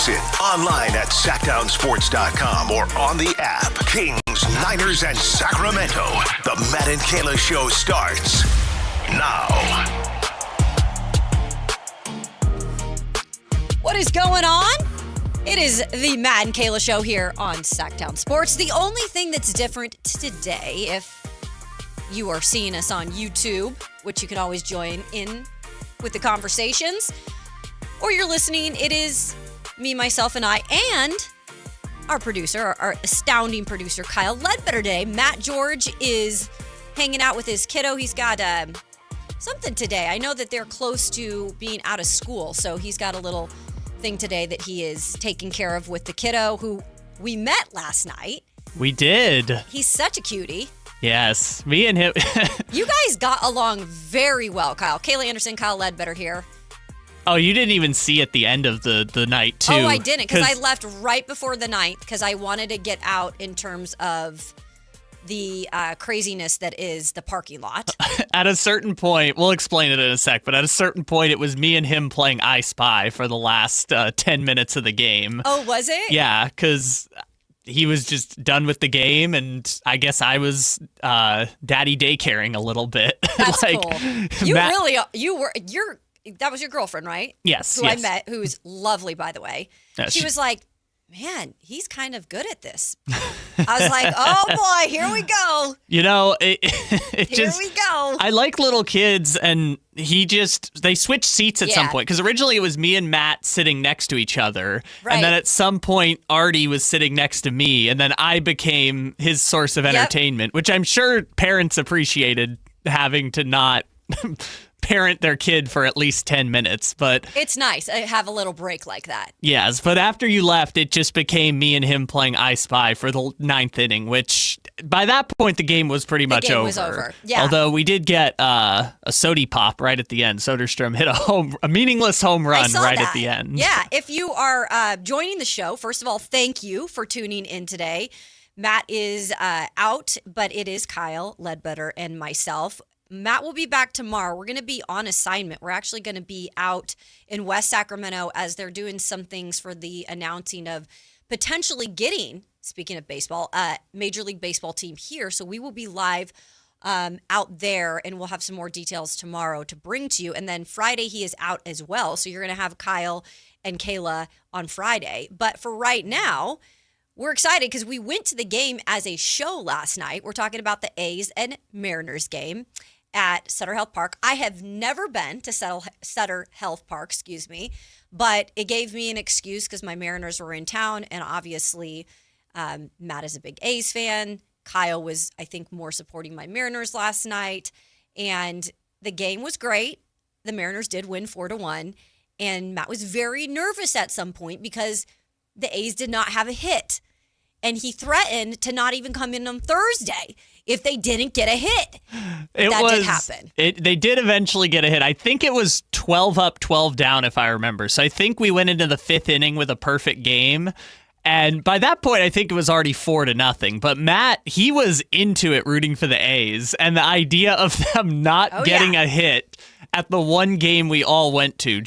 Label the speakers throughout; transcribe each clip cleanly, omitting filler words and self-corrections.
Speaker 1: Listen online at SactownSports.com or on the app. Kings, Niners, and Sacramento. The Matt and Kayla Show starts now.
Speaker 2: What is going on? It is the Matt and Kayla Show here on Sactown Sports. The only thing that's different today, if you are seeing us on YouTube, which you can always join in with the conversations, or you're listening, it is me, myself, and I, and our producer, our astounding producer, Kyle Ledbetter today. Matt George is hanging out with his kiddo. He's got something today. I know that they're close to being out of school, so he's got a little thing today that he is taking care of with the kiddo who we met last night.
Speaker 3: We did.
Speaker 2: He's such a cutie.
Speaker 3: Yes, me and him.
Speaker 2: You guys got along very well, Kyle. Kayla Anderson, Kyle Ledbetter here.
Speaker 3: Oh, you didn't even see at the end of the night, too.
Speaker 2: Oh, I didn't, because I left right before the night because I wanted to get out in terms of the craziness that is the parking lot.
Speaker 3: At a certain point, we'll explain it in a sec, but at a certain point, it was me and him playing I Spy for the last 10 minutes of the game.
Speaker 2: Oh, was it?
Speaker 3: Yeah, because he was just done with the game, and I guess I was daddy daycaring a little bit.
Speaker 2: That's
Speaker 3: like,
Speaker 2: cool. That was your girlfriend, right?
Speaker 3: Yes.
Speaker 2: Who I met, who's lovely, by the way. She was like, man, he's kind of good at this. I was like, oh boy, here we go.
Speaker 3: You know, here
Speaker 2: we go.
Speaker 3: I like little kids, and they switched seats at some point, because originally it was me and Matt sitting next to each other.
Speaker 2: Right.
Speaker 3: And then at some point, Artie was sitting next to me, and then I became his source of entertainment, which I'm sure parents appreciated, having to not parent their kid for at least 10 minutes, but
Speaker 2: it's nice. I have a little break like that.
Speaker 3: Yes, but after you left, it just became me and him playing I Spy for the ninth inning, which by that point the game was pretty much over.
Speaker 2: The game was over. Yeah.
Speaker 3: Although we did get a Sody pop right at the end. Soderstrom hit a meaningless home run right at the end.
Speaker 2: Yeah. If you are joining the show, first of all, thank you for tuning in today. Matt is out, but it is Kyle Ledbetter and myself. Matt will be back tomorrow. We're going to be on assignment. We're actually going to be out in West Sacramento as they're doing some things for the announcing of potentially getting, speaking of baseball, Major League Baseball team here. So we will be live out there, and we'll have some more details tomorrow to bring to you. And then Friday, he is out as well. So you're going to have Kyle and Kayla on Friday. But for right now, we're excited because we went to the game as a show last night. We're talking about the A's and Mariners game at Sutter Health Park. I have never been to Sutter Health Park, but it gave me an excuse because my Mariners were in town, and obviously Matt is a big A's fan. Kyle was, I think, more supporting my Mariners last night, and the game was great. The Mariners did win 4-1, and Matt was very nervous at some point because the A's did not have a hit, and he threatened to not even come in on Thursday if they didn't get a hit. That did happen.
Speaker 3: They did eventually get a hit. I think it was 12 up, 12 down, if I remember. So I think we went into the fifth inning with a perfect game. And by that point, I think it was already 4-0. But Matt, he was into it, rooting for the A's. And the idea of them not getting a hit at the one game we all went to,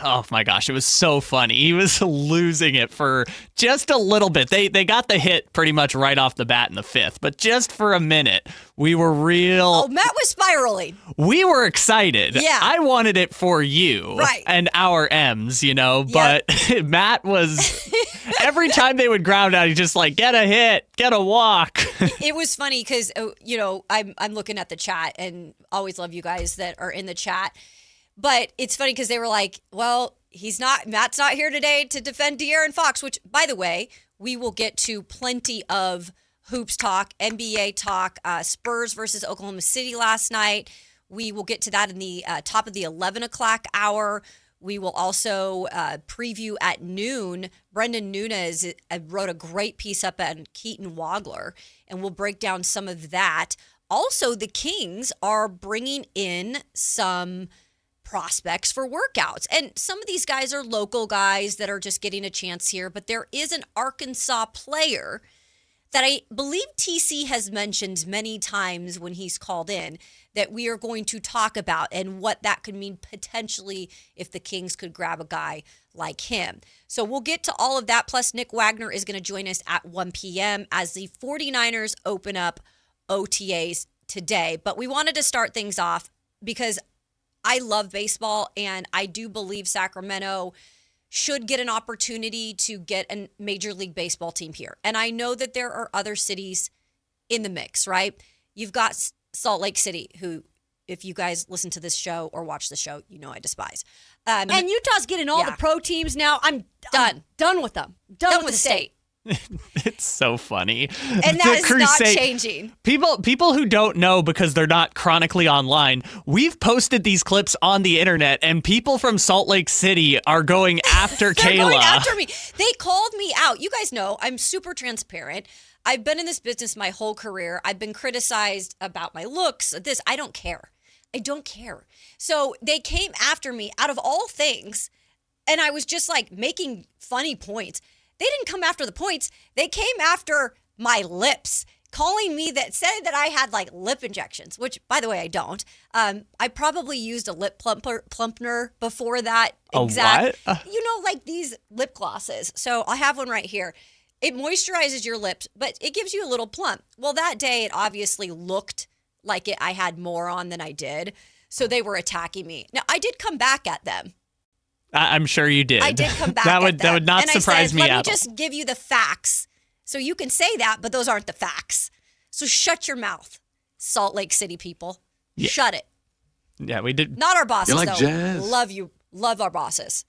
Speaker 3: oh my gosh, it was so funny. He was losing it for just a little bit. They got the hit pretty much right off the bat in the fifth, but just for a minute, we were
Speaker 2: Oh, Matt was spiraling.
Speaker 3: We were excited.
Speaker 2: Yeah.
Speaker 3: I wanted it for you.
Speaker 2: Right.
Speaker 3: And our M's, but Matt was, every time they would ground out, he's just like, get a hit, get a walk.
Speaker 2: It was funny because, I'm looking at the chat and always love you guys that are in the chat. But it's funny because they were like, well, Matt's not here today to defend De'Aaron Fox, which, by the way, we will get to plenty of hoops talk, NBA talk, Spurs versus Oklahoma City last night. We will get to that in the top of the 11 o'clock hour. We will also preview at noon. Brendan Nunes wrote a great piece up on Keaton Wagler, and we'll break down some of that. Also, the Kings are bringing in some prospects for workouts. And some of these guys are local guys that are just getting a chance here, but there is an Arkansas player that I believe TC has mentioned many times when he's called in that we are going to talk about and what that could mean potentially if the Kings could grab a guy like him. So we'll get to all of that. Plus, Nick Wagner is going to join us at 1 p.m. as the 49ers open up OTAs today. But we wanted to start things off because I love baseball, and I do believe Sacramento should get an opportunity to get a Major League Baseball team here. And I know that there are other cities in the mix, right? You've got Salt Lake City, who, if you guys listen to this show or watch the show, you know I despise.
Speaker 4: And Utah's getting all the pro teams now. I'm done with them.
Speaker 2: Done with the state.
Speaker 3: It's so funny.
Speaker 2: And that is not changing.
Speaker 3: People who don't know because they're not chronically online, we've posted these clips on the internet, and people from Salt Lake City are going after
Speaker 2: They're
Speaker 3: Kayla.
Speaker 2: going after me. They called me out. You guys know I'm super transparent. I've been in this business my whole career. I've been criticized about my looks. I don't care. I don't care. So they came after me out of all things, and I was just like making funny points. They didn't come after the points. They came after my lips, calling me said that I had like lip injections, which, by the way, I don't. I probably used a lip plumper before that.
Speaker 3: Exact.
Speaker 2: What? Like these lip glosses. So I have one right here. It moisturizes your lips, but it gives you a little plump. Well, that day it obviously looked like I had more on than I did. So they were attacking me. Now, I did come back at them.
Speaker 3: I'm sure you did.
Speaker 2: I did come back
Speaker 3: that would
Speaker 2: at them.
Speaker 3: That would not
Speaker 2: and
Speaker 3: surprise
Speaker 2: I said,
Speaker 3: me at all.
Speaker 2: Let me just give you the facts. So you can say that, but those aren't the facts. So shut your mouth, Salt Lake City people. Yeah. Shut it.
Speaker 3: Yeah, we did.
Speaker 2: Not our bosses,
Speaker 5: like
Speaker 2: though.
Speaker 5: jazz?
Speaker 2: Love you. Love our bosses.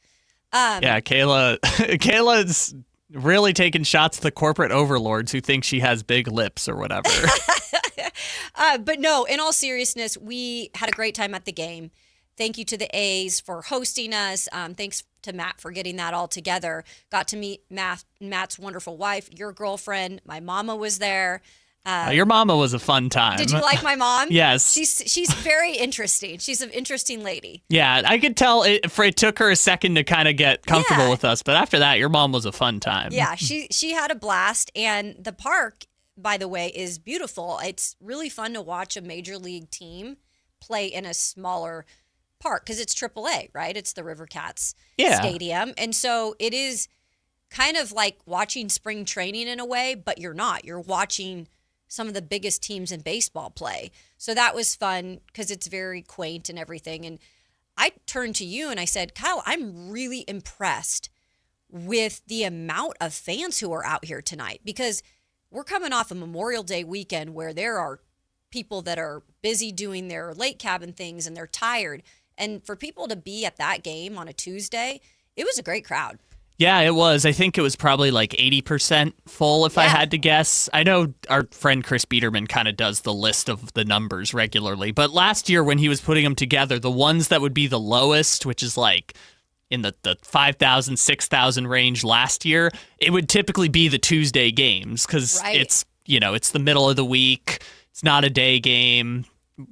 Speaker 3: Yeah, Kayla's really taking shots at the corporate overlords who think she has big lips or whatever.
Speaker 2: But no, in all seriousness, we had a great time at the game. Thank you to the A's for hosting us. Thanks to Matt for getting that all together. Got to meet Matt's wonderful wife, your girlfriend. My mama was there.
Speaker 3: Your mama was a fun time.
Speaker 2: Did you like my mom?
Speaker 3: Yes.
Speaker 2: She's very interesting. She's an interesting lady.
Speaker 3: Yeah, I could tell it took her a second to kind of get comfortable with us, but after that, your mom was a fun time.
Speaker 2: Yeah, she had a blast, and the park, by the way, is beautiful. It's really fun to watch a major league team play in a smaller park because it's AAA, right? It's the River Cats Stadium. And so it is kind of like watching spring training in a way, but you're not. You're watching some of the biggest teams in baseball play. So that was fun because it's very quaint and everything. And I turned to you and I said, Kyle, I'm really impressed with the amount of fans who are out here tonight because we're coming off a Memorial Day weekend where there are people that are busy doing their late cabin things and they're tired. And for people to be at that game on a Tuesday, it was a great crowd.
Speaker 3: Yeah, it was. I think it was probably like 80% full if I had to guess. I know our friend Chris Biederman kind of does the list of the numbers regularly. But last year when he was putting them together, the ones that would be the lowest, which is like in the 5,000, 6,000 range last year, it would typically be the Tuesday games because it's the middle of the week. It's not a day game.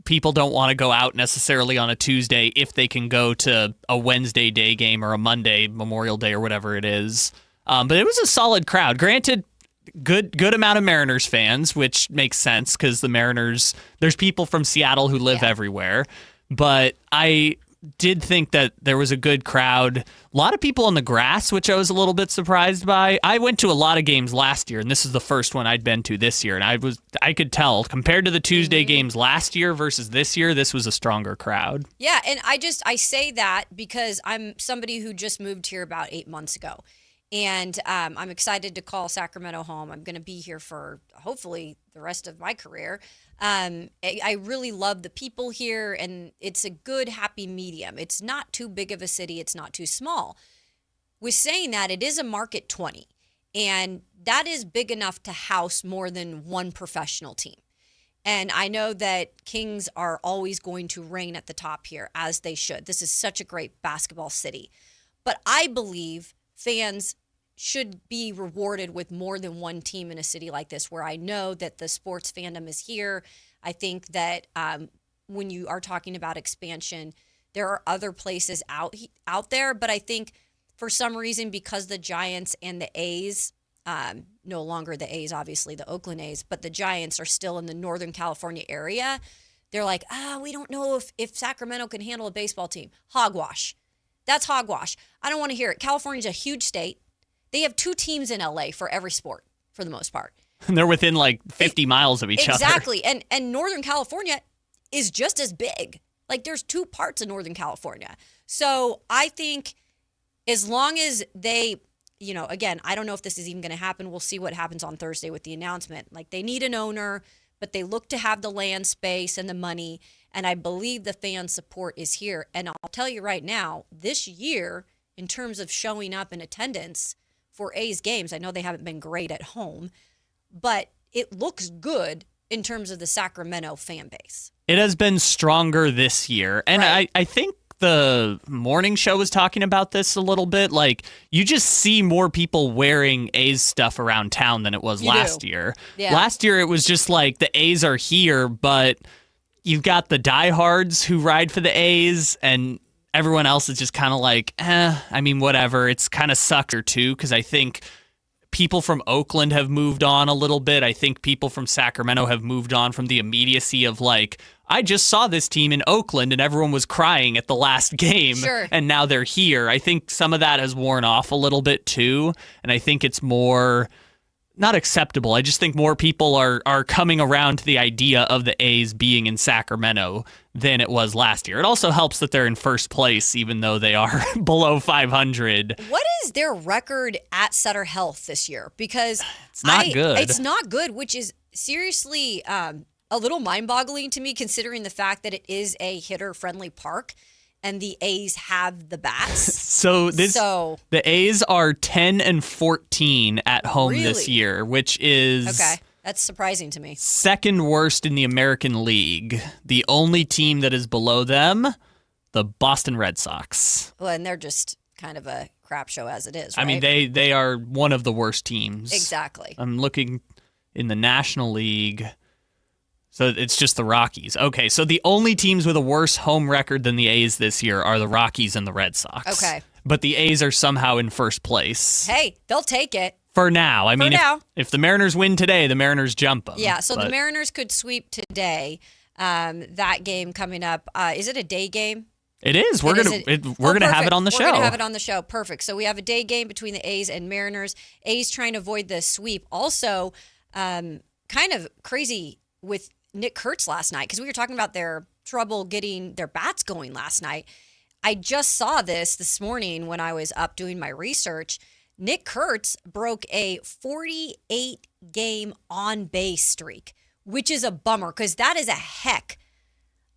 Speaker 3: People don't want to go out necessarily on a Tuesday if they can go to a Wednesday day game or a Monday Memorial Day or whatever it is. But it was a solid crowd. Granted, good amount of Mariners fans, which makes sense because the Mariners, there's people from Seattle who live everywhere. But I did think that there was a good crowd. A lot of people on the grass, which I was a little bit surprised by. I went to a lot of games last year, and this is the first one I'd been to this year. And I could tell, compared to the Tuesday games last year versus this year, this was a stronger crowd.
Speaker 2: Yeah, and I say that because I'm somebody who just moved here about 8 months ago. And I'm excited to call Sacramento home. I'm going to be here for hopefully the rest of my career. I really love the people here, and it's a good, happy medium. It's not too big of a city. It's not too small. With saying that, it is a market 20, and that is big enough to house more than one professional team. And I know that Kings are always going to reign at the top here, as they should. This is such a great basketball city. But I believe fans should be rewarded with more than one team in a city like this, where I know that the sports fandom is here. I think that when you are talking about expansion, there are other places out there. But I think for some reason, because the Giants and the A's no longer the A's, obviously the Oakland A's, but the Giants are still in the Northern California area. They're like, we don't know if Sacramento can handle a baseball team. Hogwash. That's hogwash. I don't want to hear it. California's a huge state. They have 2 teams in LA for every sport, for the most part.
Speaker 3: And they're within like 50 miles of each other.
Speaker 2: Exactly. And Northern California is just as big. Like there's 2 parts of Northern California. So I think as long as they, again, I don't know if this is even going to happen. We'll see what happens on Thursday with the announcement. Like they need an owner, but they look to have the land space and the money. And I believe the fan support is here. And I'll tell you right now, this year, in terms of showing up in attendance for A's games, I know they haven't been great at home, but it looks good in terms of the Sacramento fan base.
Speaker 3: It has been stronger this year. And
Speaker 2: right.
Speaker 3: I think the morning show was talking about this a little bit. Like, you just see more people wearing A's stuff around town than it was last year.
Speaker 2: Yeah.
Speaker 3: Last year, it was just like the A's are here, but you've got the diehards who ride for the A's, and everyone else is just kind of like, whatever. It's kind of sucker too, because I think people from Oakland have moved on a little bit. I think people from Sacramento have moved on from the immediacy of like, I just saw this team in Oakland and everyone was crying at the last game.
Speaker 2: Sure.
Speaker 3: And now they're here. I think some of that has worn off a little bit too. And I think it's more not acceptable. I just think more people are coming around to the idea of the A's being in Sacramento than it was last year. It also helps that they're in first place, even though they are below 500.
Speaker 2: What is their record at Sutter Health this year? Because
Speaker 3: it's not good.
Speaker 2: It's not good, which is seriously a little mind-boggling to me, considering the fact that it is a hitter-friendly park and the A's have the bats.
Speaker 3: So the A's are 10-14 at home this year, which is
Speaker 2: okay. That's surprising to me.
Speaker 3: Second worst in the American League. The only team that is below them, the Boston Red Sox.
Speaker 2: Well, and they're just kind of a crap show as it is, right?
Speaker 3: I mean, they are one of the worst teams.
Speaker 2: Exactly.
Speaker 3: I'm looking in the National League. So it's just the Rockies. Okay, so the only teams with a worse home record than the A's this year are the Rockies and the Red Sox.
Speaker 2: Okay.
Speaker 3: But the A's are somehow in first place.
Speaker 2: Hey, they'll take it.
Speaker 3: For now. I mean, if the Mariners win today, the Mariners jump them.
Speaker 2: Yeah, so the Mariners could sweep today. That game coming up. Is it a day game?
Speaker 3: It is. We're gonna have it on the show.
Speaker 2: We're gonna have it on the show. Perfect. So we have a day game between the A's and Mariners. A's trying to avoid the sweep. Also, kind of crazy with Nick Kurtz last night, because we were talking about their trouble getting their bats going last night. I just saw this morning when I was up doing my research. Nick Kurtz broke a 48-game on-base streak, which is a bummer because that is a heck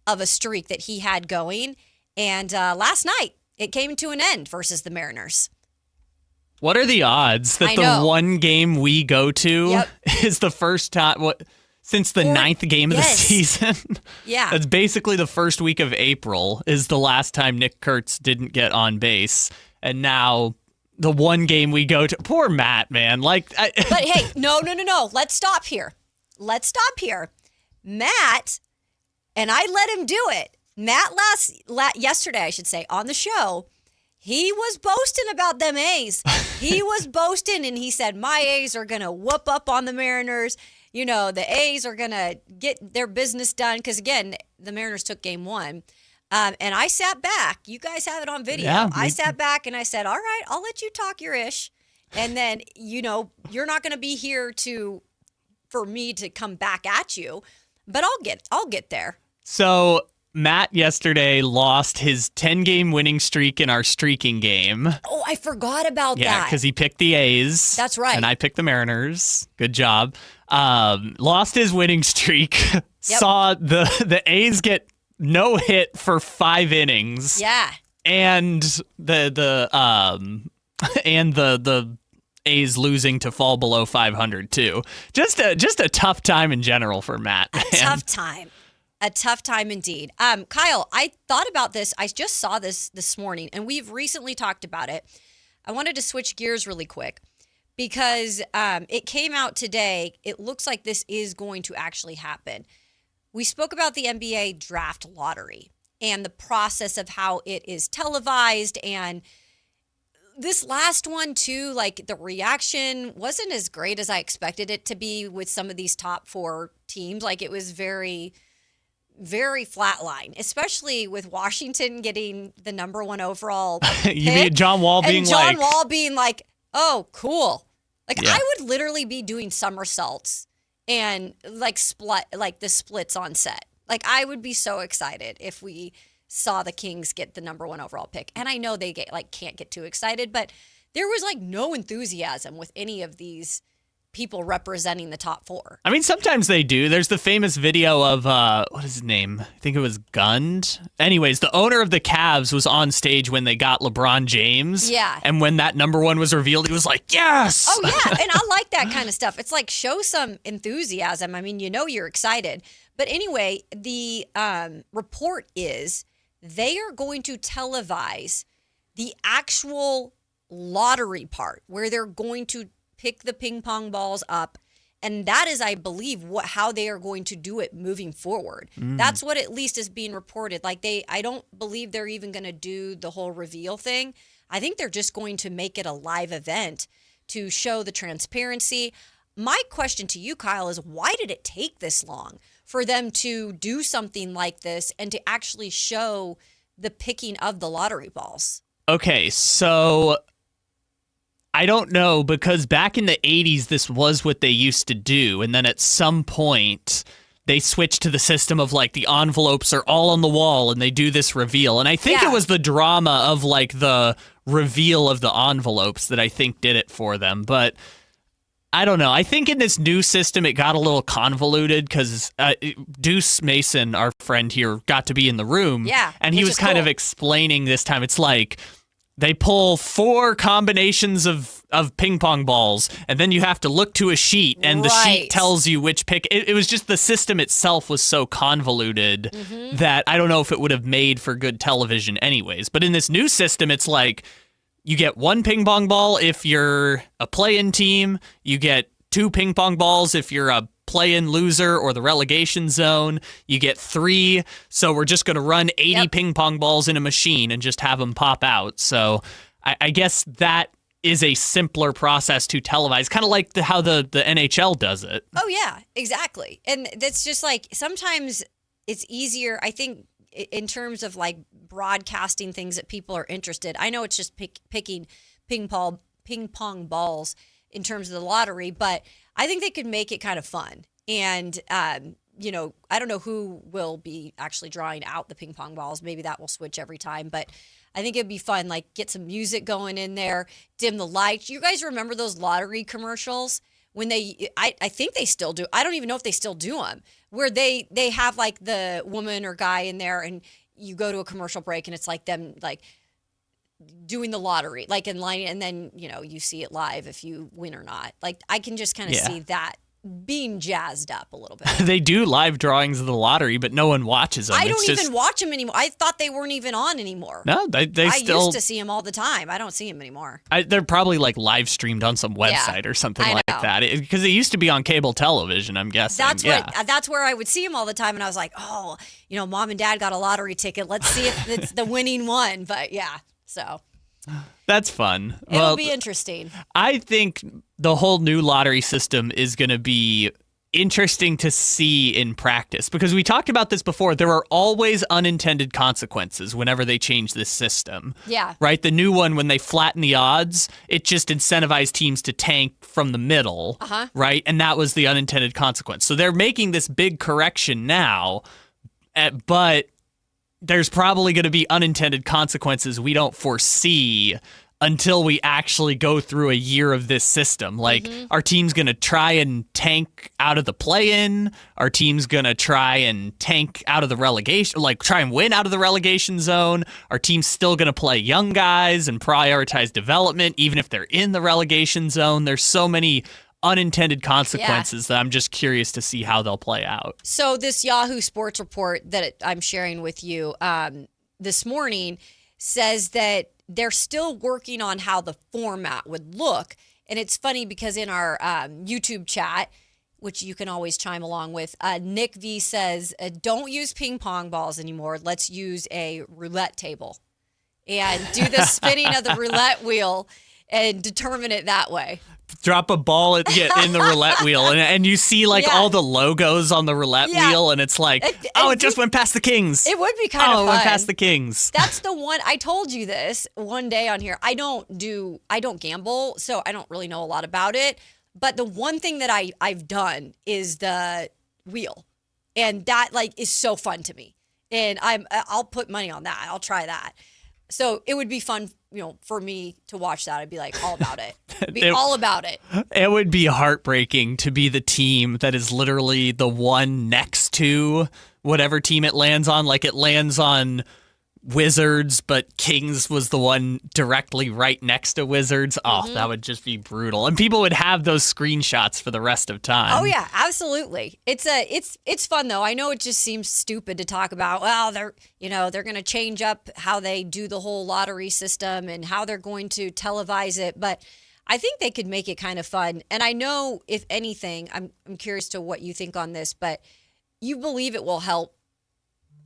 Speaker 2: of a streak that he had going. And last night, it came to an end versus the Mariners.
Speaker 3: What are the odds that the one game we go to is the first time since the ninth game of the season?
Speaker 2: Yeah.
Speaker 3: That's basically the first week of April is the last time Nick Kurtz didn't get on base. And now the one game we go to, poor Matt, man. But
Speaker 2: hey, no. Let's stop here. Matt, and I let him do it. Matt yesterday, I should say, on the show, he was boasting about them A's. He was boasting, and he said, my A's are going to whoop up on the Mariners. You know, the A's are going to get their business done. Because, again, the Mariners took game one. And I sat back. You guys have it on video.
Speaker 3: Yeah,
Speaker 2: I sat back, and I said, all right, I'll let you talk your ish. And then, you're not going to be here for me to come back at you. But I'll get there.
Speaker 3: So Matt yesterday lost his 10-game winning streak in our streaking game.
Speaker 2: Oh, I forgot about that.
Speaker 3: Yeah, because he picked the A's.
Speaker 2: That's right.
Speaker 3: And I picked the Mariners. Good job. Lost his winning streak. Yep. Saw the A's get no hit for 5 innings.
Speaker 2: Yeah.
Speaker 3: And the A's losing to fall below 500 too. Just a tough time in general for Matt. Man.
Speaker 2: A tough time indeed. Kyle, I thought about this. I just saw this morning, and we've recently talked about it. I wanted to switch gears really quick because it came out today. It looks like this is going to actually happen. We spoke about the NBA draft lottery and the process of how it is televised and This last one too, like the reaction wasn't as great as I expected it to be with some of these top 4 teams. Like it was very, very flatline, especially with Washington getting the number 1 overall pick.
Speaker 3: You mean John Wall being
Speaker 2: John Wall being like, oh, cool. Like
Speaker 3: Yeah.
Speaker 2: I would literally be doing somersaults and like the splits on set. Like I would be so excited if we saw the Kings get the number 1 overall pick. And I know they can't get too excited, but there was like no enthusiasm with any of these people representing the top 4.
Speaker 3: I mean, sometimes they do. There's the famous video of, what is his name? I think it was Gund. Anyways, the owner of the Cavs was on stage when they got LeBron James.
Speaker 2: Yeah.
Speaker 3: And when that number 1 was revealed, he was like, yes!
Speaker 2: Oh, yeah. And I like that kind of stuff. It's like show some enthusiasm. I mean, you're excited. But anyway, the report is they are going to televise the actual lottery part where they're going to pick the ping pong balls up. And that is, I believe, how they are going to do it moving forward. That's what at least is being reported. Like I don't believe they're even going to do the whole reveal thing. I think they're just going to make it a live event to show the transparency. My question to you, Kyle, is why did it take this long for them to do something like this and to actually show the picking of the lottery balls?
Speaker 3: Okay, so I don't know, because back in the 80s, this was what they used to do. And then at some point, they switched to the system of like the envelopes are all on the wall and they do this reveal. And I think it was the drama of like the reveal of the envelopes that I think did it for them. But I don't know. I think in this new system, it got a little convoluted because Deuce Mason, our friend here, got to be in the room.
Speaker 2: Yeah.
Speaker 3: And he was kind of explaining this time. It's like they pull 4 combinations of ping pong balls, and then you have to look to a sheet, and the sheet tells you which pick. It was just the system itself was so convoluted that I don't know if it would have made for good television anyways. But in this new system, it's like you get 1 ping pong ball if you're a play-in team. You get 2 ping pong balls if you're a play-in loser or the relegation zone. You get 3. So we're just going to run 80 ping pong balls in a machine and just have them pop out. So I guess that is a simpler process to televise, kind of like how the NHL does it.
Speaker 2: Oh, yeah, exactly. And that's just like sometimes it's easier, I think, in terms of like broadcasting things that people are interested. I know it's just picking ping pong balls in terms of the lottery, but I think they could make it kind of fun. And, I don't know who will be actually drawing out the ping pong balls. Maybe that will switch every time, but I think it'd be fun. Like get some music going in there, dim the lights. You guys remember those lottery commercials when I think they still do. I don't even know if they still do them, where they have like the woman or guy in there and you go to a commercial break and it's like them like doing the lottery, like in line, and then, you see it live if you win or not. Like I can just kind of see that being jazzed up a little bit.
Speaker 3: They do live drawings of the lottery, but no one watches them.
Speaker 2: I don't even watch them anymore. I thought they weren't even on anymore.
Speaker 3: No, they still.
Speaker 2: I used to see them all the time. I don't see them anymore.
Speaker 3: They're probably like live streamed on some website or something like that. Because they used to be on cable television, I'm guessing.
Speaker 2: That's where I would see them all the time, and I was like, oh, mom and dad got a lottery ticket. Let's see if it's the winning one. But yeah, so.
Speaker 3: That's fun.
Speaker 2: It'll be interesting.
Speaker 3: I think the whole new lottery system is going to be interesting to see in practice, because we talked about this before. There are always unintended consequences whenever they change this system.
Speaker 2: Yeah.
Speaker 3: Right? The new one, when they flatten the odds, it just incentivized teams to tank from the middle. Right? And that was the unintended consequence. So they're making this big correction now, but there's probably going to be unintended consequences we don't foresee until we actually go through a year of this system. Like, our team's going to try and tank out of the play-in. Our team's going to try and tank out of the relegation, like try and win out of the relegation zone. Our team's still going to play young guys and prioritize development, even if they're in the relegation zone. There's so many unintended consequences that I'm just curious to see how they'll play out.
Speaker 2: So this Yahoo Sports report that I'm sharing with you this morning says that they're still working on how the format would look. And it's funny because in our YouTube chat, which you can always chime along with, Nick V says, don't use ping pong balls anymore. Let's use a roulette table. and do the spinning of the roulette wheel and determine it that way.
Speaker 3: Drop a ball in the roulette wheel, and you see all the logos on the roulette wheel, and it's like, it just went past the Kings.
Speaker 2: It would be kind of fun.
Speaker 3: It went past the Kings.
Speaker 2: That's the one. I told you this one day on here. I don't gamble, so I don't really know a lot about it. But the one thing that I've done is the wheel, and that is so fun to me. And I'll put money on that. I'll try that. So it would be fun, for me to watch that. I'd be all about it. All about it.
Speaker 3: It would be heartbreaking to be the team that is literally the one next to whatever team it lands on. Like it lands on Wizards, but Kings was the one directly right next to Wizards. Oh, that would just be brutal. And people would have those screenshots for the rest of time.
Speaker 2: Oh yeah, absolutely. It's fun though. I know it just seems stupid to talk about, well, they're going to change up how they do the whole lottery system and how they're going to televise it, but I think they could make it kind of fun. And I know, if anything, I'm curious to what you think on this, but you believe it will help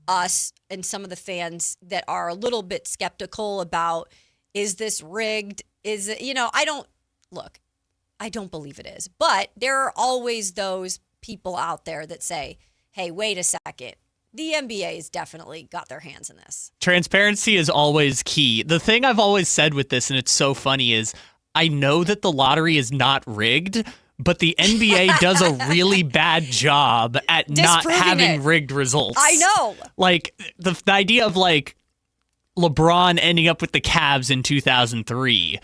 Speaker 2: us and some of the fans that are a little bit skeptical about, is this rigged? Is it, I don't believe it is. But there are always those people out there that say, hey, wait a second. The NBA has definitely got their hands in this.
Speaker 3: Transparency is always key. The thing I've always said with this, and it's so funny, is I know that the lottery is not rigged, but the NBA does a really bad job at not having rigged results.
Speaker 2: I know.
Speaker 3: The idea of LeBron ending up with the Cavs in 2003.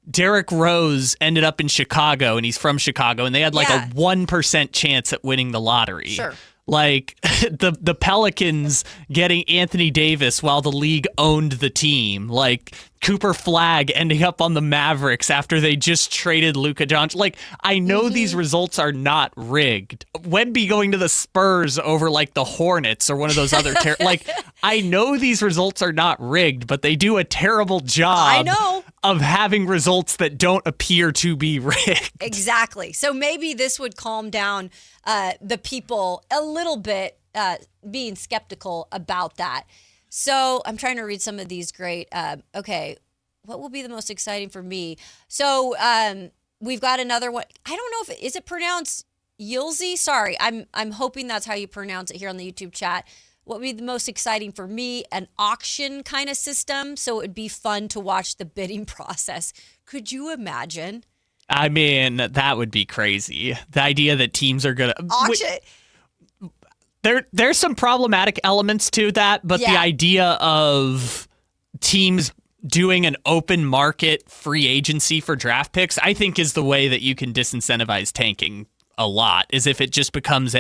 Speaker 3: Derrick Rose ended up in Chicago, and he's from Chicago, and they had a 1% chance at winning the lottery.
Speaker 2: Sure.
Speaker 3: The Pelicans getting Anthony Davis while the league owned the team. Cooper Flagg ending up on the Mavericks after they just traded Luka Doncic. I know these results are not rigged. Wemby going to the Spurs over the Hornets or one of those other I know these results are not rigged, but they do a terrible job of having results that don't appear to be rigged.
Speaker 2: Exactly. So maybe this would calm down the people a little bit being skeptical about that. So I'm trying to read some of these great. Okay, what will be the most exciting for me? So we've got another one. I don't know if is it pronounced Yilzy. Sorry, I'm hoping that's how you pronounce it here on the YouTube chat. What would be the most exciting for me? An auction kind of system, so it would be fun to watch the bidding process. Could you imagine?
Speaker 3: I mean, that would be crazy. The idea that teams are gonna
Speaker 2: auction.
Speaker 3: There's some problematic elements to that, but the idea of teams doing an open market free agency for draft picks, I think, is the way that you can disincentivize tanking a lot, is if it just becomes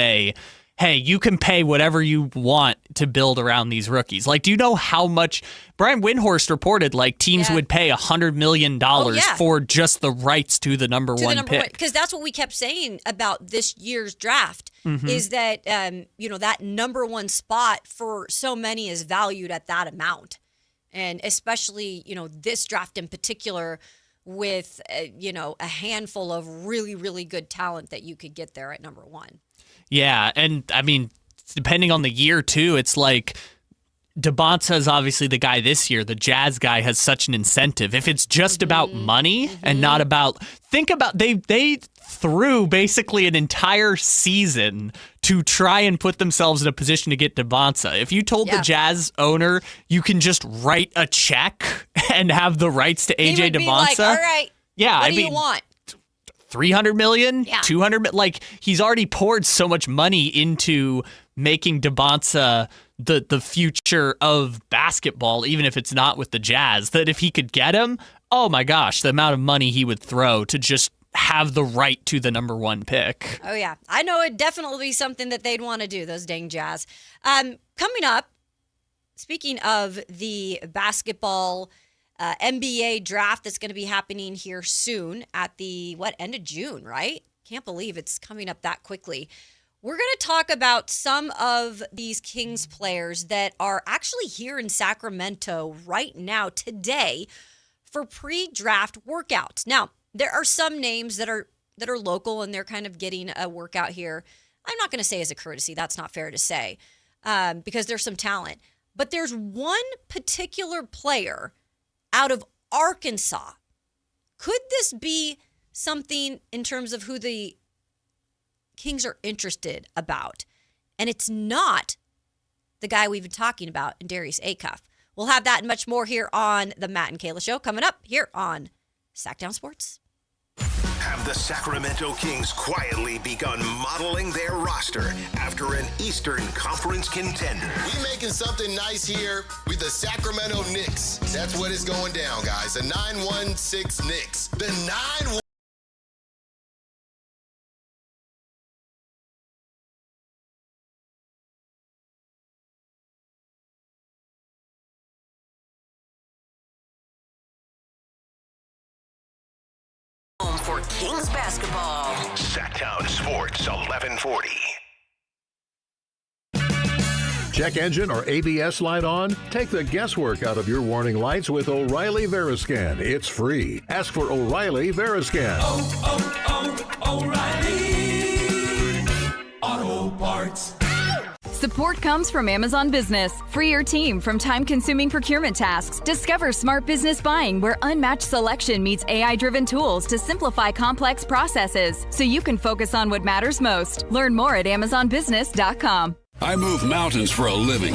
Speaker 3: hey, you can pay whatever you want to build around these rookies. Do you know how much Brian Windhorst reported teams would pay $100 million for just the rights to the number one pick?
Speaker 2: Because that's what we kept saying about this year's draft, is that, that number one spot for so many is valued at that amount. And especially, this draft in particular with, a handful of really, really good talent that you could get there at number one.
Speaker 3: Yeah, and I mean, depending on the year too, it's DeBonta is obviously the guy this year. The Jazz guy has such an incentive. If it's just about money and not about, think about they threw basically an entire season to try and put themselves in a position to get DeBonta. If you told the Jazz owner you can just write a check and have the rights to AJ DeBonta,
Speaker 2: all right, what do you want?
Speaker 3: $300 million, $200 million. He's already poured so much money into making DeBonta the future of basketball, even if it's not with the Jazz, that if he could get him, oh my gosh, the amount of money he would throw to just have the right to the number one pick.
Speaker 2: Oh yeah, I know it'd definitely be something that they'd want to do, those dang Jazz. Coming up, speaking of the basketball NBA draft that's going to be happening here soon at the, end of June, right? Can't believe it's coming up that quickly. We're going to talk about some of these Kings players that are actually here in Sacramento right now, today, for pre-draft workouts. Now, there are some names that are local and they're kind of getting a workout here. I'm not going to say as a courtesy. That's not fair to say because there's some talent. But there's one particular player out of Arkansas. Could this be something in terms of who the Kings are interested about? And it's not the guy we've been talking about in Darius Acuff. We'll have that and much more here on the Matt and Kayla Show coming up here on Sactown Sports.
Speaker 1: Have the Sacramento Kings quietly begun modeling their roster after an Eastern Conference contender?
Speaker 5: We making something nice here with the Sacramento Knicks. That's what is going down, guys. The 916 Knicks. The 916.
Speaker 6: For Kings basketball.
Speaker 1: Sactown Sports 1140.
Speaker 7: Check engine or ABS light on? Take the guesswork out of your warning lights with O'Reilly Veriscan. It's free. Ask for O'Reilly Veriscan.
Speaker 8: O'Reilly Auto Parts.
Speaker 9: Support comes from Amazon Business. Free your team from time-consuming procurement tasks. Discover smart business buying where unmatched selection meets AI-driven tools to simplify complex processes so you can focus on what matters most. Learn more at amazonbusiness.com.
Speaker 10: I move mountains for a living.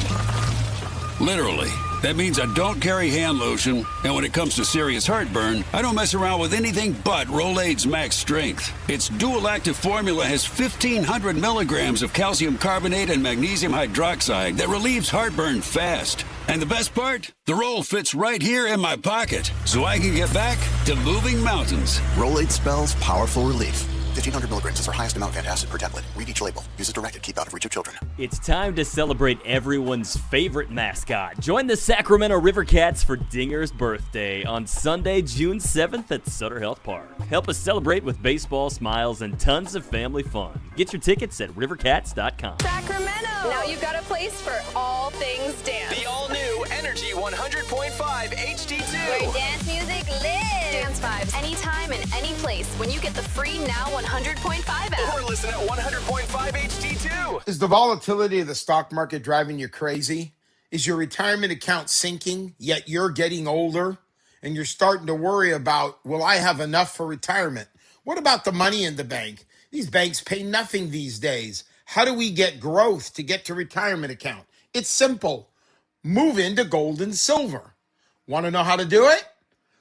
Speaker 10: Literally. That means I don't carry hand lotion, and when it comes to serious heartburn, I don't mess around with anything but Rolaids Max Strength. Its dual-active formula has 1,500 milligrams of calcium carbonate and magnesium hydroxide that relieves heartburn fast. And the best part? The roll fits right here in my pocket, so I can get back to moving mountains.
Speaker 11: Rolaids spells powerful relief. 1,500 milligrams is our highest amount of antacid per tablet. Read each label. Use as directed. Keep out of reach of children.
Speaker 12: It's time to celebrate everyone's favorite mascot. Join the Sacramento River Cats for Dinger's birthday on Sunday, June 7th at Sutter Health Park. Help us celebrate with baseball, smiles, and tons of family fun. Get your tickets at rivercats.com.
Speaker 13: Sacramento! Now you've got a place for all things dance.
Speaker 14: The all-new Energy 100.5 HD2.
Speaker 13: Where dance music lives. Dance vibes anytime and any place when you get the free Now 100.5 app.
Speaker 14: Or listen at 100.5 HD2.
Speaker 15: Is the volatility of the stock market driving you crazy? Is your retirement account sinking, yet you're getting older? And you're starting to worry about, will I have enough for retirement? What about the money in the bank? These banks pay nothing these days. How do we get growth to get to retirement account? It's simple. Move into gold and silver. Want to know how to do it?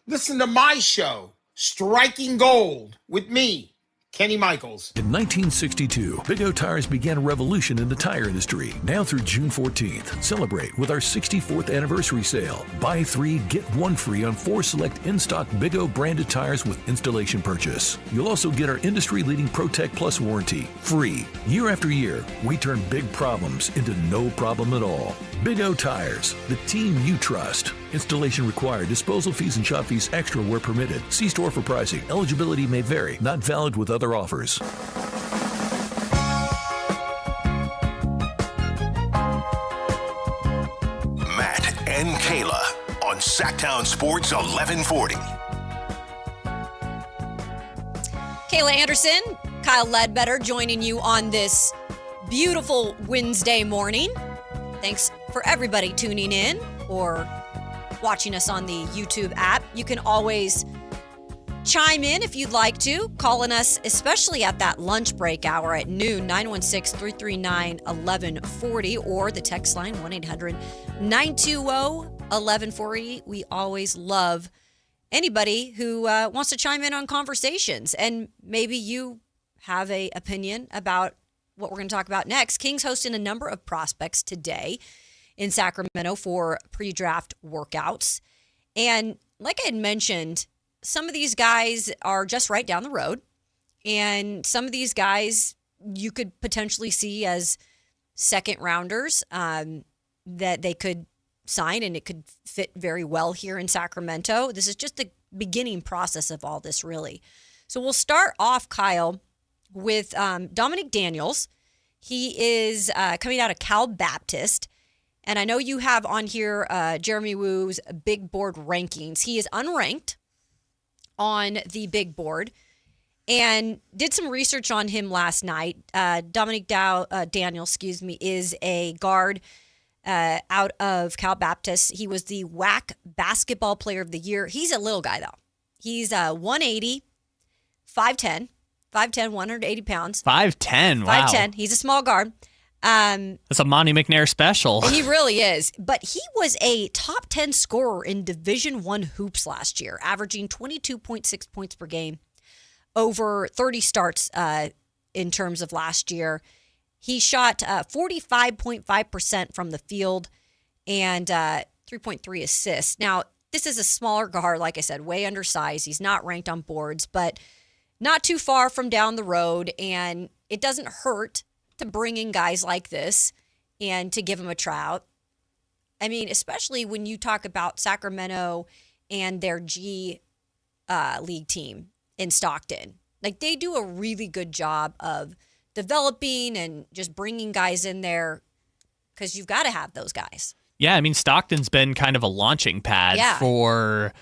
Speaker 15: Listen to my show, Striking Gold, with me, Kenny Michaels.
Speaker 16: In 1962, Big O Tires began a revolution in the tire industry. Now through June 14th, celebrate with our 64th anniversary sale. Buy 3, get 1 free on 4 select in-stock Big O branded tires with installation purchase. You'll also get our industry-leading ProTech Plus warranty, free. Year after year, we turn big problems into no problem at all. Big O Tires, the team you trust. Installation required. Disposal fees and shop fees extra where permitted. See store for pricing. Eligibility may vary. Not valid with other offers.
Speaker 1: Matt and Kayla on Sactown Sports 1140.
Speaker 2: Kayla Anderson, Kyle Ledbetter joining you on this beautiful Wednesday morning. Thanks for everybody tuning in or watching us on the YouTube app. You can always chime in if you'd like to, calling us, especially at that lunch break hour at noon, 916-339-1140, or the text line, 1-800-920-1140. We always love anybody who wants to chime in on conversations, and maybe you have an opinion about what we're going to talk about next. Kings hosting a number of prospects today in Sacramento for pre-draft workouts. And like I had mentioned, some of these guys are just right down the road. And some of these guys you could potentially see as second rounders that they could sign, and it could fit very well here in Sacramento. This is just the beginning process of all this, really. So we'll start off, Kyle, with Dominic Daniels. He is coming out of Cal Baptist. And I know you have on here Jeremy Woo's big board rankings. He is unranked on the big board, and did some research on him last night. Dominic Daniels, is a guard out of Cal Baptist. He was the WAC Basketball Player of the Year. He's a little guy, though. He's 180, 5'10", 180 pounds.
Speaker 3: 5'10", wow.
Speaker 2: 5'10". He's a small guard.
Speaker 3: That's a Monty McNair special.
Speaker 2: He really is. But he was a top 10 scorer in Division I hoops last year, averaging 22.6 points per game over 30 starts in terms of last year. He shot 45.5% from the field and 3.3 assists. Now, this is a smaller guard, like I said, way undersized. He's not ranked on boards, but not too far from down the road. And it doesn't hurt to bring in guys like this and to give them a tryout. I mean, especially when you talk about Sacramento and their G League team in Stockton. Like, they do a really good job of developing and just bringing guys in there because you've got to have those guys.
Speaker 3: Yeah, I mean, Stockton's been kind of a launching pad for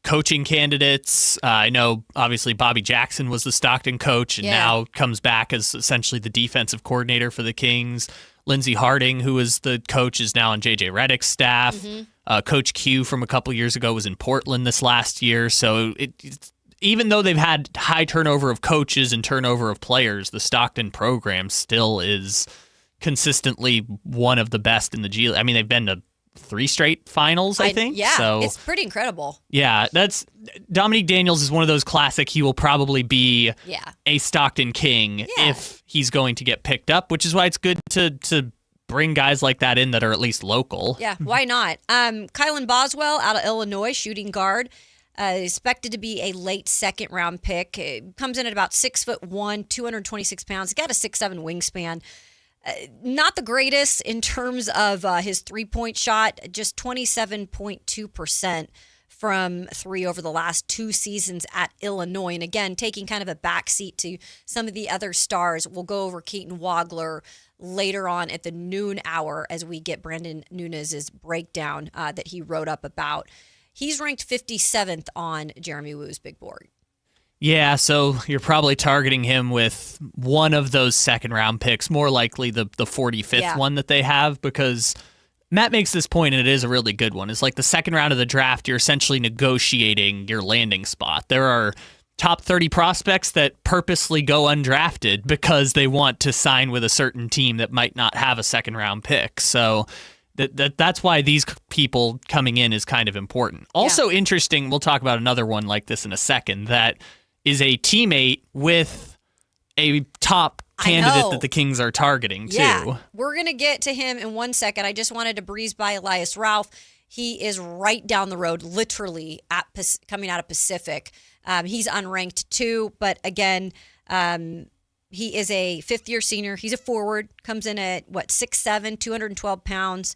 Speaker 3: coaching candidates. I know, obviously, Bobby Jackson was the Stockton coach and now comes back as essentially the defensive coordinator for the Kings. Lindsey Harding, who was the coach, is now on J.J. Redick's staff. Coach Q from a couple years ago was in Portland this last year. So even though they've had high turnover of coaches and turnover of players, the Stockton program still is consistently one of the best in the G League. I mean, they've been to 3 straight finals, I think.
Speaker 2: Yeah,
Speaker 3: so,
Speaker 2: it's pretty incredible.
Speaker 3: Yeah, Dominique Daniels is one of those classic. He will probably be a Stockton King if he's going to get picked up, which is why it's good to bring guys like that in that are at least local.
Speaker 2: Yeah, why not? Kylan Boswell out of Illinois, shooting guard, expected to be a late second-round pick. Comes in at about 6'1", 226 pounds. He's got a 6'7" wingspan. Not the greatest in terms of his three-point shot, just 27.2% from 3 over the last 2 seasons at Illinois. And again, taking kind of a backseat to some of the other stars. We'll go over Keaton Wagler later on at the noon hour as we get Brandon Nunez's breakdown that he wrote up about. He's ranked 57th on Jeremy Woo's big board.
Speaker 3: Yeah, so you're probably targeting him with one of those second-round picks, more likely the 45th one that they have, because Matt makes this point, and it is a really good one. It's like the second round of the draft, you're essentially negotiating your landing spot. There are top 30 prospects that purposely go undrafted because they want to sign with a certain team that might not have a second-round pick. So that's why these people coming in is kind of important. Also interesting, we'll talk about another one like this in a second, that is a teammate with a top candidate that the Kings are targeting, too.
Speaker 2: Yeah, we're going to get to him in 1 second. I just wanted to breeze by Elias Ralph. He is right down the road, literally coming out of Pacific. He's unranked, too, but again, he is a fifth-year senior. He's a forward, comes in at, 6'7", 212 pounds.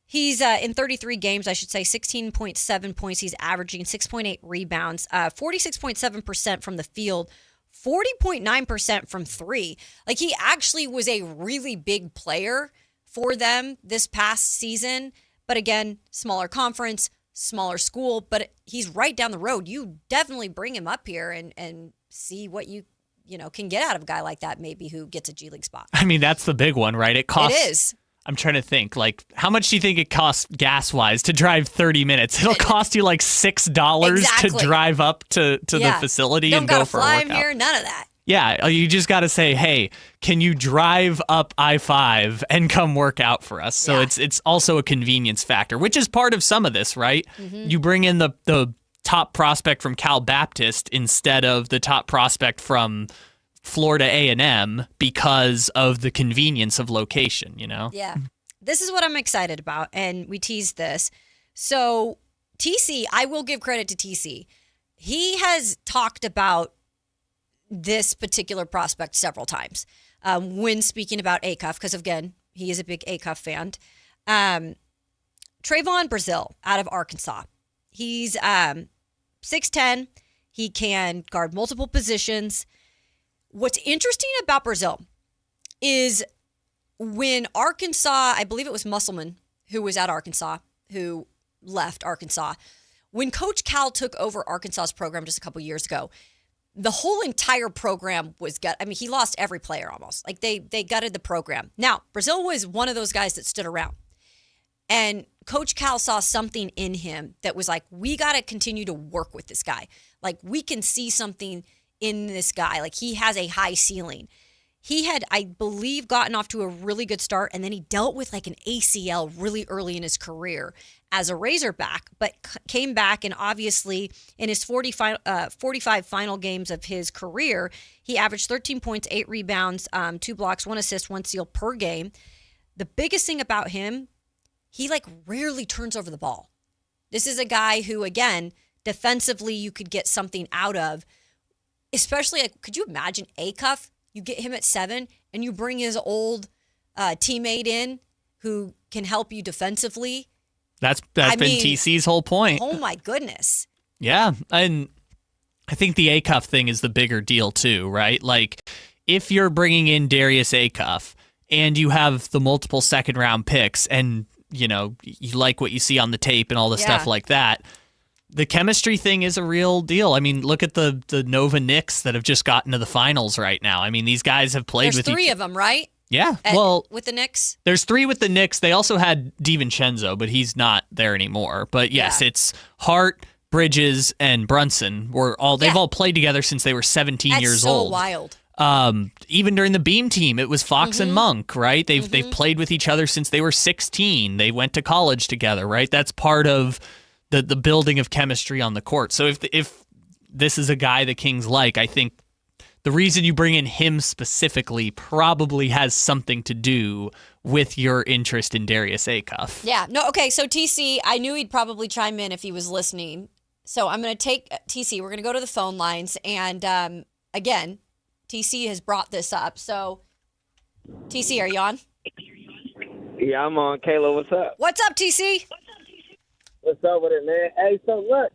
Speaker 2: He's in 33 games, I should say, 16.7 points. He's averaging 6.8 rebounds, 46.7% from the field, 40.9% from 3. Like, he actually was a really big player for them this past season. But again, smaller conference, smaller school, but he's right down the road. You definitely bring him up here and see what you can get out of a guy like that, maybe, who gets a G League spot.
Speaker 3: I mean, that's the big one, right? It
Speaker 2: is.
Speaker 3: I'm trying to think, like, how much do you think it costs gas-wise to drive 30 minutes? It'll cost you like $6 to drive up to the facility and go for a workout.
Speaker 2: Don't gotta fly him here, none of that.
Speaker 3: Yeah, you just got to say, hey, can you drive up I-5 and come work out for us? So it's also a convenience factor, which is part of some of this, right? Mm-hmm. You bring in the top prospect from Cal Baptist instead of the top prospect from Florida A&M because of the convenience of location,
Speaker 2: Yeah. This is what I'm excited about, and we teased this. So TC, I will give credit to TC. He has talked about this particular prospect several times when speaking about Acuff, because, again, he is a big Acuff fan. Trayvon Brazil out of Arkansas. He's 6'10". He can guard multiple positions. What's interesting about Brazil is when Arkansas, I believe it was Musselman who was at Arkansas, who left Arkansas. When Coach Cal took over Arkansas's program just a couple years ago, the whole entire program was he lost every player almost. Like, they gutted the program. Now, Brazil was one of those guys that stood around. And Coach Cal saw something in him that was like, we got to continue to work with this guy. Like, we can see something in this guy. Like, he has a high ceiling. He had, I believe, gotten off to a really good start, and then he dealt with like an ACL really early in his career as a Razorback, but came back, and obviously in his 45 final games of his career, he averaged 13 points, 8 rebounds, 2 blocks, 1 assist, 1 steal per game. The biggest thing about him, he like rarely turns over the ball. This is a guy who, again, defensively you could get something out of, especially like, could you imagine Acuff? You get him at 7 and you bring his old teammate in who can help you defensively.
Speaker 3: That's been TC's whole point.
Speaker 2: Oh my goodness.
Speaker 3: Yeah, and I think the Acuff thing is the bigger deal too, right? Like, if you're bringing in Darius Acuff and you have the multiple second round picks and, you know, you like what you see on the tape and all the stuff like that, the chemistry thing is a real deal. I mean, look at the Nova Knicks that have just gotten to the finals right now. I mean, these guys have played with
Speaker 2: There's 3 of them, right?
Speaker 3: Yeah,
Speaker 2: with the Knicks?
Speaker 3: There's 3 with the Knicks. They also had DiVincenzo, but he's not there anymore. But yes, it's Hart, Bridges, and Brunson. They've all played together since they were 17 years old.
Speaker 2: That's so wild.
Speaker 3: Even during the Beam team, it was Fox and Monk, right? They've played with each other since they were 16. They went to college together, right? That's part of the building of chemistry on the court. So if this is a guy the Kings like, I think the reason you bring in him specifically probably has something to do with your interest in Darius Acuff.
Speaker 2: Yeah. No, okay, so TC, I knew he'd probably chime in if he was listening. So I'm going to take TC. We're going to go to the phone lines. And again, TC has brought this up. So, TC, are you on?
Speaker 17: Yeah, I'm on. Kayla, what's up?
Speaker 2: What's up, TC?
Speaker 17: What's up with it, man? Hey, so look,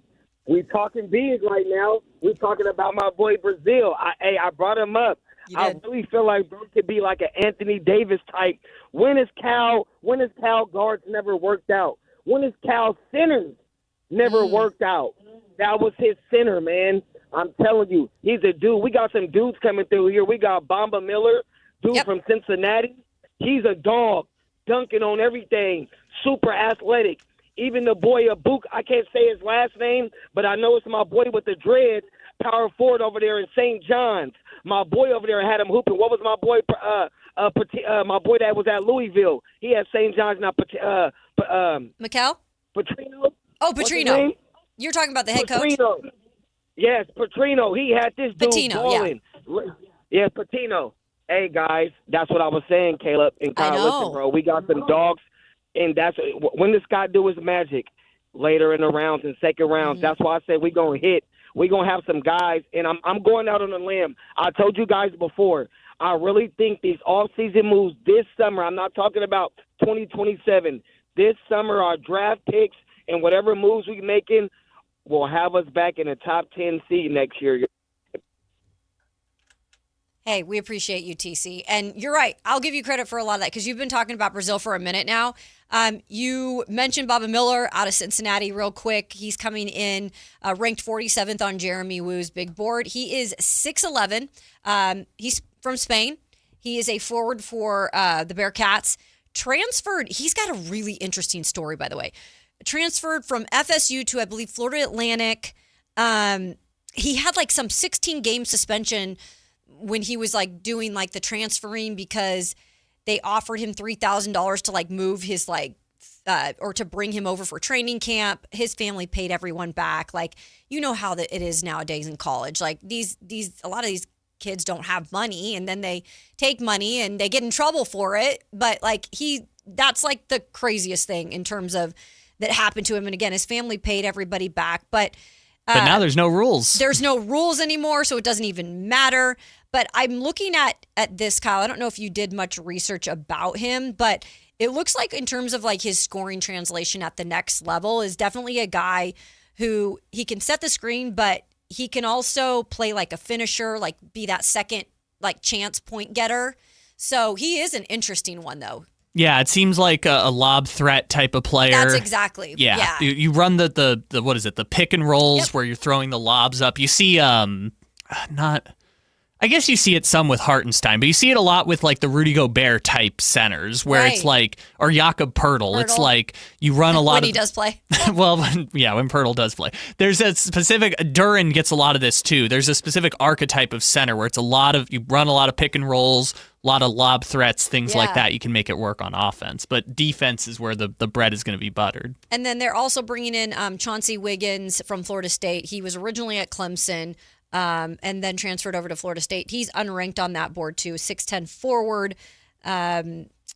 Speaker 17: we talking big right now. We talking about my boy Brazil. I brought him up. I really feel like bro could be like an Anthony Davis type. When is Cal guards never worked out? When is Cal centers never worked out? That was his center, man. I'm telling you, he's a dude. We got some dudes coming through here. We got Bamba Miller, dude from Cincinnati. He's a dog, dunking on everything, super athletic. Even the boy Abuk, I can't say his last name, but I know it's my boy with the dreads, power forward over there in St. John's. My boy over there had him hooping. What was my boy? My boy that was at Louisville. He had St. John's now.
Speaker 2: Mikel?
Speaker 17: Petrino.
Speaker 2: Oh, Petrino. You're talking about the head coach?
Speaker 17: Yes, Petrino. He had this dude balling. Yeah, Petrino. Hey, guys, that's what I was saying, Caleb. And Kyle, listen, bro, we got some dogs. And that's when this guy do his magic later in the rounds and second rounds. That's why I said we're going to hit. We're going to have some guys. And I'm going out on a limb. I told you guys before, I really think these off-season moves this summer, I'm not talking about 2027, this summer our draft picks and whatever moves we're making will have us back in the top 10 seed next year.
Speaker 2: Hey, we appreciate you, TC. And you're right. I'll give you credit for a lot of that because you've been talking about Brazil for a minute now. You mentioned Baba Miller out of Cincinnati real quick. He's coming in ranked 47th on Jeremy Wu's big board. He is 6'11". He's from Spain. He is a forward for the Bearcats. Transferred. He's got a really interesting story, by the way. Transferred from FSU to, I believe, Florida Atlantic. He had like some 16-game suspension when he was like doing like the transferring because they offered him $3,000 to like move his like or to bring him over for training camp. His family paid everyone back. Like, you know how it is nowadays in college. Like a lot of these kids don't have money and then they take money and they get in trouble for it. But like that's like the craziest thing in terms of that happened to him. And again, his family paid everybody back, but
Speaker 3: now there's no rules.
Speaker 2: There's no rules anymore, so it doesn't even matter. But I'm looking at this, Kyle. I don't know if you did much research about him, but it looks like in terms of like his scoring translation at the next level is definitely a guy who he can set the screen, but he can also play like a finisher, like be that second like chance point getter. So he is an interesting one though.
Speaker 3: Yeah, it seems like a lob threat type of player.
Speaker 2: That's exactly.
Speaker 3: Yeah. You run the what is it? The pick and rolls where you're throwing the lobs up. You see I I guess you see it some with Hartenstein, but you see it a lot with like the Rudy Gobert type centers where it's like, or Jakob Poeltl. It's like you run a lot
Speaker 2: when he does play.
Speaker 3: Well, yeah, when Poeltl does play. There's a specific, Duren gets a lot of this too. There's a specific archetype of center where it's you run a lot of pick and rolls, a lot of lob threats, things like that. You can make it work on offense, but defense is where the bread is going to be buttered.
Speaker 2: And then they're also bringing in Chauncey Wiggins from Florida State. He was originally at Clemson. And then transferred over to Florida State. He's unranked on that board too, 6'10" forward.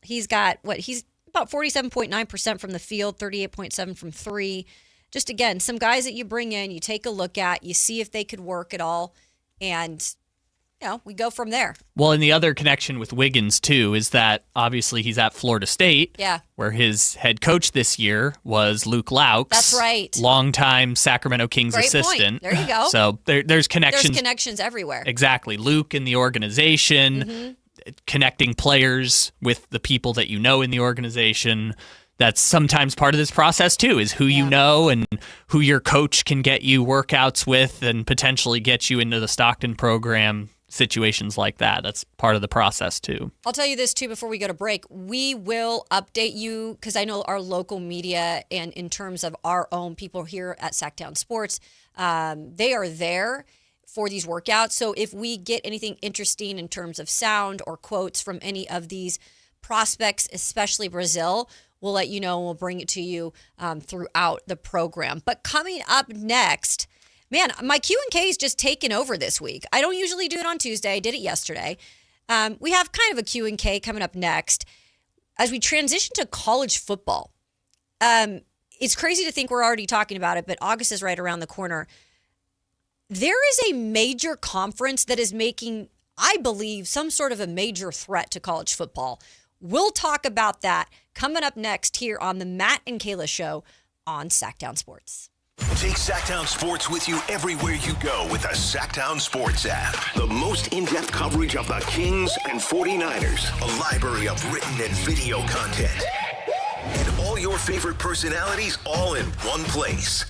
Speaker 2: He's got he's about 47.9% from the field, 38.7% from three. Just again, some guys that you bring in, you take a look at, you see if they could work at all, and we go from there.
Speaker 3: Well, and the other connection with Wiggins, too, is that obviously he's at Florida State, where his head coach this year was Luke Laux.
Speaker 2: That's right.
Speaker 3: Longtime Sacramento Kings assistant.
Speaker 2: Point. There you go.
Speaker 3: So there's connections.
Speaker 2: There's connections everywhere.
Speaker 3: Exactly. Luke in the organization, connecting players with the people that you know in the organization. That's sometimes part of this process, too, is who you know and who your coach can get you workouts with and potentially get you into the Stockton program. Situations like that. That's part of the process too.
Speaker 2: I'll tell you this too before we go to break. We will update you because I know our local media and in terms of our own people here at Sactown Sports, they are there for these workouts. So if we get anything interesting in terms of sound or quotes from any of these prospects, especially Brazil, we'll let you know and we'll bring it to you throughout the program. But coming up next, man, my Q&K is just taken over this week. I don't usually do it on Tuesday. I did it yesterday. We have kind of a Q&K coming up next as we transition to college football. It's crazy to think we're already talking about it, but August is right around the corner. There is a major conference that is making, I believe, some sort of a major threat to college football. We'll talk about that coming up next here on the Matt and Kayla Show on Sactown Sports.
Speaker 1: Take Sactown Sports with you everywhere you go with the Sactown Sports app. The most in-depth coverage of the Kings and 49ers. A library of written and video content. And all your favorite personalities all in one place.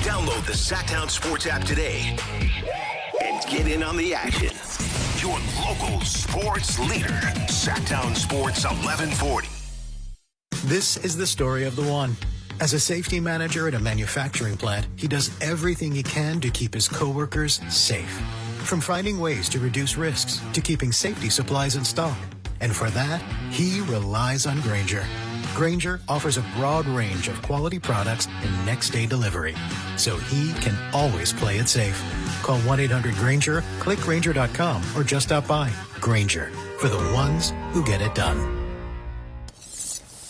Speaker 1: Download the Sactown Sports app today and get in on the action. Your local sports leader. Sactown Sports 1140.
Speaker 18: This is the story of the one. As a safety manager at a manufacturing plant, he does everything he can to keep his coworkers safe. From finding ways to reduce risks to keeping safety supplies in stock. And for that, he relies on Grainger. Grainger offers a broad range of quality products and next-day delivery, so he can always play it safe. Call 1-800-GRAINGER, click Grainger.com, or just stop by. Grainger, for the ones who get it done.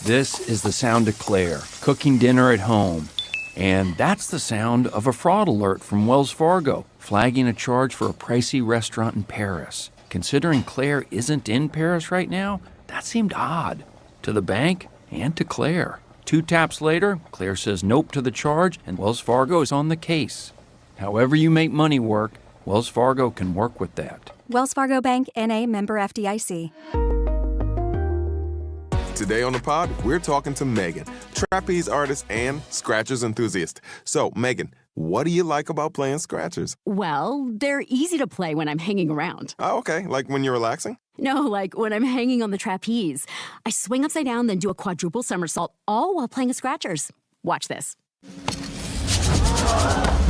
Speaker 19: This is the sound of Claire, cooking dinner at home. And that's the sound of a fraud alert from Wells Fargo, flagging a charge for a pricey restaurant in Paris. Considering Claire isn't in Paris right now, that seemed odd. To the bank and to Claire. 2 taps later, Claire says nope to the charge, and Wells Fargo is on the case. However you make money work, Wells Fargo can work with that.
Speaker 20: Wells Fargo Bank, N.A., member FDIC.
Speaker 21: Today on the pod, we're talking to Megan, trapeze artist and scratchers enthusiast. So, Megan, what do you like about playing scratchers?
Speaker 22: Well, they're easy to play when I'm hanging around.
Speaker 21: Oh, okay. Like when you're relaxing?
Speaker 22: No, like when I'm hanging on the trapeze. I swing upside down, then do a quadruple somersault, all while playing scratchers. Watch this.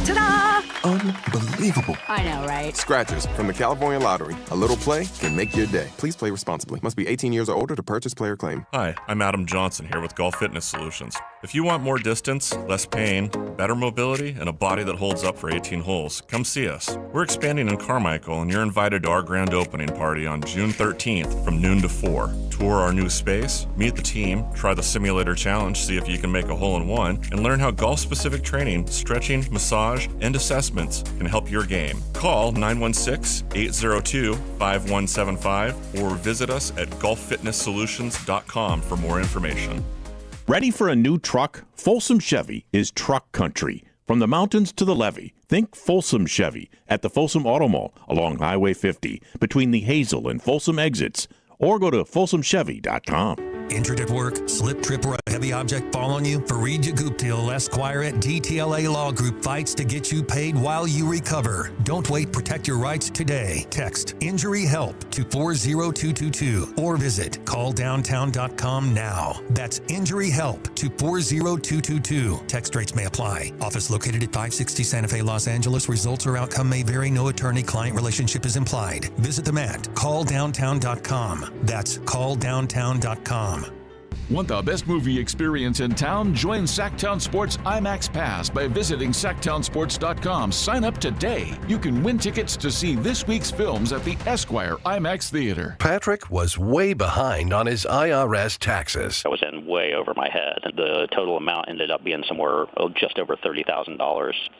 Speaker 22: Ta-da!
Speaker 21: Unbelievable.
Speaker 22: I know, right?
Speaker 21: Scratchers from the California Lottery. A little play can make your day. Please play responsibly. Must be 18 years or older to purchase player claim.
Speaker 23: Hi, I'm Adam Johnson here with Golf Fitness Solutions. If you want more distance, less pain, better mobility, and a body that holds up for 18 holes, come see us. We're expanding in Carmichael, and you're invited to our grand opening party on June 13th from noon to 4. Tour our new space, meet the team, try the simulator challenge, see if you can make a hole-in-one, and learn how golf-specific training, stretching, massage, and assessments can help your game. Call 916-802-5175 or visit us at golffitnesssolutions.com for more information.
Speaker 24: Ready for a new truck? Folsom Chevy is truck country. From the mountains to the levee, think Folsom Chevy at the Folsom Auto Mall along Highway 50 between the Hazel and Folsom exits, or go to folsomchevy.com.
Speaker 4: Injured at work, slip, trip, or a heavy object fall on you? Fareed Guptill, Esquire at DTLA Law Group fights to get you paid while you recover. Don't wait. Protect your rights today. Text Injury Help to 40222 or visit calldowntown.com now. That's Injury Help to 40222. Text rates may apply. Office located at 560 Santa Fe, Los Angeles. Results or outcome may vary. No attorney-client relationship is implied. Visit them at calldowntown.com. That's calldowntown.com.
Speaker 16: Want the best movie experience in town? Join Sactown Sports IMAX Pass by visiting SactownSports.com. Sign up today. You can win tickets to see this week's films at the Esquire IMAX Theater.
Speaker 5: Patrick was way behind on his IRS taxes.
Speaker 6: I was in way over my head. The total amount ended up being somewhere just over $30,000.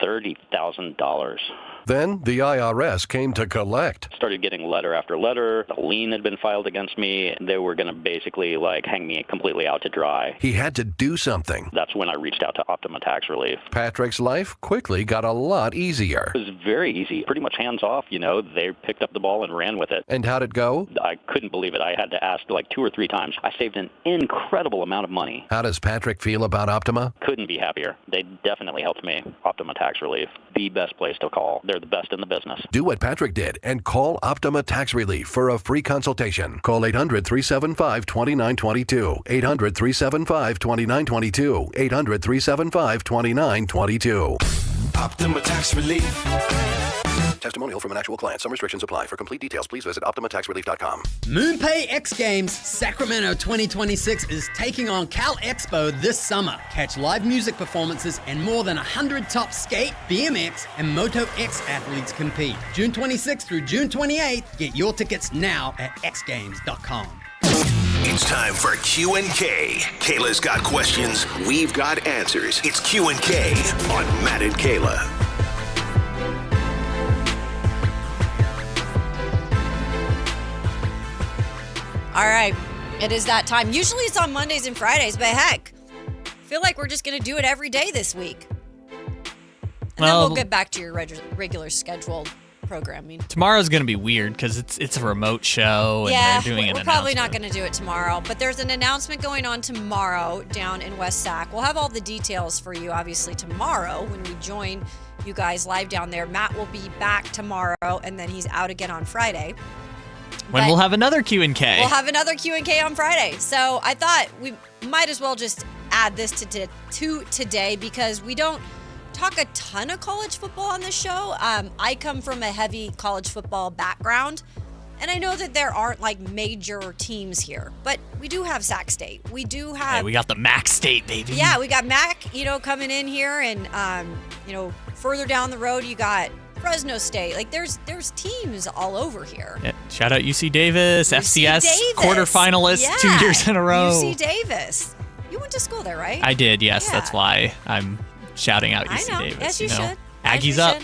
Speaker 6: $30,000.
Speaker 5: Then the IRS came to collect.
Speaker 6: Started getting letter after letter. A lien had been filed against me. They were going to basically hang me completely out to dry.
Speaker 5: He had to do something.
Speaker 6: That's when I reached out to Optima Tax Relief.
Speaker 5: Patrick's life quickly got a lot easier.
Speaker 6: It was very easy, pretty much hands off. They picked up the ball and ran with it.
Speaker 5: And how'd it go?
Speaker 6: I couldn't believe it. I had to ask 2 or 3 times. I saved an incredible amount of money.
Speaker 5: How does Patrick feel about Optima?
Speaker 6: Couldn't be happier. They definitely helped me. Optima Tax Relief, the best place to call. They're the best in the business.
Speaker 5: Do what Patrick did and call Optima Tax Relief for a free consultation. Call 800-375-2922. 800-375-2922. 800-375-2922.
Speaker 8: Optima Tax Relief.
Speaker 5: Testimonial from an actual client. Some restrictions apply. For complete details, please visit OptimaTaxRelief.com.
Speaker 7: MoonPay X Games Sacramento 2026 is taking on Cal Expo this summer. Catch live music performances and more than 100 top skate, BMX, and Moto X athletes compete. June 26th through June 28th. Get your tickets now at xgames.com.
Speaker 1: It's time for Q&K. Kayla's got questions. We've got answers. It's Q&K on Matt and Kayla.
Speaker 2: All right, it is that time. Usually it's on Mondays and Fridays, but heck, I feel like we're just going to do it every day this week. And then we'll get back to your regular scheduled programming.
Speaker 3: Tomorrow's going to be weird because it's a remote show and they're doing an announcement.
Speaker 2: We're probably not going to do it tomorrow, but there's an announcement going on tomorrow down in West Sac. We'll have all the details for you, obviously, tomorrow when we join you guys live down there. Matt will be back tomorrow, and then he's out again on Friday.
Speaker 3: When we'll have another Q&K.
Speaker 2: We'll have another Q&K on Friday. So I thought we might as well just add this to today because we don't talk a ton of college football on this show. I come from a heavy college football background, and I know that there aren't major teams here, but we do have Sac State. We do have.
Speaker 3: Hey, we got the Mac State, baby.
Speaker 2: Yeah, we got Mac, coming in here, and further down the road you got Fresno State. There's teams all over here.
Speaker 3: Yeah. Shout out UC Davis, FCS quarterfinalist 2 years in a row.
Speaker 2: UC Davis. You went to school there, right?
Speaker 3: I did, yes. Yeah. That's why I'm shouting out UC Davis.
Speaker 2: Yes, you should.
Speaker 3: Aggies up.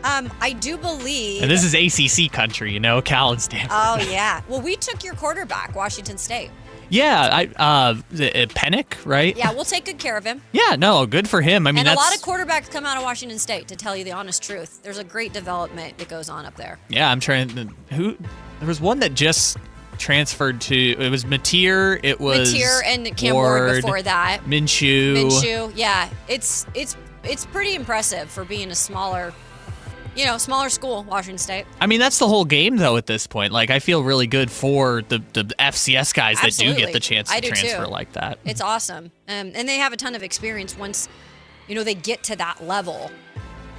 Speaker 2: I do believe.
Speaker 3: And this is ACC country, Cal and Stanford.
Speaker 2: Oh, yeah. Well, we took your quarterback, Washington State.
Speaker 3: Yeah, Pennick, right?
Speaker 2: Yeah, we'll take good care of him.
Speaker 3: Yeah, no, good for him. I mean,
Speaker 2: and a lot of quarterbacks come out of Washington State, to tell you the honest truth. There's a great development that goes on up there.
Speaker 3: Yeah, I'm trying. There was one that just transferred to. It was Mateer. It was
Speaker 2: Mateer and Cam Ward before that.
Speaker 3: Minshew.
Speaker 2: Yeah, it's pretty impressive for being a smaller school, Washington State.
Speaker 3: I mean, that's the whole game, though, at this point. I feel really good for the FCS guys that do get the chance to transfer like that.
Speaker 2: It's awesome. And they have a ton of experience once, they get to that level.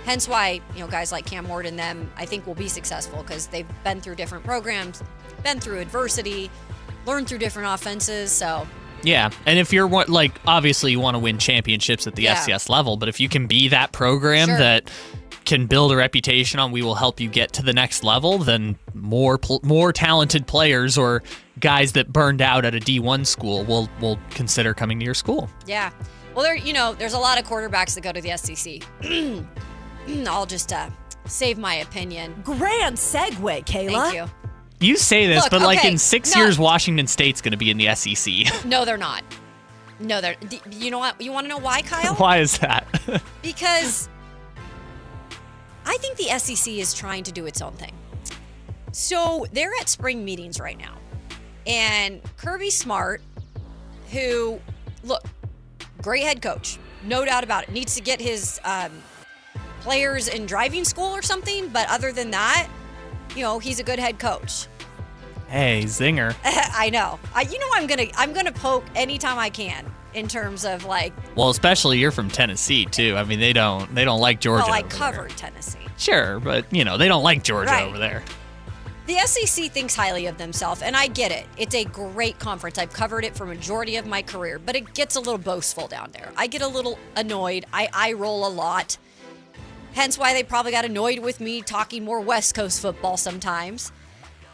Speaker 2: Hence why, guys like Cam Ward and them, I think will be successful because they've been through different programs, been through adversity, learned through different offenses, so...
Speaker 3: Yeah, and if you're obviously you want to win championships at the FCS level, but if you can be that program that can build a reputation on, we will help you get to the next level, then more talented players or guys that burned out at a D1 school will consider coming to your school.
Speaker 2: Yeah. Well, there's a lot of quarterbacks that go to the SEC. I'll just save my opinion.
Speaker 25: Grand segue, Kayla.
Speaker 2: Thank you.
Speaker 3: You say this, but in 6 years, Washington State's going to be in the SEC.
Speaker 2: No, they're not. No, they're. You know what? You want to know why, Kyle?
Speaker 3: Why is that?
Speaker 2: Because I think the SEC is trying to do its own thing. So they're at spring meetings right now. And Kirby Smart who, look, great head coach, no doubt about it. Needs to get his players in driving school or something, but other than that, he's a good head coach.
Speaker 3: Hey, zinger.
Speaker 2: I know. I'm gonna poke anytime I can in terms of like.
Speaker 3: Well, especially you're from Tennessee too. I mean, they don't like Georgia.
Speaker 2: Well, I
Speaker 3: over
Speaker 2: covered
Speaker 3: there.
Speaker 2: Tennessee.
Speaker 3: Sure, but they don't like Georgia
Speaker 2: Right.
Speaker 3: over there.
Speaker 2: The SEC thinks highly of themselves, and I get it. It's a great conference. I've covered it for majority of my career, but it gets a little boastful down there. I get a little annoyed. I roll a lot. Hence why they probably got annoyed with me talking more West Coast football sometimes.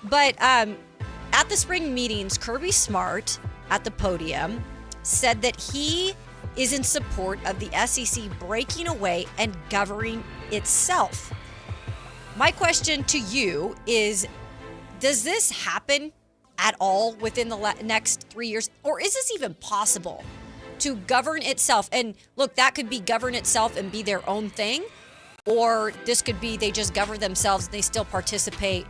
Speaker 2: But at the spring meetings, Kirby Smart at the podium said that he is in support of the SEC breaking away and governing itself. My question to you is, does this happen at all within the next 3 years? Or is this even possible to govern itself? And look, that could be govern itself and be their own thing. Or this could be they just govern themselves and they still participate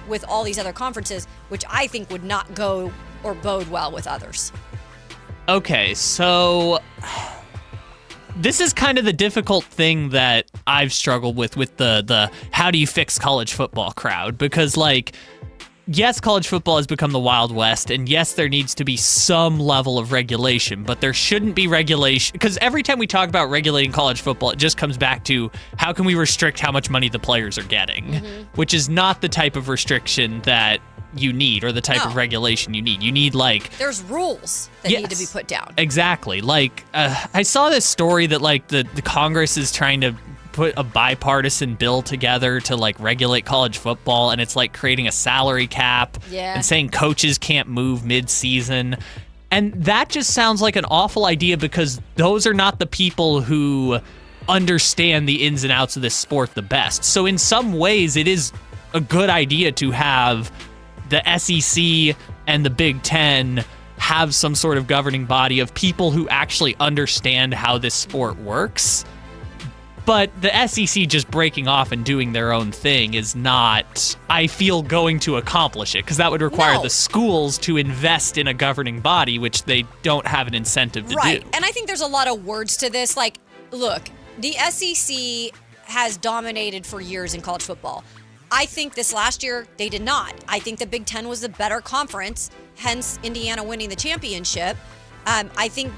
Speaker 2: with all these other conferences, which I think would not go or bode well with others.
Speaker 3: Okay, so this is kind of the difficult thing that I've struggled with the how do you fix college football crowd, because yes, college football has become the Wild West, and yes, there needs to be some level of regulation, but there shouldn't be regulation, because every time we talk about regulating college football, it just comes back to how can we restrict how much money the players are getting, which is not the type of restriction that you need or the type of regulation you need. You need
Speaker 2: there's rules that need to be put down.
Speaker 3: Exactly. I saw this story that the Congress is trying to put a bipartisan bill together to regulate college football, and it's creating a salary cap and saying coaches can't move mid-season. And that just sounds like an awful idea, because those are not the people who understand the ins and outs of this sport the best. So in some ways, it is a good idea to have the SEC and the Big Ten have some sort of governing body of people who actually understand how this sport works. But the SEC just breaking off and doing their own thing is not, I feel, going to accomplish it, because that would require the schools to invest in a governing body, which they don't have an incentive to do.
Speaker 2: Right, and I think there's a lot of words to this. Look, the SEC has dominated for years in college football. I think this last year, they did not. I think the Big Ten was the better conference, hence Indiana winning the championship. I think,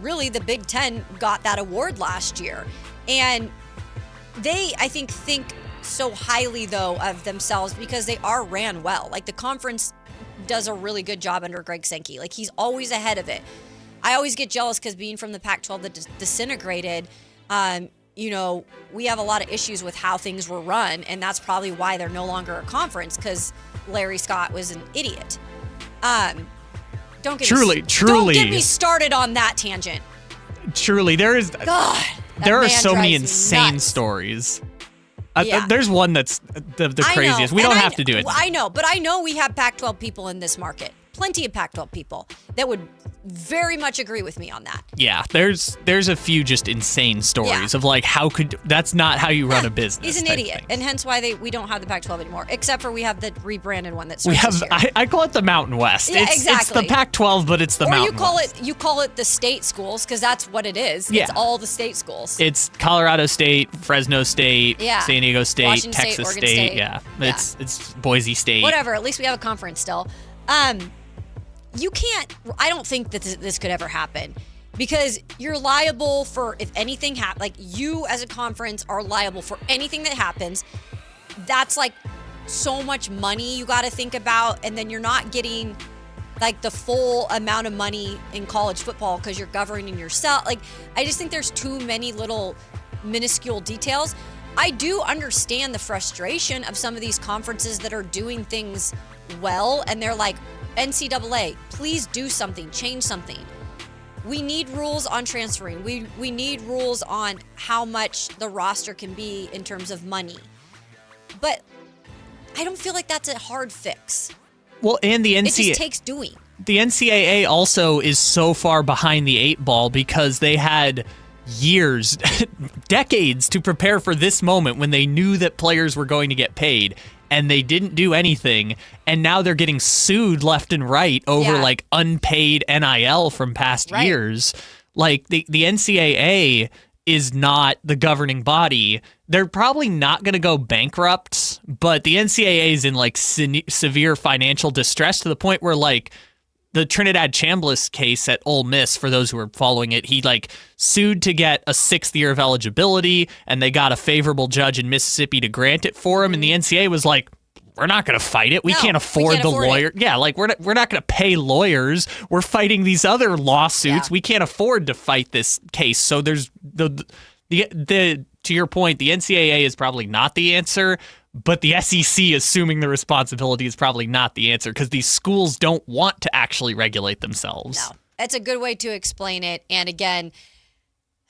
Speaker 2: really, the Big Ten got that award last year. And they, I think so highly, though, of themselves because they are ran well. The conference does a really good job under Greg Sankey. He's always ahead of it. I always get jealous because being from the Pac-12 that disintegrated, we have a lot of issues with how things were run, and that's probably why they're no longer a conference, because Larry Scott was an idiot. Don't get me started on that tangent.
Speaker 3: Truly, there is.
Speaker 2: God.
Speaker 3: There are so many insane stories. There's one that's the craziest. We don't have to do it.
Speaker 2: I know, but I know we have Pac-12 people in this market. Plenty of Pac-12 people that would very much agree with me on that.
Speaker 3: Yeah, there's a few just insane stories of that's not how you run a business.
Speaker 2: He's an idiot, and hence why we don't have the Pac-12 anymore, except for we have the rebranded one that's
Speaker 3: I call it the Mountain West.
Speaker 2: Yeah,
Speaker 3: exactly. It's the Pac-12, but it's the Mountain West.
Speaker 2: You call it the state schools, because that's what it is.
Speaker 3: Yeah.
Speaker 2: It's all the state schools.
Speaker 3: It's Colorado State, Fresno State,
Speaker 2: San
Speaker 3: Diego State,
Speaker 2: Washington
Speaker 3: Texas
Speaker 2: State, Oregon State.
Speaker 3: Yeah. It's Boise State.
Speaker 2: Whatever. At least we have a conference still. You can't, I don't think that this could ever happen, because you're liable for, if anything happens, you as a conference are liable for anything that happens. That's so much money you got to think about, and then you're not getting the full amount of money in college football because you're governing yourself. I just think there's too many little minuscule details. I do understand the frustration of some of these conferences that are doing things well, and they're NCAA, please do something, change something. We need rules on transferring. We need rules on how much the roster can be in terms of money. But I don't feel like that's a hard fix.
Speaker 3: Well, and the NCAA,
Speaker 2: it just takes doing.
Speaker 3: The NCAA also is so far behind the 8 ball because they had years, decades to prepare for this moment when they knew that players were going to get paid. and they didn't do anything, and now they're getting sued left and right over like unpaid NIL from past years. Like the NCAA is not the governing body. They're probably not going to go bankrupt, but the NCAA is in like severe financial distress to the point where like the Trinidad Chambliss case at Ole Miss, for those who are following it, he like sued to get a 6th year of eligibility, and they got a favorable judge in Mississippi to grant it for him. And the NCAA was like, we're not going to fight it. We can't afford the lawyer. Yeah, like we're not going to pay lawyers. We're fighting these other lawsuits. We can't afford to fight this case. So there's the to your point, the NCAA is probably not the answer, but the SEC assuming the responsibility is probably not the answer because these schools don't want to actually regulate themselves.
Speaker 2: No, that's a good way to explain it. And again,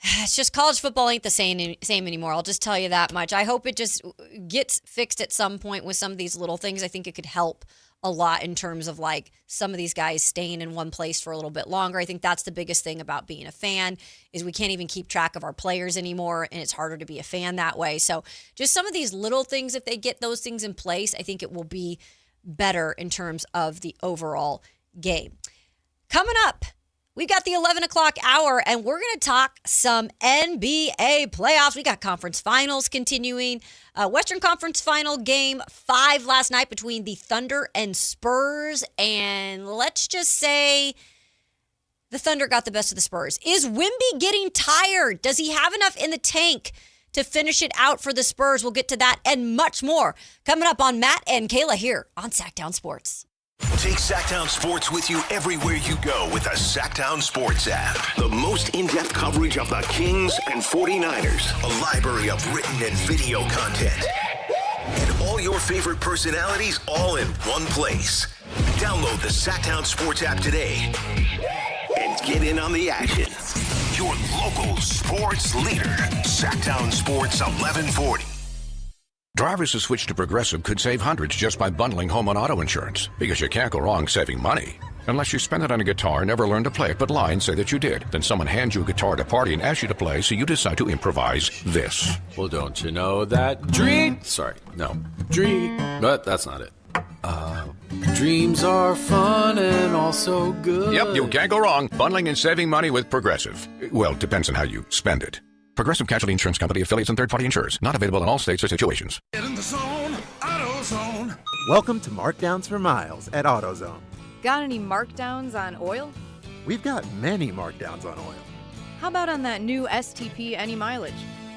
Speaker 2: it's just college football ain't the same anymore. I'll just tell you that much. I hope it just gets fixed at some point with some of these little things. I think it could help a lot in terms of like some of these guys staying in one place for a little bit longer. I think that's the biggest thing about being a fan is we can't even keep track of our players anymore, and it's harder to be a fan that way. So just some of these little things, if they get those things in place, I think it will be better in terms of the overall game. Coming up, we got the 11 o'clock hour, and we're going to talk some NBA playoffs. We got conference finals continuing. Western Conference Final Game 5 last night between the Thunder and Spurs. And let's just say the Thunder got the best of the Spurs. Is Wemby getting tired? Does he have enough in the tank to finish it out for the Spurs? We'll get to that and much more coming up on Matt and Kayla here on Sactown Sports.
Speaker 1: Take Sactown Sports with you everywhere you go with the Sactown Sports app. The most in-depth coverage of the Kings and 49ers. A library of written and video content. And all your favorite personalities all in one place. Download the Sactown Sports app today and get in on the action. Your local sports leader. Sactown Sports 1140.
Speaker 9: Drivers who switch to Progressive could save hundreds just by bundling home and auto insurance, because you can't go wrong saving money. Unless you spend it on a guitar, never learn to play it, but lie and say that you did. Then someone hands you a guitar at a party and asks you to play, so you decide to improvise this.
Speaker 10: Well, don't you know that dream... Sorry, no. Dream... But that's not it. Dreams are fun and also good.
Speaker 9: Yep, you can't go wrong bundling and saving money with Progressive. Well, depends on how you spend it. Progressive Casualty Insurance Company, affiliates, and third-party insurers. Not available in all states or situations.
Speaker 8: Get in the zone, AutoZone.
Speaker 11: Welcome to Markdowns for Miles at AutoZone.
Speaker 12: Got any markdowns on oil?
Speaker 11: We've got many markdowns on oil.
Speaker 12: How about on that new STP Any Mileage?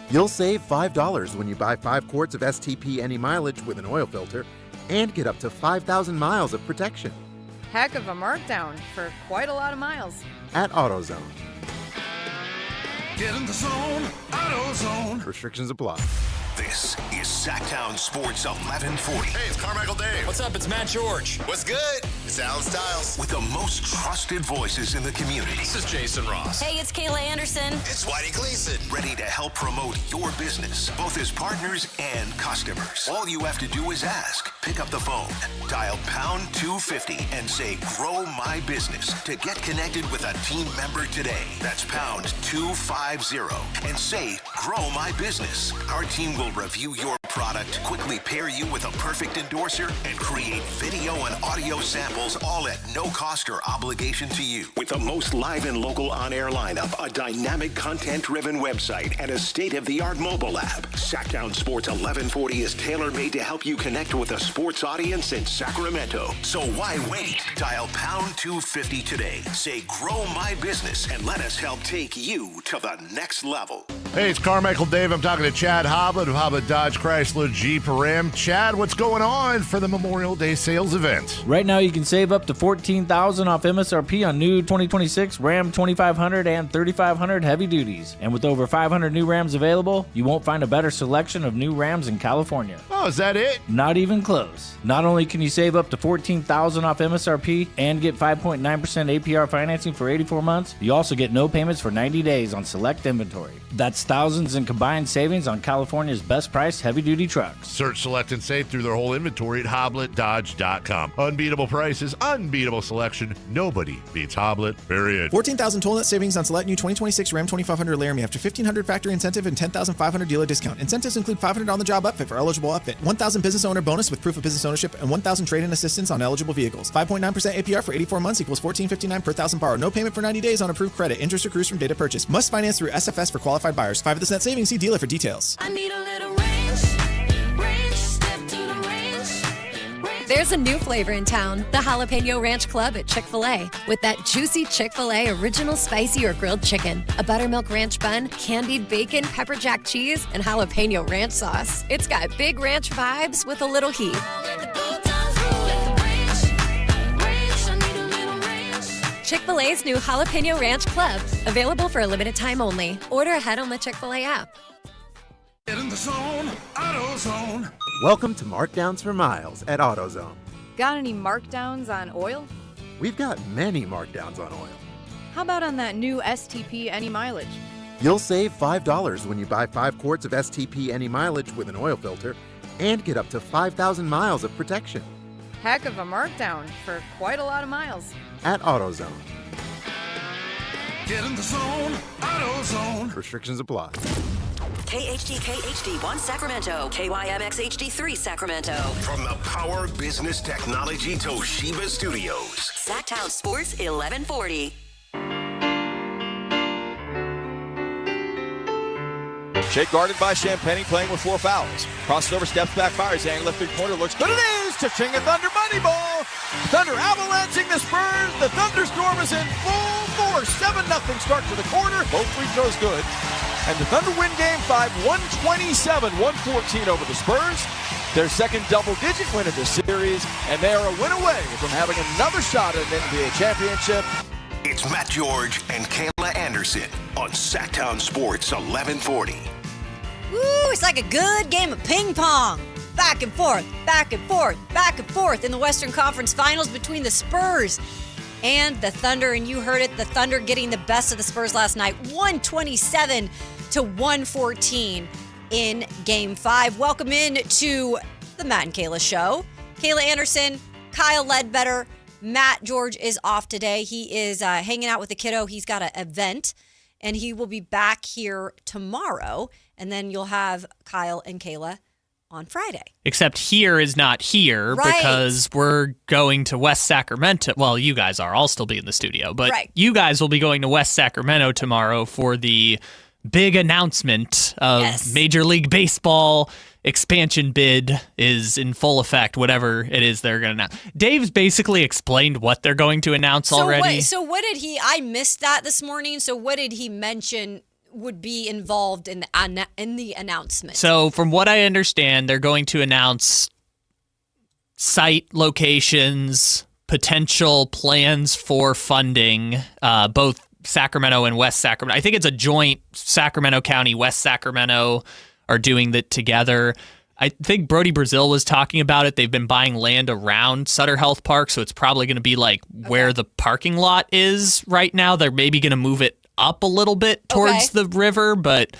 Speaker 11: You'll save $5 when you buy 5 quarts of STP Any Mileage with an oil filter and get up to 5,000 miles of protection.
Speaker 12: Heck of a markdown for quite a lot of miles.
Speaker 11: At AutoZone.
Speaker 8: Get in the zone, AutoZone.
Speaker 11: Restrictions apply.
Speaker 1: This is Sactown Sports 1140.
Speaker 13: Hey, it's Carmichael Dave.
Speaker 26: What's up? It's Matt George.
Speaker 13: What's good? It's Alan Stiles.
Speaker 1: With the most trusted voices in the community.
Speaker 26: This is Jason Ross.
Speaker 27: Hey, it's Kayla Anderson.
Speaker 13: It's Whitey Gleason.
Speaker 1: Ready to help promote your business, both as partners and customers. All you have to do is ask. Pick up the phone, dial pound 250 and say, grow my business to get connected with a team member today. That's pound 250 and say, grow my business. Our team will review your product, quickly pair you with a perfect endorser, and create video and audio samples all at no cost or obligation to you. With the most live and local on-air lineup, a dynamic content-driven website, and a state-of-the-art mobile app, Sactown Sports 1140 is tailor-made to help you connect with a sports audience in Sacramento. So why wait? Dial pound 250 today. Say, grow my business, and let us help take you to the next level.
Speaker 28: Hey, it's Carmichael Dave. I'm talking to Chad Hobbit of Hobbit Dodge Chrysler Jeep Ram. Chad, what's going on for the Memorial Day sales event?
Speaker 29: Right now, you can save up to $14,000 off MSRP on new 2026 Ram 2500 and 3500 heavy duties. And with over 500 new Rams available, you won't find a better selection of new Rams in California.
Speaker 28: Oh, is that it?
Speaker 29: Not even close. Not only can you save up to $14,000 off MSRP and get 5.9% APR financing for 84 months, you also get no payments for 90 days on select inventory. That's thousands in combined savings on California's best-priced heavy-duty trucks.
Speaker 28: Search, select, and save through their whole inventory at HobletDodge.com. Unbeatable prices. Price's unbeatable selection. Nobody beats Hoblet, period.
Speaker 14: 14,000 total net savings on select new 2026 Ram 2500 Laramie after $1,500 factory incentive and $10,500 dealer discount. Incentives include $500 on the job upfit for eligible upfit, $1,000 business owner bonus with proof of business ownership, and $1,000 trade-in assistance on eligible vehicles. 5.9% APR for 84 months equals $14.59 per thousand borrowed. No payment for 90 days on approved credit. Interest accrues from data purchase. Must finance through SFS for qualified buyers. 5 of this net savings. See dealer for details.
Speaker 25: I need a little ranch, step to the ranch. There's a new flavor in town, the Jalapeno Ranch Club at Chick-fil-A. With that juicy Chick-fil-A original spicy or grilled chicken, a buttermilk ranch bun, candied bacon, pepper jack cheese, and jalapeno ranch sauce. It's got big ranch vibes with a little heat. Chick-fil-A's new Jalapeno Ranch Club, available for a limited time only. Order ahead on the Chick-fil-A app.
Speaker 8: Get in the zone, AutoZone.
Speaker 11: Welcome to Markdowns for Miles at AutoZone.
Speaker 12: Got any markdowns on oil?
Speaker 11: We've got many markdowns on oil.
Speaker 12: How about on that new STP Any Mileage?
Speaker 11: You'll save $5 when you buy 5 quarts of STP Any Mileage with an oil filter and get up to 5,000 miles of protection.
Speaker 12: Heck of a markdown for quite a lot of miles.
Speaker 11: At AutoZone.
Speaker 8: Get in the zone, AutoZone.
Speaker 11: Restrictions apply.
Speaker 15: KHTK HD1 Sacramento, KYMX HD3 Sacramento.
Speaker 1: From the Power Business Technology Toshiba Studios.
Speaker 15: Sactown Sports 1140.
Speaker 17: Shea guarded by Champagne, playing with 4 fouls. Crosses over, steps back, fires. Angle three-pointer, looks good. It is! Cha-ching, a Thunder money ball. Thunder avalanching the Spurs. The Thunderstorm is in full force. 7-0 start to the quarter. Both free throws good. And the Thunder win game 5, 127-114 over the Spurs. Their second double-digit win of the series, and they are a win away from having another shot at an NBA championship.
Speaker 1: It's Matt George and Kayla Anderson on Sactown Sports 1140.
Speaker 2: Woo, it's like a good game of ping pong. Back and forth, back and forth, back and forth in the Western Conference Finals between the Spurs and the Thunder. And you heard it, the Thunder getting the best of the Spurs last night, 127-114 in Game 5. Welcome in to the Matt and Kayla Show. Kayla Anderson, Kyle Ledbetter. Matt George is off today. He is hanging out with the kiddo. He's got an event, and he will be back here tomorrow. And then you'll have Kyle and Kayla on Friday.
Speaker 3: Except here is not here
Speaker 2: Right.
Speaker 3: because we're going to West Sacramento. Well, you guys are. I'll still be in the studio. But
Speaker 2: Right.
Speaker 3: you guys will be going to West Sacramento tomorrow for the big announcement of Major League Baseball expansion bid is in full effect, whatever it is they're going to announce. Dave's basically explained what they're going to announce already.
Speaker 2: So what did he, I missed that this morning, so what did he mention would be involved in the announcement?
Speaker 3: So from what I understand, they're going to announce site locations, potential plans for funding, both Sacramento and West Sacramento. I think it's a joint Sacramento County, West Sacramento are doing that together. I think Brody Brazil was talking about it. They've been buying land around Sutter Health Park, so it's probably going to be like where the parking lot is right now. They're maybe going to move it up a little bit towards the river, but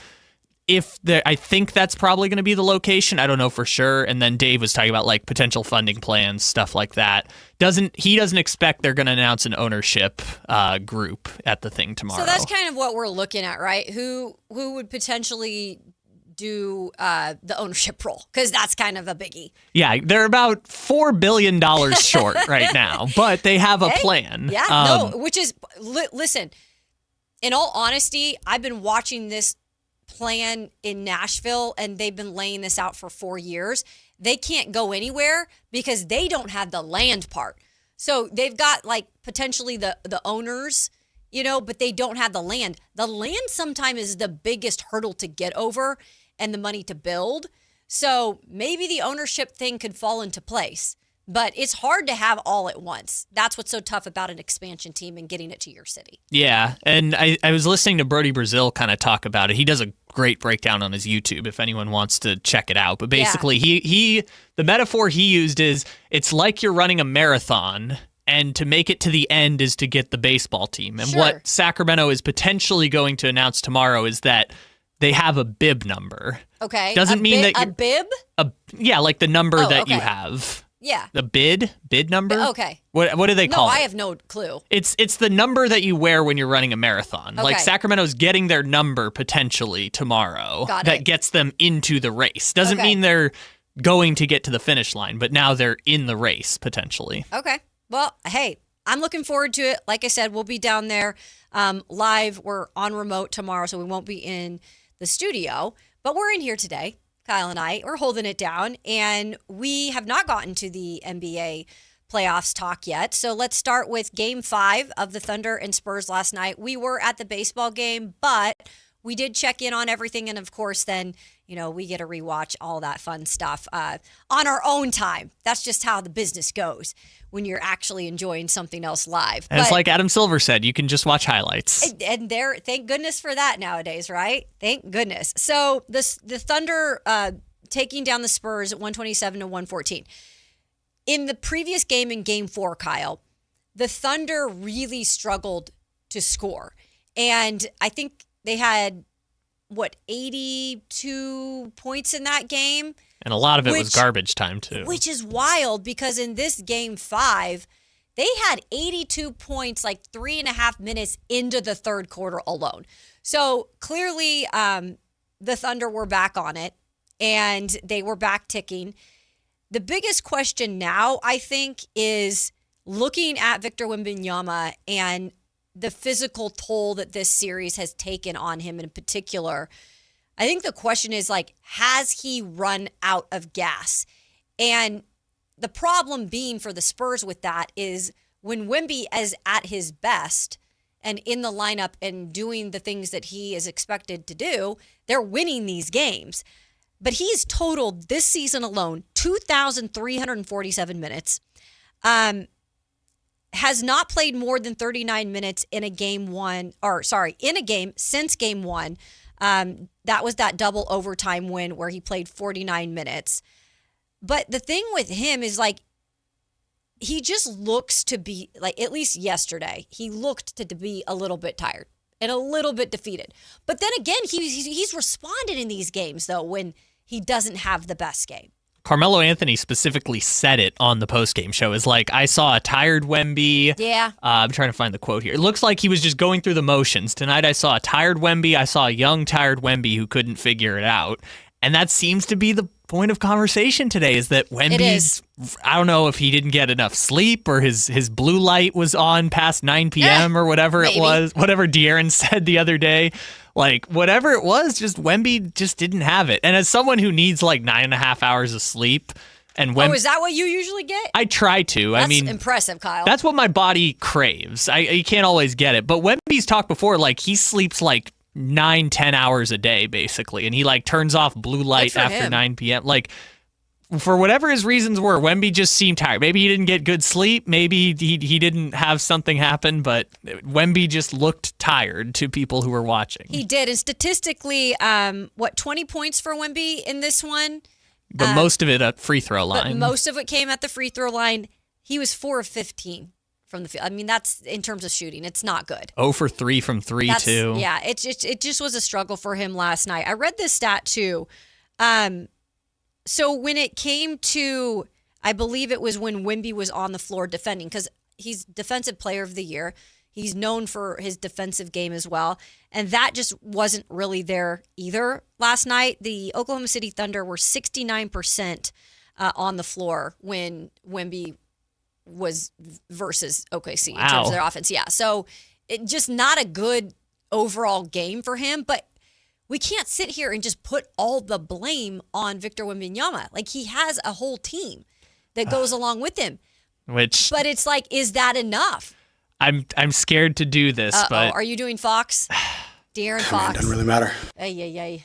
Speaker 3: I think that's probably going to be the location. I don't know for sure. And then Dave was talking about like potential funding plans, stuff like that. He doesn't expect they're going to announce an ownership group at the thing tomorrow.
Speaker 2: So that's kind of what we're looking at, right? Who would potentially do the ownership role? Because that's kind of a biggie.
Speaker 3: Yeah, they're about $4 billion short right now, but they have a plan.
Speaker 2: Yeah, which is, listen, in all honesty, I've been watching this plan in Nashville, and they've been laying this out for 4 years. They can't go anywhere because they don't have the land part. So they've got like potentially the owners, but they don't have the land. The land sometimes is the biggest hurdle to get over and the money to build. So maybe the ownership thing could fall into place. But it's hard to have all at once. That's what's so tough about an expansion team and getting it to your city.
Speaker 3: Yeah, and I was listening to Brody Brazil kind of talk about it. He does a great breakdown on his YouTube if anyone wants to check it out. But basically, the metaphor he used is it's like you're running a marathon, and to make it to the end is to get the baseball team. And what Sacramento is potentially going to announce tomorrow is that they have a bib number.
Speaker 2: Okay.
Speaker 3: Doesn't mean that
Speaker 2: a bib?
Speaker 3: Yeah, like the number that you have.
Speaker 2: Yeah.
Speaker 3: The bid number?
Speaker 2: Okay.
Speaker 3: What do they call it?
Speaker 2: No, I have no clue.
Speaker 3: It's the number that you wear when you're running a marathon.
Speaker 2: Okay.
Speaker 3: Like Sacramento's getting their number potentially tomorrow. That gets them into the race. Doesn't mean they're going to get to the finish line, but now they're in the race potentially.
Speaker 2: Okay. Well, hey, I'm looking forward to it. Like I said, we'll be down there live. We're on remote tomorrow, so we won't be in the studio, but we're in here today. Kyle and I, we're holding it down, and we have not gotten to the NBA playoffs talk yet. So let's start with Game 5 of the Thunder and Spurs last night. We were at the baseball game, but we did check in on everything, and of course then, we get to rewatch all that fun stuff on our own time. That's just how the business goes when you're actually enjoying something else live.
Speaker 3: And it's like Adam Silver said, you can just watch highlights.
Speaker 2: And there, thank goodness for that nowadays, right? Thank goodness. So the Thunder taking down the Spurs at 127-114. In the previous game, in Game 4, Kyle, the Thunder really struggled to score. And I think they had 82 points in that game.
Speaker 3: And a lot of it was garbage time, too.
Speaker 2: Which is wild because in this Game 5, they had 82 points like 3.5 minutes into the third quarter alone. So clearly the Thunder were back on it, and they were back ticking. The biggest question now, I think, is looking at Victor Wembanyama and the physical toll that this series has taken on him in particular. I think the question is, has he run out of gas? And the problem being for the Spurs with that is when Wemby is at his best and in the lineup and doing the things that he is expected to do, they're winning these games. But he's totaled this season alone 2,347 minutes. Has not played more than 39 minutes in a game since game 1. That was that double overtime win where he played 49 minutes. But the thing with him is he just looks to be at least yesterday, he looked to be a little bit tired and a little bit defeated. But then again, he's responded in these games though when he doesn't have the best game.
Speaker 3: Carmelo Anthony specifically said it on the postgame show. Is I saw a tired Wemby.
Speaker 2: Yeah.
Speaker 3: I'm trying to find the quote here. It looks like he was just going through the motions. Tonight I saw a tired Wemby. I saw a young, tired Wemby who couldn't figure it out. And that seems to be the point of conversation today is that Wemby's, I don't know if he didn't get enough sleep or his blue light was on past 9 p.m. or whatever it was, whatever De'Aaron said the other day. Whatever it was, just Wemby just didn't have it. And as someone who needs 9.5 hours of sleep, and
Speaker 2: is that what you usually get?
Speaker 3: I try to.
Speaker 2: That's impressive, Kyle.
Speaker 3: That's what my body craves. You can't always get it. But Wemby's talked before, he sleeps 9-10 hours a day, basically. And he turns off blue light after 9 p.m. For whatever his reasons were, Wemby just seemed tired. Maybe he didn't get good sleep. Maybe he didn't have something happen, but Wemby just looked tired to people who were watching.
Speaker 2: He did. And statistically, 20 points for Wemby in this one?
Speaker 3: But most of it at free throw line.
Speaker 2: But most of it came at the free throw line. He was 4 of 15 from the field. I mean, that's in terms of shooting. It's not good.
Speaker 3: 0 for 3 from 3, too.
Speaker 2: Yeah, it just was a struggle for him last night. I read this stat, too. So when it came to, I believe it was when Wemby was on the floor defending, because he's Defensive Player of the Year. He's known for his defensive game as well. And that just wasn't really there either last night. The Oklahoma City Thunder were 69% on the floor when Wemby was versus OKC in terms of their offense. Yeah, so it just not a good overall game for him, but we can't sit here and just put all the blame on Victor Wembanyama. He has a whole team that goes along with him. But it's is that enough?
Speaker 3: I'm scared to do this, but
Speaker 2: are you doing Fox? De'Aaron Fox.
Speaker 28: Doesn't really matter.
Speaker 2: Ay.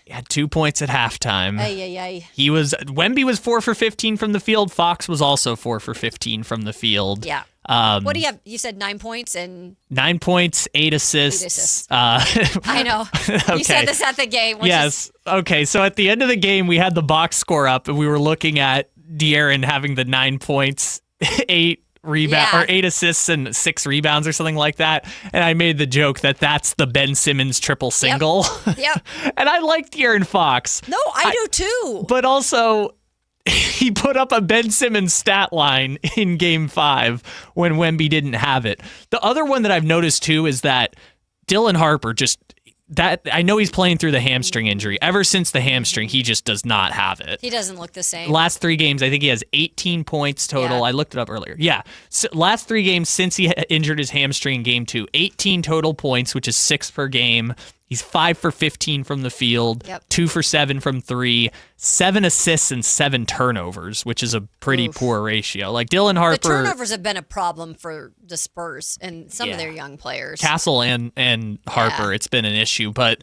Speaker 3: He had 2 points at halftime.
Speaker 2: Ay.
Speaker 3: Wemby was 4 for 15 from the field. Fox was also 4 for 15 from the field.
Speaker 2: Yeah. What do you have? You said 9 points and
Speaker 3: 9 points, 8 assists.
Speaker 2: I know.
Speaker 3: Okay.
Speaker 2: You said this at the game.
Speaker 3: Yes. Okay. So at the end of the game, we had the box score up, and we were looking at De'Aaron having the 9 points, 8 or 8 assists and 6 rebounds or something like that. And I made the joke that that's the Ben Simmons triple single.
Speaker 2: Yep.
Speaker 3: And I like De'Aaron Fox.
Speaker 2: No, I do too.
Speaker 3: But also, he put up a Ben Simmons stat line in Game 5 when Wemby didn't have it. The other one that I've noticed too is that Dylan Harper I know he's playing through the hamstring injury. Ever since the hamstring, he just does not have it.
Speaker 2: He doesn't look the same.
Speaker 3: Last 3 games, I think he has 18 points total.
Speaker 2: Yeah.
Speaker 3: I looked it up earlier. Yeah. So last 3 games since he injured his hamstring in Game 2, 18 total points, which is 6 per game. He's 5 for 15 from the field, 2 for 7 from 3, 7 assists and 7 turnovers, which is a pretty poor ratio. Like Dylan Harper.
Speaker 2: The turnovers have been a problem for the Spurs and some of their young players.
Speaker 3: Castle and Harper, it's been an issue. But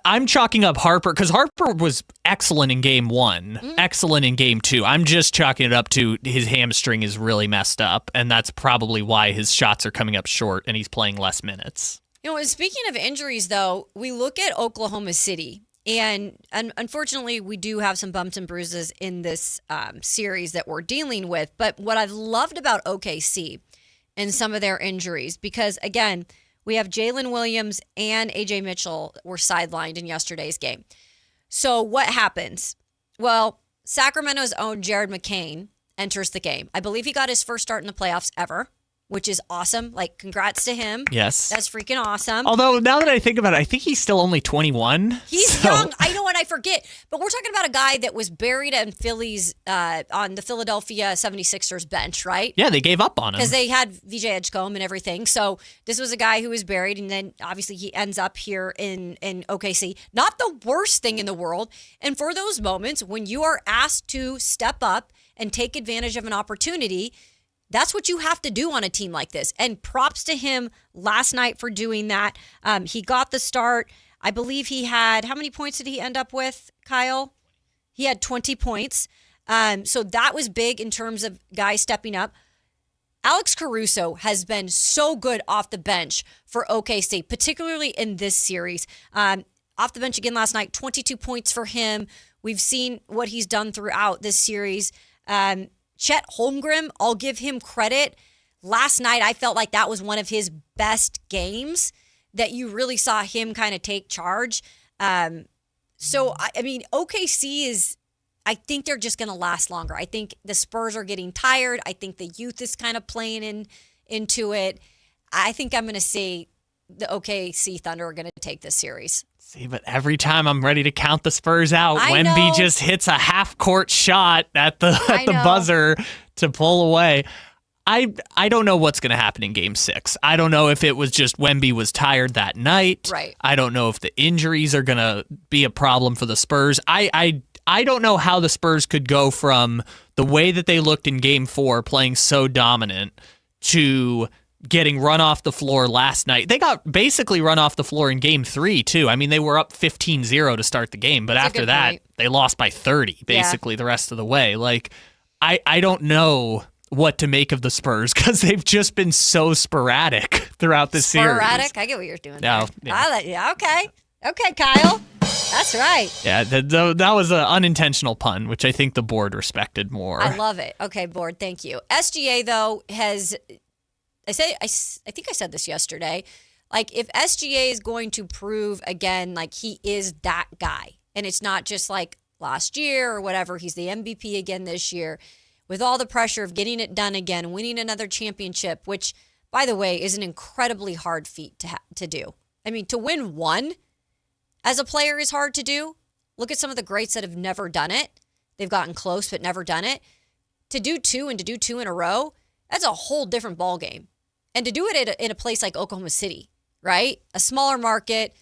Speaker 3: I'm chalking up Harper because Harper was excellent in Game 1, excellent in Game 2. I'm just chalking it up to his hamstring is really messed up, and that's probably why his shots are coming up short and he's playing less minutes.
Speaker 2: And speaking of injuries, though, we look at Oklahoma City, and unfortunately, we do have some bumps and bruises in this series that we're dealing with. But what I've loved about OKC and some of their injuries, because, again, we have Jalen Williams and A.J. Mitchell were sidelined in yesterday's game. So what happens? Well, Sacramento's own Jared McCain enters the game. I believe he got his first start in the playoffs ever, which is awesome. Like, congrats to him.
Speaker 3: Yes.
Speaker 2: That's freaking awesome.
Speaker 3: Although, now that I think about it, I think he's still only 21.
Speaker 2: He's young. I know, and I forget. But we're talking about a guy that was buried in Philly's, on the Philadelphia 76ers bench, right?
Speaker 3: Yeah, they gave up on him.
Speaker 2: Because they had VJ Edgecombe and everything. So this was a guy who was buried, and then obviously he ends up here in OKC. Not the worst thing in the world. And for those moments when you are asked to step up and take advantage of an opportunity, that's what you have to do on a team like this. And props to him last night for doing that. He got the start. I believe he had, how many points did he end up with, Kyle? He had 20 points. So that was big in terms of guys stepping up. Alex Caruso has been so good off the bench for OKC, particularly in this series. Off the bench again last night, 22 points for him. We've seen what he's done throughout this series. Chet Holmgren, I'll give him credit. Last night, I felt like that was one of his best games that you really saw him kind of take charge. So, I mean, OKC is, I think they're just going to last longer. I think the Spurs are getting tired. I think the youth is kind of playing into it. I think I'm going to say the OKC Thunder are going to take this series.
Speaker 3: See, but every time I'm ready to count the Spurs out, Wemby just hits a half-court shot at the buzzer to pull away. I don't know what's going to happen in Game 6. I don't know if it was just Wemby was tired that night.
Speaker 2: Right.
Speaker 3: I don't know if the injuries are going to be a problem for the Spurs. I don't know how the Spurs could go from the way that they looked in Game 4, playing so dominant, to getting run off the floor last night. They got basically run off the floor in Game 3, too. I mean, they were up 15-0 to start the game, but after that, they lost by 30, basically, the rest of the way. Like, I don't know what to make of the Spurs because they've just been so sporadic throughout the series.
Speaker 2: Sporadic? I get what you're doing there.
Speaker 3: No, yeah.
Speaker 2: Okay. Okay, Kyle. That's right.
Speaker 3: Yeah, that was an unintentional pun, which I think the board respected more.
Speaker 2: I love it. Okay, board, thank you. SGA, though, has... I think I said this yesterday. Like, if SGA is going to prove again, like, he is that guy, and it's not just like last year or whatever, he's the MVP again this year, with all the pressure of getting it done again, winning another championship, which, by the way, is an incredibly hard feat to do. I mean, to win one as a player is hard to do. Look at some of the greats that have never done it. They've gotten close but never done it. To do two in a row, that's a whole different ballgame. And to do it in a place like Oklahoma City, right? A smaller market,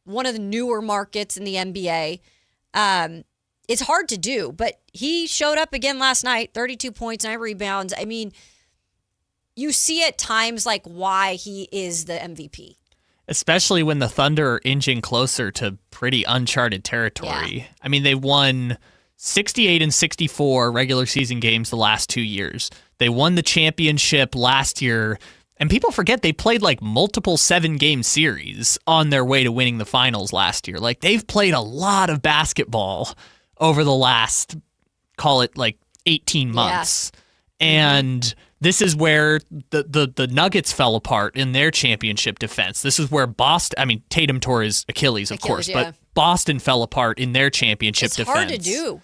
Speaker 2: one of the newer markets in the NBA. It's hard to do, but he showed up again last night, 32 points, 9 rebounds. I mean, you see at times like why he is the MVP.
Speaker 3: Especially when the Thunder are inching closer to pretty uncharted territory.
Speaker 2: Yeah.
Speaker 3: I mean, they won 68 and 64 regular season games the last 2 years. They won the championship last year, and people forget they played like multiple 7-game series on their way to winning the finals last year. Like, they've played a lot of basketball over the last, call it like 18 months. Yeah. And this is where the Nuggets fell apart in their championship defense. This is where Tatum tore his Achilles, of course,
Speaker 2: yeah.
Speaker 3: but Boston fell apart in their championship defense.
Speaker 2: It's hard to do.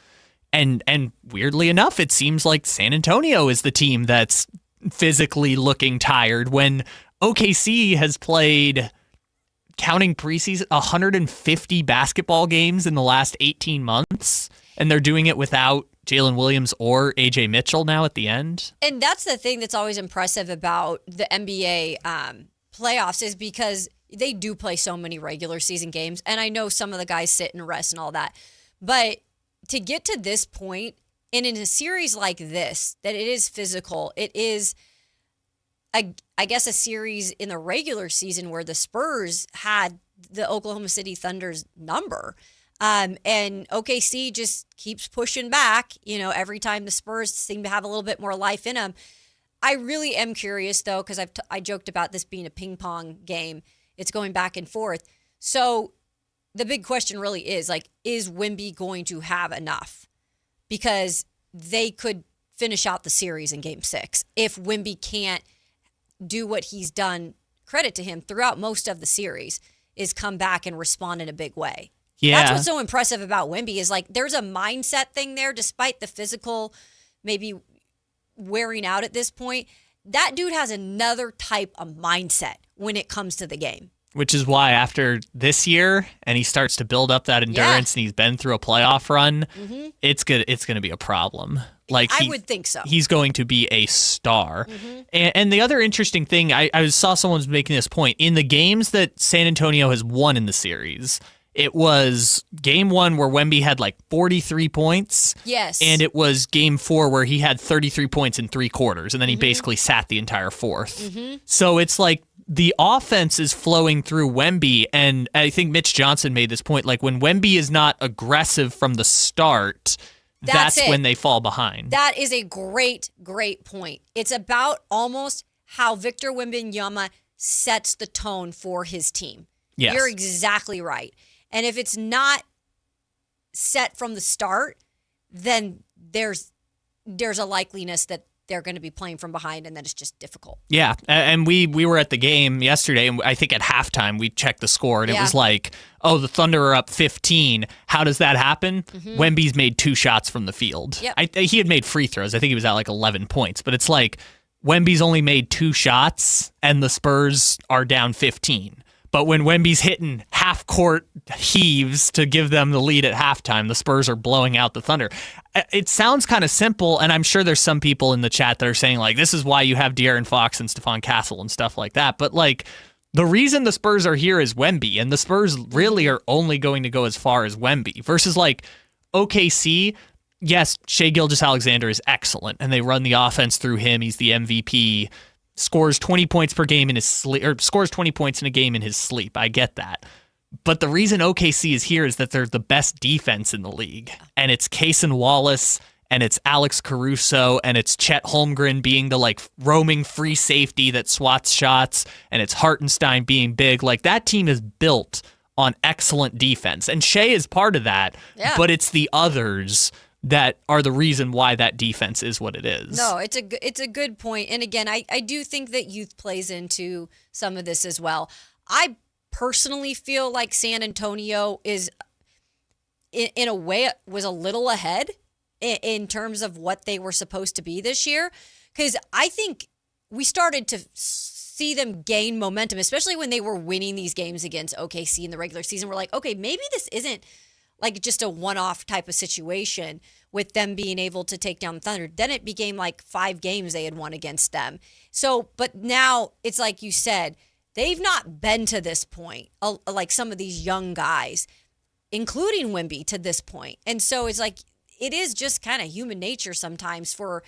Speaker 3: And weirdly enough, it seems like San Antonio is the team that's physically looking tired when OKC has played, counting preseason, 150 basketball games in the last 18 months. And they're doing it without Jalen Williams or AJ Mitchell now at the end.
Speaker 2: And that's the thing that's always impressive about the NBA playoffs is because they do play so many regular season games. And I know some of the guys sit and rest and all that. But to get to this point, and in a series like this, that it is physical, it is, I guess, a series in the regular season where the Spurs had the Oklahoma City Thunder's number. And OKC just keeps pushing back, every time the Spurs seem to have a little bit more life in them. I really am curious, though, because I joked about this being a ping pong game. It's going back and forth. So the big question really is, is Wemby going to have enough? Because they could finish out the series in Game 6 if Wemby can't do what he's done, credit to him, throughout most of the series, is come back and respond in a big way.
Speaker 3: Yeah.
Speaker 2: That's what's so impressive about Wemby is there's a mindset thing there, despite the physical maybe wearing out at this point. That dude has another type of mindset when it comes to the game.
Speaker 3: Which is why after this year, and he starts to build up that endurance, and he's been through a playoff run, it's gonna be a problem.
Speaker 2: I would think so.
Speaker 3: He's going to be a star. And the other interesting thing, I saw someone was making this point, in the games that San Antonio has won in the series, it was game 1 where Wemby had 43 points.
Speaker 2: Yes.
Speaker 3: And it was game 4 where he had 33 points in 3 quarters, and then he basically sat the entire fourth. So it's the offense is flowing through Wemby, and I think Mitch Johnson made this point, when Wemby is not aggressive from the start, that's when they fall behind.
Speaker 2: That is a great, great point. It's about almost how Victor Wembanyama sets the tone for his team.
Speaker 3: Yes.
Speaker 2: You're exactly right. And if it's not set from the start, then there's a likeliness that they're going to be playing from behind, and then it's just difficult.
Speaker 3: Yeah, and we were at the game yesterday, and I think at halftime we checked the score, and it was the Thunder are up 15. How does that happen? Wemby's made 2 shots from the field.
Speaker 2: Yep.
Speaker 3: He had made free throws. I think he was at 11 points, but it's Wemby's only made 2 shots, and the Spurs are down 15. But when Wemby's hitting half-court heaves to give them the lead at halftime, the Spurs are blowing out the Thunder. It sounds kind of simple, and I'm sure there's some people in the chat that are saying, this is why you have De'Aaron Fox and Stephon Castle and stuff like that. But, the reason the Spurs are here is Wemby, and the Spurs really are only going to go as far as Wemby. Versus, OKC, yes, Shai Gilgeous-Alexander is excellent, and they run the offense through him. He's the MVP. Scores 20 points per game in his sleep, or scores 20 points in a game in his sleep. I get that. But the reason OKC is here is that they're the best defense in the league. And it's Cason Wallace, and it's Alex Caruso, and it's Chet Holmgren being the roaming free safety that swats shots, and it's Hartenstein being big. That team is built on excellent defense. And Shai is part of that, but it's the others that are the reason why that defense is what it is.
Speaker 2: No, it's a good point. And again, I do think that youth plays into some of this as well. I personally feel like San Antonio is, in a way, was a little ahead in terms of what they were supposed to be this year. Because I think we started to see them gain momentum, especially when they were winning these games against OKC in the regular season. We're like, okay, maybe this isn't just a one-off type of situation with them being able to take down the Thunder. Then it became 5 games they had won against them. So, but now it's like you said, they've not been to this point, like some of these young guys, including Wemby, to this point. And so it's it is just kind of human nature sometimes for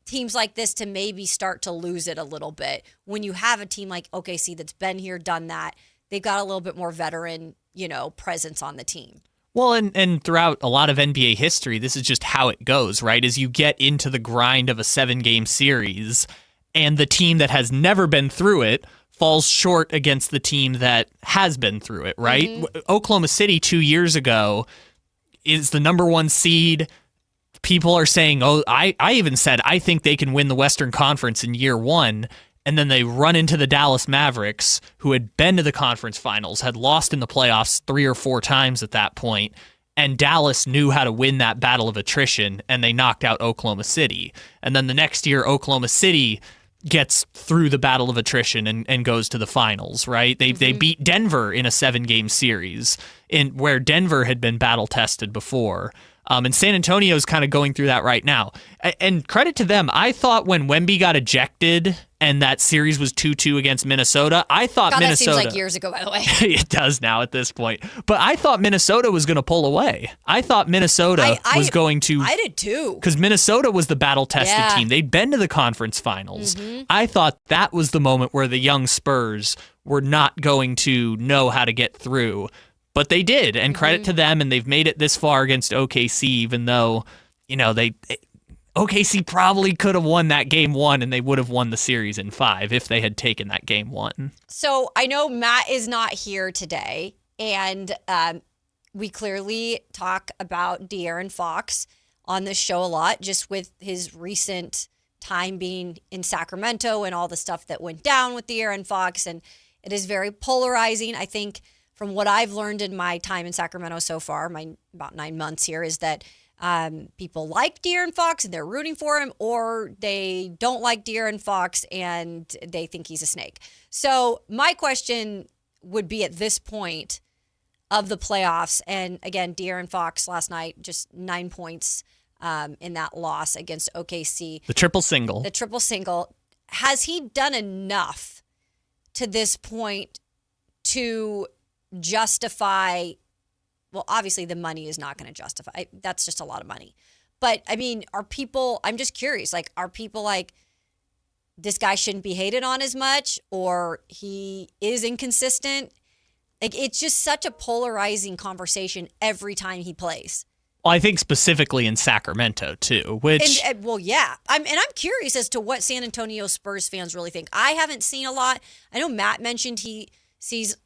Speaker 2: teams like this to maybe start to lose it a little bit. When you have a team like OKC that's been here, done that, they've got a little bit more veteran, presence on the team.
Speaker 3: Well, and throughout a lot of NBA history, this is just how it goes, right? As you get into the grind of a 7-game series, and the team that has never been through it falls short against the team that has been through it, right? Oklahoma City 2 years ago is the number 1 seed. People are saying, I even said, I think they can win the Western Conference in year 1. And then they run into the Dallas Mavericks, who had been to the conference finals, had lost in the playoffs 3 or 4 times at that point, And Dallas knew how to win that battle of attrition, and they knocked out Oklahoma City. And then the next year, Oklahoma City gets through the battle of attrition and goes to the finals, right? They beat Denver in a 7-game series where Denver had been battle-tested before. And San Antonio's kind of going through that right now. And credit to them, I thought when Wemby got ejected and that series was 2-2 against Minnesota, I thought Minnesota...
Speaker 2: that seems like years ago, by the way.
Speaker 3: It does now at this point. But I thought Minnesota was going to pull away. I thought Minnesota was going to...
Speaker 2: I did too.
Speaker 3: Because Minnesota was the battle-tested team. They'd been to the conference finals. I thought that was the moment where the young Spurs were not going to know how to get through. But they did, and credit to them, and they've made it this far against OKC, even though, OKC probably could have won that game 1, and they would have won the series in 5 if they had taken that game 1.
Speaker 2: So I know Matt is not here today, and we clearly talk about De'Aaron Fox on this show a lot, just with his recent time being in Sacramento and all the stuff that went down with De'Aaron Fox, and it is very polarizing. I think from what I've learned in my time in Sacramento so far, my about 9 months here, is that people like De'Aaron Fox and they're rooting for him, or they don't like De'Aaron Fox and they think he's a snake. So my question would be at this point of the playoffs, and again, De'Aaron Fox last night, just 9 points in that loss against OKC.
Speaker 3: The triple single.
Speaker 2: Has he done enough to this point to justify, well, obviously the money is not going to justify, that's just a lot of money. But I mean, I'm just curious, are people like, this guy shouldn't be hated on as much, or he is inconsistent? It's just such a polarizing conversation every time he plays.
Speaker 3: Well, I think specifically in Sacramento too, which...
Speaker 2: I'm curious as to what San Antonio Spurs fans really think. I haven't seen a lot. I know Matt mentioned he sees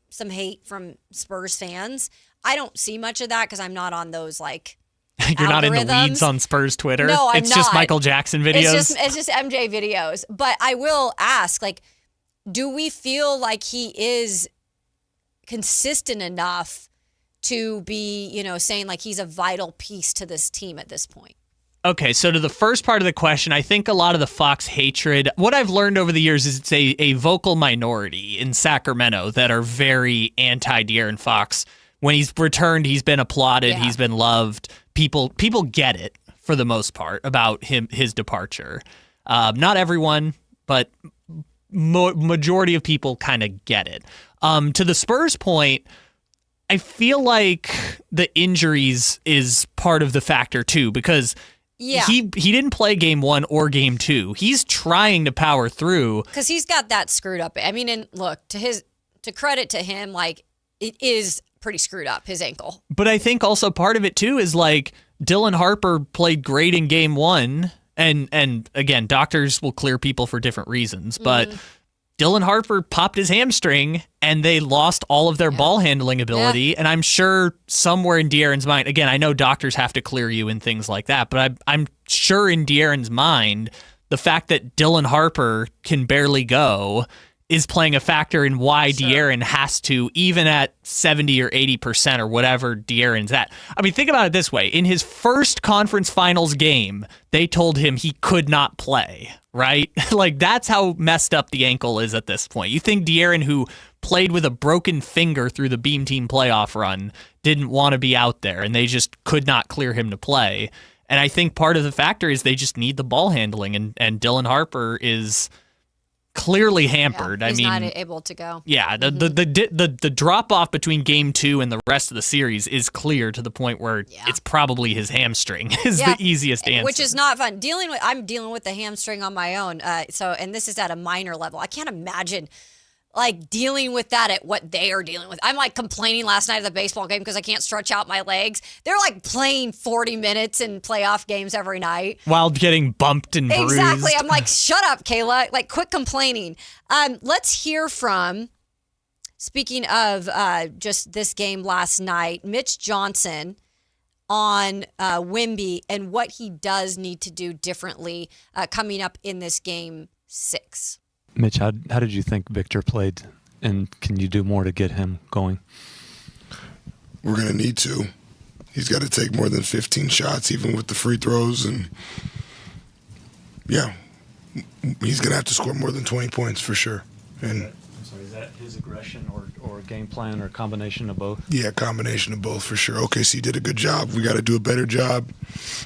Speaker 2: some hate from Spurs fans. I don't see much of that because I'm not on those
Speaker 3: You're not in the weeds on Spurs Twitter.
Speaker 2: No, I'm
Speaker 3: It's just Michael Jackson videos.
Speaker 2: It's just MJ videos. But I will ask, do we feel like he is consistent enough to be, saying he's a vital piece to this team at this point?
Speaker 3: Okay, so to the first part of the question, I think a lot of the Fox hatred, what I've learned over the years is it's a vocal minority in Sacramento that are very anti-De'Aaron Fox. When he's returned, he's been applauded, he's been loved. People get it for the most part about his departure. Not everyone, but majority of people kind of get it. To the Spurs point, I feel like the injuries is part of the factor too, because he didn't play game 1 or game 2. He's trying to power through
Speaker 2: because he's got that screwed up. I mean, and look, to credit to him, it is pretty screwed up, his ankle. But
Speaker 3: I think also part of it too is Dylan Harper played great in game 1, and again, doctors will clear people for different reasons, but Dylan Harper popped his hamstring and they lost all of their ball handling ability. And I'm sure somewhere in De'Aaron's mind, again, I know doctors have to clear you and things like that, but I'm sure in De'Aaron's mind, the fact that Dylan Harper can barely go is playing a factor in why De'Aaron has to, even at 70 or 80% or whatever De'Aaron's at. I mean, think about it this way. In his first conference finals game, they told him he could not play, right? That's how messed up the ankle is at this point. You think De'Aaron, who played with a broken finger through the Beam Team playoff run, didn't want to be out there, and they just could not clear him to play. And I think part of the factor is they just need the ball handling, and Dylan Harper is clearly hampered.
Speaker 2: He's not able to go.
Speaker 3: Yeah, the drop off between game 2 and the rest of the series is clear to the point where it's probably his hamstring is the easiest answer.
Speaker 2: Which is not fun. I'm dealing with the hamstring on my own. And this is at a minor level. I can't imagine dealing with that at what they are dealing with. I'm complaining last night at the baseball game because I can't stretch out my legs. They're playing 40 minutes in playoff games every night.
Speaker 3: While getting bumped and bruised.
Speaker 2: Exactly. I'm shut up, Kayla. Quit complaining. Let's hear from, speaking of just this game last night, Mitch Johnson on Wemby and what he does need to do differently coming up in this game 6.
Speaker 4: Mitch, how did you think Victor played, and can you do more to get him going?
Speaker 18: We're going to need to.
Speaker 16: he's got to take more than 15 shots, even with the free throws. And, yeah, he's going to have to score more than 20 points for sure. And
Speaker 4: I'm sorry, is that his aggression or game plan or a combination of both?
Speaker 16: Yeah, combination of both for sure. OKC did a good job. We got to do a better job.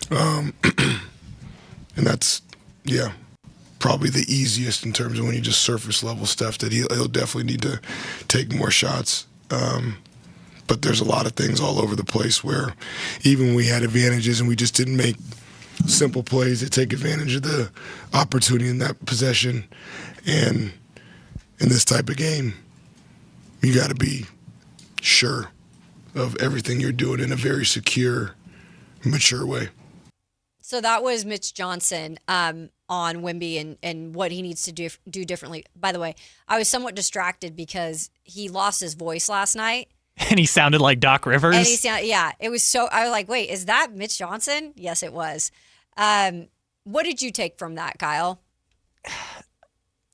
Speaker 16: And that's, yeah, probably the easiest in terms of when you just surface level stuff, that he'll definitely need to take more shots. But there's a lot of things all over the place where even when we had advantages and we just didn't make simple plays that take advantage of the opportunity in that possession. And in this type of game, you got to be sure of everything you're doing in a very secure, mature way.
Speaker 2: So that was Mitch Johnson on Wemby and what he needs to do differently. By the way, I was somewhat distracted because he lost his voice last night.
Speaker 3: And he sounded like Doc Rivers.
Speaker 2: And it was so, I was like, wait, is that Mitch Johnson? Yes, it was. What did you take from that, Kyle?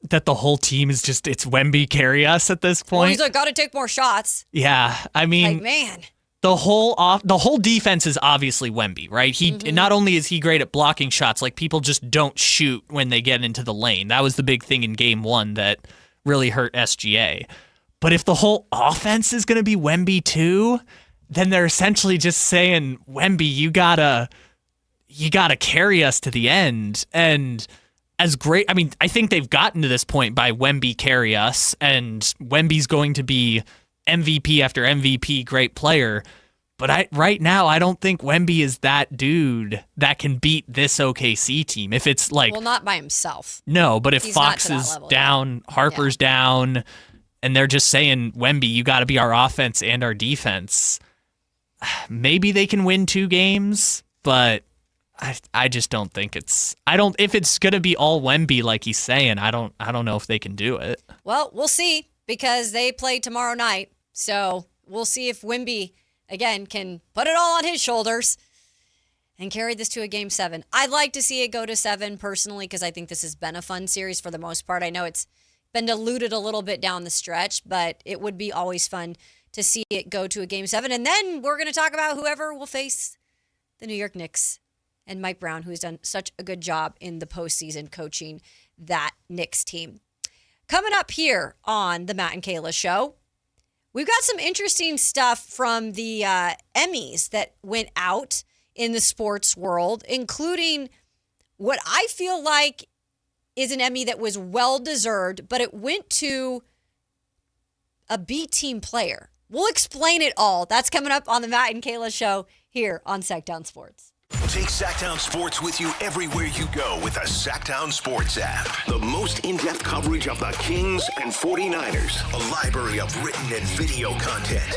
Speaker 3: That the whole team is just, it's Wemby carry us at this point.
Speaker 2: Well, he's like, got to take more shots.
Speaker 3: Yeah, I mean,
Speaker 2: like, man.
Speaker 3: The whole defense is obviously Wemby, right? He not only is he great at blocking shots, like people just don't shoot when they get into the lane. That was the big thing in game 1 that really hurt SGA. But if the whole offense is going to be Wemby too, then they're essentially just saying, Wemby, you gotta carry us to the end. And as great, I mean, I think they've gotten to this point by Wemby carry us, and Wemby's going to be MVP after MVP, great player. But right now, I don't think Wemby is that dude that can beat this OKC team. If it's like,
Speaker 2: well, not by himself.
Speaker 3: No, but if
Speaker 2: He's
Speaker 3: Fox is down, Harper's down, and they're just saying, Wemby, you got to be our offense and our defense, maybe they can win 2 games, but I just don't think if it's going to be all Wemby like he's saying, I don't know if they can do it.
Speaker 2: Well, we'll see, because they play tomorrow night. So we'll see if Wemby, again, can put it all on his shoulders and carry this to a game 7. I'd like to see it go to 7 personally, because I think this has been a fun series for the most part. I know it's been diluted a little bit down the stretch, but it would be always fun to see it go to a game 7. And then we're going to talk about whoever will face the New York Knicks and Mike Brown, who's done such a good job in the postseason coaching that Knicks team. Coming up here on the Matt and Kayla Show, we've got some interesting stuff from the Emmys that went out in the sports world, including what I feel like is an Emmy that was well-deserved, but it went to a B-team player. We'll explain it all. That's coming up on the Matt and Kayla Show here on Sactown Sports.
Speaker 1: Take Sactown Sports with you everywhere you go with the Sactown Sports app. The most in-depth coverage of the Kings and 49ers. A library of written and video content.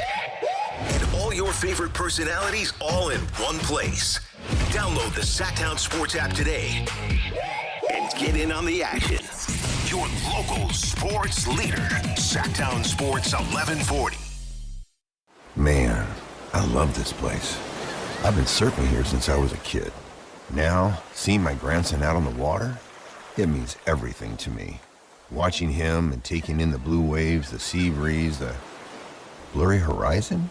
Speaker 1: And all your favorite personalities all in one place. Download the Sactown Sports app today and get in on the action. Your local sports leader. Sactown Sports 1140.
Speaker 18: Man, I love this place. I've been surfing here since I was a kid. Now, seeing my grandson out on the water, it means everything to me. Watching him and taking in the blue waves, the sea breeze, the blurry horizon.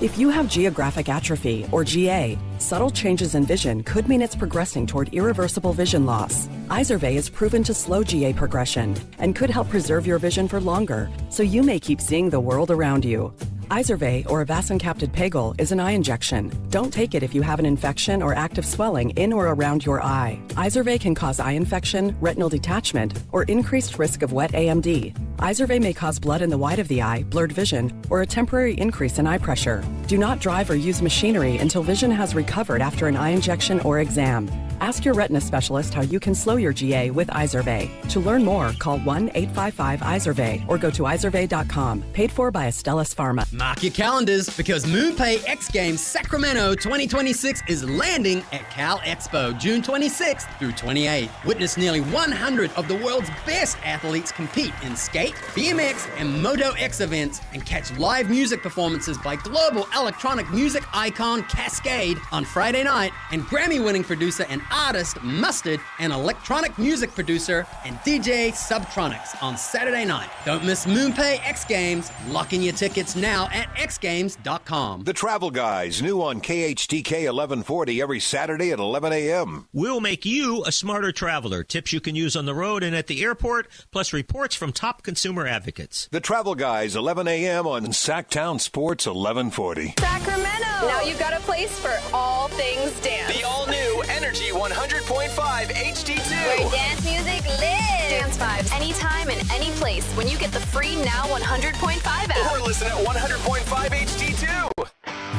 Speaker 19: If you have geographic atrophy, or GA, subtle changes in vision could mean it's progressing toward irreversible vision loss. Izervay is proven to slow GA progression and could help preserve your vision for longer, so you may keep seeing the world around you. Izervay, or avacincaptad pegol, is an eye injection. Don't take it if you have an infection or active swelling in or around your eye. Izervay can cause eye infection, retinal detachment, or increased risk of wet AMD. Izervay may cause blood in the white of the eye, blurred vision, or a temporary increase in eye pressure. Do not drive or use machinery until vision has recovered after an eye injection or exam. Ask your retina specialist how you can slow your GA with Izervay. To learn more, call 1-855-IZERVAY or go to izervay.com. Paid for by Astellas Pharma.
Speaker 7: Mark your calendars, because MoonPay X Games Sacramento 2026 is landing at Cal Expo June 26th through 28th. Witness nearly 100 of the world's best athletes compete in skate, skate, BMX, and Moto X events and catch live music performances by global electronic music icon Cascade on Friday night and Grammy-winning producer and artist Mustard and electronic music producer and DJ Subtronics on Saturday night. Don't miss MoonPay X Games. Lock in your tickets now at xgames.com.
Speaker 9: The Travel Guys, new on KHTK 1140 every Saturday at 11 a.m.
Speaker 5: We'll make you a smarter traveler. Tips you can use on the road and at the airport, plus reports from top consumer advocates.
Speaker 9: The Travel Guys, 11 a.m. on Sactown Sports 1140.
Speaker 12: Sacramento! Now you've got a place for all things dance.
Speaker 26: The all-new Energy 100.5 HD2.
Speaker 12: Where dance music lives. Dance vibes anytime and any place when you get the free Now 100.5 app.
Speaker 26: Or listen at 100.5 HD2.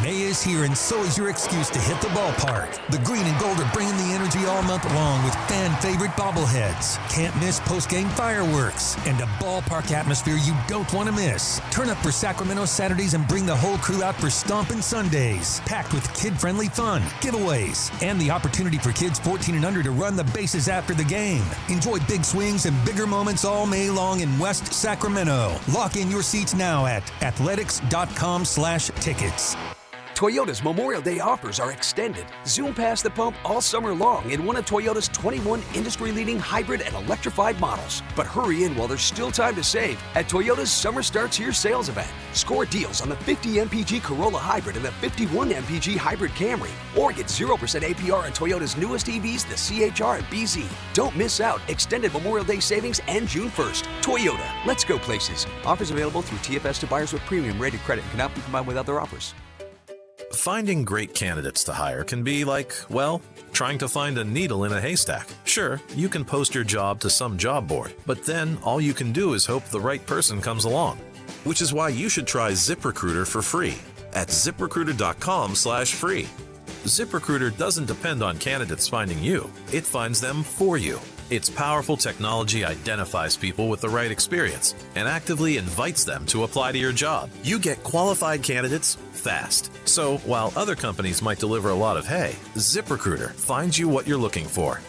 Speaker 6: May is here, and so is your excuse to hit the ballpark. The green and gold are bringing the energy all month long with fan-favorite bobbleheads, can't miss post-game fireworks, and a ballpark atmosphere you don't want to miss. Turn up for Sacramento Saturdays and bring the whole crew out for Stompin' Sundays, packed with kid-friendly fun, giveaways, and the opportunity for kids 14 and under to run the bases after the game. Enjoy big swings and bigger moments all May long in West Sacramento. Lock in your seats now at athletics.com/tickets.
Speaker 10: Toyota's Memorial Day offers are extended. Zoom past the pump all summer long in one of Toyota's 21 industry-leading hybrid and electrified models. But hurry in while there's still time to save at Toyota's Summer Starts Here sales event. Score deals on the 50 MPG Corolla Hybrid and the 51 MPG Hybrid Camry. Or get 0% APR on Toyota's newest EVs, the CHR and BZ. Don't miss out. Extended Memorial Day savings and June 1st. Toyota. Let's go places. Offers available through TFS to buyers with premium rated credit and cannot be combined with other offers.
Speaker 20: Finding great candidates to hire can be like, well, trying to find a needle in a haystack. Sure, you can post your job to some job board, but then all you can do is hope the right person comes along. Which is why you should try ZipRecruiter for free at ZipRecruiter.com/free. ZipRecruiter doesn't depend on candidates finding you. It finds them for you. Its powerful technology identifies people with the right experience and actively invites them to apply to your job. You get qualified candidates fast. So while other companies might deliver a lot of hay, ZipRecruiter finds you what you're looking for.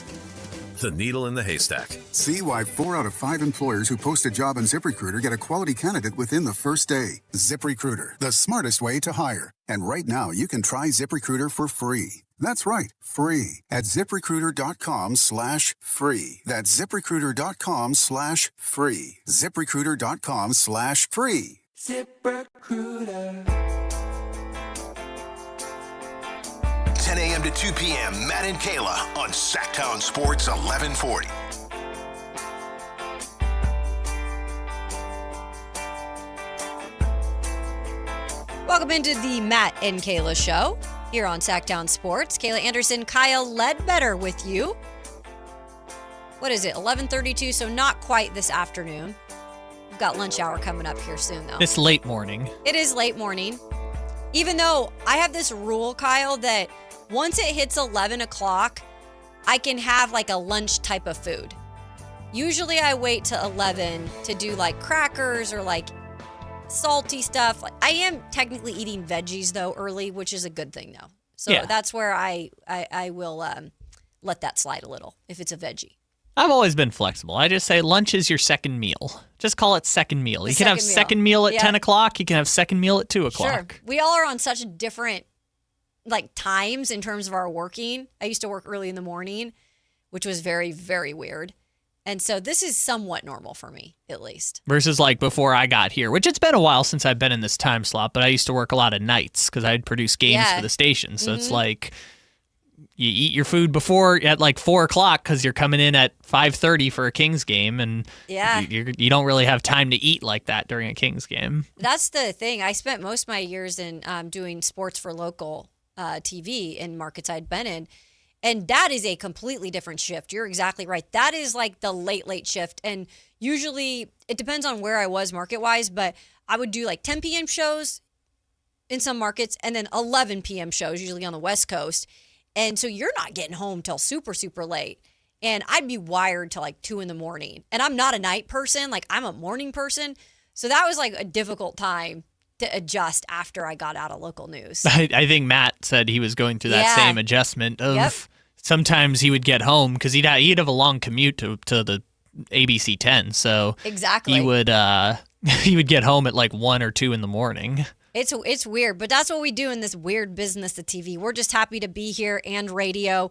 Speaker 20: The needle in the haystack.
Speaker 21: See why 4 out of 5 employers who post a job on ZipRecruiter get a quality candidate within the first day. ZipRecruiter, the smartest way to hire. And right now, you can try ZipRecruiter for free. That's right, free at ZipRecruiter.com/free. That's ZipRecruiter.com/free. ZipRecruiter.com/free.
Speaker 1: ZipRecruiter. 10 a.m. to 2 p.m. Matt and Kayla on Sactown Sports 1140.
Speaker 2: Welcome into the Matt and Kayla Show here on Sactown Sports. Kayla Anderson, Kyle Ledbetter with you. What is it, 11:32, so not quite this afternoon. We've got lunch hour coming up here soon, though.
Speaker 3: It's late morning.
Speaker 2: It is late morning. Even though I have this rule, Kyle, that once it hits 11 o'clock, I can have like a lunch type of food. Usually I wait till 11 to do like crackers or like salty stuff. I am technically eating veggies though early, which is a good thing though. So
Speaker 3: Yeah.
Speaker 2: that's where I will let that slide a little if it's a veggie.
Speaker 3: I've always been flexible. I just say lunch is your second meal. Just call it second meal. You can have second meal at 10 o'clock. You can have second meal at 2 o'clock.
Speaker 2: Sure. We all are on such different like times in terms of our working. I used to work early in the morning, which was very, very weird. And so this is somewhat normal for me, at least.
Speaker 3: Versus like before I got here, which it's been a while since I've been in this time slot, but I used to work a lot of nights because I'd produce games for the station. So it's like you eat your food before at like 4 o'clock because you're coming in at 5:30 for a Kings game, and you don't really have time to eat like that during a Kings game.
Speaker 2: That's the thing. I spent most of my years in doing sports for local TV in markets I'd been in. And that is a completely different shift. You're exactly right. That is like the late shift. And usually it depends on where I was market-wise, but I would do like 10 p.m. shows in some markets and then 11 p.m. shows, usually on the West Coast. And so you're not getting home till super, super late. And I'd be wired till like 2 in the morning. And I'm not a night person. Like I'm a morning person. So that was like a difficult time to adjust after I got out of local news.
Speaker 3: I think Matt said he was going through that same adjustment of sometimes he would get home because he'd have a long commute to the ABC 10. So
Speaker 2: exactly,
Speaker 3: he would get home at like 1 or 2 in the morning.
Speaker 2: It's weird, but that's what we do in this weird business of TV. We're just happy to be here and radio,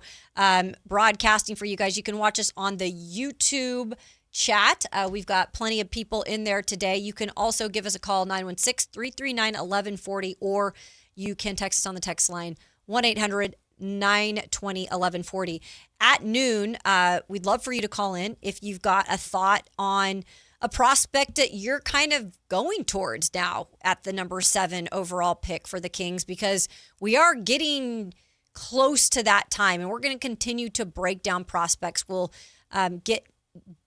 Speaker 2: broadcasting for you guys. You can watch us on the YouTube chat. We've got plenty of people in there today. You can also give us a call, 916-339-1140, or you can text us on the text line, 1-800-920-1140. At noon, we'd love for you to call in if you've got a thought on a prospect that you're kind of going towards now at the number 7 overall pick for the Kings, because we are getting close to that time, and we're going to continue to break down prospects. We'll get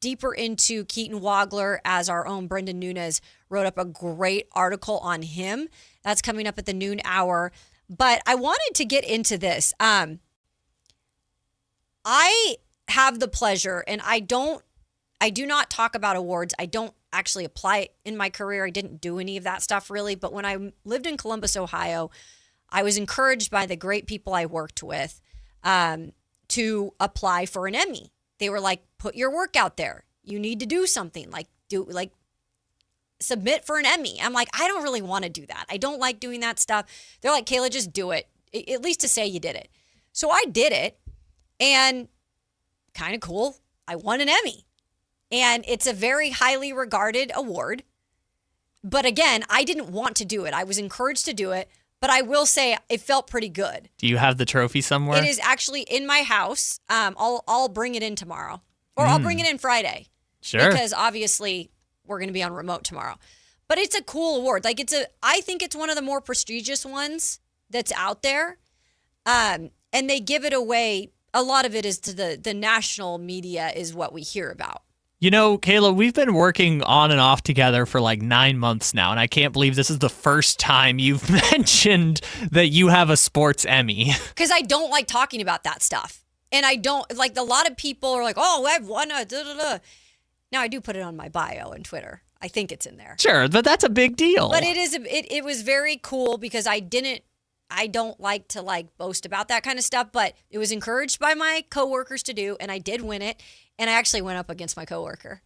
Speaker 2: deeper into Keaton Wagler, as our own Brendan Nunes wrote up a great article on him. That's coming up at the noon hour. But I wanted to get into this. I have the pleasure, and I do not talk about awards. I don't actually apply it in my career. I didn't do any of that stuff really. But when I lived in Columbus, Ohio, I was encouraged by the great people I worked with to apply for an Emmy. They were like, put your work out there. You need to do something, submit for an Emmy. I'm like, I don't really want to do that. I don't like doing that stuff. They're like, Kayla, just do it, at least to say you did it. So I did it, and kind of cool, I won an Emmy. And it's a very highly regarded award. But again, I didn't want to do it. I was encouraged to do it, but I will say it felt pretty good.
Speaker 3: Do you have the trophy somewhere?
Speaker 2: It is actually in my house. I'll bring it in tomorrow, or I'll bring it in Friday.
Speaker 3: Sure.
Speaker 2: Because obviously we're going to be on remote tomorrow. But it's a cool award. I think it's one of the more prestigious ones that's out there. And they give it away. A lot of it is to the national media is what we hear about.
Speaker 3: You know, Kayla, we've been working on and off together for like 9 months now, and I can't believe this is the first time you've mentioned that you have a sports Emmy.
Speaker 2: Because I don't like talking about that stuff. And I don't, a lot of people are like, oh, I've won a da-da-da. Now, I do put it on my bio on Twitter. I think it's in there.
Speaker 3: Sure, but that's a big deal.
Speaker 2: But it was very cool because I don't like to boast about that kind of stuff, but it was encouraged by my coworkers to do, and I did win it. And I actually went up against my coworker.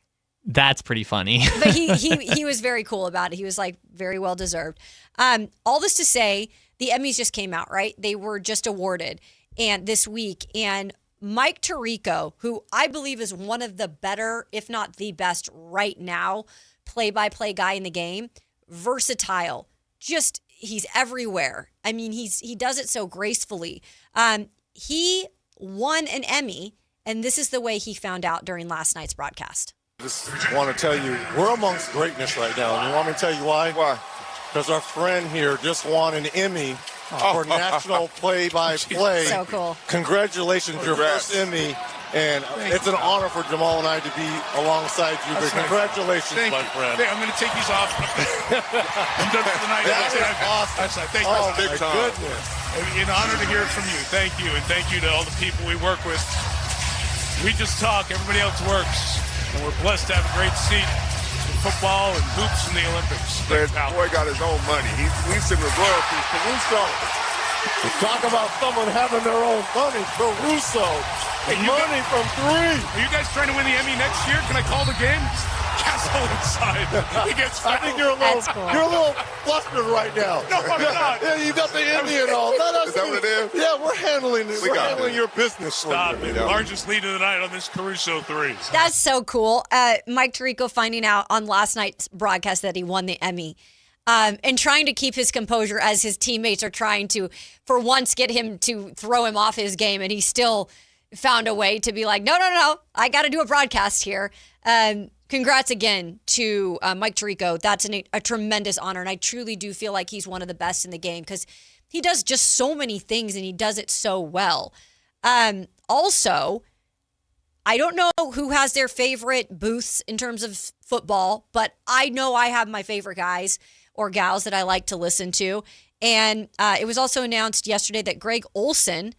Speaker 3: That's pretty funny.
Speaker 2: But he was very cool about it. He was very well deserved. All this to say, the Emmys just came out, right? They were just awarded this week. And Mike Tirico, who I believe is one of the better, if not the best right now, play-by-play guy in the game, versatile, just he's everywhere. I mean, he does it so gracefully. He won an Emmy. And this is the way he found out during last night's broadcast.
Speaker 8: Just want to tell you, we're amongst greatness right now. And you want me to tell you why? Why? Because our friend here just won an Emmy for National Play-by-Play.
Speaker 2: So cool.
Speaker 8: Congratulations, your first Emmy. And it's an honor for Jamal and I to be alongside you. But congratulations, my friend.
Speaker 13: Hey, I'm going to take these off. I'm done for the night.
Speaker 8: That's awesome.
Speaker 13: Thank you.
Speaker 8: Big time. Goodness.
Speaker 13: An honor to hear it from you. Thank you. And thank you to all the people we work with. We just talk. Everybody else works. And we're blessed to have a great seat in football and hoops in the Olympics.
Speaker 8: The boy got his own money. We send the royalties to Russo. Talk about someone having their own money. Caruso.
Speaker 13: Hey,
Speaker 8: money from 3.
Speaker 13: Are you guys trying to win the Emmy next year? Can I call the game? Castle inside. He gets fouled.
Speaker 8: I think you're a little flustered right now.
Speaker 13: No, I'm not.
Speaker 8: Yeah, you got the Emmy and all. Is that what it is? Yeah, we're handling it. We're handling your business.
Speaker 13: Stop it. Largest lead of the night on this Caruso 3.
Speaker 2: That's so cool. Mike Tirico finding out on last night's broadcast that he won the Emmy. And trying to keep his composure as his teammates are trying to, for once, get him to throw him off his game. And he still found a way to be like, no, I got to do a broadcast here. Congrats again to Mike Tirico. That's a tremendous honor. And I truly do feel like he's one of the best in the game because he does just so many things and he does it so well. Also, I don't know who has their favorite booths in terms of football, but I know I have my favorite guys or gals that I like to listen to. And it was also announced yesterday that Greg Olsen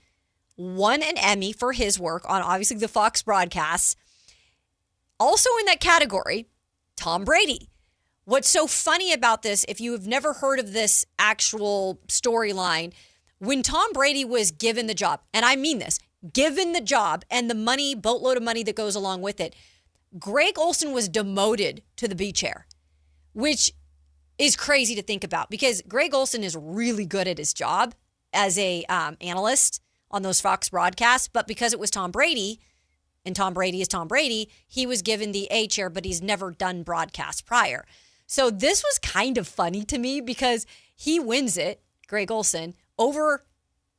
Speaker 2: won an Emmy for his work on obviously the Fox broadcasts. Also in that category, Tom Brady. What's so funny about this, if you have never heard of this actual storyline, when Tom Brady was given the job, and I mean this, given the job and the money, boatload of money that goes along with it, Greg Olsen was demoted to the B chair, which is crazy to think about because Greg Olsen is really good at his job as a analyst on those Fox broadcasts. But because it was Tom Brady, and Tom Brady is Tom Brady, he was given the A chair, but he's never done broadcasts prior. So this was kind of funny to me because he wins it, Greg Olsen, over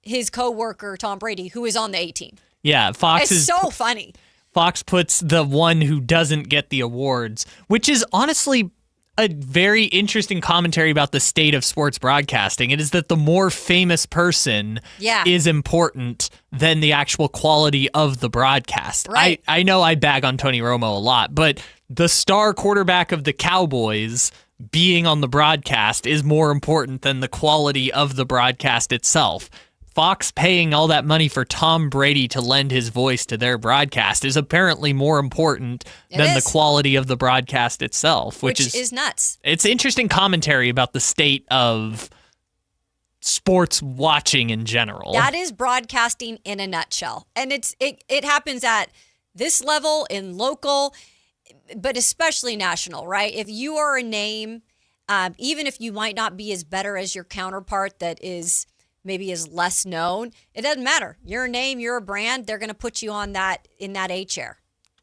Speaker 2: his coworker Tom Brady, who is on the A team.
Speaker 3: Yeah, Fox
Speaker 2: is so funny.
Speaker 3: Fox puts the one who doesn't get the awards, which is honestly a very interesting commentary about the state of sports broadcasting. It is that the more famous person is important than the actual quality of the broadcast.
Speaker 2: Right.
Speaker 3: I know I bag on Tony Romo a lot, but the star quarterback of the Cowboys being on the broadcast is more important than the quality of the broadcast itself. Fox paying all that money for Tom Brady to lend his voice to their broadcast is apparently more important than the quality of the broadcast itself, which is
Speaker 2: nuts.
Speaker 3: It's interesting commentary about the state of sports watching in general.
Speaker 2: That is broadcasting in a nutshell. And it happens at this level, in local, but especially national, right? If you are a name, even if you might not be as better as your counterpart that is maybe is less known, it doesn't matter. You're a name, you're a brand, they're going to put you on that in that A chair.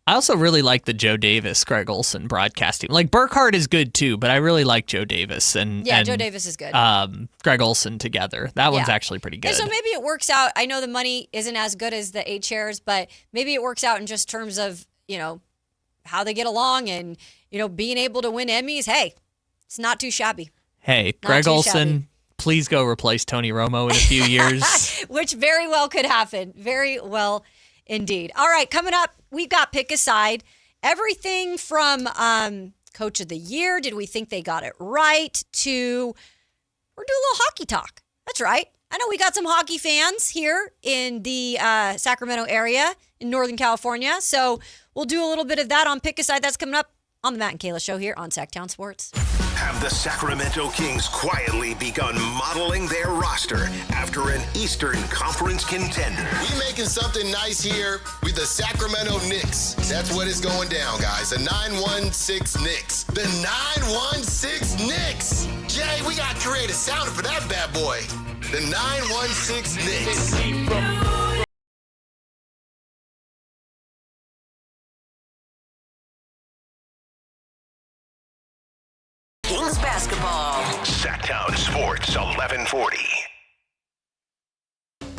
Speaker 3: I also really like the Joe Davis, Greg Olsen broadcasting. Like Burkhardt is good too, but I really like Joe Davis and
Speaker 2: Joe Davis is good.
Speaker 3: Greg Olsen together. That one's actually pretty good.
Speaker 2: And so maybe it works out. I know the money isn't as good as the A chairs, but maybe it works out in just terms of, how they get along and, being able to win Emmys. Hey, it's not too shabby.
Speaker 3: Hey, Greg Olsen, please go replace Tony Romo in a few years.
Speaker 2: Which very well could happen. Very well indeed. All right, coming up, we've got Pick a Side. Everything from Coach of the Year, did we think they got it right, to we're doing a little hockey talk. That's right. I know we got some hockey fans here in the Sacramento area in Northern California. So we'll do a little bit of that on Pick a Side. That's coming up on the Matt and Kayla Show here on Sactown Sports.
Speaker 1: Have the Sacramento Kings quietly begun modeling their roster after an Eastern Conference contender?
Speaker 11: We making something nice here with the Sacramento Knicks. That's what is going down, guys. The 916 Knicks. The 916 Knicks. Jay, we got to create a sound for that bad boy. The 916 Knicks.
Speaker 1: Kings basketball. Sactown Sports 1140.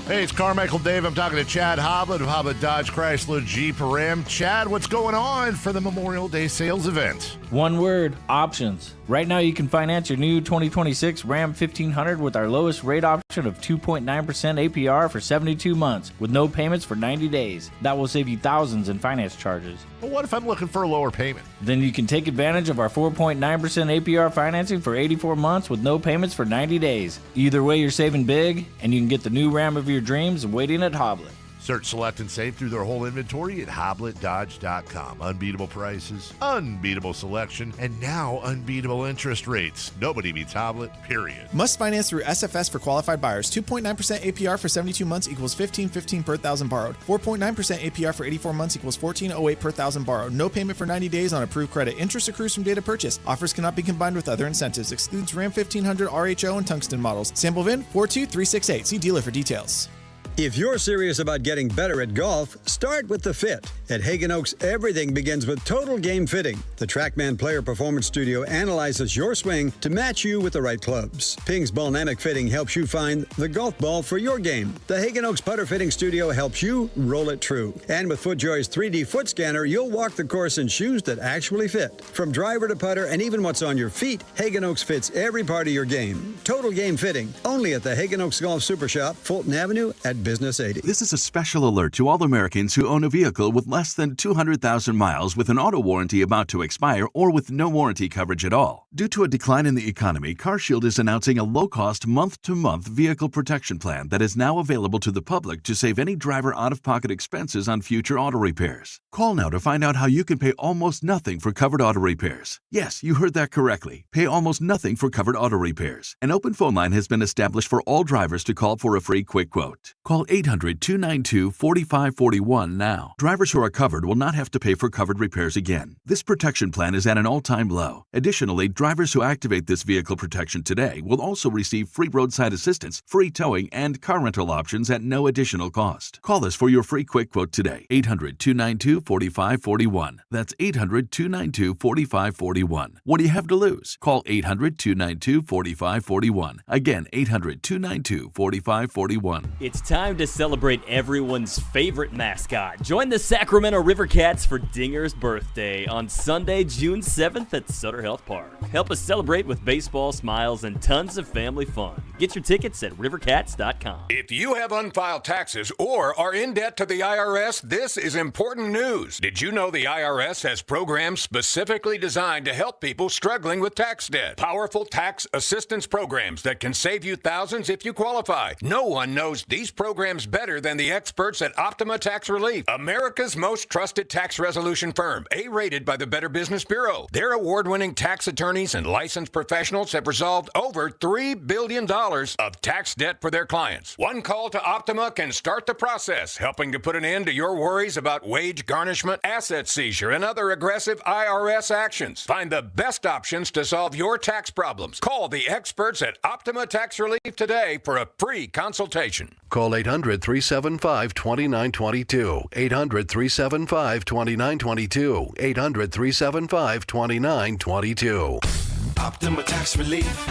Speaker 28: Hey, it's Carmichael Dave. I'm talking to Chad Hoblet of Hoblet Dodge Chrysler Jeep Ram. Chad, what's going on for the Memorial Day sales event?
Speaker 14: One word, options. Right now you can finance your new 2026 Ram 1500 with our lowest rate option of 2.9% APR for 72 months with no payments for 90 days. That will save you thousands in finance charges.
Speaker 28: But what if I'm looking for a lower payment?
Speaker 14: Then you can take advantage of our 4.9% APR financing for 84 months with no payments for 90 days. Either way, you're saving big, and you can get the new Ram of your dreams waiting at Hoblet.
Speaker 28: Search, select, and save through their whole inventory at HobletDodge.com. Unbeatable prices, unbeatable selection, and now unbeatable interest rates. Nobody beats Hoblet, period.
Speaker 15: Must finance through SFS for qualified buyers. 2.9% APR for 72 months equals $1,515 per thousand borrowed. 4.9% APR for 84 months equals $1,408 per thousand borrowed. No payment for 90 days on approved credit. Interest accrues from date of purchase. Offers cannot be combined with other incentives. Excludes Ram 1500 RHO and Tungsten models. Sample VIN 42368. See dealer for details.
Speaker 22: If you're serious about getting better at golf, start with the fit. At Hagen Oaks, everything begins with Total Game Fitting. The TrackMan Player Performance Studio analyzes your swing to match you with the right clubs. Ping's Ballnamic Fitting helps you find the golf ball for your game. The Hagen Oaks Putter Fitting Studio helps you roll it true. And with FootJoy's 3D foot scanner, you'll walk the course in shoes that actually fit. From driver to putter and even what's on your feet, Hagen Oaks fits every part of your game. Total Game Fitting, only at the Hagen Oaks Golf Super Shop, Fulton Avenue at Business 80.
Speaker 23: This is a special alert to all Americans who own a vehicle with less than 200,000 miles with an auto warranty about to expire or with no warranty coverage at all. Due to a decline in the economy, CarShield is announcing a low-cost month-to-month vehicle protection plan that is now available to the public to save any driver out-of-pocket expenses on future auto repairs. Call now to find out how you can pay almost nothing for covered auto repairs. Yes, you heard that correctly. Pay almost nothing for covered auto repairs. An open phone line has been established for all drivers to call for a free quick quote. Call Call 800-292-4541 now. Drivers who are covered will not have to pay for covered repairs again. This protection plan is at an all-time low. Additionally, drivers who activate this vehicle protection today will also receive free roadside assistance, free towing, and car rental options at no additional cost. Call us for your free quick quote today. 800-292-4541. That's 800-292-4541. What do you have to lose? Call 800-292-4541. Again, 800-292-4541.
Speaker 4: It's time to celebrate everyone's favorite mascot. Join the Sacramento River Cats for Dinger's birthday on Sunday, June 7th at Sutter Health Park. Help us celebrate with baseball, smiles, and tons of family fun. Get your tickets at rivercats.com.
Speaker 9: If you have unfiled taxes or are in debt to the IRS, this is important news. Did you know the IRS has programs specifically designed to help people struggling with tax debt? Powerful tax assistance programs that can save you thousands if you qualify. No one knows these programs better than the experts at Optima Tax Relief, America's most trusted tax resolution firm, A-rated by the Better Business Bureau. Their award-winning tax attorneys and licensed professionals have resolved over $3 billion of tax debt for their clients. One call to Optima can start the process, helping to put an end to your worries about wage garnishment, asset seizure, and other aggressive IRS actions. Find the best options to solve your tax problems. Call the experts at Optima Tax Relief today for a free consultation.
Speaker 16: Call 800-375-2922. 800-375-2922. 800-375-2922.
Speaker 1: Optima Tax Relief.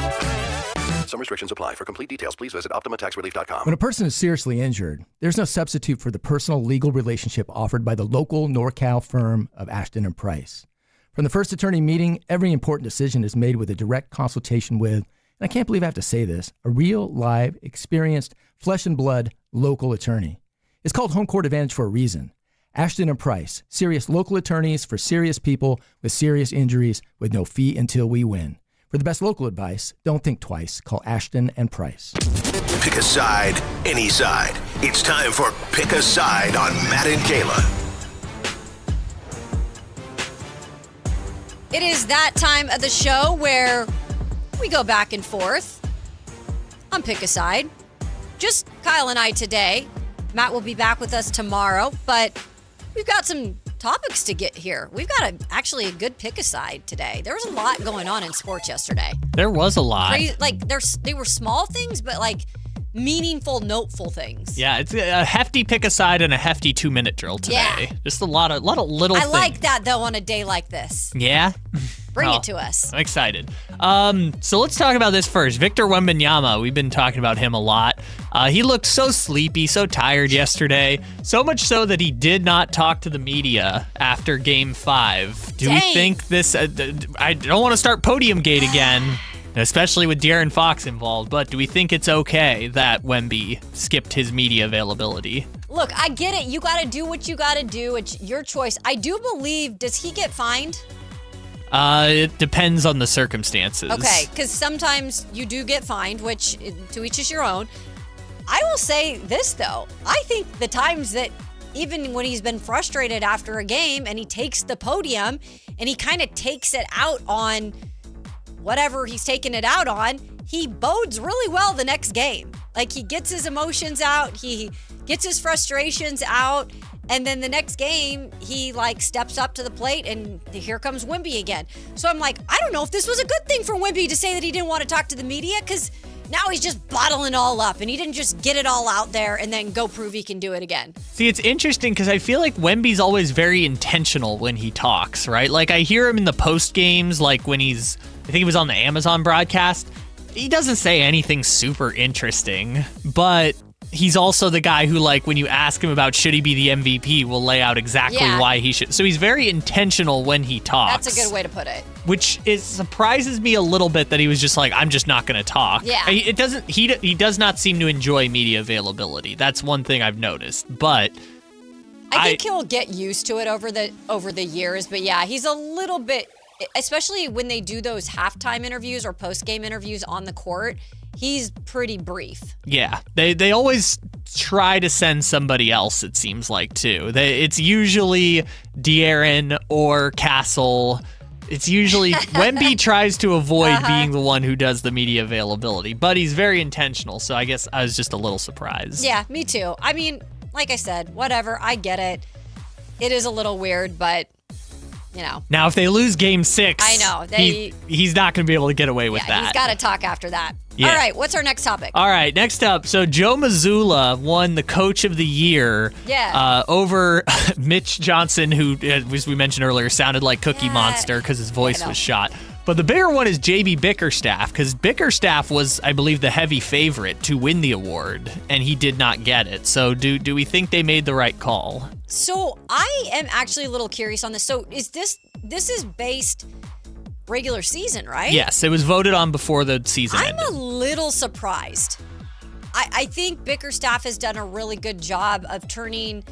Speaker 16: Some restrictions apply. For complete details, please visit OptimaTaxRelief.com.
Speaker 17: When a person is seriously injured, there's no substitute for the personal legal relationship offered by the local NorCal firm of Ashton & Price. From the first attorney meeting, every important decision is made with a direct consultation with, and I can't believe I have to say this, a real, live, experienced, flesh and blood local attorney. It's called Home Court Advantage for a reason. Ashton & Price, serious local attorneys for serious people with serious injuries with no fee until we win. For the best local advice, don't think twice. Call Ashton & Price.
Speaker 1: Pick a side, any side. It's time for Pick a Side on Matt and Kayla.
Speaker 2: It is that time of the show where we go back and forth on Pick a Side. Just Kyle and I today. Matt will be back with us tomorrow, but we've got some topics to get here. We've got actually a good pick aside today. There was a lot going on in sports yesterday.
Speaker 3: There was a lot.
Speaker 2: They were small things, but meaningful, noteful things.
Speaker 3: Yeah, it's a hefty pick aside and a hefty 2-minute drill today. Yeah. Just a lot of little things.
Speaker 2: I like that though on a day like this.
Speaker 3: Yeah.
Speaker 2: Bring it to us.
Speaker 3: I'm excited. So let's talk about this first. Victor Wembanyama, we've been talking about him a lot. He looked so sleepy, so tired yesterday, so much so that he did not talk to the media after Game 5. Do we think this, I don't want to start Podium Gate again, especially with De'Aaron Fox involved, but do we think it's okay that Wemby skipped his media availability?
Speaker 2: Look, I get it. You got to do what you got to do. It's your choice. I do believe, does he get fined?
Speaker 3: It depends on the circumstances.
Speaker 2: Okay, because sometimes you do get fined, which to each is your own. I will say this, though. I think the times that even when he's been frustrated after a game and he takes the podium and he kind of takes it out on whatever he's taking it out on, he bodes really well the next game. He gets his emotions out, he gets his frustrations out, and then the next game, he steps up to the plate and here comes Wemby again. So I'm I don't know if this was a good thing for Wemby to say that he didn't want to talk to the media, because now he's just bottling it all up and he didn't just get it all out there and then go prove he can do it again.
Speaker 3: See, it's interesting because I feel like Wemby's always very intentional when he talks, right? I hear him in the post games, when I think he was on the Amazon broadcast. He doesn't say anything super interesting, but he's also the guy who, when you ask him about should he be the MVP, will lay out exactly why he should. So he's very intentional when he talks.
Speaker 2: That's a good way to put it.
Speaker 3: Which surprises me a little bit that he was just I'm just not going to talk.
Speaker 2: Yeah.
Speaker 3: He does not seem to enjoy media availability. That's one thing I've noticed. But
Speaker 2: I think he'll get used to it over the years. But yeah, he's a little bit, especially when they do those halftime interviews or post-game interviews on the court, he's pretty brief.
Speaker 3: Yeah, they always try to send somebody else, it seems like, too. It's usually De'Aaron or Castle, It's usually Wemby tries to avoid being the one who does the media availability, but he's very intentional, so I guess I was just a little surprised.
Speaker 2: Yeah, me too. I mean, like I said, whatever. I get it. It is a little weird, but,
Speaker 3: Now, if they lose Game 6,
Speaker 2: I know.
Speaker 3: He's not going to be able to get away with that.
Speaker 2: He's got to talk after that.
Speaker 3: Yeah.
Speaker 2: All right, what's our next topic?
Speaker 3: All right, next up. So Joe Mazzulla won the Coach of the Year over Mitch Johnson, who, as we mentioned earlier, sounded like Cookie Monster because his voice was shot. But the bigger one is JB Bickerstaff, because Bickerstaff was, I believe, the heavy favorite to win the award, and he did not get it. So do we think they made the right call?
Speaker 2: So I am actually a little curious on this. So is this is based regular season, right?
Speaker 3: Yes, it was voted on before the season
Speaker 2: I'm
Speaker 3: ended.
Speaker 2: a little surprised. I think Bickerstaff has done a really good job of turning,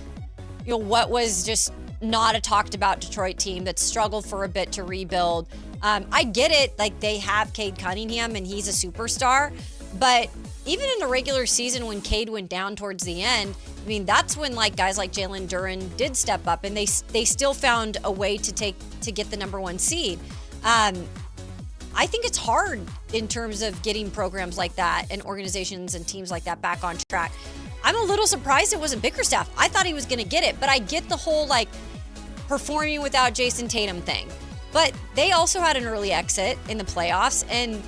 Speaker 2: what was just not a talked about Detroit team that struggled for a bit to rebuild. I get it, like they have Cade Cunningham and he's a superstar, but even in the regular season when Cade went down towards the end, I mean, that's when guys like Jalen Duren did step up and they still found a way to get the number 1 seed. I think it's hard in terms of getting programs like that and organizations and teams like that back on track. I'm a little surprised it wasn't Bickerstaff. I thought he was going to get it, but I get the whole performing without Jason Tatum thing. But they also had an early exit in the playoffs, and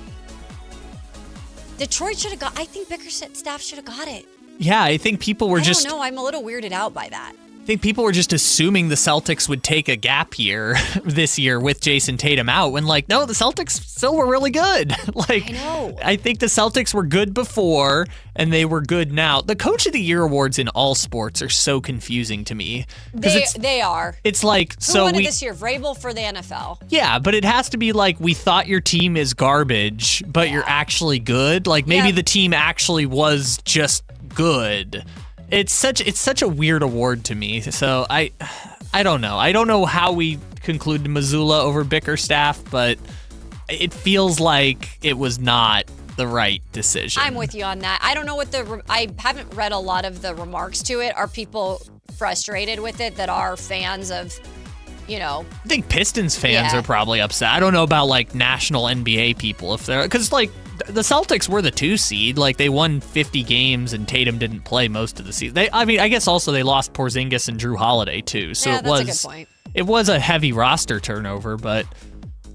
Speaker 2: Detroit should have got. I think Bickerstaff should have got it.
Speaker 3: Yeah, I think people were
Speaker 2: I don't know. I'm a little weirded out by that.
Speaker 3: I think people were just assuming the Celtics would take a gap year this year with Jason Tatum out when no, the Celtics still were really good. I
Speaker 2: know.
Speaker 3: I think the Celtics were good before and they were good now. The Coach of the Year awards in all sports are so confusing to me.
Speaker 2: They are.
Speaker 3: It's
Speaker 2: Who won it this year? Vrabel for the NFL.
Speaker 3: Yeah, but it has to be we thought your team is garbage, but you're actually good. Maybe the team actually was just good. It's such a weird award to me. So I don't know. I don't know how we concluded Mazzulla over Bickerstaff, but it feels like it was not the right decision.
Speaker 2: I'm with you on that. I don't know I haven't read a lot of the remarks to it. Are people frustrated with it that are fans of,
Speaker 3: I think Pistons fans are probably upset. I don't know about national NBA people if they're, because the Celtics were the 2 seed. They won 50 games and Tatum didn't play most of the season. I guess also they lost Porzingis and Drew Holiday too. So
Speaker 2: that's a good point.
Speaker 3: It was a heavy roster turnover, but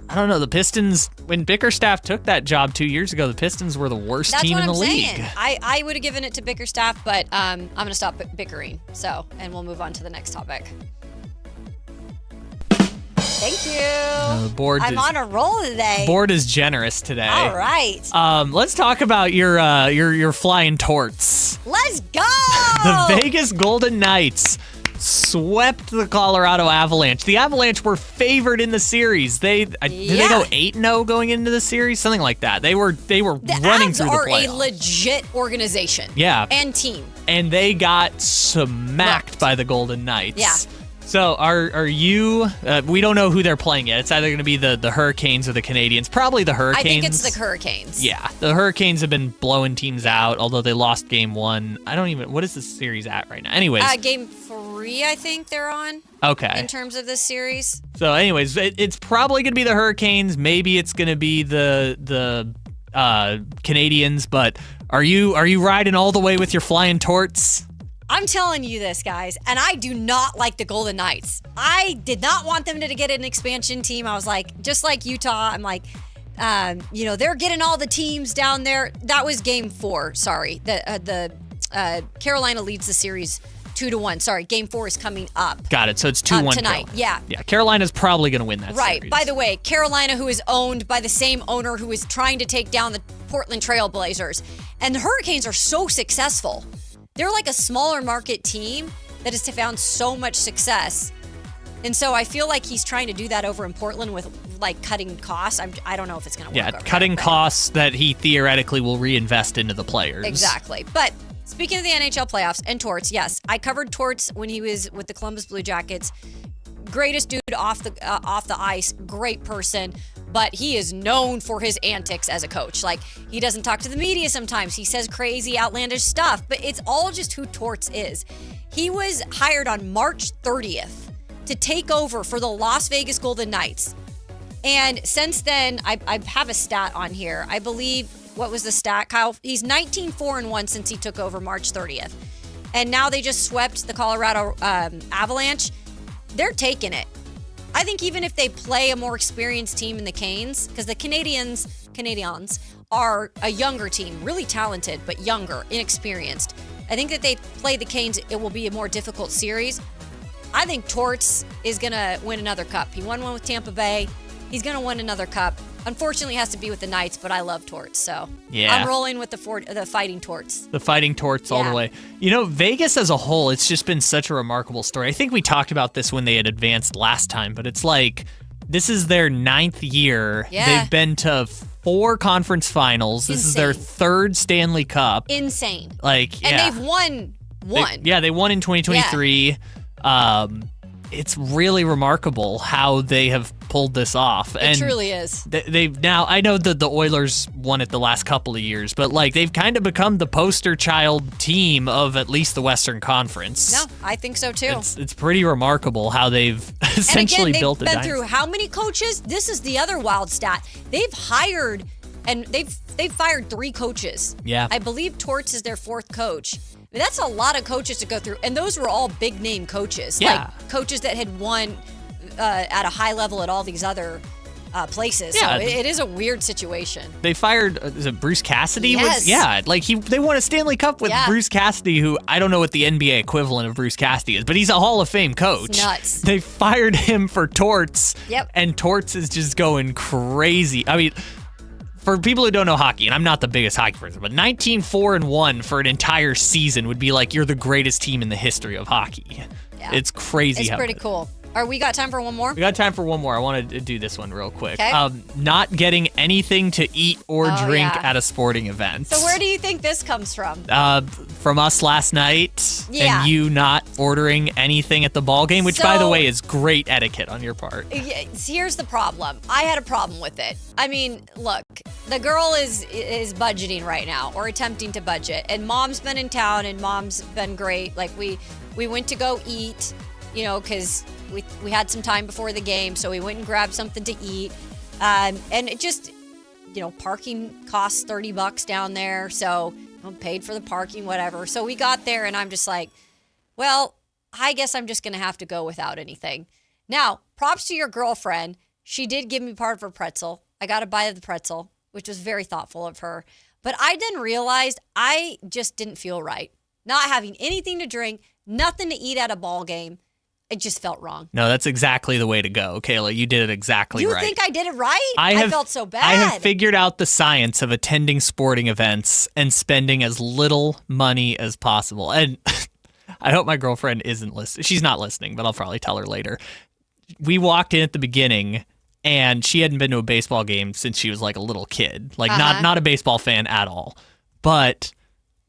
Speaker 3: I don't know. The Pistons, when Bickerstaff took that job 2 years ago, the Pistons were the worst team in the league.
Speaker 2: Saying. I would have given it to Bickerstaff, but I'm going to stop bickering. And we'll move on to the next topic. Thank you. I'm on a roll today.
Speaker 3: Board is generous today.
Speaker 2: All right.
Speaker 3: Let's talk about your flying torts.
Speaker 2: Let's go.
Speaker 3: The Vegas Golden Knights swept the Colorado Avalanche. The Avalanche were favored in the series. Did they go 8-0 going into the series? Something like that. They were running through the playoffs.
Speaker 2: The Avs are a legit organization.
Speaker 3: Yeah.
Speaker 2: And team.
Speaker 3: And they got smacked by the Golden Knights.
Speaker 2: Yeah.
Speaker 3: So are you, we don't know who they're playing yet. It's either going to be the Hurricanes or the Canadians. Probably the Hurricanes.
Speaker 2: I think it's the Hurricanes.
Speaker 3: Yeah. The Hurricanes have been blowing teams out, although they lost game 1. What is the series at right now? Anyways.
Speaker 2: Game 3, I think they're on.
Speaker 3: Okay.
Speaker 2: In terms of this series.
Speaker 3: So anyways, it's probably going to be the Hurricanes. Maybe it's going to be the Canadians, but are you riding all the way with your flying torts?
Speaker 2: I'm telling you this, guys, and I do not like the Golden Knights. I did not want them to get an expansion team. I was like, just like Utah, I'm like, they're getting all the teams down there. That was game 4. Sorry. The Carolina leads the series 2-1. Sorry, game 4 is coming up.
Speaker 3: Got it. So it's 2-1
Speaker 2: tonight.
Speaker 3: Carolina.
Speaker 2: Yeah.
Speaker 3: Yeah, Carolina's probably going to win that
Speaker 2: right.
Speaker 3: series.
Speaker 2: By the way, Carolina, who is owned by the same owner who is trying to take down the Portland Trail Blazers. And the Hurricanes are so successful. They're like a smaller market team that has found so much success. And so I feel like he's trying to do that over in Portland with cutting costs. I don't know if it's going to work.
Speaker 3: Yeah, cutting costs that he theoretically will reinvest into the players.
Speaker 2: Exactly. But speaking of the NHL playoffs and Torts, yes, I covered Torts when he was with the Columbus Blue Jackets. Greatest dude off the ice, great person. But he is known for his antics as a coach. He doesn't talk to the media sometimes. He says crazy, outlandish stuff, but it's all just who Torts is. He was hired on March 30th to take over for the Las Vegas Golden Knights. And since then, I have a stat on here. I believe, what was the stat, Kyle? He's 19-4-1 since he took over March 30th. And now they just swept the Colorado Avalanche. They're taking it. I think even if they play a more experienced team in the Canes, because the Canadians are a younger team, really talented, but younger, inexperienced. I think that they play the Canes, it will be a more difficult series. I think Torts is going to win another cup. He won one with Tampa Bay. He's going to win another cup. Unfortunately, it has to be with the Knights, but I love Torts, so
Speaker 3: yeah.
Speaker 2: I'm rolling with the Fighting Torts.
Speaker 3: The Fighting Torts all the way. You know, Vegas as a whole, it's just been such a remarkable story. I think we talked about this when they had advanced last time, but it's like this is their 9th year.
Speaker 2: Yeah.
Speaker 3: They've been to 4 conference finals. This is their 3rd Stanley Cup.
Speaker 2: Insane.
Speaker 3: Like, yeah.
Speaker 2: And they've won one.
Speaker 3: They won in 2023. Yeah. It's really remarkable how they have pulled this off.
Speaker 2: It truly is.
Speaker 3: They've now, I know that the Oilers won it the last couple of years, but like they've kind of become the poster child team of at least the Western Conference.
Speaker 2: No, I think so too.
Speaker 3: It's pretty remarkable how they've essentially built a dynasty.
Speaker 2: They've been through how many coaches? This is the other wild stat. They've hired and they've fired 3 coaches.
Speaker 3: Yeah.
Speaker 2: I believe Torts is their 4th coach. I mean, that's a lot of coaches to go through, and those were all big name coaches.
Speaker 3: Yeah.
Speaker 2: Like coaches that had won at a high level at all these other places.
Speaker 3: Yeah.
Speaker 2: So it is a weird situation.
Speaker 3: They fired, is it Bruce Cassidy?
Speaker 2: Yes.
Speaker 3: They won a Stanley Cup with Bruce Cassidy, who I don't know what the NBA equivalent of Bruce Cassidy is, but he's a Hall of Fame coach.
Speaker 2: It's nuts.
Speaker 3: They fired him for Torts.
Speaker 2: Yep.
Speaker 3: And Torts is just going crazy. I mean, for people who don't know hockey, and I'm not the biggest hockey person, but 19-4-1 for an entire season would be like you're the greatest team in the history of hockey. Yeah. It's crazy.
Speaker 2: It's pretty cool. We got time for one more?
Speaker 3: We got time for one more. I want to do this one real quick.
Speaker 2: Okay.
Speaker 3: Not getting anything to eat or drink at a sporting event.
Speaker 2: So where do you think this comes from?
Speaker 3: From us last night,
Speaker 2: Yeah.
Speaker 3: and you not ordering anything at the ball game, which, by the way, is great etiquette on your part.
Speaker 2: Here's the problem. I had a problem with it. I mean, look, the girl is budgeting right now, or attempting to budget, and Mom's been in town, and Mom's been great. Like we went to go eat, you know, because we had some time before the game, so we went and grabbed something to eat, and it just, you know, parking costs $30 down there, so I paid for the parking, whatever. So we got there, and I'm just like, well, I guess I'm just gonna have to go without anything. Now, props to your girlfriend. She did give me part of her pretzel. I got a bite of the pretzel, which was very thoughtful of her. But I then realized I just didn't feel right. Not having anything to drink, nothing to eat at a ball game. It just felt wrong.
Speaker 3: No, that's exactly the way to go, Kayla. You did it exactly right.
Speaker 2: You think I did it right? I felt so bad.
Speaker 3: I have figured out the science of attending sporting events and spending as little money as possible. And I hope my girlfriend isn't listening. She's not listening, but I'll probably tell her later. We walked in at the beginning, and she hadn't been to a baseball game since she was like a little kid. Like not a baseball fan at all. But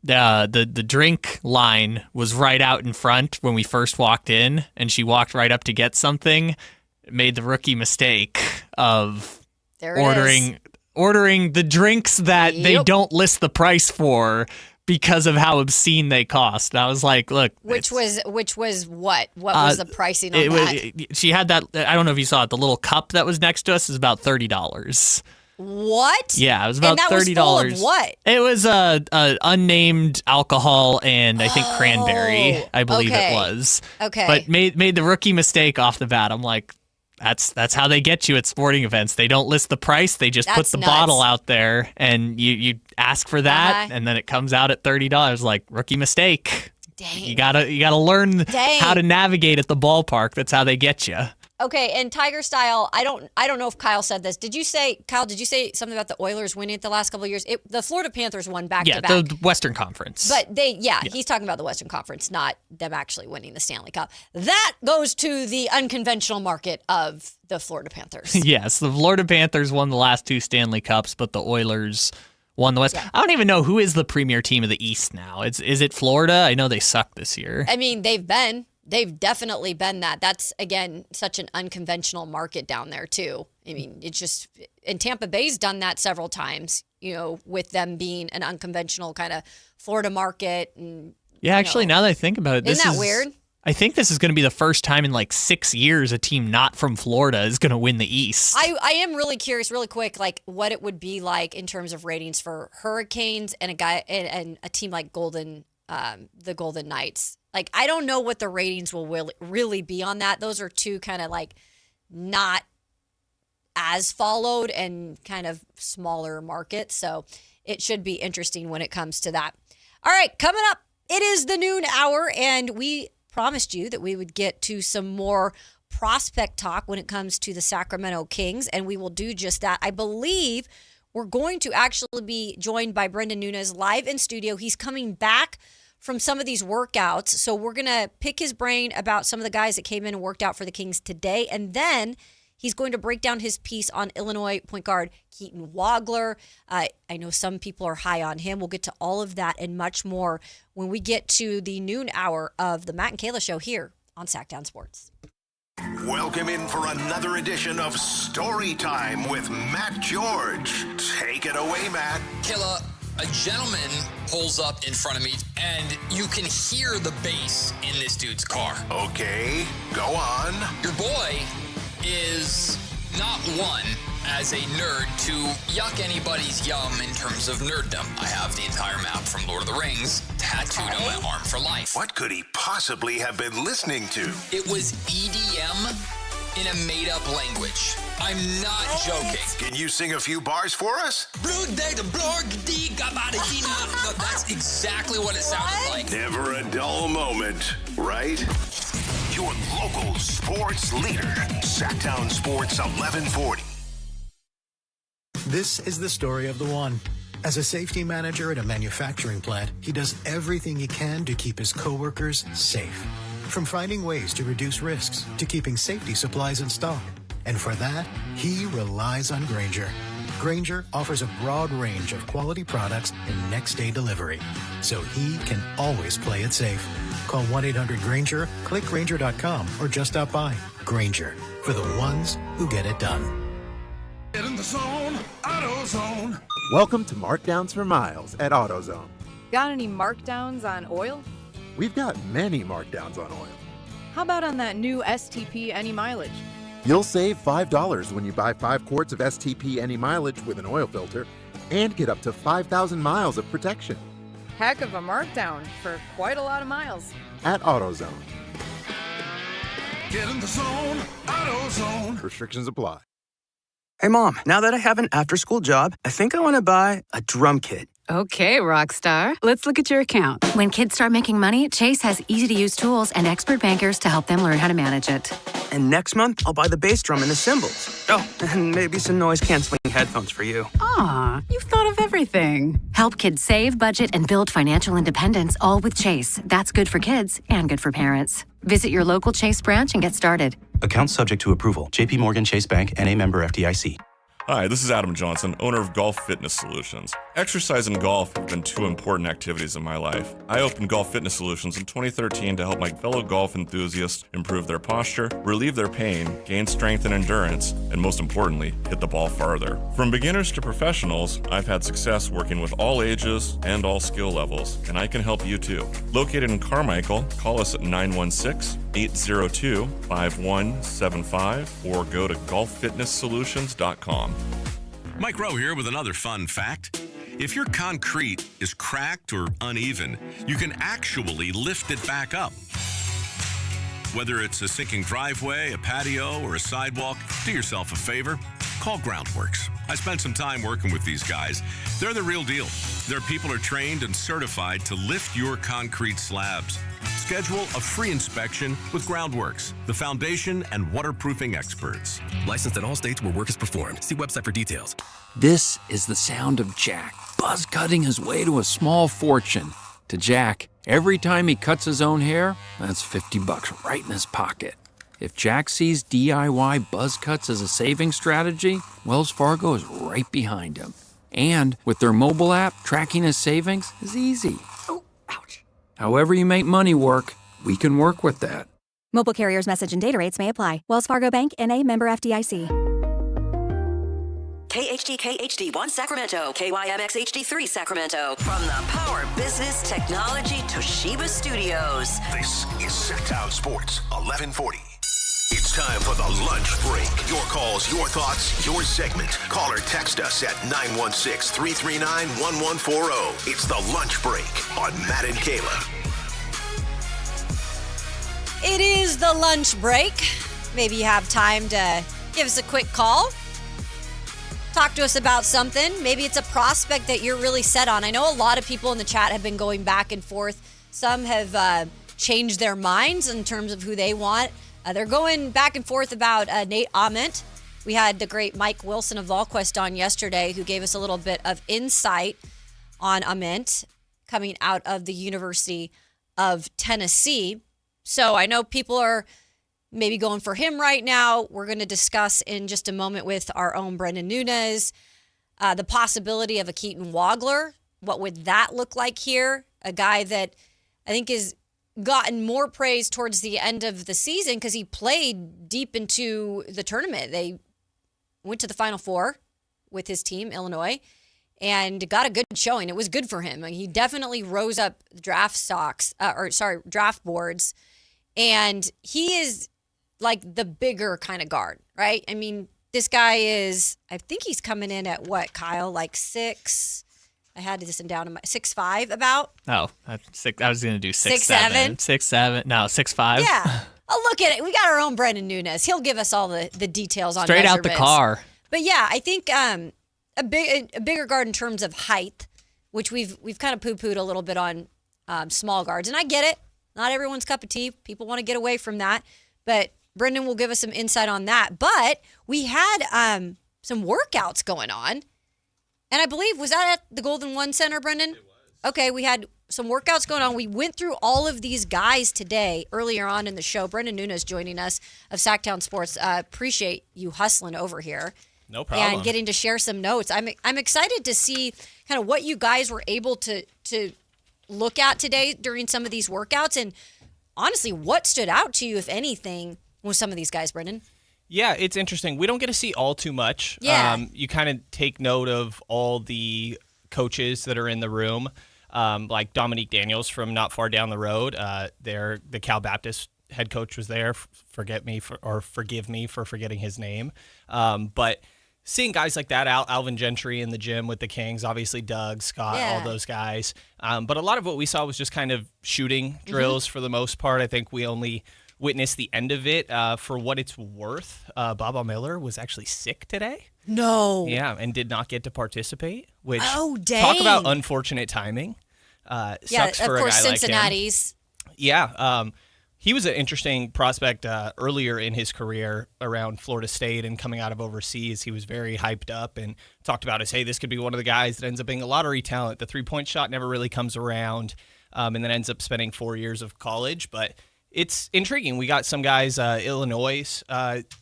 Speaker 3: the drink line was right out in front when we first walked in, and she walked right up to get something, made the rookie mistake of ordering the drinks that they don't list the price for because of how obscene they cost. And I was like, look,
Speaker 2: which was what was the pricing on that?
Speaker 3: She had that, I don't know if you saw it, the little cup that was next to us is about $30.
Speaker 2: What?
Speaker 3: Yeah, it was about $30.
Speaker 2: Was full of what?
Speaker 3: It was a unnamed alcohol and I think cranberry, I believe it was.
Speaker 2: Okay.
Speaker 3: But made the rookie mistake off the bat. I'm like, that's how they get you at sporting events. They don't list the price. They just put the bottle out there and you ask for that and then it comes out at $30. Like, rookie mistake.
Speaker 2: Dang.
Speaker 3: You gotta learn how to navigate at the ballpark. That's how they get you.
Speaker 2: Okay, and Tiger style, I don't know if Kyle said this. Did you say something about the Oilers winning it the last couple of years? The Florida Panthers won back-to-back.
Speaker 3: Yeah, the Western Conference.
Speaker 2: But he's talking about the Western Conference, not them actually winning the Stanley Cup. That goes to the unconventional market of the Florida Panthers.
Speaker 3: Yes, the Florida Panthers won the last 2 Stanley Cups, but the Oilers won the West. Yeah. I don't even know who is the premier team of the East now. Is it Florida? I know they suck this year.
Speaker 2: I mean, They've definitely been that. That's, again, such an unconventional market down there, too. I mean, it's just, and Tampa Bay's done that several times, you know, with them being an unconventional kind of Florida market. And
Speaker 3: yeah, actually, now that I think about it,
Speaker 2: isn't that weird?
Speaker 3: I think this is going to be the first time in like 6 years a team not from Florida is going to win the East.
Speaker 2: I am really curious, really quick, like what it would be like in terms of ratings for Hurricanes and a team like the Golden Knights. Like, I don't know what the ratings will really be on that. Those are two kind of like not as followed and kind of smaller markets. So it should be interesting when it comes to that. All right, coming up, it is the noon hour, and we promised you that we would get to some more prospect talk when it comes to the Sacramento Kings, and we will do just that. I believe we're going to actually be joined by Brendan Nunes live in studio. He's coming back from some of these workouts, so we're going to pick his brain about some of the guys that came in and worked out for the Kings today, and then he's going to break down his piece on Illinois point guard Keaton Wagler. I know some people are high on him. We'll get to all of that and much more when we get to the noon hour of the Matt and Kayla Show here on Sactown Sports.
Speaker 1: Welcome in for another edition of Story Time with Matt George. Take it away, Matt.
Speaker 5: Kayla, a gentleman pulls up in front of me, and you can hear the bass in this dude's car.
Speaker 1: Okay, go on.
Speaker 5: Your boy is not one as a nerd to yuck anybody's yum in terms of nerddom. I have the entire map from Lord of the Rings tattooed on my arm for life.
Speaker 1: What could he possibly have been listening to?
Speaker 5: It was EDM in a made-up language. I'm not joking.
Speaker 1: Can you sing a few bars for us?
Speaker 5: That's exactly what it sounded like.
Speaker 1: Never a dull moment, right? Your local sports leader, Sactown Sports 1140.
Speaker 7: This is the story of the one. As a safety manager at a manufacturing plant, he does everything he can to keep his coworkers safe. From finding ways to reduce risks to keeping safety supplies in stock. And for that, he relies on Grainger. Grainger offers a broad range of quality products and next-day delivery, so he can always play it safe. Call 1-800-GRAINGER, click Grainger.com, or just stop by. Grainger, for the ones who get it done.
Speaker 12: Get in the zone, AutoZone.
Speaker 18: Welcome to Markdowns for Miles at AutoZone.
Speaker 19: Got any markdowns on oil?
Speaker 18: We've got many markdowns on oil.
Speaker 19: How about on that new STP Any Mileage?
Speaker 18: You'll save $5 when you buy 5 quarts of STP Any Mileage with an oil filter and get up to 5,000 miles of protection.
Speaker 19: Heck of a markdown for quite a lot of miles.
Speaker 18: At AutoZone.
Speaker 12: Get in the zone, AutoZone.
Speaker 18: Restrictions apply.
Speaker 24: Hey, Mom, now that I have an after-school job, I think I want to buy a drum kit.
Speaker 25: Okay, Rockstar. Let's look at your account. When kids start making money, Chase has easy-to-use tools and expert bankers to help them learn how to manage it.
Speaker 24: And next month, I'll buy the bass drum and the cymbals. Oh, and maybe some noise-canceling headphones for you.
Speaker 25: Aw, you've thought of everything. Help kids save, budget, and build financial independence, all with Chase. That's good for kids and good for parents. Visit your local Chase branch and get started.
Speaker 27: Account subject to approval. J.P. Morgan Chase Bank, N.A. member FDIC.
Speaker 29: Hi, this is Adam Johnson, owner of Golf Fitness Solutions. Exercise and golf have been two important activities in my life. I opened Golf Fitness Solutions in 2013 to help my fellow golf enthusiasts improve their posture, relieve their pain, gain strength and endurance, and most importantly, hit the ball farther. From beginners to professionals, I've had success working with all ages and all skill levels, and I can help you too. Located in Carmichael, call us at 916-802-5175 or go to golffitnesssolutions.com.
Speaker 30: Mike Rowe here with another fun fact. If your concrete is cracked or uneven, you can actually lift it back up. Whether it's a sinking driveway, a patio, or a sidewalk, do yourself a favor. Call Groundworks. I spent some time working with these guys. They're the real deal. Their people are trained and certified to lift your concrete slabs. Schedule a free inspection with Groundworks, the foundation and waterproofing experts.
Speaker 31: Licensed in all states where work is performed. See website for details.
Speaker 32: This is the sound of Jack, buzz cutting his way to a small fortune. To Jack, every time he cuts his own hair, that's $50 right in his pocket. If Jack sees DIY buzz cuts as a saving strategy, Wells Fargo is right behind him. And with their mobile app, tracking his savings is easy. Oh, ouch. However you make money work, we can work with that.
Speaker 33: Mobile carriers' message and data rates may apply. Wells Fargo Bank, N.A. member FDIC.
Speaker 6: KHTK HD1 Sacramento, KYMX HD3 Sacramento. From the Power Business Technology Toshiba Studios.
Speaker 1: This is Sactown Sports 1140. It's time for the lunch break. Your calls, your thoughts, your segment. Call or text us at 916-339-1140. It's the lunch break on Matt and Kayla.
Speaker 2: It is the lunch break. Maybe you have time to give us a quick call. Talk to us about something. Maybe it's a prospect that you're really set on. I know a lot of people in the chat have been going back and forth. Some have changed their minds in terms of who they want. They're going back and forth about Nate Ament. We had the great Mike Wilson of VolQuest on yesterday who gave us a little bit of insight on Ament coming out of the University of Tennessee. So I know people are maybe going for him right now. We're going to discuss in just a moment with our own Brendan Nunes the possibility of a Keaton Wagler. What would that look like here? A guy that I think is gotten more praise towards the end of the season because he played deep into the tournament. They went to the Final Four with his team, Illinois, and got a good showing. It was good for him. He definitely rose up draft boards, and he is like the bigger kind of guard, right? I mean, this guy is, I think he's coming in at what, Kyle, like 6', I had this down to my 6'5" about.
Speaker 3: Oh, I was going to do 6'7".
Speaker 2: 6'7"?
Speaker 3: 6'7". No, 6'5".
Speaker 2: Yeah. Oh, look at it. We got our own Brendan Nunes. He'll give us all the details on
Speaker 3: straight out the car.
Speaker 2: But yeah, I think a bigger guard in terms of height, which we've kind of poo-pooed a little bit on small guards. And I get it. Not everyone's cup of tea. People want to get away from that. But Brendan will give us some insight on that. But we had some workouts going on. And I believe, was that at the Golden One Center, Brendan? It was. Okay, we had some workouts going on. We went through all of these guys today, earlier on in the show. Brendan Nunes joining us of Sactown Sports. Appreciate you hustling over here.
Speaker 8: No problem.
Speaker 2: And getting to share some notes. I'm excited to see kind of what you guys were able to look at today during some of these workouts. And honestly, what stood out to you, if anything, with some of these guys, Brendan?
Speaker 8: Yeah, it's interesting. We don't get to see all too much.
Speaker 2: Yeah.
Speaker 8: You kind of take note of all the coaches that are in the room, like Dominique Daniels from not far down the road. The Cal Baptist head coach was there. Forgive me for forgetting his name. But seeing guys like that, Alvin Gentry in the gym with the Kings, obviously Doug, Scott, all those guys. But a lot of what we saw was just kind of shooting drills for the most part. I think we only witnessed the end of it. For what it's worth, Baba Miller was actually sick today.
Speaker 2: No.
Speaker 8: Yeah, and did not get to participate, which
Speaker 2: dang.
Speaker 8: Talk about unfortunate timing. Sucks for a guy
Speaker 2: Cincinnati's.
Speaker 8: Like him. Yeah, he was an interesting prospect earlier in his career around Florida State and coming out of overseas. He was very hyped up and talked about as, hey, this could be one of the guys that ends up being a lottery talent. The three-point shot never really comes around, and then ends up spending 4 years of college, but it's intriguing. We got some guys, Illinois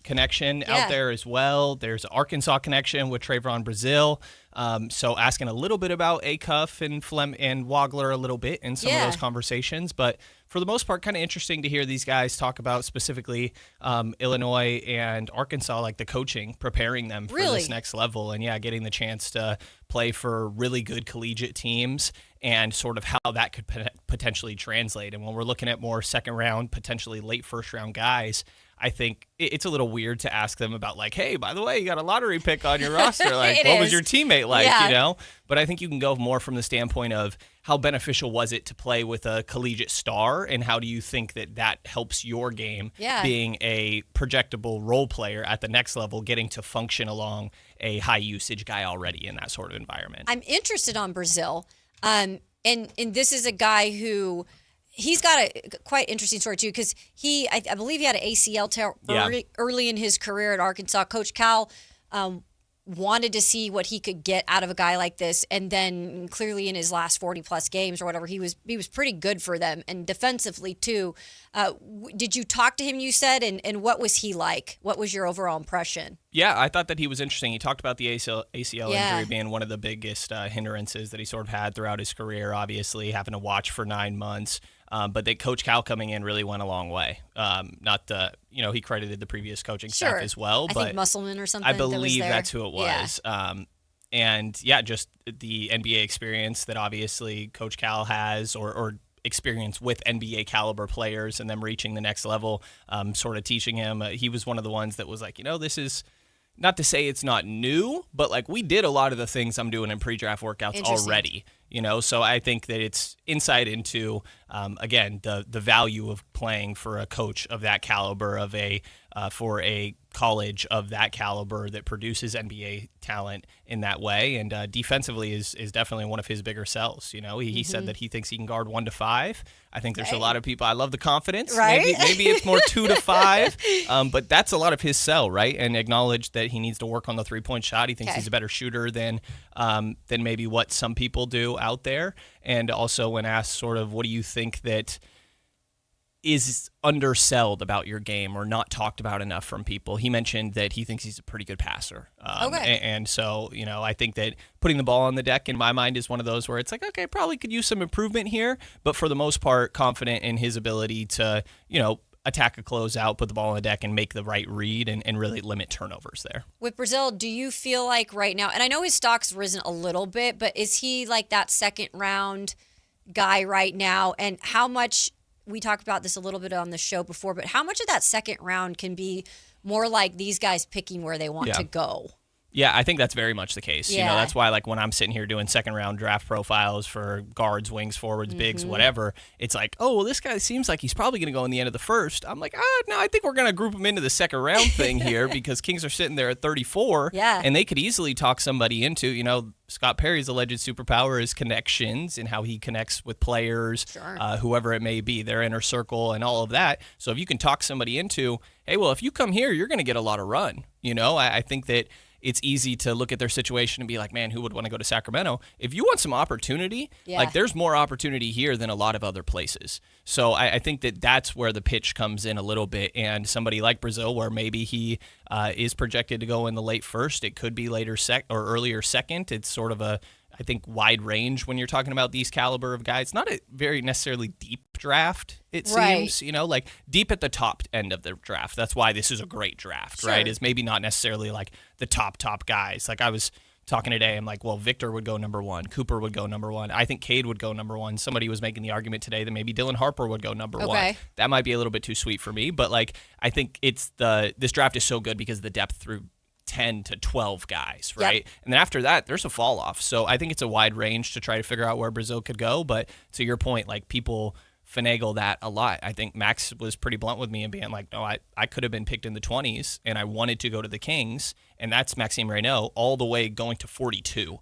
Speaker 8: connection out there as well. There's Arkansas connection with Trayvon Brazil. So asking a little bit about Acuff and Flem and Wagler a little bit in some of those conversations. But for the most part, kind of interesting to hear these guys talk about specifically Illinois and Arkansas, like the coaching, preparing them for this next level. And getting the chance to play for really good collegiate teams and sort of how that could potentially translate. And when we're looking at more second round, potentially late first round guys, I think it's a little weird to ask them about like, hey, by the way, you got a lottery pick on your roster. Like, what was your teammate like, you know? But I think you can go more from the standpoint of how beneficial was it to play with a collegiate star, and how do you think that helps your game being a projectable role player at the next level, getting to function along a high-usage guy already in that sort of environment.
Speaker 2: I'm interested on Brazil, and this is a guy who – he's got a quite interesting story, too, because I believe he had an ACL tear early in his career at Arkansas. Coach Cal wanted to see what he could get out of a guy like this, and then clearly in his last 40-plus games or whatever, he was pretty good for them, and defensively, too. Did you talk to him, you said, and what was he like? What was your overall impression?
Speaker 8: Yeah, I thought that he was interesting. He talked about the ACL injury being one of the biggest hindrances that he sort of had throughout his career, obviously, having to watch for 9 months. but that Coach Cal coming in really went a long way. He credited the previous coaching staff as well.
Speaker 2: I think Musselman or something.
Speaker 8: I believe
Speaker 2: that
Speaker 8: that's who it was.
Speaker 2: Yeah.
Speaker 8: Just the NBA experience that obviously Coach Cal has, or experience with NBA caliber players and them reaching the next level, sort of teaching him. He was one of the ones that was like, this is not to say it's not new, but like we did a lot of the things I'm doing in pre-draft workouts already, so I think that it's insight into, again, the value of playing for a coach of that caliber, for a college of that caliber that produces NBA talent in that way. And defensively is definitely one of his bigger sells. He said that he thinks he can guard 1 to 5. I think there's a lot of people. I love the confidence.
Speaker 2: Right?
Speaker 8: Maybe it's more 2 to 5. But that's a lot of his sell, right? And acknowledge that he needs to work on the 3-point shot. He thinks he's a better shooter than maybe what some people do out there. And also when asked sort of what do you think that is undersold about your game or not talked about enough from people, he mentioned that he thinks he's a pretty good passer. And so, I think that putting the ball on the deck in my mind is one of those where it's like, okay, probably could use some improvement here, but for the most part, confident in his ability to, attack a closeout, put the ball on the deck and make the right read and really limit turnovers there.
Speaker 2: With Brazil, do you feel like right now, and I know his stock's risen a little bit, but is he like that second round guy right now? And how much, we talked about this a little bit on the show before, but how much of that second round can be more like these guys picking where they want to go?
Speaker 8: Yeah, I think that's very much the case.
Speaker 2: Yeah.
Speaker 8: That's why, like, when I'm sitting here doing second-round draft profiles for guards, wings, forwards, bigs, whatever, it's like, oh, well, this guy seems like he's probably going to go in the end of the first. I'm like, no, I think we're going to group him into the second-round thing here because Kings are sitting there at 34, and they could easily talk somebody into, Scott Perry's alleged superpower is connections and how he connects with players, whoever it may be, their inner circle and all of that. So if you can talk somebody into, hey, well, if you come here, you're going to get a lot of run. I think that it's easy to look at their situation and be like, man, who would want to go to Sacramento? If you want some opportunity, like there's more opportunity here than a lot of other places. So I think that that's where the pitch comes in a little bit. And somebody like Brazil, where maybe he is projected to go in the late first, it could be later or earlier second. It's sort of a, I think, wide range when you're talking about these caliber of guys. Not a very necessarily deep draft, it seems, like deep at the top end of the draft. That's why this is a great draft, right? Is maybe not necessarily like the top guys. Like I was talking today, I'm like, well, Victor would go number 1. Cooper would go number 1. I think Cade would go number 1. Somebody was making the argument today that maybe Dylan Harper would go number 1. That might be a little bit too sweet for me, but like I think this draft is so good because of the depth through 10 to 12 guys, right? And then after that, there's a fall off. So I think it's a wide range to try to figure out where Brazil could go. But to your point, like people finagle that a lot. I think Max was pretty blunt with me and being like, no, I could have been picked in the 20s and I wanted to go to the Kings. And that's Maxime Reynaud all the way going to 42,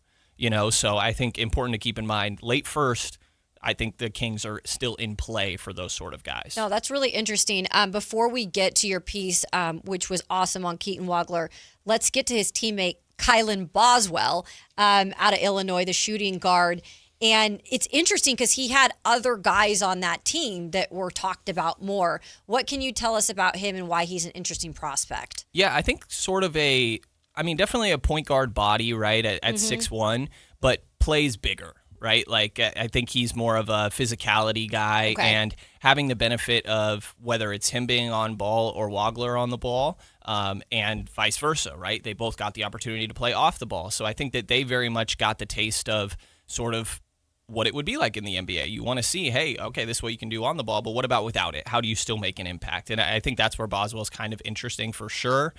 Speaker 8: So I think important to keep in mind, late first, I think the Kings are still in play for those sort of guys.
Speaker 2: No, that's really interesting. Before we get to your piece, which was awesome on Keaton Wagler, let's get to his teammate, Kylan Boswell, out of Illinois, the shooting guard. And it's interesting because he had other guys on that team that were talked about more. What can you tell us about him and why he's an interesting prospect?
Speaker 8: Yeah, I think sort of definitely a point guard body, right, at 6'1", but plays bigger. Right? Like, I think he's more of a physicality guy and having the benefit of whether it's him being on ball or Wagler on the ball and vice versa, right? They both got the opportunity to play off the ball. So I think that they very much got the taste of sort of what it would be like in the NBA. You want to see, hey, okay, this is what you can do on the ball, but what about without it? How do you still make an impact? And I think that's where Boswell's kind of interesting for sure.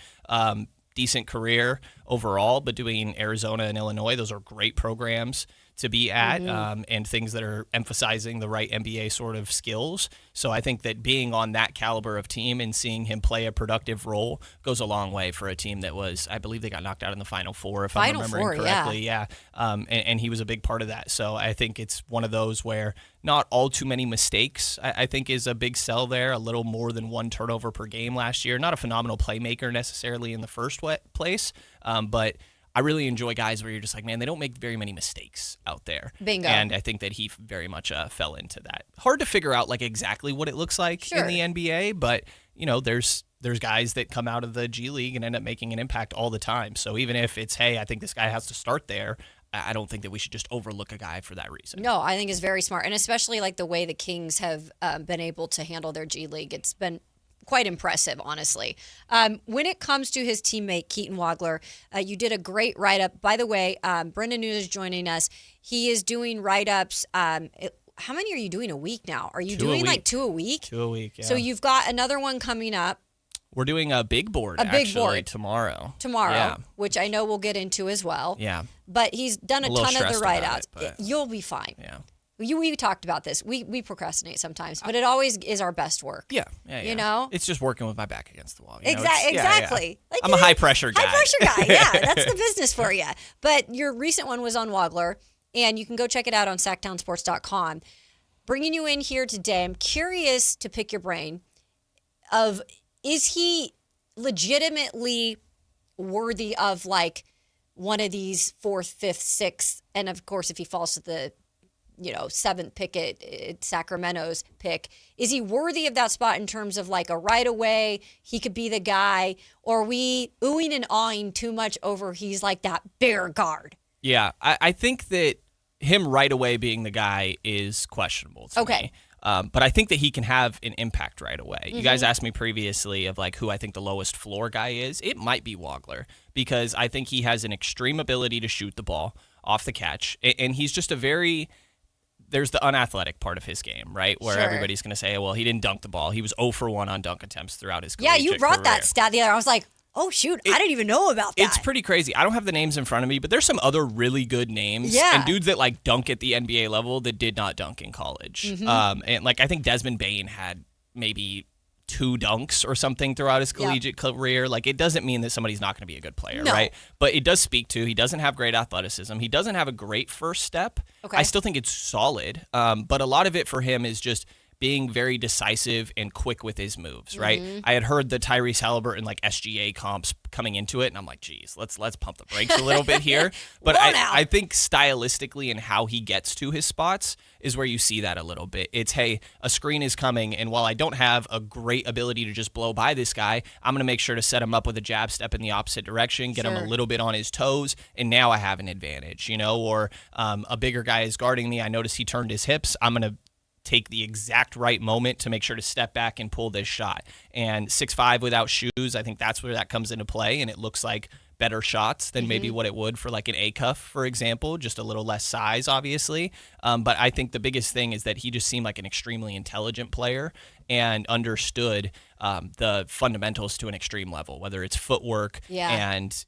Speaker 8: Decent career overall, but doing Arizona and Illinois, those are great programs to be at and things that are emphasizing the right NBA sort of skills. So I think that being on that caliber of team and seeing him play a productive role goes a long way for a team that was, I believe they got knocked out in the Final Four, if I'm remembering correctly. Yeah. And he was a big part of that. So I think it's one of those where not all too many mistakes, I think, is a big sell there. A little more than 1 turnover per game last year. Not a phenomenal playmaker necessarily in the first place, but I really enjoy guys where you're just like, man, they don't make very many mistakes out there.
Speaker 2: Bingo.
Speaker 8: And I think that he very much fell into that. Hard to figure out like exactly what it looks like in the NBA, but there's guys that come out of the G League and end up making an impact all the time. So even if it's, hey, I think this guy has to start there, I don't think that we should just overlook a guy for that reason.
Speaker 2: No, I think it's very smart. And especially like the way the Kings have been able to handle their G League. It's been quite impressive, honestly. When it comes to his teammate, Keaton Wagler, you did a great write-up. By the way, Brendan News is joining us. He is doing write-ups. How many are you doing a week now? Are you doing like 2 a week?
Speaker 8: 2 a week, yeah.
Speaker 2: So you've got another one coming up.
Speaker 8: We're doing a big board, tomorrow.
Speaker 2: Tomorrow, which I know we'll get into as well.
Speaker 8: Yeah.
Speaker 2: But he's done a ton of the write-ups. You'll be fine.
Speaker 8: Yeah.
Speaker 2: We talked about this. We procrastinate sometimes, but it always is our best work.
Speaker 8: Yeah.
Speaker 2: You know?
Speaker 8: It's just working with my back against the wall.
Speaker 2: Exactly.
Speaker 8: Like, I'm a high-pressure guy.
Speaker 2: High-pressure guy, yeah. That's the business for you. But your recent one was on Wagler, and you can go check it out on sactownsports.com. Bringing you in here today, I'm curious to pick your brain of, is he legitimately worthy of, like, one of these 4th, 5th, 6th, and, of course, if he falls to the 7th pick at Sacramento's pick. Is he worthy of that spot in terms of like a right away? He could be the guy, or are we oohing and awing too much over he's like that bear guard?
Speaker 8: Yeah, I think that him right away being the guy is questionable to me. But I think that he can have an impact right away. You guys asked me previously of like who I think the lowest floor guy is. It might be Wagler, because I think he has an extreme ability to shoot the ball off the catch, and he's just there's the unathletic part of his game, right? Where everybody's going to say, well, he didn't dunk the ball. He was 0 for 1 on dunk attempts throughout his collegiate
Speaker 2: career. Yeah, you brought that stat the other. I was like, oh, shoot, I didn't even know about that.
Speaker 8: It's pretty crazy. I don't have the names in front of me, but there's some other really good names.
Speaker 2: Yeah.
Speaker 8: And dudes that like dunk at the NBA level that did not dunk in college. And like I think Desmond Bane had maybe 2 dunks or something throughout his collegiate career. Like, it doesn't mean that somebody's not going to be a good player, right? But it does speak to, he doesn't have great athleticism. He doesn't have a great first step. I still think it's solid. But a lot of it for him is just being very decisive and quick with his moves, right? I had heard the Tyrese Halliburton like SGA comps coming into it, and I'm like, geez, let's pump the brakes a little bit here. But I think stylistically and how he gets to his spots is where you see that a little bit. It's, hey, a screen is coming, and while I don't have a great ability to just blow by this guy, I'm going to make sure to set him up with a jab step in the opposite direction, get him a little bit on his toes, and now I have an advantage, or a bigger guy is guarding me. I notice he turned his hips. I'm going to take the exact right moment to make sure to step back and pull this shot. And 6'5" without shoes, I think that's where that comes into play, and it looks like better shots than maybe what it would for like an A-cuff, for example, just a little less size, obviously. But I think the biggest thing is that he just seemed like an extremely intelligent player and understood the fundamentals to an extreme level, whether it's footwork and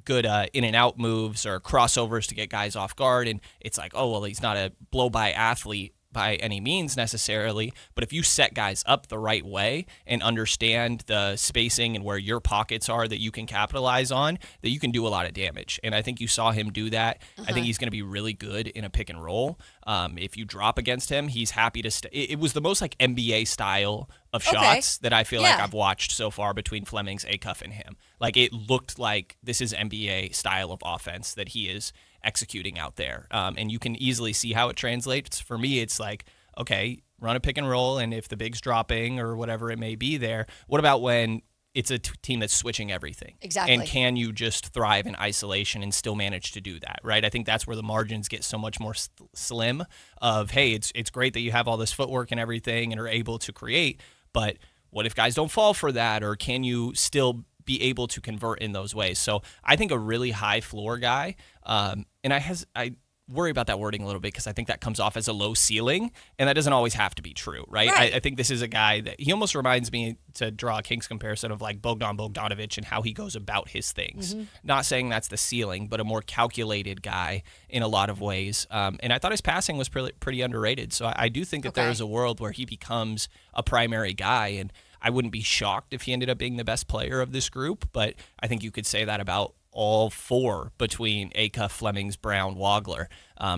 Speaker 8: good in and out moves or crossovers to get guys off guard. And it's like, oh, well, he's not a blow-by athlete by any means necessarily, but if you set guys up the right way and understand the spacing and where your pockets are that you can capitalize on, that you can do a lot of damage. And I think you saw him do that. I think he's going to be really good in a pick and roll. If you drop against him, he's happy to it was the most like NBA style of shots that I feel like I've watched so far between Fleming's A-cuff and him. Like, it looked like this is NBA style of offense that he is executing out there. And you can easily see how it translates. For me, it's like, okay, run a pick and roll, and if the big's dropping or whatever it may be there, what about when it's a team that's switching everything?
Speaker 2: Exactly.
Speaker 8: And can you just thrive in isolation and still manage to do that, right? I think that's where the margins get so much more slim of, hey, it's great that you have all this footwork and everything and are able to create, but what if guys don't fall for that, or can you still be able to convert in those ways? So I think a really high floor guy, and I worry about that wording a little bit because I think that comes off as a low ceiling, and that doesn't always have to be true, right? I think this is a guy that he almost reminds me, to draw a Kings comparison, of like Bogdanovic and how he goes about his things. Not saying that's the ceiling, but a more calculated guy in a lot of ways. And I thought his passing was pretty underrated. So I do think that there is a world where he becomes a primary guy, and I wouldn't be shocked if he ended up being the best player of this group, but I think you could say that about all 4 between A-cuff, Flemings, Brown, Wagler.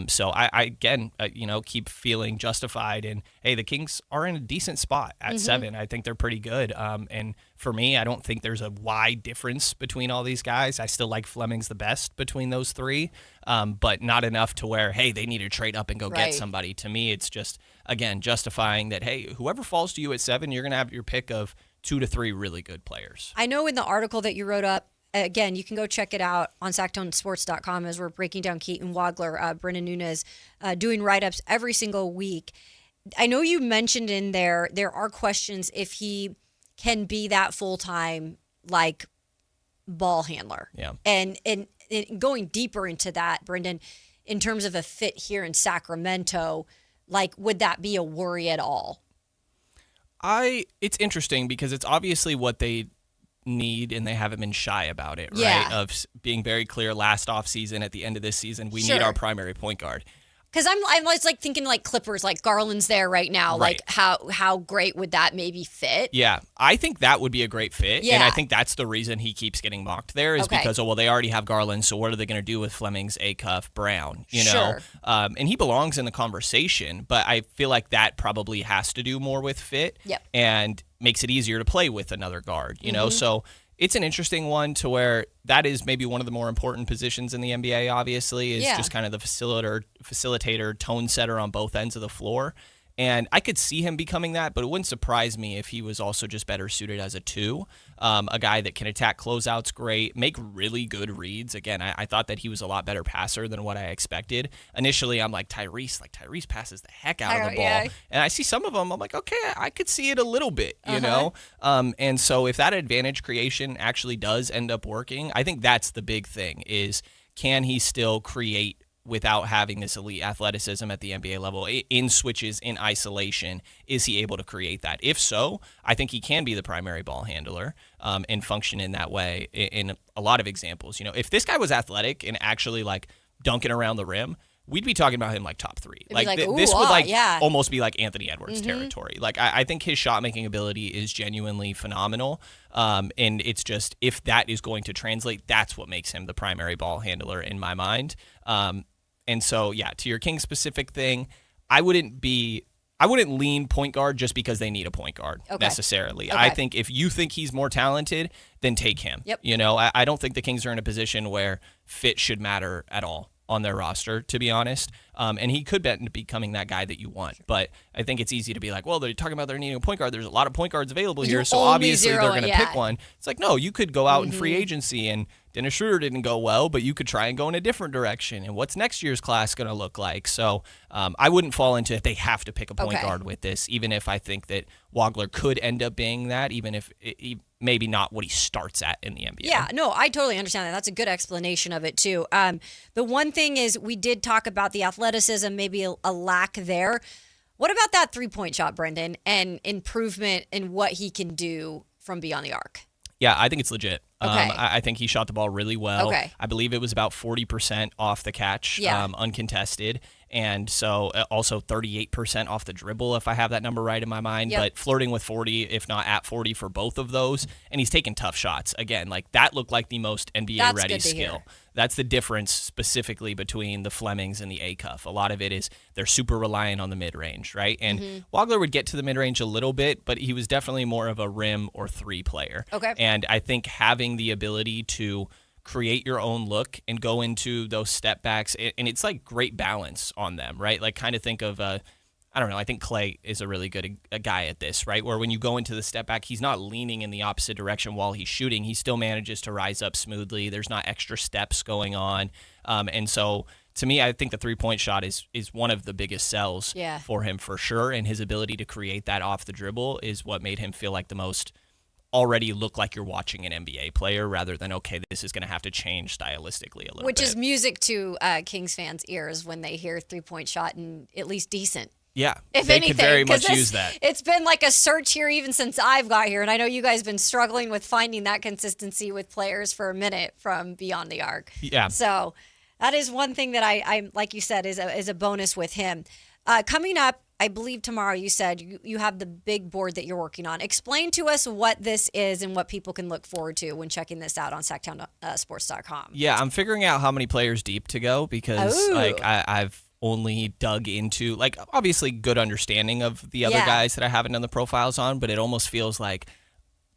Speaker 8: So I again, keep feeling justified. And hey, the Kings are in a decent spot at 7. I think they're pretty good. And for me, I don't think there's a wide difference between all these guys. I still like Flemings the best between those 3, but not enough to where, hey, they need to trade up and go get somebody. To me, it's just, again, justifying that, hey, whoever falls to you at 7, you're going to have your pick of 2 to 3 really good players.
Speaker 2: I know in the article that you wrote up, again, you can go check it out on SactownSports.com as we're breaking down Keaton Wagler, Brendan Nunez, doing write-ups every single week. I know you mentioned in there are questions if he can be that full-time, like, ball handler.
Speaker 8: Yeah.
Speaker 2: And going deeper into that, Brendan, in terms of a fit here in Sacramento, like, would that be a worry at all?
Speaker 8: It's interesting because it's obviously what they need, and they haven't been shy about it,
Speaker 2: Yeah.
Speaker 8: right? Of being very clear last offseason, at the end of this season, we
Speaker 2: Sure.
Speaker 8: need our primary point guard.
Speaker 2: Because I'm always like thinking like Clippers, like Garland's there right now.
Speaker 8: Right.
Speaker 2: Like how great would that maybe fit?
Speaker 8: Yeah, I think that would be a great fit,
Speaker 2: Yeah.
Speaker 8: and I think that's the reason he keeps getting mocked there is
Speaker 2: Okay.
Speaker 8: because, they already have Garland, so what are they going to do with Flemings, Acuff, Brown, you know?
Speaker 2: Sure.
Speaker 8: And he belongs in the conversation, but I feel like that probably has to do more with fit
Speaker 2: Yep.
Speaker 8: and makes it easier to play with another guard, you know?
Speaker 2: Mhm.
Speaker 8: So it's an interesting one to where that is maybe one of the more important positions in the NBA, obviously, is
Speaker 2: Yeah.
Speaker 8: just kind of the facilitator, tone setter on both ends of the floor. And I could see him becoming that, but it wouldn't surprise me if he was also just better suited as a 2, a guy that can attack closeouts great, make really good reads. Again, I thought that he was a lot better passer than what I expected. Initially, I'm like, Tyrese passes the heck out of the ball.
Speaker 2: Yeah.
Speaker 8: And I see some of them, I'm like, okay, I could see it a little bit, you
Speaker 2: Uh-huh.
Speaker 8: know? And so if that advantage creation actually does end up working, I think that's the big thing is, can he still create without having this elite athleticism at the NBA level in switches, in isolation? Is he able to create that? If so, I think he can be the primary ball handler and function in that way in a lot of examples. You know, if this guy was athletic and actually like dunking around the rim, we'd be talking about him like top 3.
Speaker 2: It'd be like,
Speaker 8: This
Speaker 2: ooh,
Speaker 8: would like
Speaker 2: yeah.
Speaker 8: almost be like Anthony Edwards
Speaker 2: Mhm.
Speaker 8: territory. Like I think his shot making ability is genuinely phenomenal. And it's just, if that is going to translate, that's what makes him the primary ball handler in my mind. And so, yeah, to your Kings specific thing, I wouldn't lean point guard just because they need a point guard necessarily.
Speaker 2: Okay.
Speaker 8: I think if you think he's more talented, then take him.
Speaker 2: Yep.
Speaker 8: You know, I don't think the Kings are in a position where fit should matter at all on their roster, to be honest. And he could end up becoming that guy that you want. But I think it's easy to be like, well, they're talking about they're needing a point guard. There's a lot of point guards available here, so
Speaker 2: only
Speaker 8: obviously they're
Speaker 2: zero,
Speaker 8: going to
Speaker 2: yeah.
Speaker 8: pick one. It's like, no, you could go out in free
Speaker 2: Mhm.
Speaker 8: agency, and Dennis Schroeder didn't go well, but you could try and go in a different direction. And what's next year's class going to look like? So I wouldn't fall into if they have to pick a point guard with this, even if I think that Wagler could end up being that, even if maybe not what he starts at in the NBA.
Speaker 2: Yeah, no, I totally understand that. That's a good explanation of it too. The one thing is we did talk about the athleticism, maybe a lack there. What about that 3-point shot, Brendan, and improvement in what he can do from beyond the arc?
Speaker 8: Yeah, I think it's legit.
Speaker 2: Okay.
Speaker 8: I think he shot the ball really well.
Speaker 2: Okay.
Speaker 8: I believe it was about 40% off the catch, uncontested. And so also 38% off the dribble, if I have that number right in my mind.
Speaker 2: Yep.
Speaker 8: But flirting with 40, if not at 40 for both of those. And he's taking tough shots. Again, like that looked like the most NBA-ready skill. That's the difference specifically between the Flemings and the Acuff. A lot of it is they're super reliant on the mid-range, right? And Wagler would get to the mid-range a little bit, but he was definitely more of a rim or 3 player.
Speaker 2: Okay.
Speaker 8: And I think having the ability to create your own look and go into those step backs, and it's like great balance on them, right? Like kind of think of I don't know, I think Clay is a really good a guy at this, right? Where when you go into the step back, he's not leaning in the opposite direction while he's shooting. He still manages to rise up smoothly. There's not extra steps going on. And so to me, I think the 3-point shot is one of the biggest sells for him for sure. And his ability to create that off the dribble is what made him feel like the most already look like you're watching an NBA player rather than, okay, this is going to have to change stylistically a little
Speaker 2: Which
Speaker 8: bit.
Speaker 2: is music to Kings fans' ears when they hear 3-point shot and at least decent.
Speaker 8: Yeah,
Speaker 2: If
Speaker 8: they
Speaker 2: anything,
Speaker 8: could very
Speaker 2: 'cause
Speaker 8: much use that.
Speaker 2: It's been like a search here even since I've got here, and I know you guys have been struggling with finding that consistency with players for a minute from beyond the arc.
Speaker 8: Yeah.
Speaker 2: So that is one thing that I like you said, is a bonus with him. Coming up, I believe tomorrow, you said you have the big board that you're working on. Explain to us what this is and what people can look forward to when checking this out on SactownSports.com.
Speaker 8: Yeah, I'm figuring out how many players deep to go because
Speaker 2: Ooh.
Speaker 8: like I've only dug into like obviously good understanding of the other
Speaker 2: Yeah.
Speaker 8: guys that I haven't done the profiles on, but it almost feels like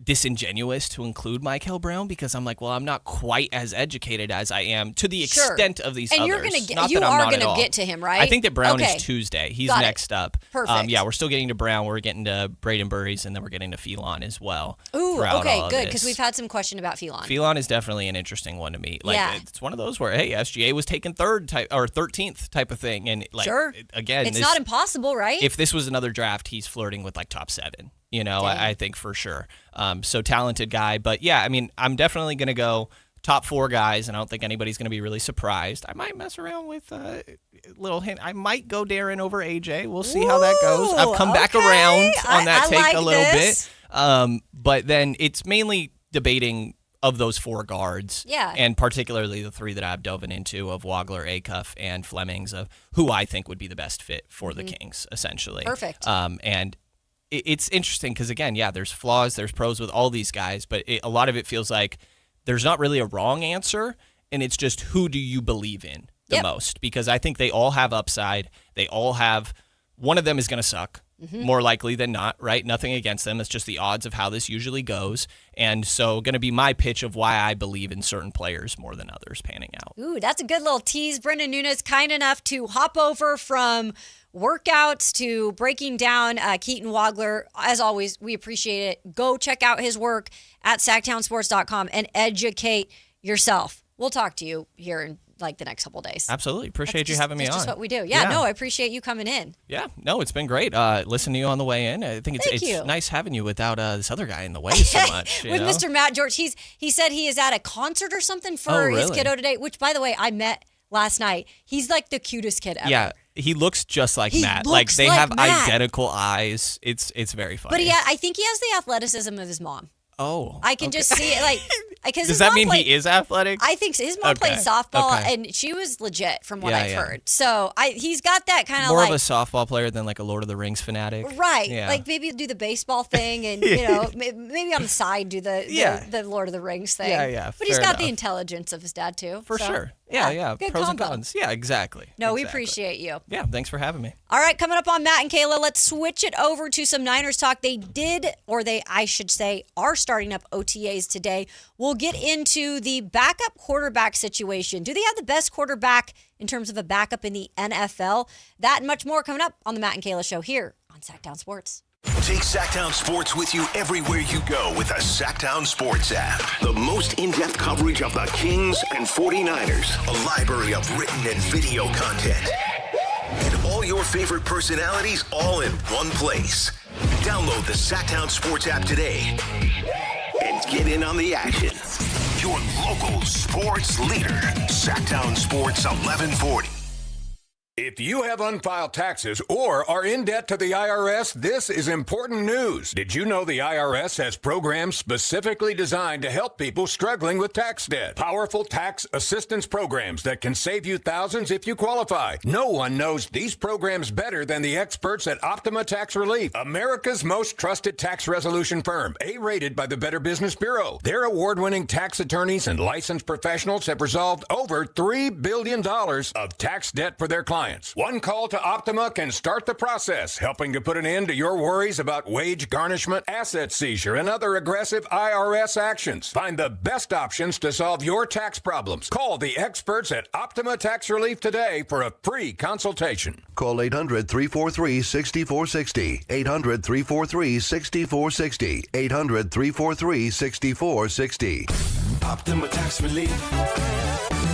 Speaker 8: disingenuous to include Michael Brown because I'm like, well, I'm not quite as educated as I am to the extent of these others.
Speaker 2: And you are going to get to him, right?
Speaker 8: I think that Brown is Tuesday. He's next up.
Speaker 2: Perfect.
Speaker 8: Yeah, we're still getting to Brown. We're getting to Braden Burries, and then we're getting to Phelan as well.
Speaker 2: Ooh, okay, good, because we've had some question about Phelan.
Speaker 8: Phelan is definitely an interesting one to me. Like, it's one of those where, hey, SGA was taken 13th type of thing. And like, again,
Speaker 2: it's not impossible, right?
Speaker 8: If this was another draft, he's flirting with like top 7. I think for sure. So talented guy. But yeah, I mean, I'm definitely going to go top 4 guys, and I don't think anybody's going to be really surprised. I might mess around with a little hint. I might go Darren over AJ. We'll see how that goes. I've come back around on that take like a little bit. But then it's mainly debating of those 4 guards.
Speaker 2: Yeah.
Speaker 8: And particularly the 3 that I've dove into of Wagler, Acuff, and Flemings, of who I think would be the best fit for the Kings, essentially.
Speaker 2: Perfect.
Speaker 8: And it's interesting because, again, there's flaws, there's pros with all these guys, but a lot of it feels like there's not really a wrong answer, and it's just who do you believe in the most? Because I think they all have upside. They all have – one of them is going to suck, more likely than not, right? Nothing against them. It's just the odds of how this usually goes. And so going to be my pitch of why I believe in certain players more than others panning out.
Speaker 2: Ooh, that's a good little tease. Brendan Nunes, kind enough to hop over from – workouts to breaking down Keaton Wagler. As always, we appreciate it. Go check out his work at SactownSports.com and educate yourself. We'll talk to you here in like the next couple of days.
Speaker 8: Absolutely. Appreciate you having me on.
Speaker 2: That's just what we do. Yeah, no, I appreciate you coming in.
Speaker 8: Yeah, no, it's been great. Listen to you on the way in. I think it's nice having you without this other guy in the way so much.
Speaker 2: With Mr. Matt George. He said he is at a concert or something for his kiddo today, which, by the way, I met last night. He's like the cutest kid ever.
Speaker 8: Yeah. He looks just like Matt.
Speaker 2: Like
Speaker 8: they have
Speaker 2: Matt.
Speaker 8: identical eyes. It's very funny.
Speaker 2: But I think he has the athleticism of his mom.
Speaker 8: Oh,
Speaker 2: I can just see it. Like, because
Speaker 8: does that mean he is athletic?
Speaker 2: I think so. His mom played softball, and she was legit, from what I've heard. So he's got that kind of
Speaker 8: more of a softball player than like a Lord of the Rings fanatic,
Speaker 2: right?
Speaker 8: Yeah.
Speaker 2: Like maybe do the baseball thing, and maybe on the side do the Lord of the Rings thing.
Speaker 8: Yeah.
Speaker 2: But he's got the intelligence of his dad too,
Speaker 8: for sure. Yeah.
Speaker 2: Good
Speaker 8: pros
Speaker 2: combo.
Speaker 8: and cons. Yeah, exactly.
Speaker 2: No, we appreciate you.
Speaker 8: Yeah, thanks for having me.
Speaker 2: All right, coming up on Matt and Kayla, let's switch it over to some Niners talk. They are starting up OTAs today. We'll get into the backup quarterback situation. Do they have the best quarterback in terms of a backup in the NFL? That and much more coming up on the Matt and Kayla Show here on Sactown Sports.
Speaker 1: Take Sactown Sports with you everywhere you go with the Sactown Sports app. The most in-depth coverage of the Kings and 49ers. A library of written and video content. And all your favorite personalities all in one place. Download the Sactown Sports app today and get in on the action. Your local sports leader. Sactown Sports 1140.
Speaker 4: If you have unfiled taxes or are in debt to the IRS, this is important news. Did you know the IRS has programs specifically designed to help people struggling with tax debt? Powerful tax assistance programs that can save you thousands if you qualify. No one knows these programs better than the experts at Optima Tax Relief, America's most trusted tax resolution firm, A-rated by the Better Business Bureau. Their award-winning tax attorneys and licensed professionals have resolved over $3 billion of tax debt for their clients. One call to Optima can start the process, helping to put an end to your worries about wage garnishment, asset seizure, and other aggressive IRS actions. Find the best options to solve your tax problems. Call the experts at Optima Tax Relief today for a free consultation.
Speaker 16: Call 800-343-6460. 800-343-6460. 800-343-6460.
Speaker 12: Optima Tax Relief.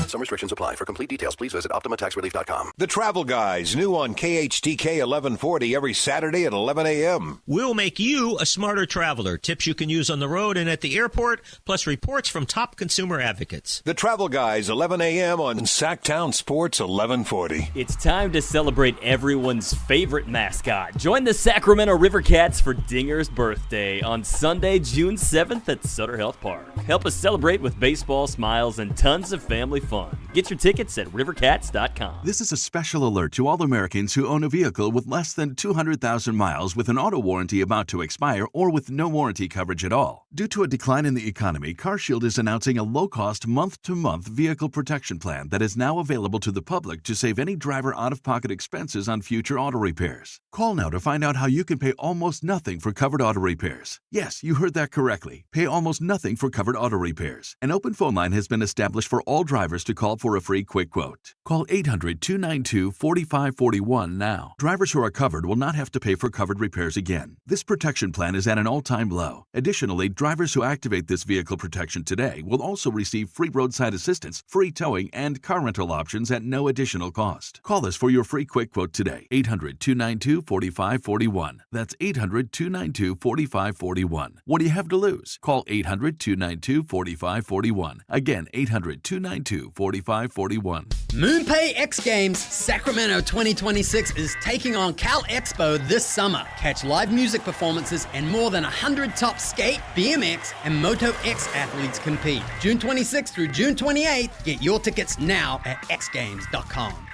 Speaker 16: Some restrictions apply. For complete details, please visit OptimaTaxRelief.com.
Speaker 10: The Travel Guys, new on KHTK 1140 every Saturday at 11 a.m.
Speaker 11: We'll make you a smarter traveler. Tips you can use on the road and at the airport, plus reports from top consumer advocates.
Speaker 10: The Travel Guys, 11 a.m. on Sactown Sports 1140.
Speaker 13: It's time to celebrate everyone's favorite mascot. Join the Sacramento River Cats for Dinger's birthday on Sunday, June 7th at Sutter Health Park. Help us celebrate with baseball, smiles, and tons of family fun. fun. Get your tickets at rivercats.com.
Speaker 5: This is a special alert to all Americans who own a vehicle with less than 200,000 miles with an auto warranty about to expire or with no warranty coverage at all. Due to a decline in the economy, CarShield is announcing a low-cost month-to-month vehicle protection plan that is now available to the public to save any driver out-of-pocket expenses on future auto repairs. Call now to find out how you can pay almost nothing for covered auto repairs. Yes, you heard that correctly. Pay almost nothing for covered auto repairs. An open phone line has been established for all drivers to call for a free quick quote. Call 800-292-4541 now. Drivers who are covered will not have to pay for covered repairs again. This protection plan is at an all-time low. Additionally, drivers who activate this vehicle protection today will also receive free roadside assistance, free towing, and car rental options at no additional cost. Call us for your free quick quote today. 800-292-4541. That's 800-292-4541. What do you have to lose? Call 800-292-4541. Again, 800-292-4541.
Speaker 7: MoonPay X Games Sacramento 2026 is taking on Cal Expo this summer. Catch live music performances and more than 100 top skate, BMX, and Moto X athletes compete. June 26th through June 28th. Get your tickets now at xgames.com.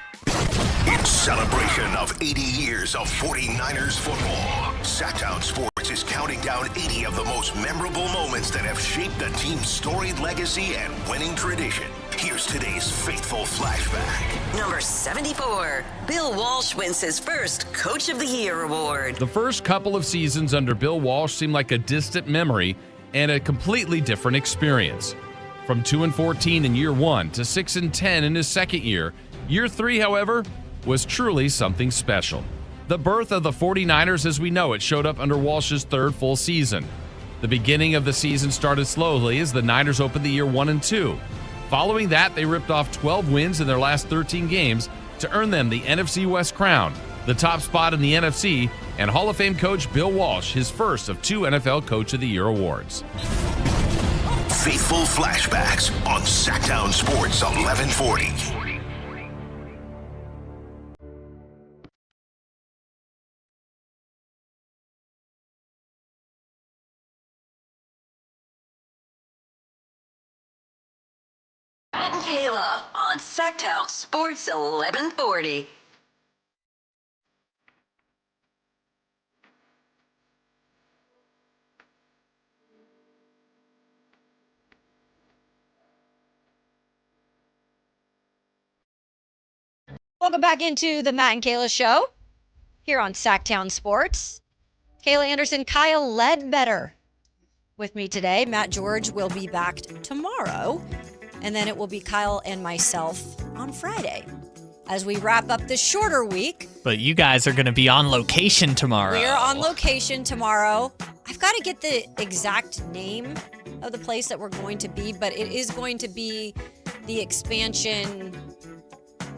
Speaker 1: In celebration of 80 years of 49ers football, Sactown Sports is counting down 80 of the most memorable moments that have shaped the team's storied legacy and winning tradition. Here's today's faithful flashback.
Speaker 6: Number 74, Bill Walsh wins his first Coach of the Year award.
Speaker 9: The first couple of seasons under Bill Walsh seemed like a distant memory and a completely different experience. From 2-14 in year one to 6-10 in his second year, year three, however, was truly something special. The birth of the 49ers as we know it showed up under Walsh's third full season. The beginning of the season started slowly as the Niners opened the year 1-2. Following that, they ripped off 12 wins in their last 13 games to earn them the NFC West crown, the top spot in the NFC, and Hall of Fame coach Bill Walsh his first of 2 NFL Coach of the Year awards.
Speaker 1: Faithful flashbacks on Sactown Sports 1140.
Speaker 6: Matt and Kayla on Sactown Sports 1140.
Speaker 2: Welcome back into the Matt and Kayla Show here on Sactown Sports. Kayla Anderson, Kyle Ledbetter with me today. Matt George will be back tomorrow, and then it will be Kyle and myself on Friday as we wrap up this shorter week.
Speaker 3: But you guys are going to be on location tomorrow.
Speaker 2: We are on location tomorrow. I've got to get the exact name of the place that we're going to be, but it is going to be the expansion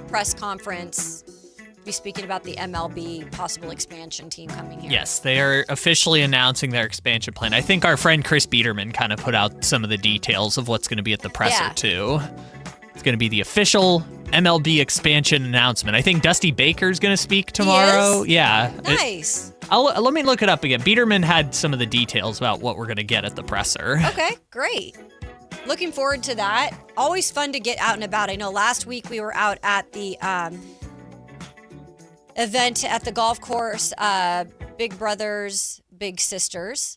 Speaker 2: press conference. We'll be speaking about the MLB possible expansion team coming here.
Speaker 3: Yes, they are officially announcing their expansion plan. I think our friend Chris Biederman kind of put out some of the details of what's going to be at the presser, too. It's going to be the official MLB expansion announcement. I think Dusty Baker's going to speak tomorrow.
Speaker 2: He is?
Speaker 3: Yeah.
Speaker 2: Nice.
Speaker 3: Let me look it up again. Biederman had some of the details about what we're going to get at the presser.
Speaker 2: Okay, great. Looking forward to that. Always fun to get out and about. I know last week we were out at the event at the golf course, Big Brothers, Big Sisters.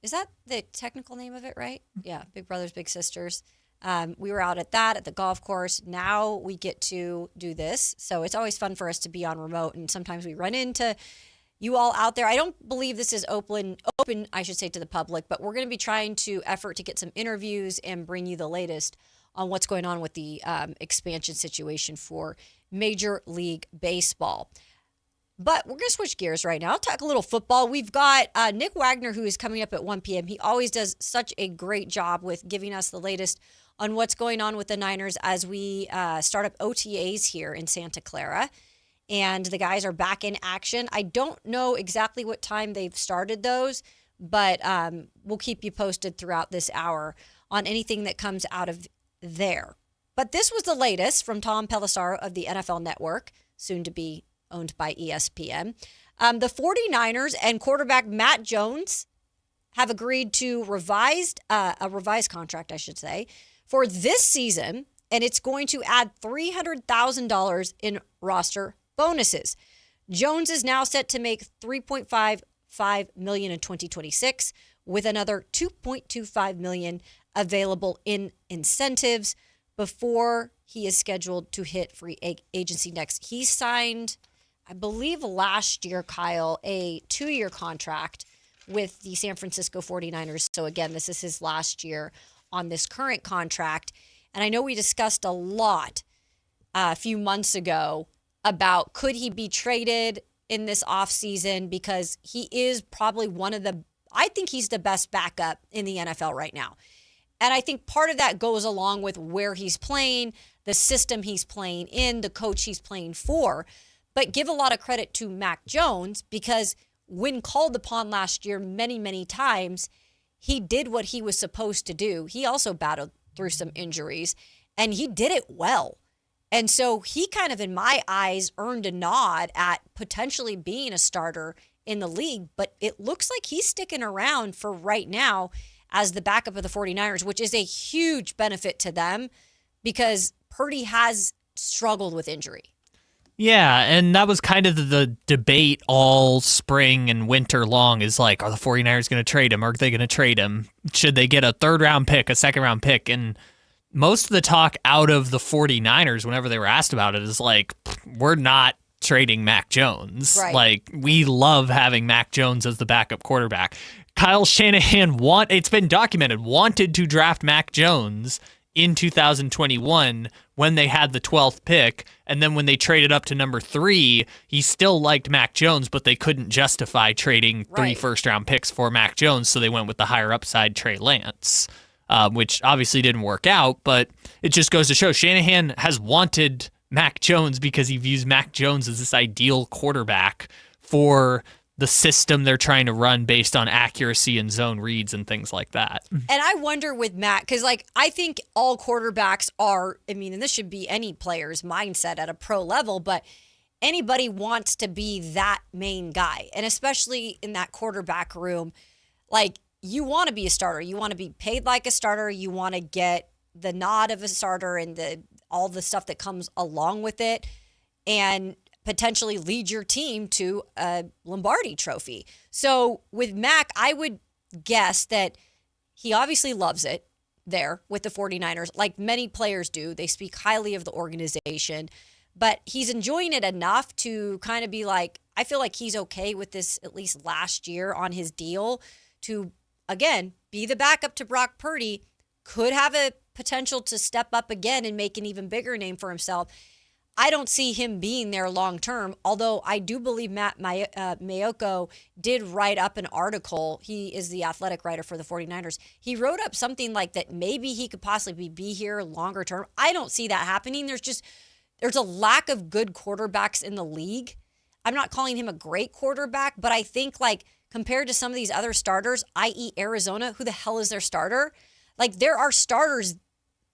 Speaker 2: Is that the technical name of it, right? Yeah, Big Brothers, Big Sisters. We were out at that at the golf course. Now we get to do this. So it's always fun for us to be on remote, and sometimes we run into you all out there. I don't believe this is open, I should say, to the public, but we're going to be trying to effort to get some interviews and bring you the latest on what's going on with the expansion situation for Major League Baseball. But we're going to switch gears right now. I'll talk a little football. We've got Nick Wagner, who is coming up at 1 p.m. He always does such a great job with giving us the latest on what's going on with the Niners as we start up OTAs here in Santa Clara. And the guys are back in action. I don't know exactly what time they've started those, but we'll keep you posted throughout this hour on anything that comes out of there. But this was the latest from Tom Pelissero of the NFL Network, soon to be owned by ESPN. The 49ers and quarterback Matt Jones have agreed to a revised contract, I should say, for this season and it's going to add $300,000 in roster bonuses. Jones is now set to make $3.55 million in 2026, with another $2.25 million available in incentives before he is scheduled to hit free agency next. He signed, I believe last year, Kyle, a 2-year contract with the San Francisco 49ers. So again, this is his last year on this current contract. And I know we discussed a lot a few months ago about could he be traded in this offseason, because he is probably I think he's the best backup in the NFL right now. And I think part of that goes along with where he's playing, the system he's playing in, the coach he's playing for. But give a lot of credit to Mac Jones, because when called upon last year many, many times, he did what he was supposed to do. He also battled through some injuries, and he did it well. And so he kind of, in my eyes, earned a nod at potentially being a starter in the league. But it looks like he's sticking around for right now as the backup of the 49ers, which is a huge benefit to them because Purdy has struggled with injury.
Speaker 3: Yeah, and that was kind of the debate all spring and winter long, is like, are the 49ers going to trade him? Are they going to trade him? Should they get a third-round pick, a second-round pick? And most of the talk out of the 49ers, whenever they were asked about it, is like, we're not trading Mac Jones.
Speaker 2: Right.
Speaker 3: Like, we love having Mac Jones as the backup quarterback. Kyle Shanahan, it's been documented, wanted to draft Mac Jones in 2021 when they had the 12th pick, and then when they traded up to number 3, he still liked Mac Jones, but they couldn't justify trading 3 first-round picks for Mac Jones, so they went with the higher upside Trey Lance, which obviously didn't work out, but it just goes to show Shanahan has wanted Mac Jones because he views Mac Jones as this ideal quarterback for the system they're trying to run based on accuracy and zone reads and things like that.
Speaker 2: And I wonder with Matt, because I think all quarterbacks are, and this should be any player's mindset at a pro level, but anybody wants to be that main guy. And especially in that quarterback room, you want to be a starter. You want to be paid like a starter. You want to get the nod of a starter and all the stuff that comes along with it, and potentially lead your team to a Lombardi trophy. So with Mac, I would guess that he obviously loves it there with the 49ers, like many players do. They speak highly of the organization, but he's enjoying it enough to kind of be like, I feel like he's okay with this at least last year on his deal to, again, be the backup to Brock Purdy, could have a potential to step up again and make an even bigger name for himself. I don't see him being there long term, although I do believe Matt Mayoko did write up an article. He is the athletic writer for the 49ers. He wrote up something like that maybe he could possibly be here longer term. I don't see that happening. There's a lack of good quarterbacks in the league. I'm not calling him a great quarterback, but I think compared to some of these other starters, i.e. Arizona, who the hell is their starter? There are starters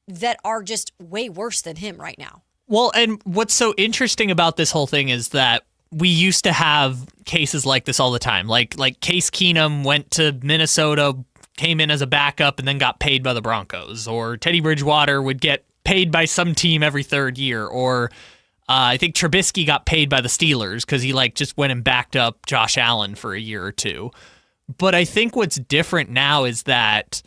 Speaker 2: that are just way worse than him right now.
Speaker 3: Well, and what's so interesting about this whole thing is that we used to have cases like this all the time. Like Case Keenum went to Minnesota, came in as a backup, and then got paid by the Broncos. Or Teddy Bridgewater would get paid by some team every third year. Or I think Trubisky got paid by the Steelers because he just went and backed up Josh Allen for a year or two. But I think what's different now is that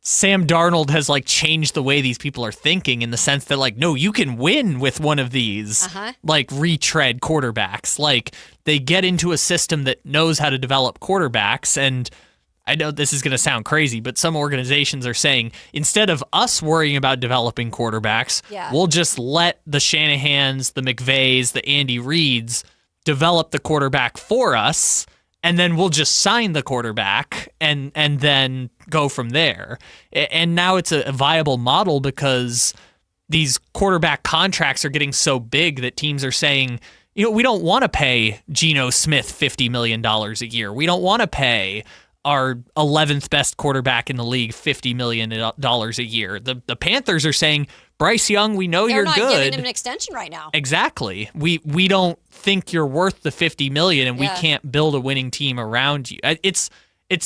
Speaker 3: Sam Darnold has changed the way these people are thinking, in the sense that no, you can win with one of these retread quarterbacks. They get into a system that knows how to develop quarterbacks. And I know this is going to sound crazy, but some organizations are saying, instead of us worrying about developing quarterbacks, we'll just let the Shanahans, the McVays, the Andy Reids develop the quarterback for us. And then we'll just sign the quarterback and then go from there. And now it's a viable model because these quarterback contracts are getting so big that teams are saying, we don't want to pay Geno Smith $50 million a year. We don't want to pay our 11th best quarterback in the league $50 million a year. The Panthers are saying, Bryce Young, we know you're good.
Speaker 2: They're not giving him an extension right now.
Speaker 3: Exactly. We don't think you're worth the $50 million, and we can't build a winning team around you. It's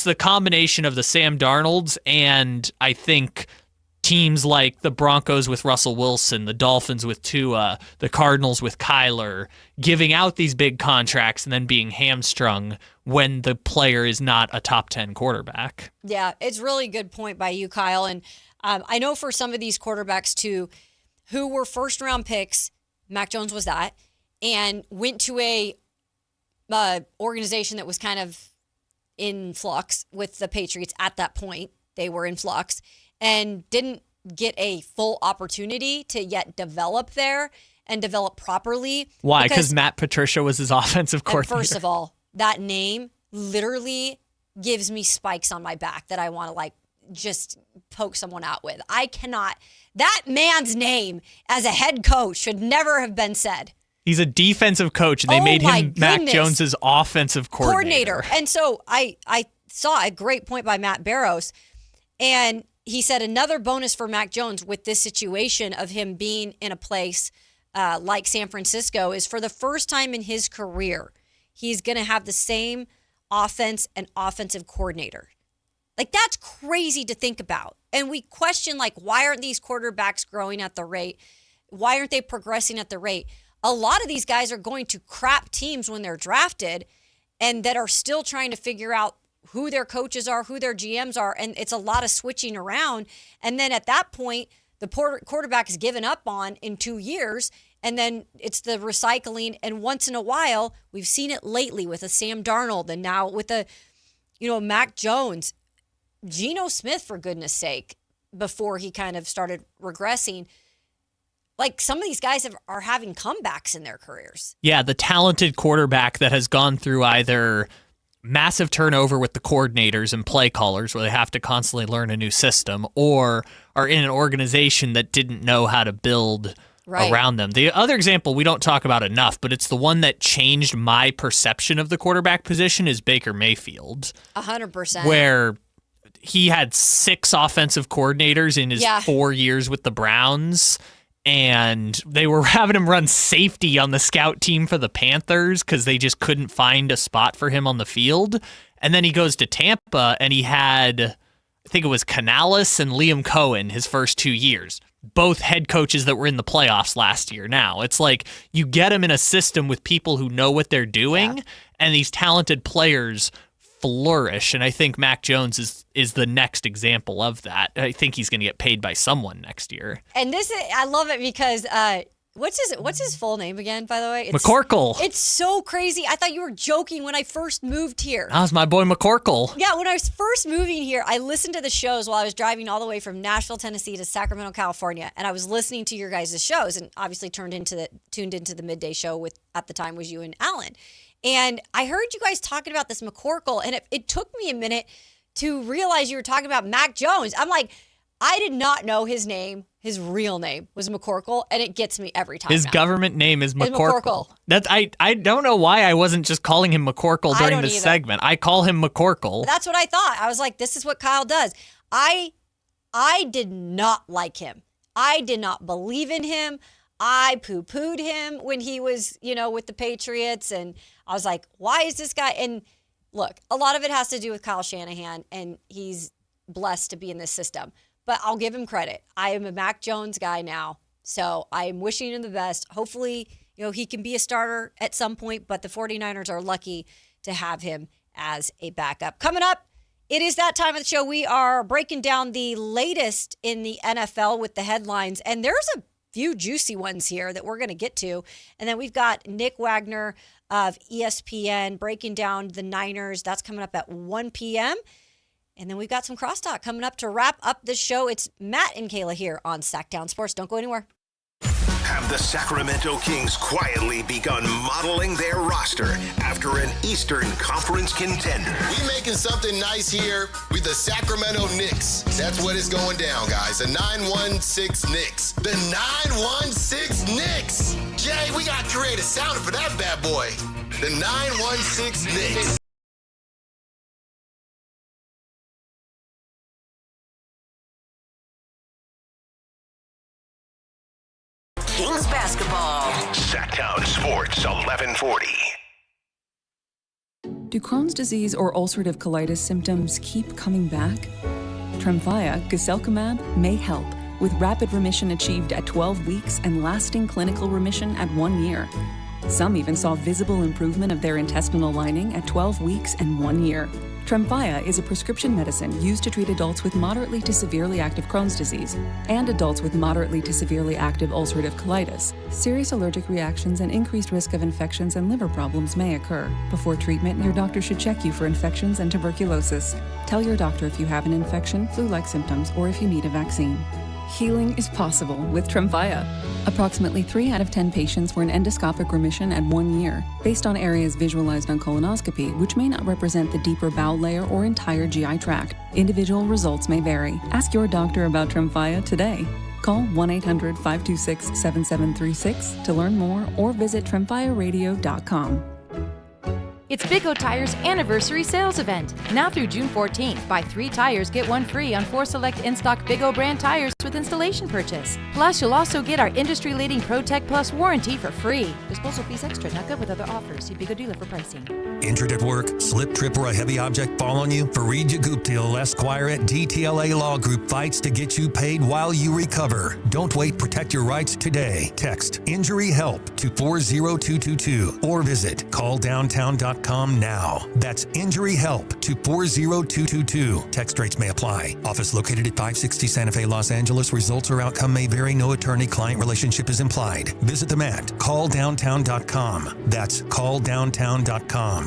Speaker 3: the combination of the Sam Darnolds and I think teams like the Broncos with Russell Wilson, the Dolphins with Tua, the Cardinals with Kyler, giving out these big contracts and then being hamstrung when the player is not a top 10 quarterback.
Speaker 2: Yeah, it's really good point by you, Kyle. And I know for some of these quarterbacks, too, who were first-round picks, Mac Jones was that, and went to a organization that was kind of in flux with the Patriots at that point. They were in flux and didn't get a full opportunity to yet develop there and develop properly.
Speaker 3: Why? Because Matt Patricia was his offensive coordinator.
Speaker 2: First of all, that name literally gives me spikes on my back that I want to just poke someone out with. I cannot. That man's name as a head coach should never have been said.
Speaker 3: He's a defensive coach, and they made him Mac Jones's offensive coordinator.
Speaker 2: And so I saw a great point by Matt Barrows, and he said another bonus for Mac Jones with this situation of him being in a place like San Francisco is for the first time in his career, he's going to have the same offense and offensive coordinator. That's crazy to think about. And we question, why aren't these quarterbacks growing at the rate? Why aren't they progressing at the rate? A lot of these guys are going to crap teams when they're drafted and that are still trying to figure out who their coaches are, who their GMs are, and it's a lot of switching around. And then at that point, the quarterback is given up on in 2 years, and then it's the recycling. And once in a while, we've seen it lately with a Sam Darnold and now with a, Mac Jones, Geno Smith, for goodness sake, before he kind of started regressing. Some of these guys are having comebacks in their careers.
Speaker 3: Yeah, the talented quarterback that has gone through either massive turnover with the coordinators and play callers where they have to constantly learn a new system, or are in an organization that didn't know how to build around them. The other example we don't talk about enough, but it's the one that changed my perception of the quarterback position, is Baker Mayfield.
Speaker 2: 100%.
Speaker 3: Where he had 6 offensive coordinators in his 4 years with the Browns, and they were having him run safety on the scout team for the Panthers because they just couldn't find a spot for him on the field. And then he goes to Tampa, and he had, I think it was Canales and Liam Cohen his first 2 years, both head coaches that were in the playoffs last year. Now, it's you get them in a system with people who know what they're doing, and these talented players flourish. And I think Mac Jones is the next example of that. I think he's going to get paid by someone next year.
Speaker 2: And I love it because what's his full name again, by the way?
Speaker 3: McCorkle.
Speaker 2: It's so crazy. I thought you were joking when I first moved here.
Speaker 3: That was my boy McCorkle.
Speaker 2: Yeah, when I was first moving here, I listened to the shows while I was driving all the way from Nashville, Tennessee to Sacramento, California, and I was listening to your guys' shows, and obviously tuned into the midday show with, at the time, was you and Alan. And I heard you guys talking about this McCorkle, and it took me a minute to realize you were talking about Mac Jones. I'm like, I did not know his name. His real name was McCorkle, and it gets me every time.
Speaker 3: His government name is McCorkle. That's I don't know why I wasn't just calling him McCorkle during this segment. I call him McCorkle.
Speaker 2: That's what I thought. I was like, this is what Kyle does. I did not like him. I did not believe in him. I poo-pooed him when he was, with the Patriots, and I was like, why is this guy? And look, a lot of it has to do with Kyle Shanahan, and he's blessed to be in this system. But I'll give him credit. I am a Mac Jones guy now, so I am wishing him the best. Hopefully, he can be a starter at some point, but the 49ers are lucky to have him as a backup. Coming up, it is that time of the show. We are breaking down the latest in the NFL with the headlines, and there's a few juicy ones here that we're going to get to. And then we've got Nick Wagner of ESPN breaking down the Niners. That's coming up at 1 p.m. And then we've got some crosstalk coming up to wrap up the show. It's Matt and Kayla here on Sactown Sports. Don't go anywhere.
Speaker 1: Have the Sacramento Kings quietly begun modeling their roster after an Eastern Conference contender?
Speaker 14: We making something nice here with the Sacramento Knicks. That's what is going down, guys. The 916 Knicks. The 916 Knicks. Jay, we got to create a sound for that bad boy. The 916 Knicks.
Speaker 6: Kings basketball.
Speaker 1: Sactown Sports 1140.
Speaker 15: Do Crohn's disease or ulcerative colitis symptoms keep coming back? Tremfya, guselkumab, may help, with rapid remission achieved at 12 weeks and lasting clinical remission at 1 year. Some even saw visible improvement of their intestinal lining at 12 weeks and 1 year. Tremfya is a prescription medicine used to treat adults with moderately to severely active Crohn's disease and adults with moderately to severely active ulcerative colitis. Serious allergic reactions and increased risk of infections and liver problems may occur. Before treatment, your doctor should check you for infections and tuberculosis. Tell your doctor if you have an infection, flu-like symptoms, or if you need a vaccine. Healing is possible with Tremfya. Approximately 3 out of 10 patients were in endoscopic remission at 1 year, based on areas visualized on colonoscopy, which may not represent the deeper bowel layer or entire GI tract. Individual results may vary. Ask your doctor about Tremfya today. Call 1-800-526-7736 to learn more or visit tremfyaradio.com.
Speaker 17: It's Big O Tire's anniversary sales event. Now through June 14th, buy 3 tires, get 1 free on 4 select in-stock Big O brand tires with installation purchase. Plus, you'll also get our industry-leading ProTech Plus warranty for free. Disposal fees extra, not good with other offers. See Big O dealer for pricing.
Speaker 18: Injured at work, slip, trip, or a heavy object fall on you? Fareed Guptill, Esquire at DTLA Law Group fights to get you paid while you recover. Don't wait, protect your rights today. Text Injury Help to 40222 or visit calldowntown.com now. That's Injury Help to 40222. Text rates may apply. Office located at 560 Santa Fe, Los Angeles. Results or outcome may vary. No attorney-client relationship is implied. Visit them at calldowntown.com. That's calldowntown.com.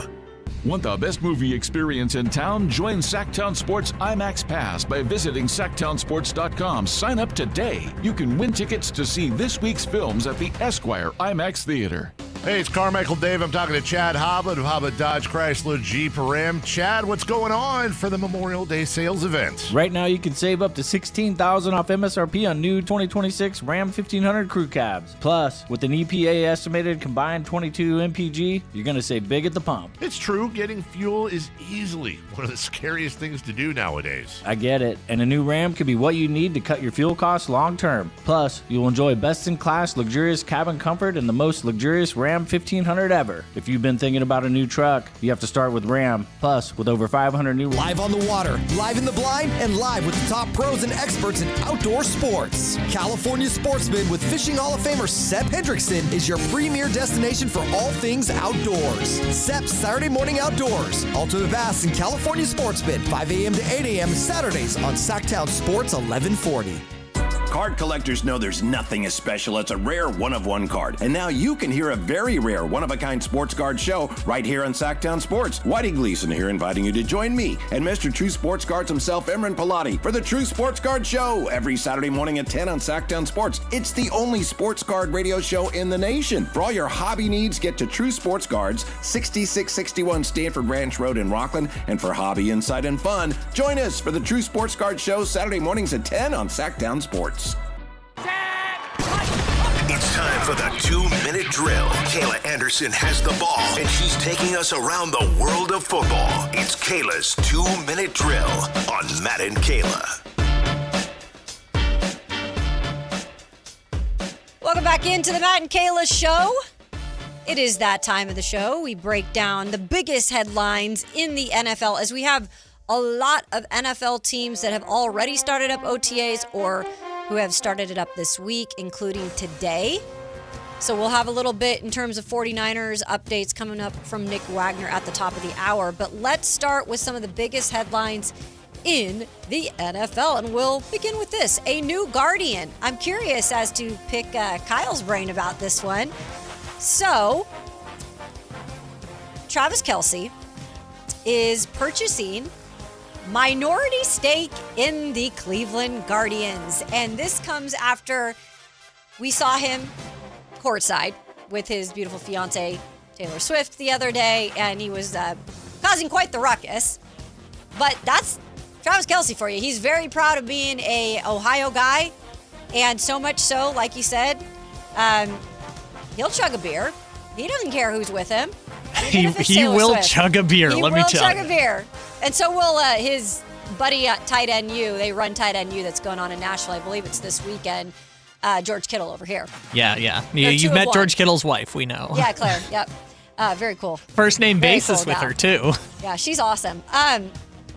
Speaker 19: Want the best movie experience in town? Join Sactown Sports IMAX Pass by visiting SactownSports.com. Sign up today. You can win tickets to see this week's films at the Esquire IMAX Theater.
Speaker 20: Hey, it's Carmichael Dave. I'm talking to Chad Hoblet of Hoblet Dodge Chrysler Jeep Ram. Chad, what's going on for the Memorial Day sales event?
Speaker 21: Right now, you can save up to $16,000 off MSRP on new 2026 Ram 1500 crew cabs. Plus, with an EPA estimated combined 22 MPG, you're going to save big at the pump.
Speaker 20: It's true. Getting fuel is easily one of the scariest things to do nowadays.
Speaker 21: I get it. And a new Ram could be what you need to cut your fuel costs long term. Plus, you'll enjoy best-in-class luxurious cabin comfort and the most luxurious Ram 1500 ever. If you've been thinking about a new truck, you have to start with Ram. Plus, with over 500 new...
Speaker 22: Live on the water, live in the blind, and live with the top pros and experts in outdoor sports. California Sportsman with Fishing Hall of Famer Sepp Hendrickson is your premier destination for all things outdoors. Sepp's Saturday Morning Outdoors. Ultimate Bass and California Sportsman, 5 a.m. to 8 a.m. Saturdays on Sactown Sports 1140.
Speaker 23: Card collectors know there's nothing as special as a rare one-of-one card. And now you can hear a very rare one-of-a-kind sports card show right here on Sactown Sports. Whitey Gleason here inviting you to join me and Mr. True Sports Cards himself, Emran Pilati, for the True Sports Card Show every Saturday morning at 10 on Sactown Sports. It's the only sports card radio show in the nation. For all your hobby needs, get to True Sports Cards, 6661 Stanford Ranch Road in Rockland. And for hobby, insight, and fun, join us for the True Sports Card Show Saturday mornings at 10 on Sactown Sports.
Speaker 1: It's time for the 2-minute drill. Kayla Anderson has the ball, and she's taking us around the world of football. It's Kayla's 2-minute drill on Matt and Kayla.
Speaker 2: Welcome back into the Matt and Kayla Show. It is that time of the show. We break down the biggest headlines in the NFL as we have a lot of NFL teams that have already started up OTAs or who have started it up this week, including today. So we'll have a little bit in terms of 49ers updates coming up from Nick Wagner at the top of the hour. But let's start with some of the biggest headlines in the NFL. And we'll begin with this. A new Guardian. I'm curious as to pick Kyle's brain about this one. So, Travis Kelce is purchasing minority stake in the Cleveland Guardians. And this comes after we saw him courtside with his beautiful fiance, Taylor Swift, the other day, and he was causing quite the ruckus. But that's Travis Kelce for you. He's very proud of being a Ohio guy, and so much so, like you said, he'll chug a beer. He doesn't care who's with him.
Speaker 3: He will
Speaker 2: Swift.
Speaker 3: Chug a beer, let me tell you.
Speaker 2: He will chug a beer. And so will his buddy at Tight End U. They run Tight End U that's going on in Nashville. I believe it's this weekend. George Kittle over here.
Speaker 3: Yeah. You've met George Kittle's wife, we know.
Speaker 2: Yeah, Claire. Yep. Very cool.
Speaker 3: First name
Speaker 2: Very
Speaker 3: basis
Speaker 2: cool
Speaker 3: with
Speaker 2: gal.
Speaker 3: her, too.
Speaker 2: Yeah, she's awesome.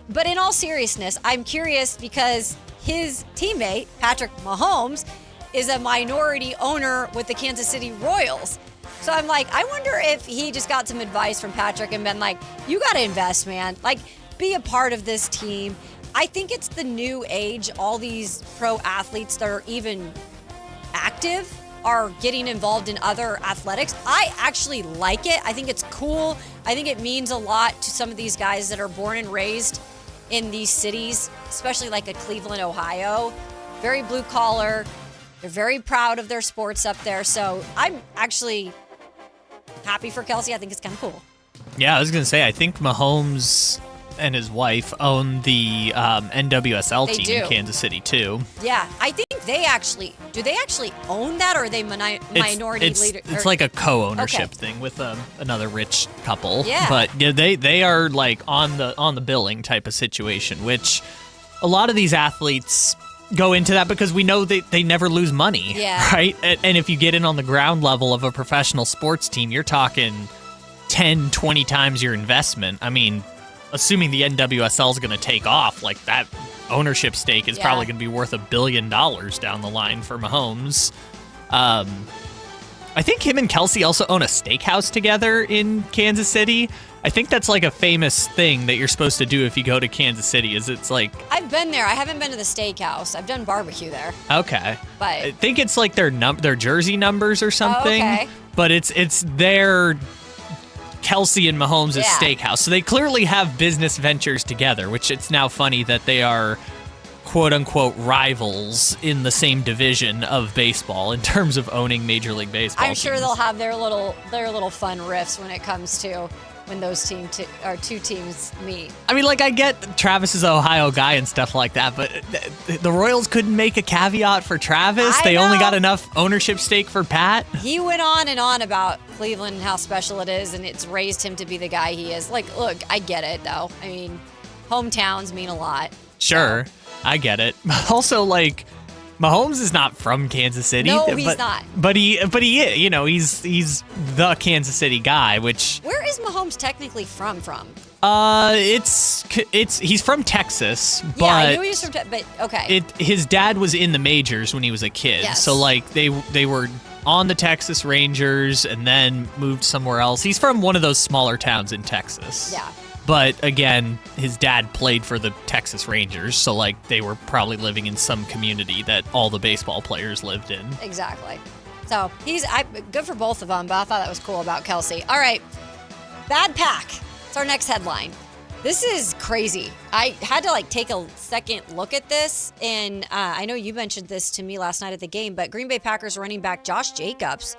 Speaker 2: But in all seriousness, I'm curious because his teammate, Patrick Mahomes, is a minority owner with the Kansas City Royals. So I'm like, I wonder if he just got some advice from Patrick and been like, you got to invest, man. Like, be a part of this team. I think it's the new age. All these pro athletes that are even active are getting involved in other athletics. I actually like it. I think it's cool. I think it means a lot to some of these guys that are born and raised in these cities, especially like a Cleveland, Ohio. Very blue collar. They're very proud of their sports up there. So I'm actually happy for Kelsey. I think it's kind of cool.
Speaker 3: Yeah, I was going to say, I think Mahomes and his wife own the NWSL
Speaker 2: They
Speaker 3: team in
Speaker 2: do.
Speaker 3: Kansas City, too.
Speaker 2: Yeah, I think do they actually own that, or are they minority leader?
Speaker 3: It's like a co-ownership
Speaker 2: Okay.
Speaker 3: thing with another rich couple.
Speaker 2: Yeah.
Speaker 3: But yeah, they are like on the billing type of situation, which a lot of these athletes go into that because we know they never lose money.
Speaker 2: Yeah.
Speaker 3: Right? And if you get in on the ground level of a professional sports team, you're talking 10, 20 times your investment. I mean, assuming the NWSL is going to take off, like that ownership stake is probably going to be worth $1 billion down the line for Mahomes. I think him and Kelsey also own a steakhouse together in Kansas City. I think that's like a famous thing that you're supposed to do if you go to Kansas City. Is it's like
Speaker 2: I've been there. I haven't been to the steakhouse. I've done barbecue there.
Speaker 3: okay,
Speaker 2: But
Speaker 3: I think it's like their jersey numbers or something.
Speaker 2: okay.
Speaker 3: But it's their Kelsey and Mahomes'
Speaker 2: Yeah.
Speaker 3: steakhouse. So they clearly have business ventures together, which it's now funny that they are quote-unquote rivals in the same division of baseball in terms of owning Major League Baseball
Speaker 2: I'm sure
Speaker 3: teams.
Speaker 2: they'll have their little fun riffs when it comes to when those two teams meet.
Speaker 3: I mean, like, I get Travis is an Ohio guy and stuff like that, but the Royals couldn't make a caveat for Travis. They only got enough ownership stake for Pat.
Speaker 2: He went on and on about Cleveland and how special it is, and it's raised him to be the guy he is. Like, look, I get it, though. I mean, hometowns mean a lot.
Speaker 3: Sure, I get it. Also, like, Mahomes is not from Kansas City.
Speaker 2: No, he's not.
Speaker 3: But he is. You know, he's the Kansas City guy, which
Speaker 2: Where is Mahomes technically from?
Speaker 3: he's from Texas, but
Speaker 2: Yeah, I knew he was from but okay.
Speaker 3: his dad was in the majors when he was a kid.
Speaker 2: Yes.
Speaker 3: So like they were on the Texas Rangers and then moved somewhere else. He's from one of those smaller towns in Texas.
Speaker 2: Yeah.
Speaker 3: But again, his dad played for the Texas Rangers, so like they were probably living in some community that all the baseball players lived in.
Speaker 2: Exactly. So he's good for both of them, but I thought that was cool about Kelsey. All right, bad pack. It's our next headline. This is crazy. I had to take a second look at this, and I know you mentioned this to me last night at the game, but Green Bay Packers running back Josh Jacobs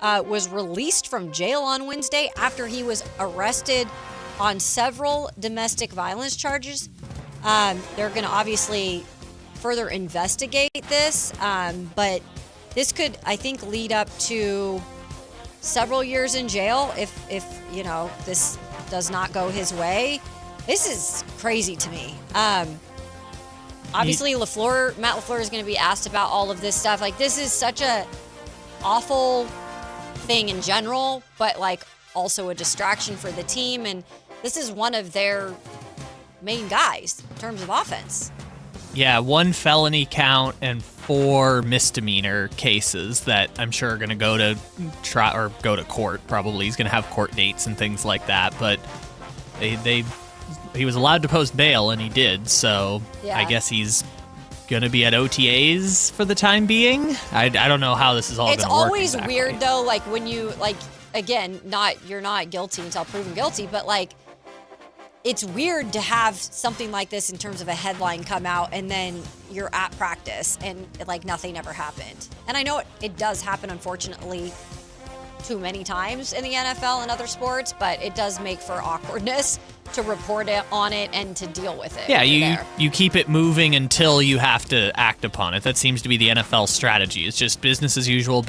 Speaker 2: was released from jail on Wednesday after he was arrested on several domestic violence charges. They're going to obviously further investigate this, but this could, I think, lead up to several years in jail if this does not go his way. This is crazy to me. Obviously, Matt LaFleur is going to be asked about all of this stuff. Like, this is such a awful thing in general, but also a distraction for the team, and this is one of their main guys in terms of offense.
Speaker 3: Yeah, 1 felony count and 4 misdemeanor cases that I'm sure are going to go to go to court. Probably he's going to have court dates and things like that. But he was allowed to post bail and he did. So
Speaker 2: Yeah.
Speaker 3: I guess he's going to be at OTAs for the time being. I don't know how this is all going to work.
Speaker 2: It's always
Speaker 3: exactly.
Speaker 2: weird though, when you again, you're not guilty until proven guilty, but it's weird to have something like this in terms of a headline come out and then you're at practice and nothing ever happened. And I know it does happen, unfortunately, too many times in the NFL and other sports, but it does make for awkwardness to report on it and to deal with it.
Speaker 3: Yeah, you keep it moving until you have to act upon it. That seems to be the NFL strategy. It's just business as usual.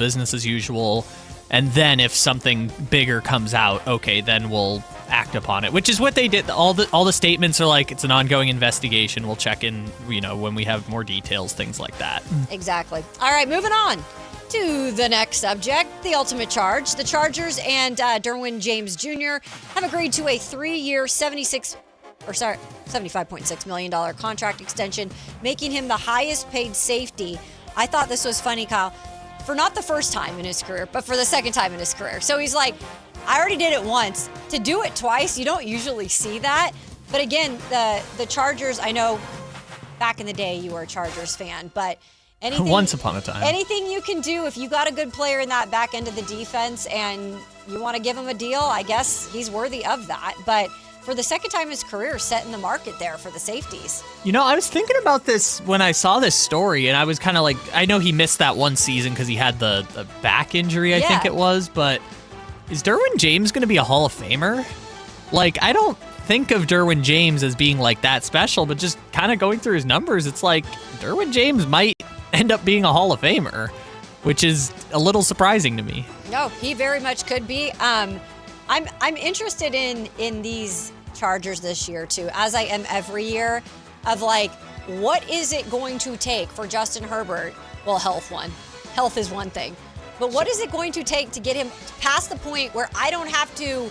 Speaker 3: And then if something bigger comes out, okay, then we'll act upon it, which is what they did. All the statements are it's an ongoing investigation. We'll check in, when we have more details, things like that.
Speaker 2: Exactly. All right, moving on to the next subject, the ultimate charge. The Chargers and Derwin James Jr. have agreed to a 3-year, $76 $75.6 million contract extension, making him the highest paid safety. I thought this was funny, Kyle, for not the first time in his career, but for the second time in his career. So he's like, I already did it once. To do it twice, you don't usually see that. But again, the Chargers, I know back in the day you were a Chargers fan, but anything,
Speaker 3: once upon a time,
Speaker 2: anything you can do if you got a good player in that back end of the defense and you want to give him a deal, I guess he's worthy of that. But for the second time in his career, setting the market there for the safeties.
Speaker 3: You know, I was thinking about this when I saw this story, and I was kind of like, I know he missed that one season because he had the back injury, I think it was, but is Derwin James going to be a Hall of Famer? Like, I don't think of Derwin James as being like that special, but just kind of going through his numbers, it's like Derwin James might end up being a Hall of Famer, which is a little surprising to me.
Speaker 2: No, he very much could be. I'm interested in these Chargers this year too, as I am every year, of like, what is it going to take for Justin Herbert? Well, health is one thing, but what is it going to take to get him past the point where I don't have to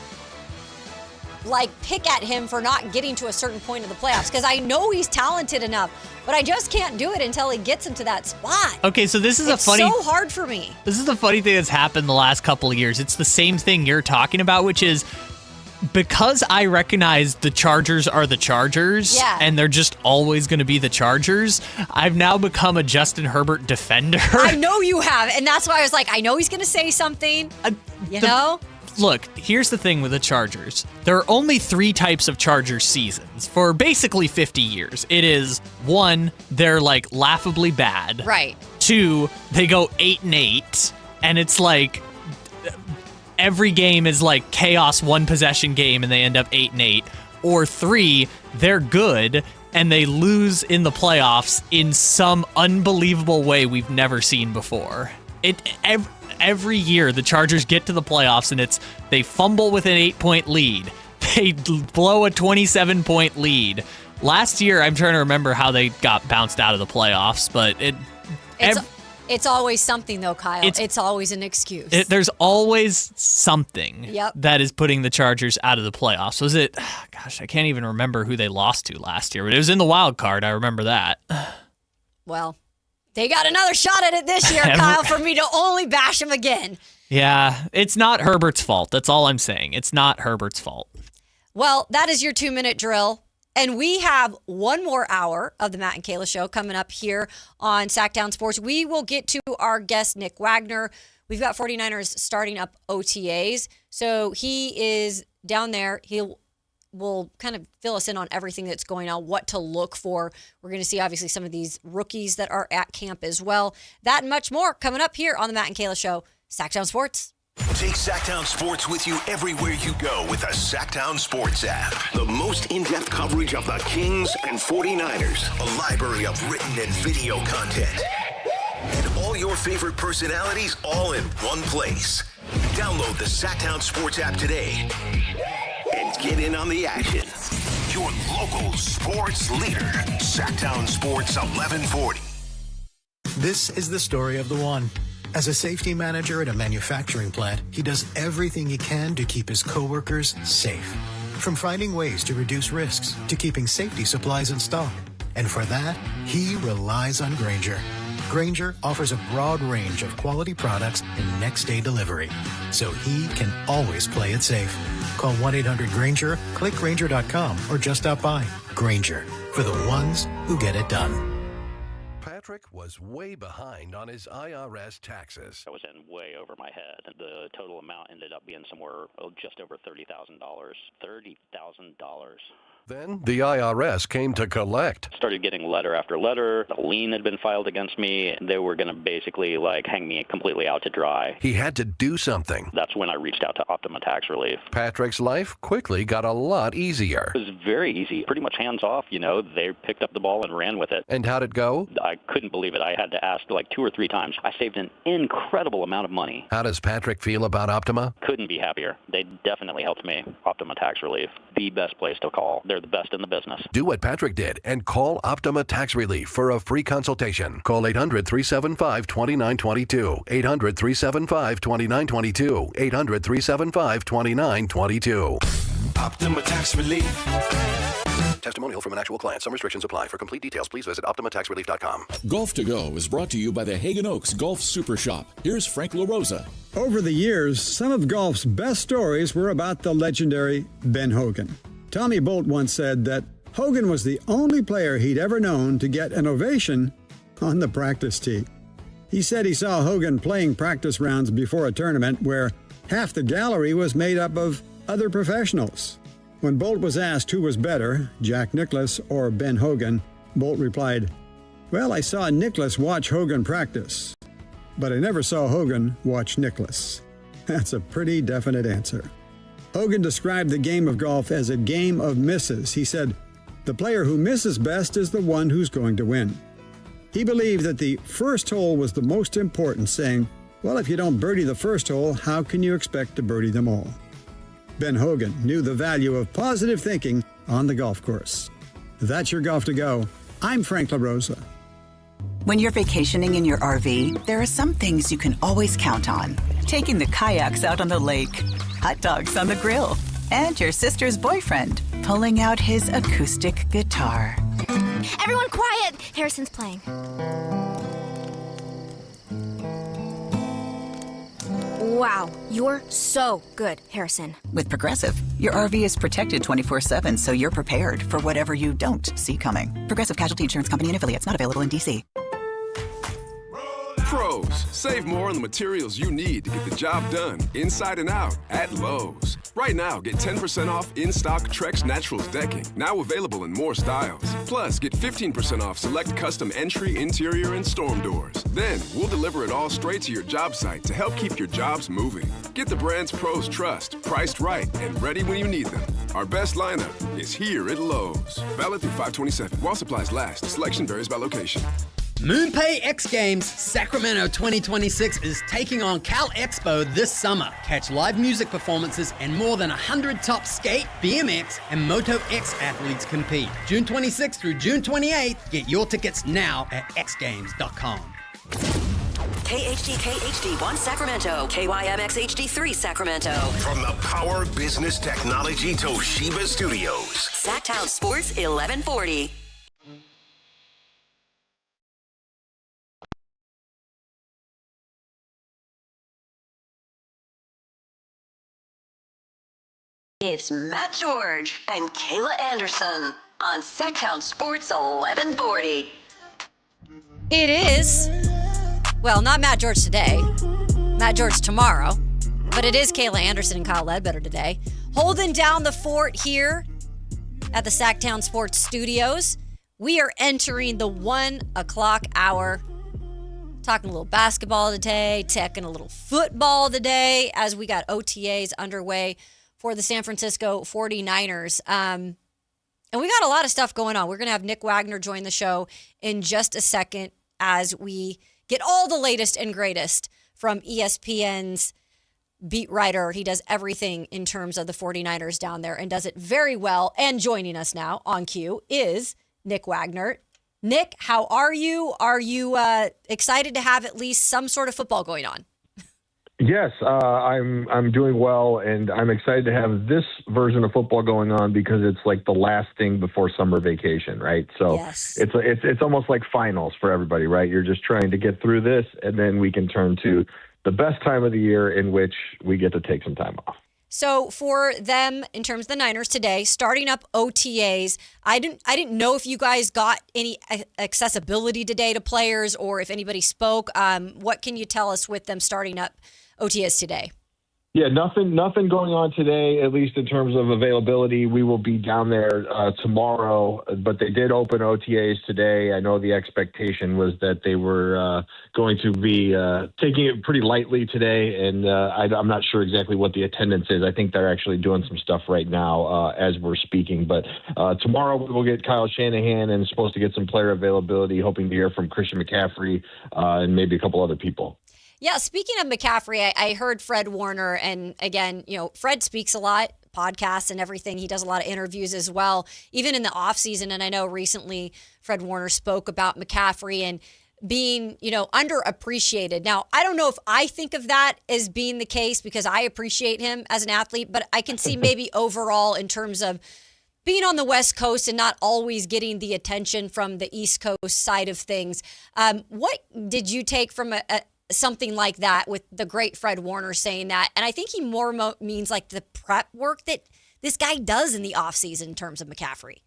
Speaker 2: like pick at him for not getting to a certain point of the playoffs? Because I know he's talented enough, but I just can't do it until he gets him to that spot.
Speaker 3: Okay, so this is
Speaker 2: it's so hard for me.
Speaker 3: This is the funny thing that's happened the last couple of years. It's the same thing you're talking about, which is because I recognize the Chargers are the Chargers, and they're just always going to be the Chargers, I've now become a Justin Herbert defender.
Speaker 2: I know you have, and that's why I was like, I know he's going to say something, you know?
Speaker 3: Look, here's the thing with the Chargers. There are only 3 types of Chargers seasons for basically 50 years. It is 1, they're like laughably bad.
Speaker 2: Right.
Speaker 3: 2, they go 8-8, and it's like every game is like chaos, one possession game, and they end up 8-8. Or 3, they're good and they lose in the playoffs in some unbelievable way we've never seen before. Every year the Chargers get to the playoffs and they fumble with an 8-point lead. They blow a 27-point lead. Last year, I'm trying to remember how they got bounced out of the playoffs, but
Speaker 2: it's always something though, Kyle. It's always an excuse.
Speaker 3: There's always something that is putting the Chargers out of the playoffs. Was it, gosh, I can't even remember who they lost to last year, but it was in the wild card. I remember that.
Speaker 2: Well, they got another shot at it this year, Kyle, for me to only bash them again.
Speaker 3: Yeah, it's not Herbert's fault. That's all I'm saying. It's not Herbert's fault.
Speaker 2: Well, that is your 2-minute drill. And we have one more hour of the Matt and Kayla Show coming up here on Sactown Sports. We will get to our guest, Nick Wagner. We've got 49ers starting up OTAs. So he is down there. Will kind of fill us in on everything that's going on, what to look for. We're going to see, obviously, some of these rookies that are at camp as well. That and much more coming up here on the Matt and Kayla Show, Sactown Sports.
Speaker 1: Take Sactown Sports with you everywhere you go with the Sactown Sports app. The most in-depth coverage of the Kings and 49ers. A library of written and video content. And all your favorite personalities all in one place. Download the Sactown Sports app today and get in on the action. Your local sports leader. Sactown Sports 1140.
Speaker 4: This is the story of the one. As a safety manager at a manufacturing plant, he does everything he can to keep his coworkers safe. From finding ways to reduce risks to keeping safety supplies in stock. And for that, he relies on Grainger. Grainger offers a broad range of quality products and next-day delivery, so he can always play it safe. Call 1-800-GRAINGER, click Grainger.com, or just stop by. Grainger, for the ones who get it done.
Speaker 16: Patrick was way behind on his IRS taxes.
Speaker 8: I was in way over my head. The total amount ended up being somewhere just over $30,000. $30,000.
Speaker 16: Then the IRS came to collect.
Speaker 8: Started getting letter after letter. A lien had been filed against me. They were going to basically hang me completely out to dry.
Speaker 16: He had to do something.
Speaker 8: That's when I reached out to Optima Tax Relief.
Speaker 16: Patrick's life quickly got a lot easier.
Speaker 8: It was very easy, pretty much hands off. They picked up the ball and ran with it.
Speaker 16: And how'd it go?
Speaker 8: I couldn't believe it. I had to ask 2 or 3 times. I saved an incredible amount of money.
Speaker 16: How does Patrick feel about Optima?
Speaker 8: Couldn't be happier. They definitely helped me. Optima Tax Relief, the best place to call. They're the best in the business.
Speaker 16: Do what Patrick did and call Optima Tax Relief for a free consultation. Call 800-375-2922. 800-375-2922. 800-375-2922.
Speaker 12: Optima Tax Relief.
Speaker 16: Testimonial from an actual client. Some restrictions apply. For complete details, please visit OptimaTaxRelief.com.
Speaker 10: Golf to Go is brought to you by the Hagen Oaks Golf Super Shop. Here's Frank LaRosa.
Speaker 11: Over the years, some of golf's best stories were about the legendary Ben Hogan. Tommy Bolt once said that Hogan was the only player he'd ever known to get an ovation on the practice tee. He said he saw Hogan playing practice rounds before a tournament where half the gallery was made up of other professionals. When Bolt was asked who was better, Jack Nicklaus or Ben Hogan, Bolt replied, "Well, I saw Nicklaus watch Hogan practice, but I never saw Hogan watch Nicklaus." That's a pretty definite answer. Hogan described the game of golf as a game of misses. He said, "The player who misses best is the one who's going to win." He believed that the first hole was the most important, saying, "Well, if you don't birdie the first hole, how can you expect to birdie them all?" Ben Hogan knew the value of positive thinking on the golf course. That's your Golf to Go. I'm Frank LaRosa.
Speaker 12: When you're vacationing in your RV, there are some things you can always count on. Taking the kayaks out on the lake, hot dogs on the grill, and your sister's boyfriend pulling out his acoustic guitar.
Speaker 24: Everyone quiet! Harrison's playing. Wow, you're so good, Harrison.
Speaker 12: With Progressive, your RV is protected 24/7, so you're prepared for whatever you don't see coming. Progressive Casualty Insurance Company and Affiliates, not available in D.C.
Speaker 25: Pros, save more on the materials you need to get the job done, inside and out, at Lowe's. Right now, get 10% off in-stock Trex Naturals decking, now available in more styles. Plus, get 15% off select custom entry, interior, and storm doors. Then, we'll deliver it all straight to your job site to help keep your jobs moving. Get the brands pros trust, priced right, and ready when you need them. Our best lineup is here at Lowe's. Valid through 5/27. While supplies last, selection varies by location.
Speaker 7: MoonPay X Games Sacramento 2026 is taking on Cal Expo this summer. Catch live music performances and more than 100 top skate, BMX, and Moto X athletes compete. June 26th through June 28th. Get your tickets now at xgames.com.
Speaker 6: KHD HD1 Sacramento, KYMX HD3 Sacramento.
Speaker 1: From the Power Business Technology Toshiba Studios.
Speaker 6: Sactown Sports 1140. It's Matt George and Kayla Anderson on Sactown Sports 1140.
Speaker 2: It is, well, not Matt George today, Matt George tomorrow, but it is Kayla Anderson and Kyle Ledbetter today, holding down the fort here at the Sactown Sports Studios. We are entering the 1 o'clock hour, talking a little basketball today, taking a little football today as we got OTAs underway for the San Francisco 49ers. And we got a lot of stuff going on. We're going to have Nick Wagner join the show in just a second as we get all the latest and greatest from ESPN's beat writer. He does everything in terms of the 49ers down there and does it very well. And joining us now on cue is Nick Wagner. Nick, how are you? Are you excited to have at least some sort of football going on?
Speaker 26: Yes, I'm doing well, and I'm excited to have this version of football going on because it's like the last thing before summer vacation, right? So
Speaker 2: yes.
Speaker 26: It's almost like finals for everybody, right? You're just trying to get through this, and then we can turn to the best time of the year in which we get to take some time off.
Speaker 2: So for them, in terms of the Niners today, starting up OTAs, I didn't know if you guys got any accessibility today to players or if anybody spoke. What can you tell us with them starting up OTAs today?
Speaker 26: Yeah, nothing going on today, at least in terms of availability. We will be down there tomorrow, but they did open OTAs today. I know the expectation was that they were going to be taking it pretty lightly today, and I'm not sure exactly what the attendance is. I think they're actually doing some stuff right now as we're speaking. But tomorrow we'll get Kyle Shanahan and supposed to get some player availability, hoping to hear from Christian McCaffrey and maybe a couple other people.
Speaker 2: Yeah, speaking of McCaffrey, I heard Fred Warner, and again, Fred speaks a lot, podcasts and everything. He does a lot of interviews as well, even in the offseason. And I know recently Fred Warner spoke about McCaffrey and being, underappreciated. Now, I don't know if I think of that as being the case because I appreciate him as an athlete, but I can see maybe overall in terms of being on the West Coast and not always getting the attention from the East Coast side of things, what did you take from something like that with the great Fred Warner saying that? And I think he more means like the prep work that this guy does in the offseason in terms of McCaffrey.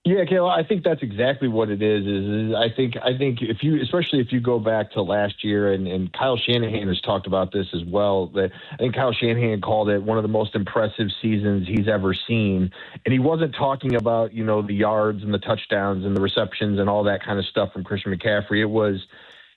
Speaker 26: Yeah, Kayla, I think that's exactly what it is. I think especially if you go back to last year, and Kyle Shanahan has talked about this as well. That I think Kyle Shanahan called it one of the most impressive seasons he's ever seen, and he wasn't talking about the yards and the touchdowns and the receptions and all that kind of stuff from Christian McCaffrey. It was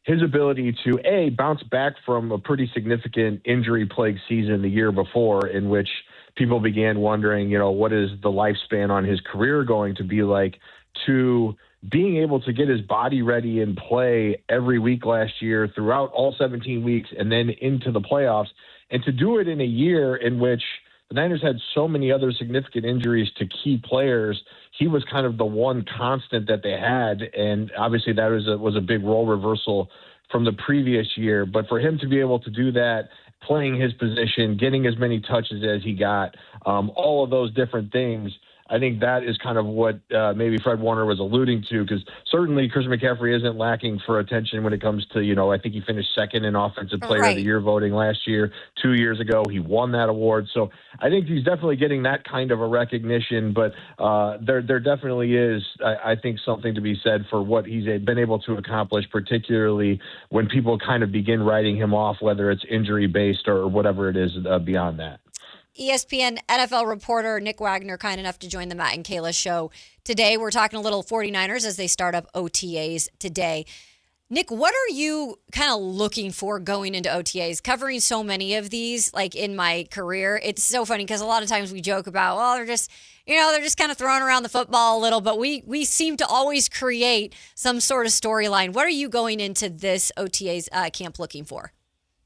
Speaker 26: his ability to bounce back from a pretty significant injury-plagued season the year before, in which people began wondering, what is the lifespan on his career going to be like, to being able to get his body ready and play every week last year throughout all 17 weeks and then into the playoffs, and to do it in a year in which the Niners had so many other significant injuries to key players. He was kind of the one constant that they had, and obviously that was a big role reversal from the previous year. But for him to be able to do that, playing his position, getting as many touches as he got, all of those different things, I think that is kind of what maybe Fred Warner was alluding to, because certainly Christian McCaffrey isn't lacking for attention when it comes to, I think he finished second in Offensive Player of the Year voting last year. 2 years ago, he won that award. So I think he's definitely getting that kind of a recognition, but there definitely is, I think, something to be said for what he's been able to accomplish, particularly when people kind of begin writing him off, whether it's injury-based or whatever it is beyond that.
Speaker 2: ESPN NFL reporter Nick Wagner, kind enough to join the Matt and Kayla Show today. We're talking a little 49ers as they start up OTAs today. Nick, what are you kind of looking for going into OTAs? Covering so many of these, like in my career, it's so funny because a lot of times we joke about, well, they're just kind of throwing around the football a little, but we seem to always create some sort of storyline. What are you going into this OTAs camp looking for?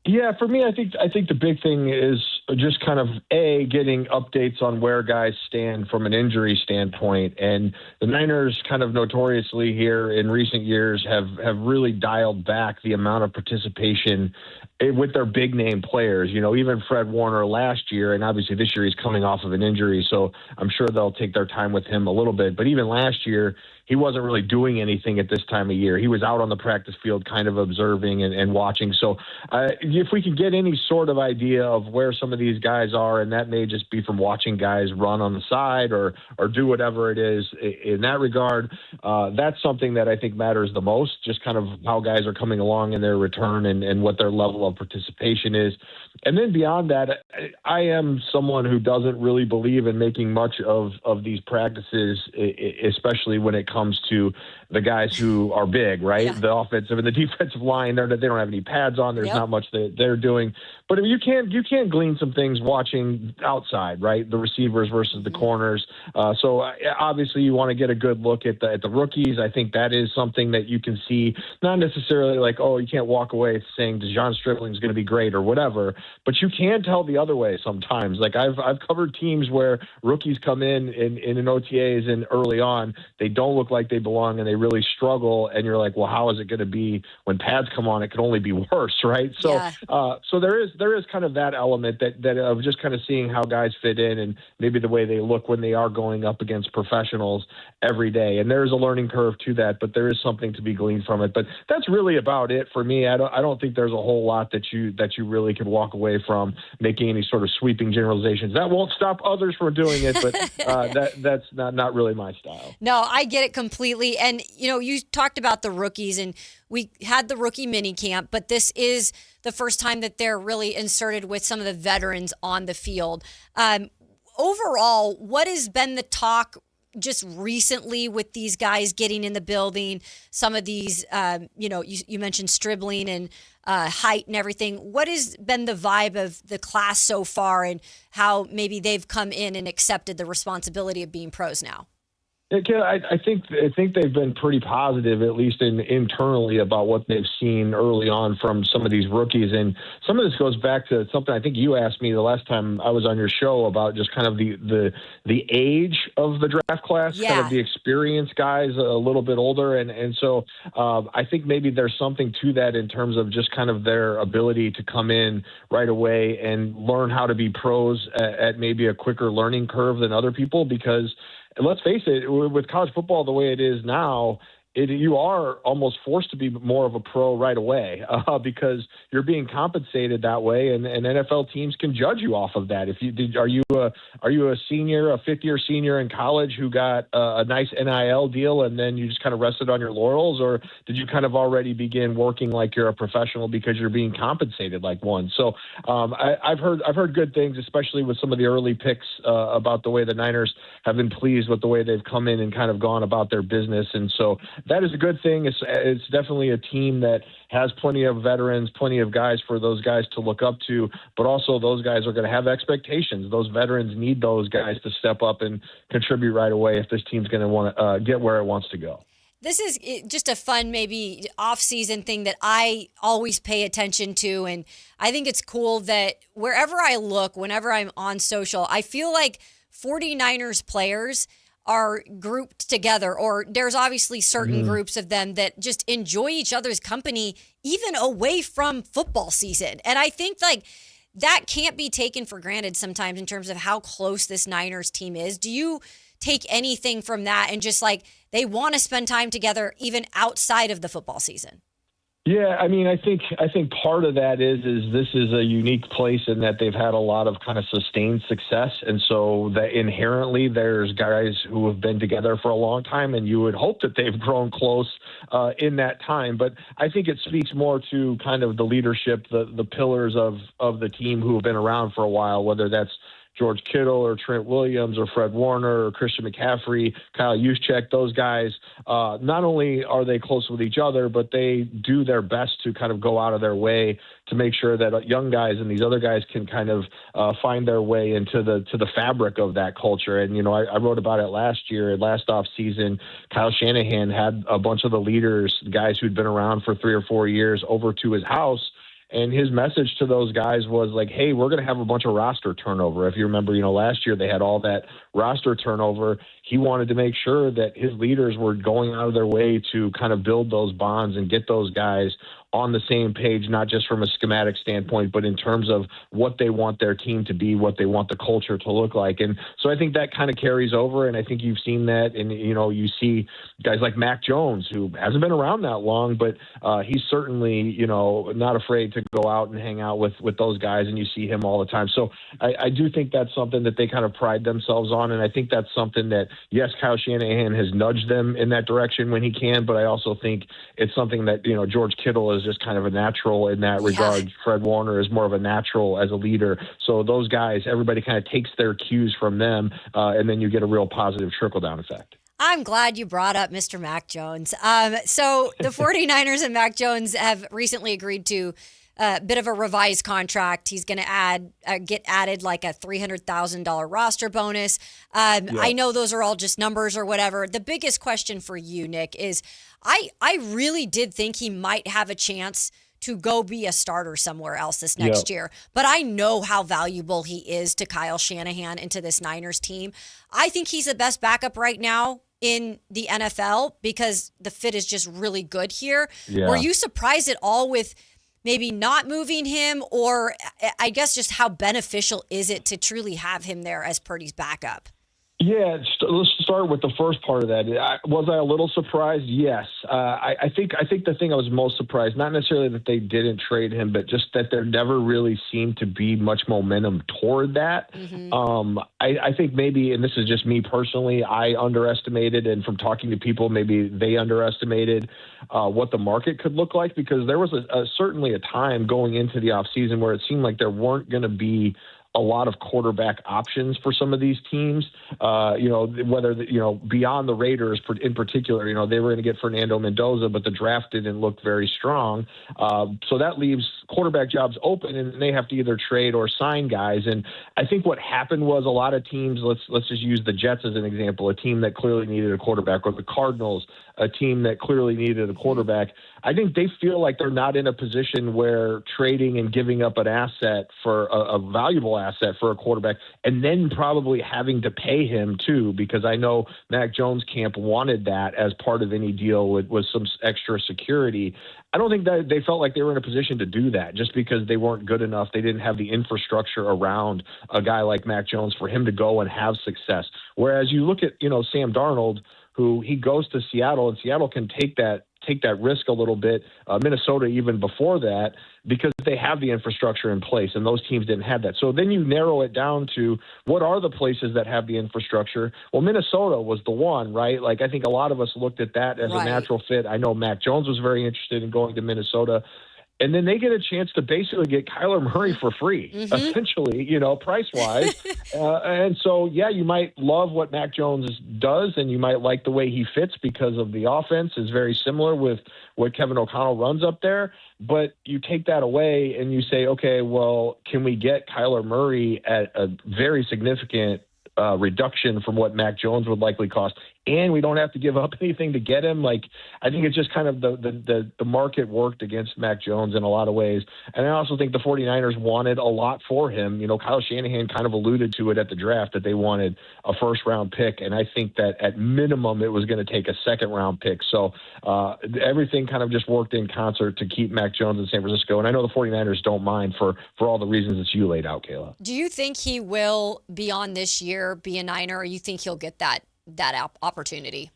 Speaker 26: Yeah, for me, I think the big thing is just kind of getting updates on where guys stand from an injury standpoint. And the Niners kind of notoriously here in recent years have really dialed back the amount of participation with their big name players. Even Fred Warner last year, and obviously this year he's coming off of an injury, so I'm sure they'll take their time with him a little bit. But even last year, he wasn't really doing anything at this time of year. He was out on the practice field kind of observing and watching. So if we can get any sort of idea of where some of these guys are, and that may just be from watching guys run on the side or do whatever it is in that regard, that's something that I think matters the most, just kind of how guys are coming along in their return and what their level of participation is. And then beyond that, I am someone who doesn't really believe in making much of these practices, especially when it comes to the guys who are big, right? Yeah. The offensive and the defensive line, they don't have any pads on. There's not much that they're doing. But I mean, you can glean some things watching outside, right? The receivers versus the corners. So obviously you want to get a good look at the rookies. I think that is something that you can see, not necessarily like, oh, you can't walk away saying DeJon Stribling is going to be great or whatever, but you can tell the other way sometimes. Like I've covered teams where rookies come in an OTAs and early on, they don't look like they belong and they really struggle. And you're like, well, how is it going to be when pads come on? It could only be worse, right? So, so there is kind of that element that of just kind of seeing how guys fit in and maybe the way they look when they are going up against professionals every day. And there's a learning curve to that, but there is something to be gleaned from it. But that's really about it for me. I don't think there's a whole lot that you really can walk away from making any sort of sweeping generalizations. That won't stop others from doing it, but that's not really my style.
Speaker 2: No, I get it completely. And, you talked about the rookies, and we had the rookie mini camp, but this is the first time that they're really inserted with some of the veterans on the field. Overall, what has been the talk just recently with these guys getting in the building? Some of these, you mentioned Stribling and height and everything. What has been the vibe of the class so far, and how maybe they've come in and accepted the responsibility of being pros now?
Speaker 26: I think they've been pretty positive, at least internally, about what they've seen early on from some of these rookies. And some of this goes back to something I think you asked me the last time I was on your show about just kind of the age of the draft class, kind of the experienced guys a little bit older. And so I think maybe there's something to that in terms of just kind of their ability to come in right away and learn how to be pros at maybe a quicker learning curve than other people, because And let's face it, with college football the way it is now, you are almost forced to be more of a pro right away because you're being compensated that way, and NFL teams can judge you off of that. Are you a senior, a fifth-year senior in college who got a nice NIL deal, and then you just kind of rested on your laurels, or did you kind of already begin working like you're a professional because you're being compensated like one? So I've heard good things, especially with some of the early picks about the way the Niners have been pleased with the way they've come in and kind of gone about their business, and so that is a good thing. It's definitely a team that has plenty of veterans, plenty of guys for those guys to look up to, but also those guys are going to have expectations. Those veterans need those guys to step up and contribute right away if this team's going to want to get where it wants to go.
Speaker 2: This is just a fun, maybe off-season thing that I always pay attention to, and I think it's cool that wherever I look, whenever I'm on social, I feel like 49ers players are grouped together, or there's obviously certain groups of them that just enjoy each other's company even away from football season. And I think like that can't be taken for granted sometimes in terms of how close this Niners team is. Do you take anything from that and just like they want to spend time together even outside of the football season?
Speaker 26: Yeah, I mean, I think part of that is this is a unique place in that they've had a lot of kind of sustained success, and so that inherently there's guys who have been together for a long time, and you would hope that they've grown close in that time. But I think it speaks more to kind of the leadership, the pillars of the team who have been around for a while, whether that's George Kittle or Trent Williams or Fred Warner or Christian McCaffrey, Kyle Juszczyk, those guys, not only are they close with each other, but they do their best to kind of go out of their way to make sure that young guys and these other guys can kind of find their way into the fabric of that culture. And, you know, I wrote about it last year, last offseason. Kyle Shanahan had a bunch of the leaders, guys who'd been around for 3 or 4 years, over to his house. And his message to those guys was like, hey, we're going to have a bunch of roster turnover. If you remember, you know, last year they had all that roster turnover. He wanted to make sure that his leaders were going out of their way to kind of build those bonds and get those guys on the same page, not just from a schematic standpoint, but in terms of what they want their team to be, what they want the culture to look like. And so I think that kind of carries over, and I think you've seen that. And, you know, you see guys like Mac Jones, who hasn't been around that long, but he's certainly, you know, not afraid to go out and hang out with those guys, and you see him all the time. So I do think that's something that they kind of pride themselves on, and I think that's something that, yes, Kyle Shanahan has nudged them in that direction when he can, but I also think it's something that, you know, George Kittle is just kind of a natural in that regard. Yeah. Fred Warner is more of a natural as a leader. So those guys, everybody kind of takes their cues from them, and then you get a real positive trickle-down effect.
Speaker 2: I'm glad you brought up Mr. Mac Jones. So the 49ers and Mac Jones have recently agreed to a bit of a revised contract. He's going to get added like a $300,000 roster bonus. I know those are all just numbers or whatever. The biggest question for you, Nick, is I really did think he might have a chance to go be a starter somewhere else this next year. But I know how valuable he is to Kyle Shanahan and to this Niners team. I think he's the best backup right now in the NFL because the fit is just really good here. Yeah. Were you surprised at all with maybe not moving him, or I guess just how beneficial is it to truly have him there as Purdy's backup?
Speaker 26: Yeah, let's start with the first part of that. Was I a little surprised? Yes. I think the thing I was most surprised, not necessarily that they didn't trade him, but just that there never really seemed to be much momentum toward that. Mm-hmm. I think maybe, and this is just me personally, I underestimated, and from talking to people, maybe they underestimated what the market could look like, because there was certainly a time going into the offseason where it seemed like there weren't going to be a lot of quarterback options for some of these teams, whether, beyond the Raiders in particular, they were going to get Fernando Mendoza, but the draft didn't look very strong. So that leaves quarterback jobs open, and they have to either trade or sign guys. And I think what happened was a lot of teams, let's just use the Jets as an example, a team that clearly needed a quarterback, or the Cardinals, a team that clearly needed a quarterback. I think they feel like they're not in a position where trading and giving up an asset for a valuable asset for a quarterback and then probably having to pay him too, because I know Mac Jones camp wanted that as part of any deal with some extra security. I don't think that they felt like they were in a position to do that just because they weren't good enough. They didn't have the infrastructure around a guy like Mac Jones for him to go and have success. Whereas you look at, Sam Darnold, who he goes to Seattle, and Seattle can take that risk a little bit. Minnesota even before that, because they have the infrastructure in place, and those teams didn't have that. So then you narrow it down to what are the places that have the infrastructure? Well, Minnesota was the one, right? Like I think a lot of us looked at that as a natural fit. I know Mac Jones was very interested in going to Minnesota. And then they get a chance to basically get Kyler Murray for free, essentially, price-wise. And so, yeah, you might love what Mac Jones does, and you might like the way he fits because of the offense is very similar with what Kevin O'Connell runs up there. But you take that away and you say, okay, well, can we get Kyler Murray at a very significant reduction from what Mac Jones would likely cost, and we don't have to give up anything to get him? Like, I think it's just kind of the market worked against Mac Jones in a lot of ways. And I also think the 49ers wanted a lot for him. Kyle Shanahan kind of alluded to it at the draft that they wanted a first-round pick, and I think that at minimum it was going to take a second-round pick. So everything kind of just worked in concert to keep Mac Jones in San Francisco. And I know the 49ers don't mind for all the reasons that you laid out, Kayla.
Speaker 2: Do you think he will, beyond this year, be a Niner, or you think he'll get that opportunity?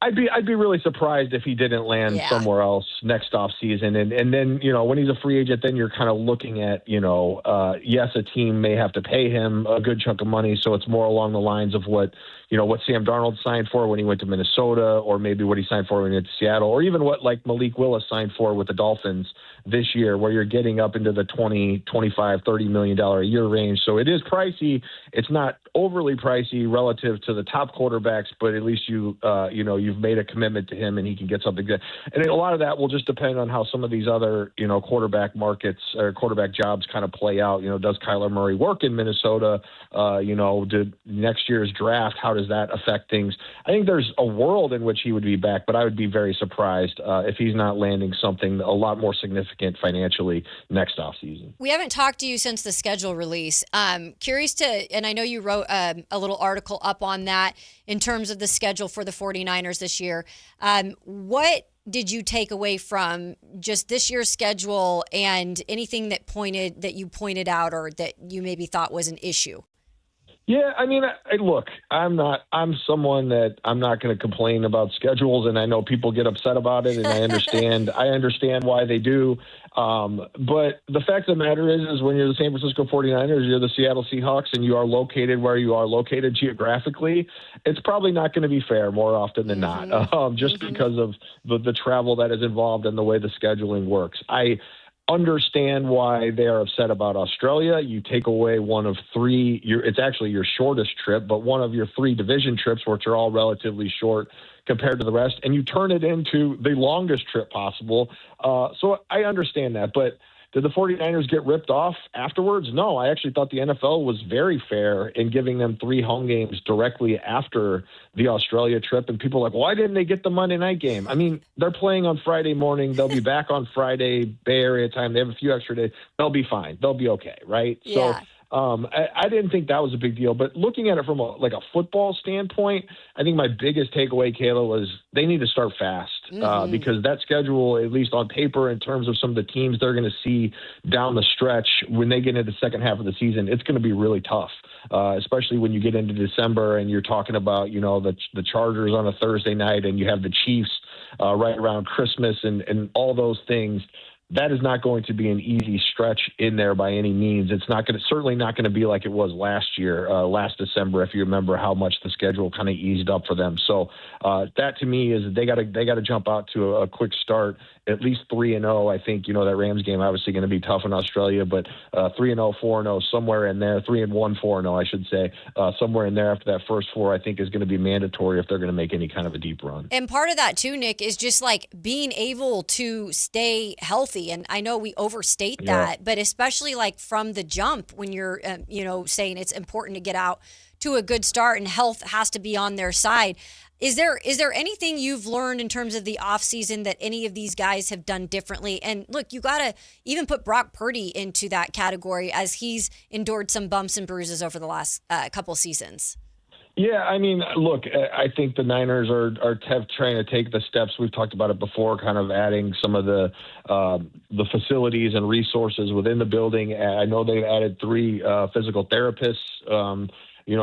Speaker 26: I'd be really surprised if he didn't land somewhere else next off season. And then, when he's a free agent, then you're kind of looking at, yes, a team may have to pay him a good chunk of money. So it's more along the lines of what Sam Darnold signed for when he went to Minnesota, or maybe what he signed for when he went to Seattle, or even what like Malik Willis signed for with the Dolphins this year, where you're getting up into the $20, $25, $30 million a year range. So it is pricey. It's not overly pricey relative to the top quarterbacks, but at least you've made a commitment to him and he can get something good. And a lot of that will just depend on how some of these other, quarterback markets or quarterback jobs kind of play out. Does Kyler Murray work in Minnesota? Did next year's draft, how does that affect things? I think there's a world in which he would be back, but I would be very surprised if he's not landing something a lot more significant financially next offseason.
Speaker 2: We haven't talked to you since the schedule release. Curious and I know you wrote a little article up on that in terms of the schedule for the 49ers this year. What did you take away from just this year's schedule and anything that you pointed out or that you maybe thought was an issue?
Speaker 26: Yeah, I mean, look, I'm someone that I'm not going to complain about schedules, and I know people get upset about it, and I understand why they do. But the fact of the matter is when you're the San Francisco 49ers, you're the Seattle Seahawks, and you are located where you are located geographically, it's probably not going to be fair more often than not, just because of the travel that is involved and the way the scheduling works. I understand why they are upset about Australia. You take away one of three, it's actually your shortest trip, but one of your three division trips, which are all relatively short compared to the rest, and you turn it into the longest trip possible. So I understand that, but did the 49ers get ripped off afterwards? No, I actually thought the NFL was very fair in giving them 3 home games directly after the Australia trip. And people are like, why didn't they get the Monday night game? I mean, they're playing on Friday morning. They'll be back on Friday, Bay Area time. They have a few extra days. They'll be fine. They'll be okay, right?
Speaker 2: Yeah.
Speaker 26: So I didn't think that was a big deal. But looking at it from a football standpoint, I think my biggest takeaway, Kayla, was they need to start fast because that schedule, at least on paper, in terms of some of the teams they're going to see down the stretch when they get into the second half of the season, it's going to be really tough, especially when you get into December and you're talking about, the Chargers on a Thursday night and you have the Chiefs right around Christmas and all those things. That is not going to be an easy stretch in there by any means. It's certainly not going to be like it was last year, last December, if you remember how much the schedule kind of eased up for them. So that to me is they got to jump out to a quick start, at least 3-0. I think, that Rams game obviously going to be tough in Australia, but 3-0, 4-0, somewhere in there, 3-1, 4-0, I should say, somewhere in there after that first 4, I think is going to be mandatory if they're going to make any kind of a deep run.
Speaker 2: And part of that too, Nick, is just like being able to stay healthy. And I know we overstate that, but especially like from the jump when you're, saying it's important to get out to a good start and health has to be on their side. Is there anything you've learned in terms of the offseason that any of these guys have done differently? And look, you got to even put Brock Purdy into that category as he's endured some bumps and bruises over the last couple seasons.
Speaker 26: Yeah, I mean, look, I think the Niners are trying to take the steps. We've talked about it before, kind of adding some of the facilities and resources within the building. I know they've added 3 physical therapists.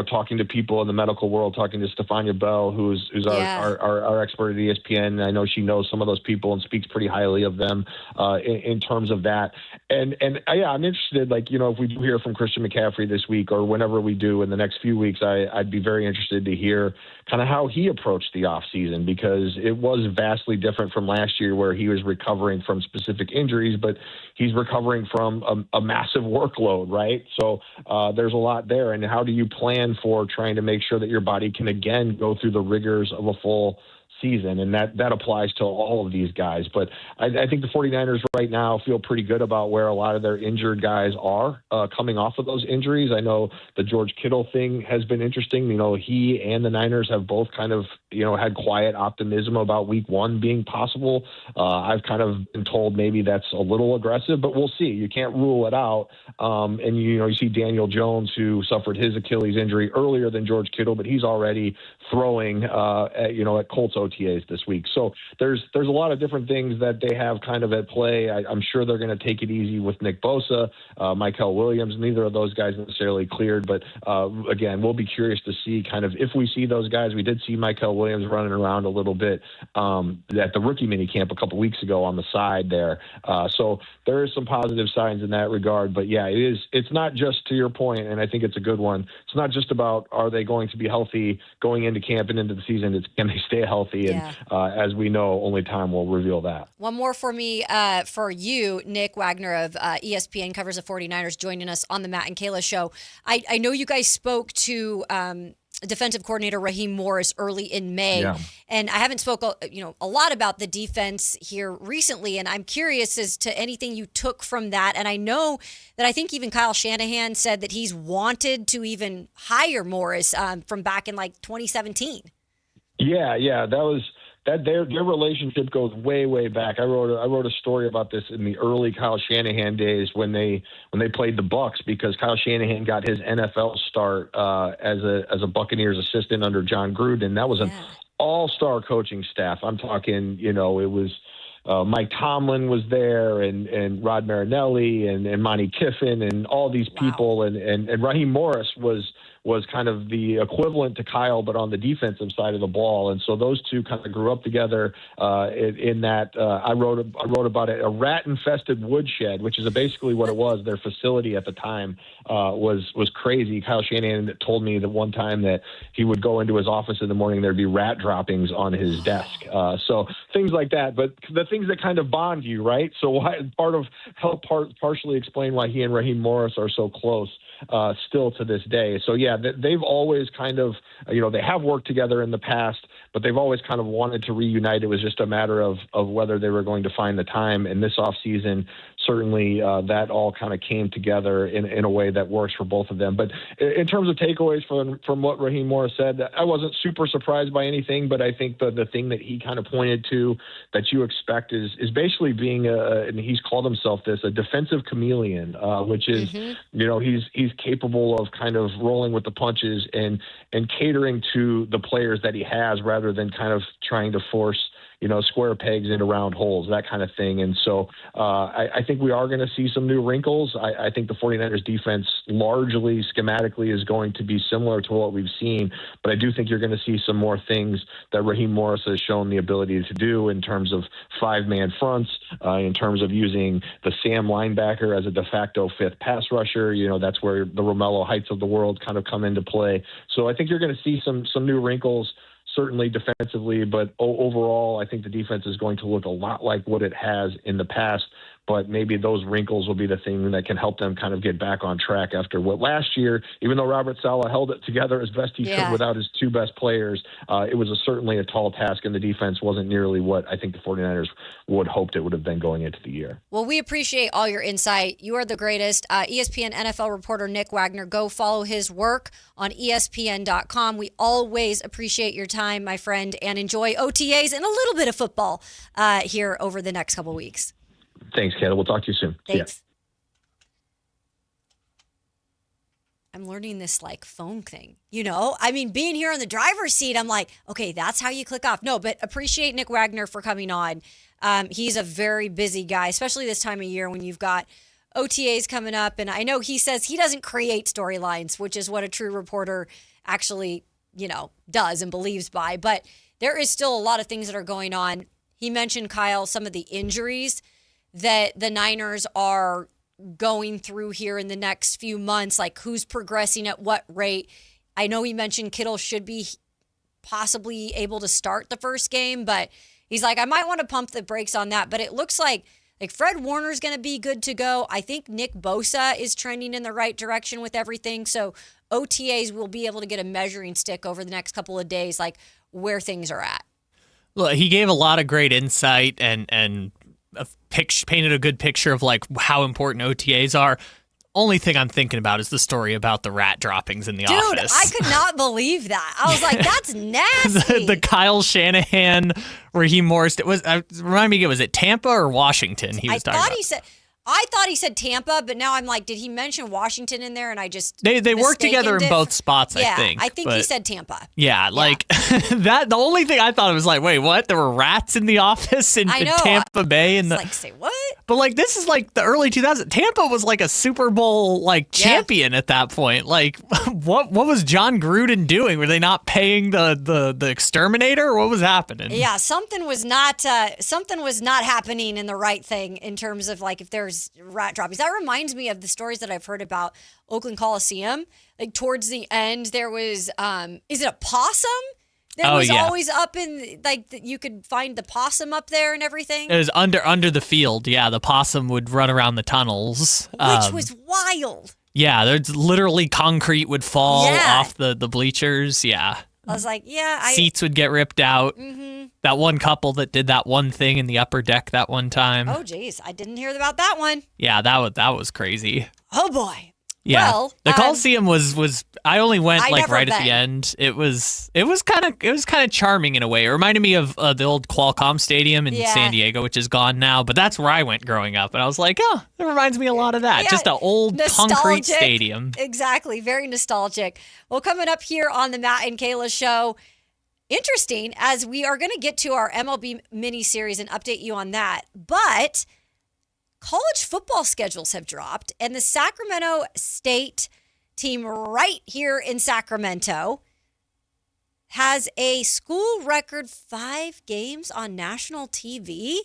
Speaker 26: Talking to people in the medical world, talking to Stefania Bell, who's our expert at ESPN. I know she knows some of those people and speaks pretty highly of them in terms of that. And I'm interested, if we do hear from Christian McCaffrey this week or whenever we do in the next few weeks, I'd be very interested to hear kind of how he approached the offseason, because it was vastly different from last year where he was recovering from specific injuries, but he's recovering from a massive workload, right? So there's a lot there. And how do you plan for trying to make sure that your body can again go through the rigors of a full season? And that applies to all of these guys. But I think the 49ers right now feel pretty good about where a lot of their injured guys are coming off of those injuries. I know the George Kittle thing has been interesting. He and the Niners have both kind of, had quiet optimism about week 1 being possible. I've kind of been told maybe that's a little aggressive, but we'll see. You can't rule it out. And you see Daniel Jones, who suffered his Achilles injury earlier than George Kittle, but he's already throwing at Colts OTAs this week. So there's a lot of different things that they have kind of at play. I'm sure they're going to take it easy with Nick Bosa, Michael Williams. Neither of those guys necessarily cleared, but again, we'll be curious to see kind of if we see those guys. We did see Michael Williams running around a little bit at the rookie minicamp a couple weeks ago on the side there. So there is some positive signs in that regard. But yeah, it's not just, to your point, and I think it's a good one, it's not just about are they going to be healthy going into camp and into the season. It's can they stay healthy? And as we know, only time will reveal that.
Speaker 2: One more for me, for you, Nick Wagner of ESPN, covers the 49ers, joining us on the Matt and Kayla Show. I know you guys spoke to defensive coordinator Raheem Morris early in May, and I haven't spoke a lot about the defense here recently, and I'm curious as to anything you took from that. And I know that I think even Kyle Shanahan said that he's wanted to even hire Morris from back in 2017.
Speaker 26: Yeah, that was that. Their relationship goes way back. I wrote a story about this in the early Kyle Shanahan days when they played the Bucks, because Kyle Shanahan got his NFL start as a Buccaneers assistant under John Gruden. That was an all-star coaching staff. I'm talking, it was Mike Tomlin was there, and Rod Marinelli and Monty Kiffin and all these people, and Raheem Morris was kind of the equivalent to Kyle, but on the defensive side of the ball. And so those two kind of grew up together in that I wrote about it, a rat-infested woodshed, which is basically what it was. Their facility at the time was crazy. Kyle Shanahan told me that one time that he would go into his office in the morning, there'd be rat droppings on his desk. So things like that. But the things that kind of bond you, right? So partially explain why he and Raheem Morris are so close still to this day. So yeah, they've always kind of, they have worked together in the past, but they've always kind of wanted to reunite. It was just a matter of whether they were going to find the time. And this offseason, certainly that all kind of came together in a way that works for both of them. But in terms of takeaways from what Raheem Morris said, I wasn't super surprised by anything, but I think the thing that he kind of pointed to that you expect is basically being and he's called himself this, a defensive chameleon, which is, he's capable of kind of rolling with the punches and catering to the players that he has rather than kind of trying to force square pegs into round holes, that kind of thing. And so I think we are going to see some new wrinkles. I think the 49ers defense largely schematically is going to be similar to what we've seen, but I do think you're going to see some more things that Raheem Morris has shown the ability to do in terms of 5-man fronts, in terms of using the Sam linebacker as a de facto fifth pass rusher. That's where the Romello Heights of the world kind of come into play. So I think you're going to see some new wrinkles, certainly defensively, but overall, I think the defense is going to look a lot like what it has in the past, but maybe those wrinkles will be the thing that can help them kind of get back on track after what last year, even though Robert Saleh held it together as best he could without his two best players, it was certainly a tall task, and the defense wasn't nearly what I think the 49ers would hoped it would have been going into the year.
Speaker 2: Well, we appreciate all your insight. You are the greatest. ESPN NFL reporter Nick Wagner, go follow his work on ESPN.com. We always appreciate your time, my friend, and enjoy OTAs and a little bit of football here over the next couple weeks.
Speaker 26: Thanks, Kayla. We'll talk to you soon.
Speaker 2: Thanks. I'm learning this like phone thing, I mean, being here in the driver's seat, I'm like, okay, that's how you click off. No, but appreciate Nick Wagner for coming on. He's a very busy guy, especially this time of year when you've got OTAs coming up. And I know he says he doesn't create storylines, which is what a true reporter actually, does and believes by. But there is still a lot of things that are going on. He mentioned, Kyle, some of the injuries that the Niners are going through here in the next few months, like who's progressing at what rate. I know he mentioned Kittle should be possibly able to start the first game, but he's like, I might want to pump the brakes on that. But it looks like Fred Warner's going to be good to go. I think Nick Bosa is trending in the right direction with everything. So OTAs will be able to get a measuring stick over the next couple of days, like where things are at.
Speaker 3: Look, he gave a lot of great insight and painted a good picture of like how important OTAs are. Only thing I'm thinking about is the story about the rat droppings in the office.
Speaker 2: Dude, I could not believe that. I was like, that's nasty.
Speaker 3: the Kyle Shanahan Raheem Morris. Remind me, was it Tampa or Washington he was talking about?
Speaker 2: I thought he said Tampa, but now I'm like, did he mention Washington in there? And I just
Speaker 3: they work together in both spots.
Speaker 2: Yeah,
Speaker 3: I think
Speaker 2: he said Tampa.
Speaker 3: Yeah, like that. The only thing I thought was like, wait, what? There were rats in the office in Tampa Bay, and
Speaker 2: like, say what?
Speaker 3: But like, this is like the early 2000s. Tampa was like a Super Bowl champion at that point. Like, what was John Gruden doing? Were they not paying the exterminator? What was happening?
Speaker 2: Yeah, something was not happening in the right thing in terms of like if there's rat droppings. That reminds me of the stories that I've heard about Oakland Coliseum. Like towards the end, there was is it a possum? That was always up in you could find the possum up there and everything.
Speaker 3: It was under the field. Yeah, the possum would run around the tunnels,
Speaker 2: which was wild.
Speaker 3: Yeah, there's literally concrete would fall off the bleachers. Yeah.
Speaker 2: I was like,
Speaker 3: seats would get ripped out.
Speaker 2: Mm-hmm.
Speaker 3: That one couple that did that one thing in the upper deck that one time.
Speaker 2: Oh, geez. I didn't hear about that one.
Speaker 3: Yeah, that was crazy.
Speaker 2: Oh, boy.
Speaker 3: Yeah.
Speaker 2: Well,
Speaker 3: the Coliseum was I only went right
Speaker 2: been.
Speaker 3: at the end. It was kind of charming in a way. It reminded me of the old Qualcomm Stadium in San Diego, which is gone now, but that's where I went growing up. And I was like, oh, it reminds me a lot of that.
Speaker 2: Yeah,
Speaker 3: just an old concrete stadium.
Speaker 2: Exactly. Very nostalgic. Well, coming up here on the Matt and Kayla Show, interesting, as we are going to get to our MLB mini-series and update you on that. But college football schedules have dropped, and the Sacramento State team right here in Sacramento has a school record 5 games on national TV.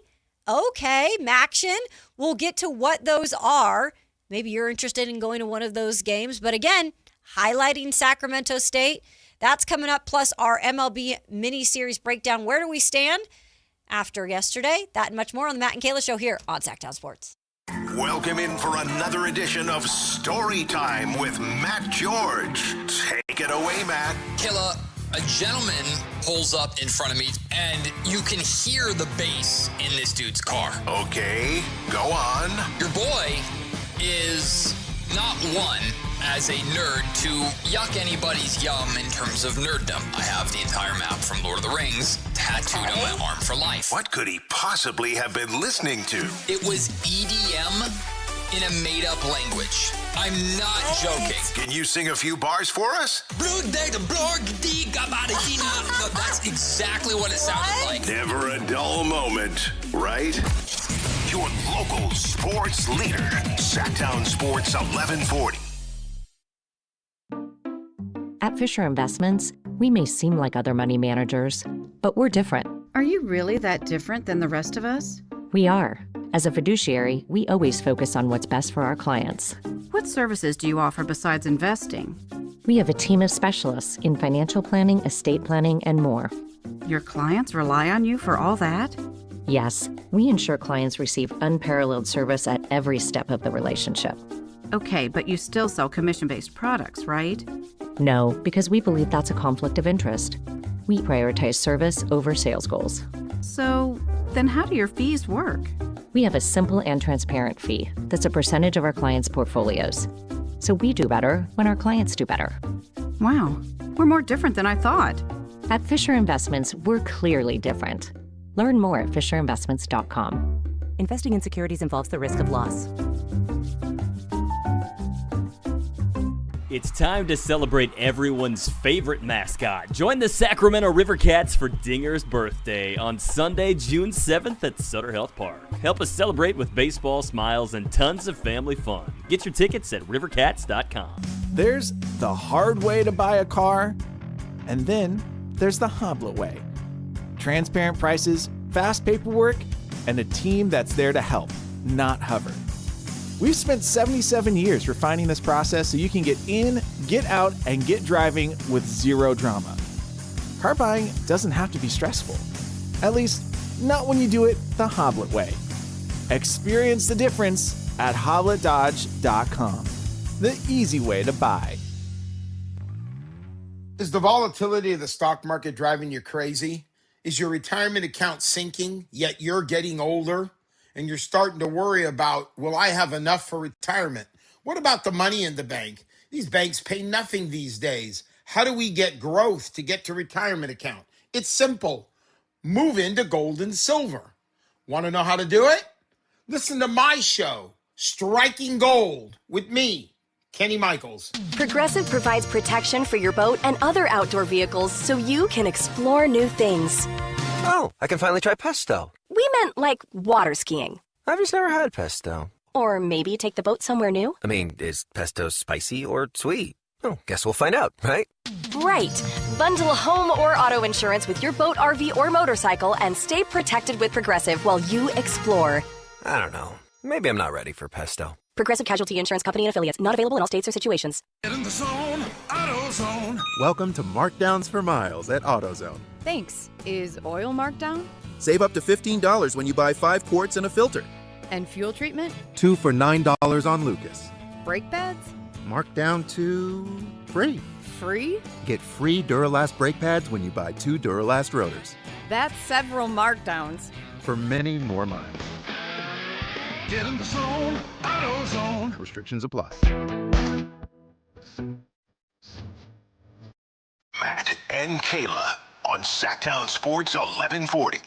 Speaker 2: Okay, Maction. We'll get to what those are. Maybe you're interested in going to one of those games. But again, highlighting Sacramento State. That's coming up, plus our MLB mini-series breakdown. Where do we stand after yesterday? That and much more on the Matt and Kayla Show here on Sactown Sports.
Speaker 1: Welcome in for another edition of Story Time with Matt George. Take it away, Matt.
Speaker 5: Kayla, a gentleman pulls up in front of me, and you can hear the bass in this dude's car.
Speaker 1: Okay, go on.
Speaker 5: Your boy is not one as a nerd to yuck anybody's yum in terms of nerddom. I have the entire map from Lord of the Rings tattooed on my arm for life.
Speaker 1: What could he possibly have been listening to?
Speaker 5: It was EDM in a made-up language. I'm not joking.
Speaker 1: Can you sing a few bars for us?
Speaker 5: That's exactly what it sounded like.
Speaker 1: Never a dull moment, right? Your local sports leader, Sactown Sports 1140.
Speaker 9: At Fisher Investments, we may seem like other money managers, but we're different.
Speaker 13: Are you really that different than the rest of us?
Speaker 9: We are. As a fiduciary, we always focus on what's best for our clients.
Speaker 13: What services do you offer besides investing?
Speaker 9: We have a team of specialists in financial planning, estate planning, and more.
Speaker 13: Your clients rely on you for all that?
Speaker 9: Yes, we ensure clients receive unparalleled service at every step of the relationship.
Speaker 13: Okay, but you still sell commission-based products, right?
Speaker 9: No, because we believe that's a conflict of interest. We prioritize service over sales goals.
Speaker 13: So, then how do your fees work?
Speaker 9: We have a simple and transparent fee that's a percentage of our clients' portfolios. So we do better when our clients do better.
Speaker 13: Wow, we're more different than I thought.
Speaker 9: At Fisher Investments, we're clearly different. Learn more at fisherinvestments.com.
Speaker 14: Investing in securities involves the risk of loss.
Speaker 15: It's time to celebrate everyone's favorite mascot. Join the Sacramento River Cats for Dinger's birthday on Sunday, June 7th at Sutter Health Park. Help us celebrate with baseball, smiles, and tons of family fun. Get your tickets at rivercats.com.
Speaker 17: There's the hard way to buy a car, and then there's the Hoblet way. Transparent prices, fast paperwork, and a team that's there to help, not hover. We've spent 77 years refining this process so you can get in, get out, and get driving with zero drama. Car buying doesn't have to be stressful. At least, not when you do it the Hoblet way. Experience the difference at HobletDodge.com. The easy way to buy.
Speaker 18: Is the volatility of the stock market driving you crazy? Is your retirement account sinking, yet you're getting older? And you're starting to worry about, will I have enough for retirement? What about the money in the bank? These banks pay nothing these days. How do we get growth to get to retirement account? It's simple. Move into gold and silver. Want to know how to do it? Listen to my show, Striking Gold, with me, Kenny Michaels.
Speaker 19: Progressive provides protection for your boat and other outdoor vehicles so you can explore new things.
Speaker 20: Oh, I can finally try pesto.
Speaker 19: We meant like water skiing.
Speaker 20: I've just never had pesto.
Speaker 19: Or maybe take the boat somewhere new.
Speaker 20: I mean, is pesto spicy or sweet? Oh, guess we'll find out, right?
Speaker 19: Right. Bundle home or auto insurance with your boat, RV, or motorcycle and stay protected with Progressive while you explore.
Speaker 20: I don't know. Maybe I'm not ready for pesto.
Speaker 19: Progressive Casualty Insurance Company and Affiliates. Not available in all states or situations.
Speaker 27: Get in the zone, AutoZone. Welcome to Markdowns for Miles at AutoZone.
Speaker 28: Thanks. Is oil marked down?
Speaker 27: Save up to $15 when you buy 5 quarts and a filter.
Speaker 28: And fuel treatment?
Speaker 27: 2 for $9 on Lucas.
Speaker 28: Brake pads?
Speaker 27: Marked down to free.
Speaker 28: Free?
Speaker 27: Get free Duralast brake pads when you buy 2 Duralast rotors.
Speaker 28: That's several markdowns.
Speaker 27: For many more miles. Get in the zone, AutoZone. Restrictions apply.
Speaker 1: Matt and Kayla on Sactown Sports 1140.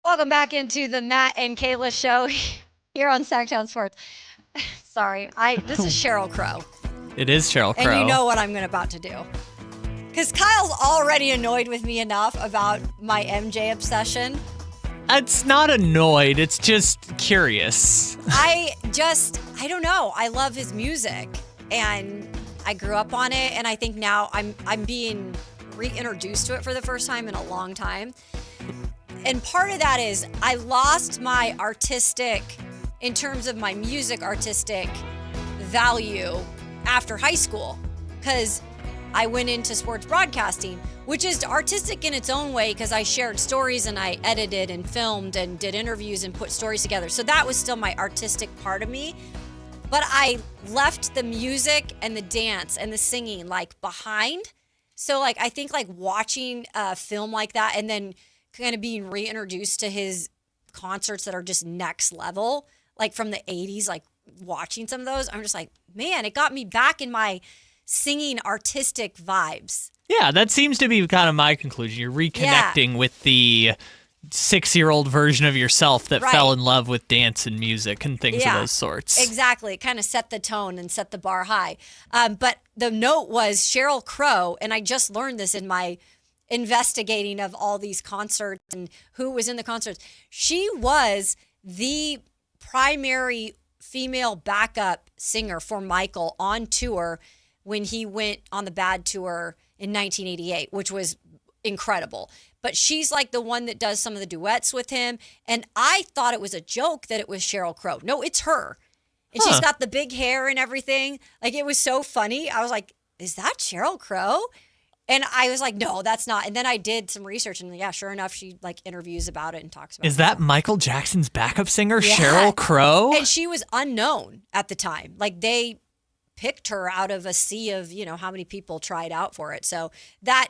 Speaker 2: Welcome back into the Matt and Kayla Show here on Sactown Sports. Sorry, this is Sheryl Crow.
Speaker 3: It is Sheryl Crow.
Speaker 2: And you know what I'm about to do. Because Kyle's already annoyed with me enough about my MJ obsession.
Speaker 3: It's not annoyed. It's just curious.
Speaker 2: I don't know. I love his music, and I grew up on it, and I think now I'm being reintroduced to it for the first time in a long time. And part of that is I lost my artistic, in terms of my music artistic value after high school, because I went into sports broadcasting, which is artistic in its own way because I shared stories and I edited and filmed and did interviews and put stories together. So that was still my artistic part of me. But I left the music and the dance and the singing like behind. So like I think like watching a film like that and then kind of being reintroduced to his concerts that are just next level, like from the 80s, like watching some of those, I'm just like, man, it got me back in my singing artistic vibes.
Speaker 3: Yeah, that seems to be kind of my conclusion. You're reconnecting with the 6-year-old version of yourself that fell in love with dance and music and things of those sorts.
Speaker 2: Exactly. It kind of set the tone and set the bar high. But the note was Sheryl Crow, and I just learned this in my investigating of all these concerts and who was in the concerts. She was the primary female backup singer for Michael on tour when he went on the Bad Tour in 1988, which was incredible. But she's like the one that does some of the duets with him. And I thought it was a joke that it was Sheryl Crow. No, it's her. And she's got the big hair and everything. Like, it was so funny. I was like, is that Sheryl Crow? And I was like, no, that's not. And then I did some research, and yeah, sure enough, she like interviews about it and talks about it.
Speaker 3: Is that Michael Jackson's backup singer,
Speaker 2: Yeah.
Speaker 3: Sheryl Crow?
Speaker 2: And she was unknown at the time. Like, they picked her out of a sea of, how many people tried out for it. So that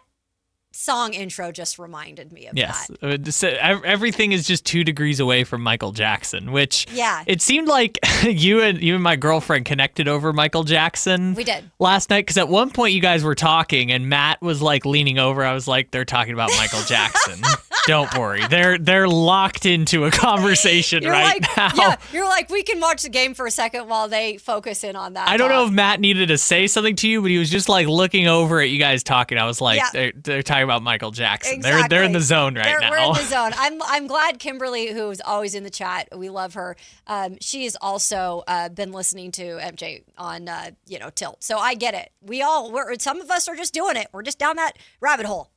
Speaker 2: song intro just reminded me of that.
Speaker 3: Everything is just 2 degrees away from Michael Jackson, which it seemed like you and my girlfriend connected over Michael Jackson.
Speaker 2: We did.
Speaker 3: Last night, because at one point you guys were talking and Matt was like leaning over. I was like, they're talking about Michael Jackson. Don't worry. They're locked into a conversation now.
Speaker 2: Yeah, you're like, we can watch the game for a second while they focus in on that.
Speaker 3: I don't know if Matt needed to say something to you, but he was just like looking over at you guys talking. I was like, they're talking about Michael Jackson.
Speaker 2: Exactly.
Speaker 3: They're in the zone now.
Speaker 2: We're in the zone. I'm glad Kimberly, who's always in the chat, we love her. She has also been listening to MJ on Tilt. So I get it. Some of us are just doing it. We're just down that rabbit hole,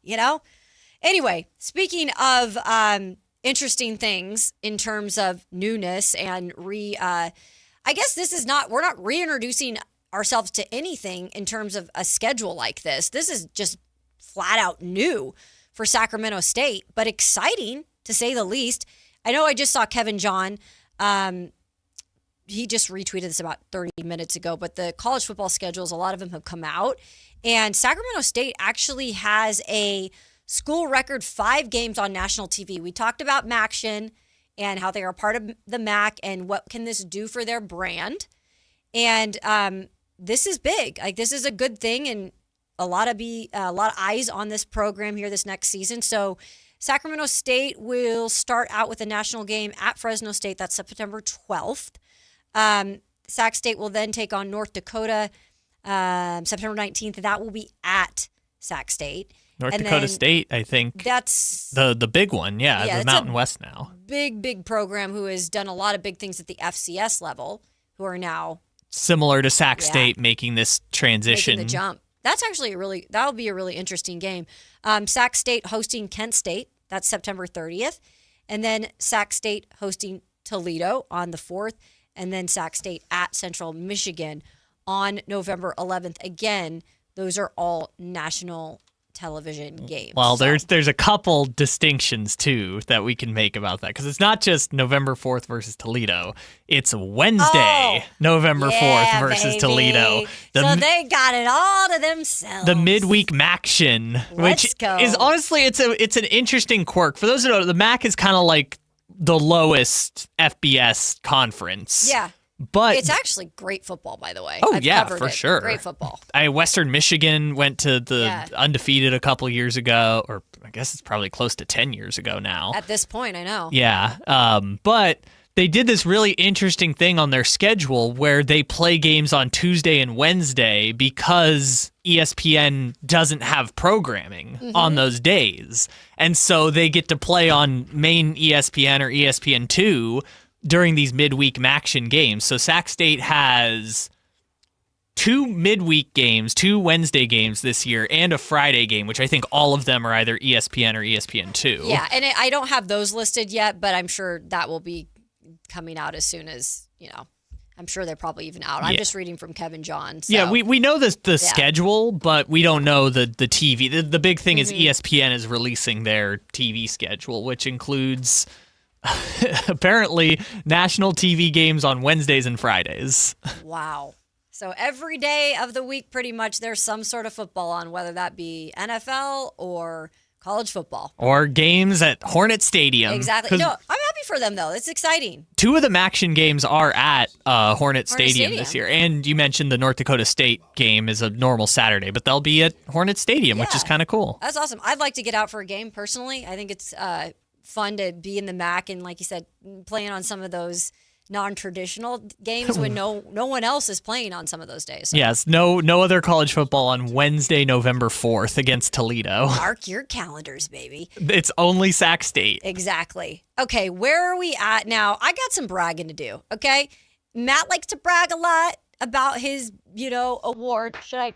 Speaker 2: Anyway, speaking of interesting things in terms of newness and I guess we're not reintroducing ourselves to anything in terms of a schedule like this. This is just flat out new for Sacramento State, but exciting to say the least. I know I just saw Kevin John. He just retweeted this about 30 minutes ago, but the college football schedules, a lot of them have come out, and Sacramento State actually has a school record 5 games on national TV. We talked about MACtion and how they are part of the MAC and what can this do for their brand. And this is big. Like, this is a good thing, and a lot of eyes on this program here this next season. So Sacramento State will start out with a national game at Fresno State. That's September 12th. Sac State will then take on North Dakota September 19th. That will be at Sac State.
Speaker 3: North Dakota State, I think.
Speaker 2: That's
Speaker 3: the big one, the Mountain West now.
Speaker 2: Big program who has done a lot of big things at the FCS level, who are now
Speaker 3: similar to Sac State making this transition.
Speaker 2: Making the jump. That's actually that'll be a really interesting game. Sac State hosting Kent State. That's September 30th. And then Sac State hosting Toledo on the 4th. And then Sac State at Central Michigan on November 11th. Again, those are all national television games.
Speaker 3: Well, there's a couple distinctions too that we can make about that, because it's not just November 4th versus Toledo. It's Wednesday, November 4th versus Toledo.
Speaker 2: So they got it all to themselves.
Speaker 3: The midweek MACtion, which is honestly it's an interesting quirk. For those who don't know, the MAC is kind of like the lowest FBS conference.
Speaker 2: Yeah.
Speaker 3: But
Speaker 2: it's actually great football, by the way.
Speaker 3: Oh,
Speaker 2: I've
Speaker 3: yeah,
Speaker 2: covered
Speaker 3: for
Speaker 2: it.
Speaker 3: sure.
Speaker 2: Great football.
Speaker 3: Western Michigan went to the undefeated a couple years ago, or I guess it's probably close to 10 years ago now.
Speaker 2: At this point, I know.
Speaker 3: Yeah. But they did this really interesting thing on their schedule where they play games on Tuesday and Wednesday because ESPN doesn't have programming on those days. And so they get to play on main ESPN or ESPN2 during these midweek MACtion games. So Sac State has 2 midweek games, 2 Wednesday games this year, and a Friday game, which I think all of them are either ESPN or ESPN2.
Speaker 2: Yeah, and I don't have those listed yet, but I'm sure that will be coming out as soon as, I'm sure they're probably even out. I'm just reading from Kevin John. So.
Speaker 3: Yeah, we know the schedule, but we don't know the TV. The big thing is ESPN is releasing their TV schedule, which includes apparently national TV games on Wednesdays and Fridays.
Speaker 2: Wow. So every day of the week, pretty much, there's some sort of football on, whether that be NFL or college football.
Speaker 3: Or games at Hornet Stadium.
Speaker 2: Exactly. No, I'm happy for them, though. It's exciting.
Speaker 3: 2 of the MACtion games are at Hornet Stadium this year. And you mentioned the North Dakota State game is a normal Saturday, but they'll be at Hornet Stadium, which is kind of cool.
Speaker 2: That's awesome. I'd like to get out for a game, personally. I think it's fun to be in the MAC and, like you said, playing on some of those non-traditional games when no one else is playing on some of those days. So.
Speaker 3: Yes, no other college football on Wednesday, November 4th against Toledo.
Speaker 2: Mark your calendars, baby.
Speaker 3: It's only Sac State.
Speaker 2: Exactly. Okay, where are we at now? I got some bragging to do, okay? Matt likes to brag a lot about his, award. Should I...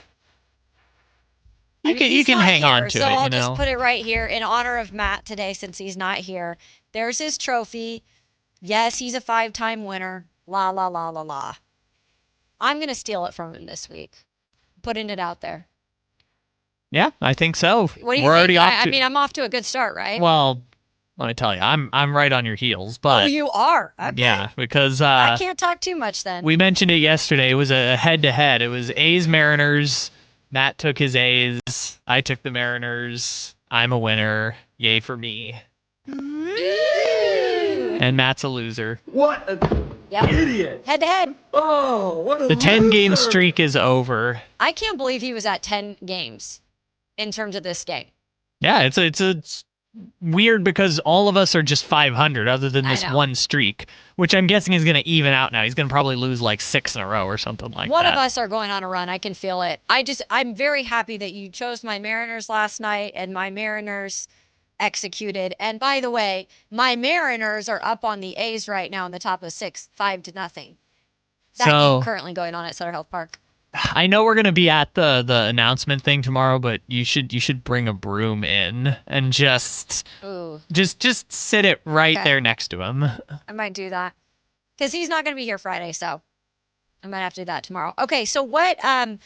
Speaker 3: You can hang on to
Speaker 2: so
Speaker 3: it,
Speaker 2: I'll just put it right here in honor of Matt today since he's not here. There's his trophy. Yes, he's a 5-time winner. La, la, la, la, la. I'm going to steal it from him this week. Putting it out there.
Speaker 3: Yeah, I think so.
Speaker 2: What do you
Speaker 3: We're
Speaker 2: think?
Speaker 3: already off
Speaker 2: I
Speaker 3: to...
Speaker 2: mean, I'm off to a good start, right?
Speaker 3: Well, let me tell you, I'm right on your heels, but...
Speaker 2: Oh, you are? Okay.
Speaker 3: Yeah, because...
Speaker 2: I can't talk too much then.
Speaker 3: We mentioned it yesterday. It was a head-to-head. It was A's Mariners. Matt took his A's. I took the Mariners. I'm a winner. Yay for me. And Matt's a loser.
Speaker 27: What a idiot.
Speaker 2: Head to head.
Speaker 27: Oh, what a
Speaker 3: The 10-game streak is over.
Speaker 2: I can't believe he was at 10 games in terms of this game.
Speaker 3: Yeah, it's weird because all of us are just 500 other than this one streak, which I'm guessing is going to even out now. He's going to probably lose like 6 in a row or something like
Speaker 2: One
Speaker 3: that.
Speaker 2: of us are going on a run. I can feel it. I'm very happy that you chose my Mariners last night and my Mariners executed. And by the way, my Mariners are up on the A's right now in the top of 6, 5-0. That game currently going on at Sutter Health Park.
Speaker 3: I know we're going to be at the announcement thing tomorrow, but you should bring a broom in and just sit it right there next to him.
Speaker 2: I might do that because he's not going to be here Friday, so I might have to do that tomorrow. Okay, so what I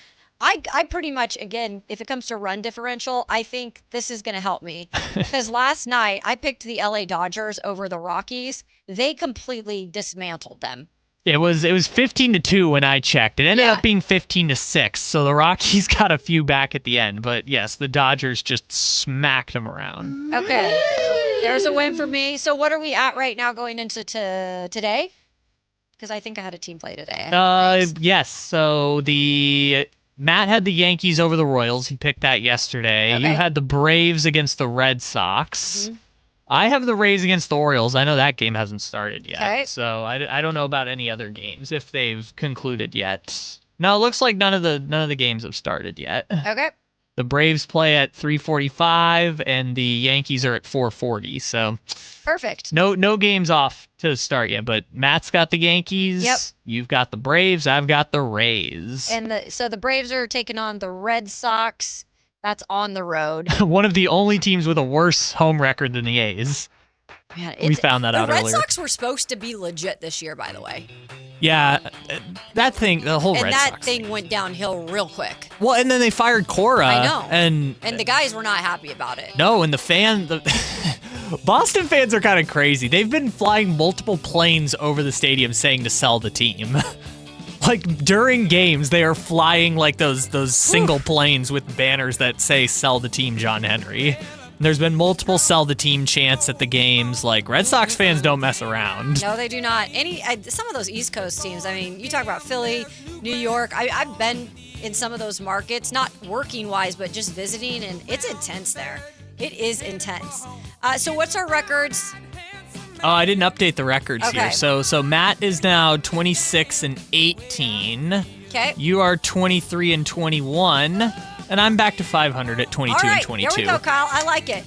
Speaker 2: pretty much, again, if it comes to run differential, I think this is going to help me because last night I picked the LA Dodgers over the Rockies. They completely dismantled them.
Speaker 3: It was 15-2 when I checked. It ended up being 15-6. So the Rockies got a few back at the end, but yes, the Dodgers just smacked them around.
Speaker 2: Okay, there's a win for me. So what are we at right now going into today? Because I think I had a team play today.
Speaker 3: Yes. So Matt had the Yankees over the Royals. He picked that yesterday.
Speaker 2: Okay.
Speaker 3: You had the Braves against the Red Sox. Mm-hmm. I have the Rays against the Orioles. I know that game hasn't started yet.
Speaker 2: Okay.
Speaker 3: So I don't know about any other games if they've concluded yet. No, it looks like none of the games have started yet.
Speaker 2: Okay.
Speaker 3: The Braves play at 3:45 and the Yankees are at 4:40. So
Speaker 2: perfect.
Speaker 3: No games off to start yet, but Matt's got the Yankees.
Speaker 2: Yep.
Speaker 3: You've got the Braves. I've got the Rays.
Speaker 2: And so the Braves are taking on the Red Sox. That's on the road.
Speaker 3: One of the only teams with a worse home record than the A's.
Speaker 2: Man,
Speaker 3: we found that out earlier.
Speaker 2: The Red Sox were supposed to be legit this year, by the way.
Speaker 3: Yeah, that thing, the whole Red Sox.
Speaker 2: And that thing went downhill real quick.
Speaker 3: Well, and then they fired Cora.
Speaker 2: I know.
Speaker 3: And
Speaker 2: the guys were not happy about it.
Speaker 3: No, and Boston fans are kind of crazy. They've been flying multiple planes over the stadium saying to sell the team. Like during games, they are flying like those single planes with banners that say "Sell the team, John Henry." There's been multiple "Sell the team" chants at the games. Like Red Sox fans don't mess around.
Speaker 2: No, they do not. Some of those East Coast teams. I mean, you talk about Philly, New York. I've been in some of those markets, not working wise, but just visiting, and it's intense there. It is intense. So what's our records?
Speaker 3: Oh, I didn't update the records
Speaker 2: Okay.
Speaker 3: here. So Matt is now 26-18.
Speaker 2: Okay.
Speaker 3: You are 23-21, and I'm back to 500 at 22
Speaker 2: All right,
Speaker 3: and 22.
Speaker 2: There we go, Kyle. I like it.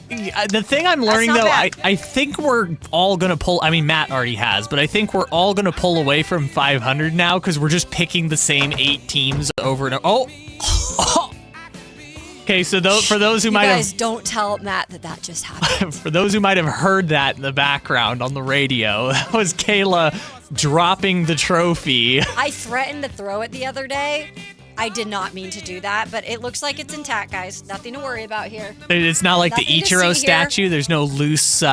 Speaker 3: The thing I'm learning
Speaker 2: not
Speaker 3: though,
Speaker 2: bad.
Speaker 3: I think we're all gonna pull. I mean, Matt already has, but I think we're all gonna pull away from 500 now because we're just picking the same 8 teams over and over. Oh. Okay, so for those who might
Speaker 2: guys
Speaker 3: have,
Speaker 2: don't tell Matt that just happened.
Speaker 3: for those who might have heard that in the background on the radio, that was Kayla dropping the trophy.
Speaker 2: I threatened to throw it the other day. I did not mean to do that, but it looks like it's intact, guys. Nothing to worry about here.
Speaker 3: It's not like
Speaker 2: Nothing
Speaker 3: the
Speaker 2: to
Speaker 3: Ichiro
Speaker 2: see here.
Speaker 3: statue. There's no loose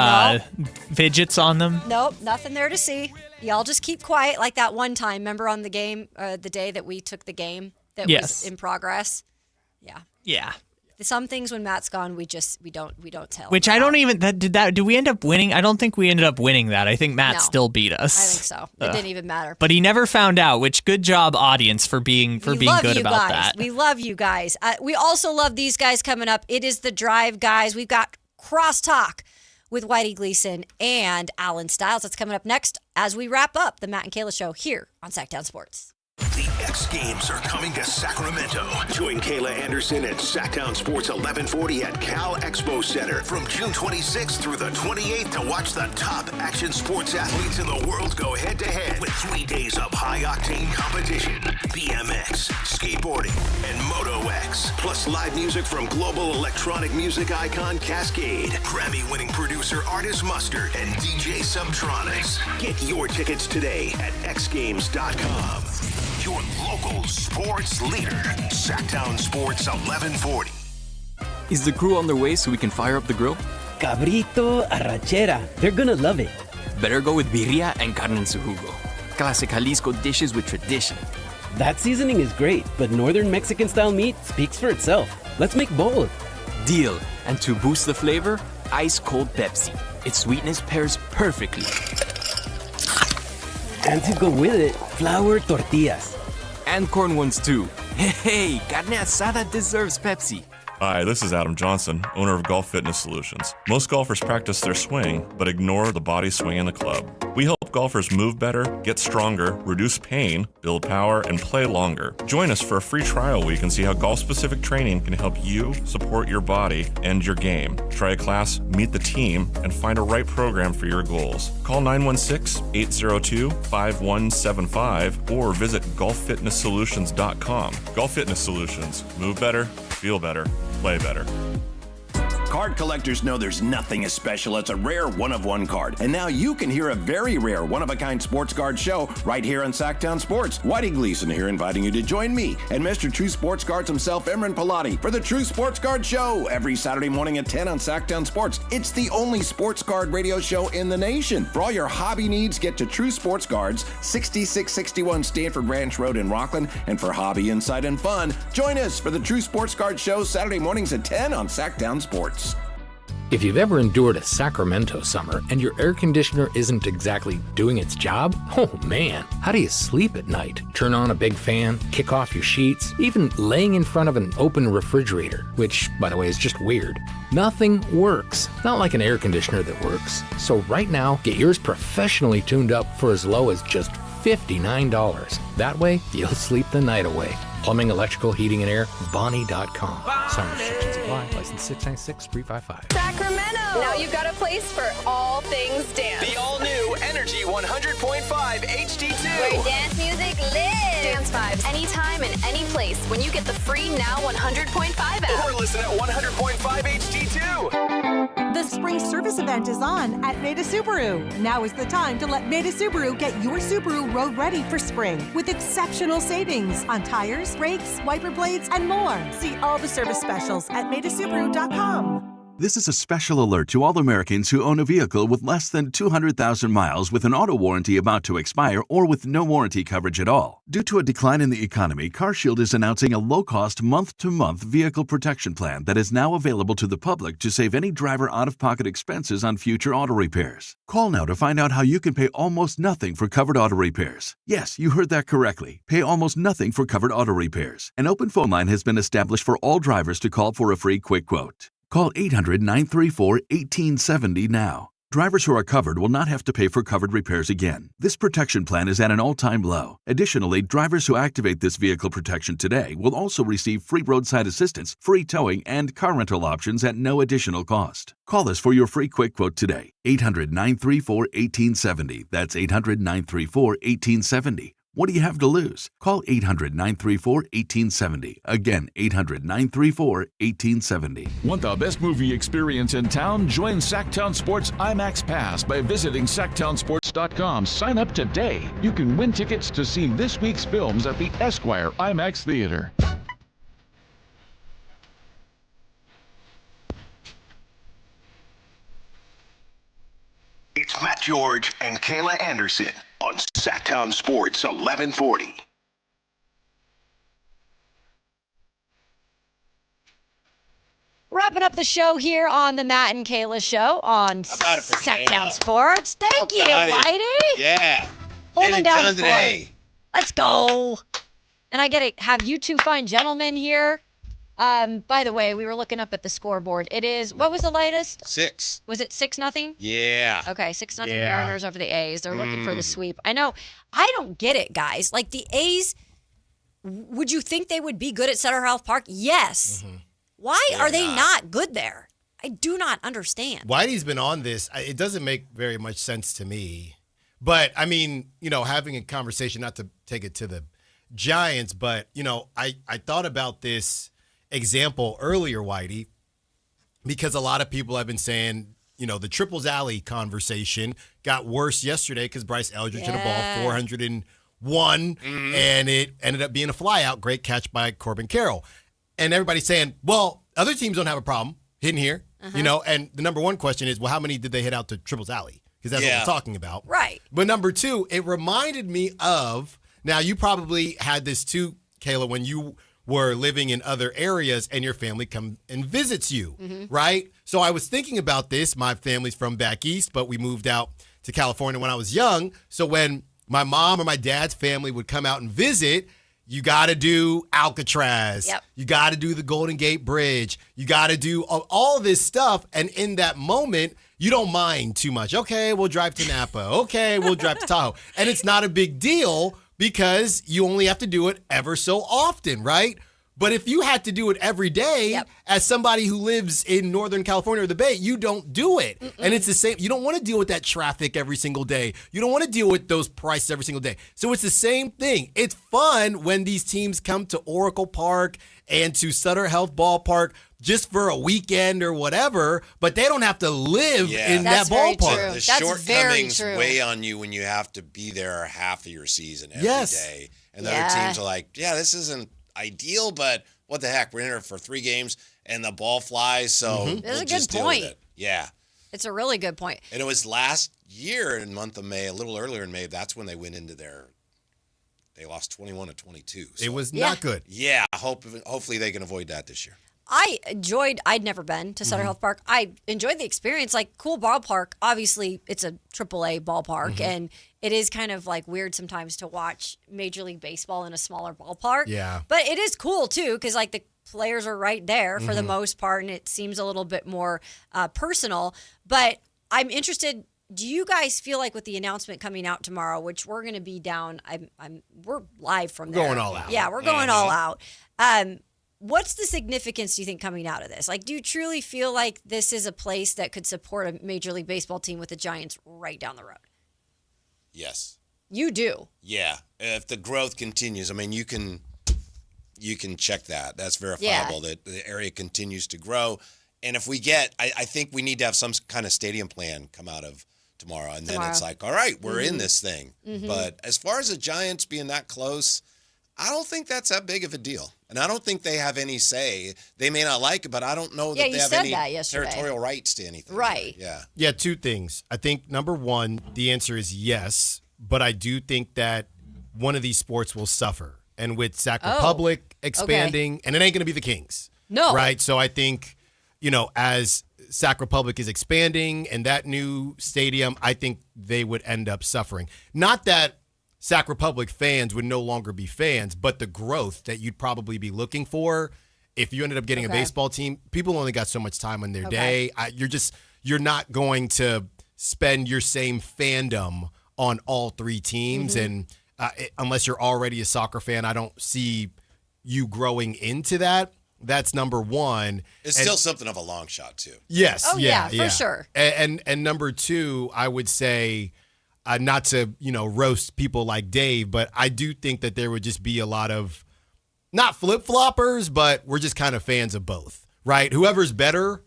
Speaker 3: fidgets on them.
Speaker 2: Nope, nothing there to see. Y'all just keep quiet like that one time. Remember on the game, the day that we took the game that was in progress? Yeah.
Speaker 3: Yeah.
Speaker 2: Some things when Matt's gone, we don't tell.
Speaker 3: Which I don't even did we end up winning? I don't think we ended up winning that. I think Matt still beat us.
Speaker 2: I think so. It didn't even matter.
Speaker 3: But he never found out, which good job audience for being good about that.
Speaker 2: We love you guys. We also love these guys coming up. It is The Drive, guys. We've got Crosstalk with Whitey Gleason and Alan Stiles. That's coming up next as we wrap up the Matt and Kayla Show here on Sactown Sports.
Speaker 1: The X Games are coming to Sacramento. Join Kayla Anderson at Sactown Sports 1140 at Cal Expo Center from June 26th through the 28th to watch the top action sports athletes in the world go head-to-head with 3 days of high-octane competition, BMX, skateboarding, and Moto X, plus live music from global electronic music icon Cascade, Grammy-winning producer Artist Mustard, and DJ Subtronics. Get your tickets today at xgames.com. your local sports leader. Sactown Sports 1140.
Speaker 4: Is the crew on their way so we can fire up the grill?
Speaker 8: Cabrito, arrachera. They're gonna love it.
Speaker 4: Better go with birria and carne en su jugo. Classic Jalisco dishes with tradition.
Speaker 8: That seasoning is great, but Northern Mexican-style meat speaks for itself. Let's make both.
Speaker 4: Deal. And to boost the flavor, ice-cold Pepsi. Its sweetness pairs perfectly.
Speaker 8: And to go with it, flour tortillas.
Speaker 4: And corn ones too. Hey, carne asada deserves Pepsi.
Speaker 10: Hi, this is Adam Johnson, owner of Golf Fitness Solutions. Most golfers practice their swing, but ignore the body swing in the club. We help golfers move better, get stronger, reduce pain, build power, and play longer. Join us for a free trial week and see how golf-specific training can help you support your body and your game. Try a class, meet the team, and find a right program for your goals. Call 916-802-5175 or visit golffitnesssolutions.com. Golf Fitness Solutions. Move better, feel better, play better.
Speaker 1: Card collectors know there's nothing as special as a rare one-of-one card. And now you can hear a very rare one-of-a-kind sports card show right here on Sactown Sports. Whitey Gleason here inviting you to join me and Mr. True Sports Cards himself, Emran Pilati, for the True Sports Card Show every Saturday morning at 10 on Sactown Sports. It's the only sports card radio show in the nation. For all your hobby needs, get to True Sports Cards, 6661 Stanford Ranch Road in Rockland. And for hobby, insight, and fun, join us for the True Sports Card Show Saturday mornings at 10 on Sactown Sports.
Speaker 11: If you've ever endured a Sacramento summer and your air conditioner isn't exactly doing its job, oh man, how do you sleep at night? Turn on a big fan, kick off your sheets, even laying in front of an open refrigerator, which, by the way, is just weird. Nothing works. Not like an air conditioner that works. So right now, get yours professionally tuned up for as low as just $59. That way, you'll sleep the night away. Plumbing, electrical, heating, and air, Bonnie.com. Summer restrictions apply. License 696-355.
Speaker 19: Sacramento! Now you've got a place for all things dance.
Speaker 16: The all-new Energy 100.5 HD2.
Speaker 19: Where dance music lives. Dance vibes anytime and any place when you get the free Now 100.5 app.
Speaker 16: Or listen at 100.5 HD2.
Speaker 21: The spring service event is on at Maida Subaru. Now is the time to let Maida Subaru get your Subaru road ready for spring with exceptional savings on tires, brakes, wiper blades, and more. See all the service specials at MaidaSubaru.com.
Speaker 22: This is a special alert to all Americans who own a vehicle with less than 200,000 miles with an auto warranty about to expire or with no warranty coverage at all. Due to a decline in the economy, CarShield is announcing a low-cost month-to-month vehicle protection plan that is now available to the public to save any driver out-of-pocket expenses on future auto repairs. Call now to find out how you can pay almost nothing for covered auto repairs. Yes, you heard that correctly. Pay almost nothing for covered auto repairs. An open phone line has been established for all drivers to call for a free quick quote. Call 800-934-1870 now. Drivers who are covered will not have to pay for covered repairs again. This protection plan is at an all-time low. Additionally, drivers who activate this vehicle protection today will also receive free roadside assistance, free towing, and car rental options at no additional cost. Call us for your free quick quote today. 800-934-1870. That's 800-934-1870. What do you have to lose? Call 800-934-1870. Again, 800-934-1870.
Speaker 27: Want the best movie experience in town? Join Sactown Sports IMAX Pass by visiting SactownSports.com. Sign up today. You can win tickets to see this week's films at the Esquire IMAX Theater.
Speaker 1: It's Matt George and Kayla Anderson on Sactown Sports 1140.
Speaker 2: Wrapping up the show here on the Matt and Kayla Show on Sactown Sports. Thank you, Whitey.
Speaker 23: Yeah.
Speaker 2: Holding down the
Speaker 23: today.
Speaker 2: fort. Let's go. And I get to have you two fine gentlemen here. By the way, we were looking up at the scoreboard. It is, what was the latest?
Speaker 23: 6.
Speaker 2: Was it 6-0?
Speaker 23: Yeah.
Speaker 2: Okay, 6-0 Mariners over the A's. They're looking for the sweep. I know. I don't get it, guys. Like the A's, would you think they would be good at Sutter Health Park? Yes.
Speaker 29: Mm-hmm.
Speaker 2: Why are they not good there? I do not understand.
Speaker 29: Whitey's been on this. It doesn't make very much sense to me. But, I mean, having a conversation, not to take it to the Giants, but, I thought about this example earlier, Whitey, because a lot of people have been saying, the Triples Alley conversation got worse yesterday because Bryce Eldridge hit a ball won, and it ended up being a flyout. Great catch by Corbin Carroll. And everybody's saying, well, other teams don't have a problem hitting here, and the number one question is, well, how many did they hit out to Triples Alley? Because that's what we're talking about.
Speaker 2: Right.
Speaker 29: But number two, it reminded me of, now you probably had this too, Kayla, when you were living in other areas and your family come and visits you, right? So I was thinking about this. My family's from back east, but we moved out to California when I was young. So when my mom or my dad's family would come out and visit, you got to do Alcatraz.
Speaker 2: Yep.
Speaker 29: You got to do the Golden Gate Bridge. You got to do all this stuff. And in that moment, you don't mind too much. Okay, we'll drive to Napa. Okay, we'll drive to Tahoe. And it's not a big deal because you only have to do it ever so often, right? But if you had to do it every day, as somebody who lives in Northern California or the Bay, you don't do it. And it's the same. You don't want to deal with that traffic every single day. You don't want to deal with those prices every single day. So it's the same thing. It's fun when these teams come to Oracle Park and to Sutter Health Ballpark just for a weekend or whatever, but they don't have to live in that ballpark.
Speaker 5: The shortcomings weigh on you when you have to be there half of your season every day. And the other teams are like, this isn't ideal, but what the heck? We're in here for 3 games and the ball flies, so
Speaker 2: That's
Speaker 5: we'll
Speaker 2: a
Speaker 5: just
Speaker 2: good
Speaker 5: deal
Speaker 2: point.
Speaker 5: with it. Yeah.
Speaker 2: It's a really good point.
Speaker 5: And it was last year in the month of May, a little earlier in May, that's when they went into they lost 21-22. So.
Speaker 29: It was not good.
Speaker 5: Yeah, hopefully they can avoid that this year.
Speaker 2: I'd never been to Sutter Health Park. I enjoyed the experience. Like, cool ballpark. Obviously, it's a AAA ballpark, and it is kind of like weird sometimes to watch Major League Baseball in a smaller ballpark.
Speaker 29: Yeah.
Speaker 2: But it is cool, too, because, like, the players are right there for the most part, and it seems a little bit more personal. But I'm interested. Do you guys feel like with the announcement coming out tomorrow, which we're going to be down, we're live from there.
Speaker 29: Going all out.
Speaker 2: Yeah, we're going all out. What's the significance, do you think, coming out of this? Like, do you truly feel like this is a place that could support a Major League Baseball team with the Giants right down the road?
Speaker 5: Yes.
Speaker 2: You do?
Speaker 5: Yeah. If the growth continues, I mean, you can check that. That's verifiable that the area continues to grow. And if we get, I think we need to have some kind of stadium plan come out of tomorrow. And then it's like, all right, we're in this thing. But as far as the Giants being that close, I don't think that's that big of a deal. And I don't think they have any say. They may not like it, but I don't know that they have any territorial rights to anything.
Speaker 2: Right.
Speaker 5: Yeah.
Speaker 29: Yeah, 2 things. I think, number one, the answer is yes, but I do think that one of these sports will suffer. And with Sac Republic expanding, and it ain't going to be the Kings.
Speaker 2: No.
Speaker 29: Right? So I think, as Sac Republic is expanding and that new stadium, I think they would end up suffering. Not that Sac Republic fans would no longer be fans, but the growth that you'd probably be looking for if you ended up getting a baseball team, people only got so much time in their day. You're not going to spend your same fandom on all 3 teams. And unless you're already a soccer fan, I don't see you growing into that. That's number one.
Speaker 5: It's still something of a long shot, too.
Speaker 29: Yes.
Speaker 2: Oh, yeah, for sure.
Speaker 29: And number 2, I would say, not to, roast people like Dave, but I do think that there would just be a lot of, not flip-floppers, but we're just kind of fans of both, right? Whoever's better,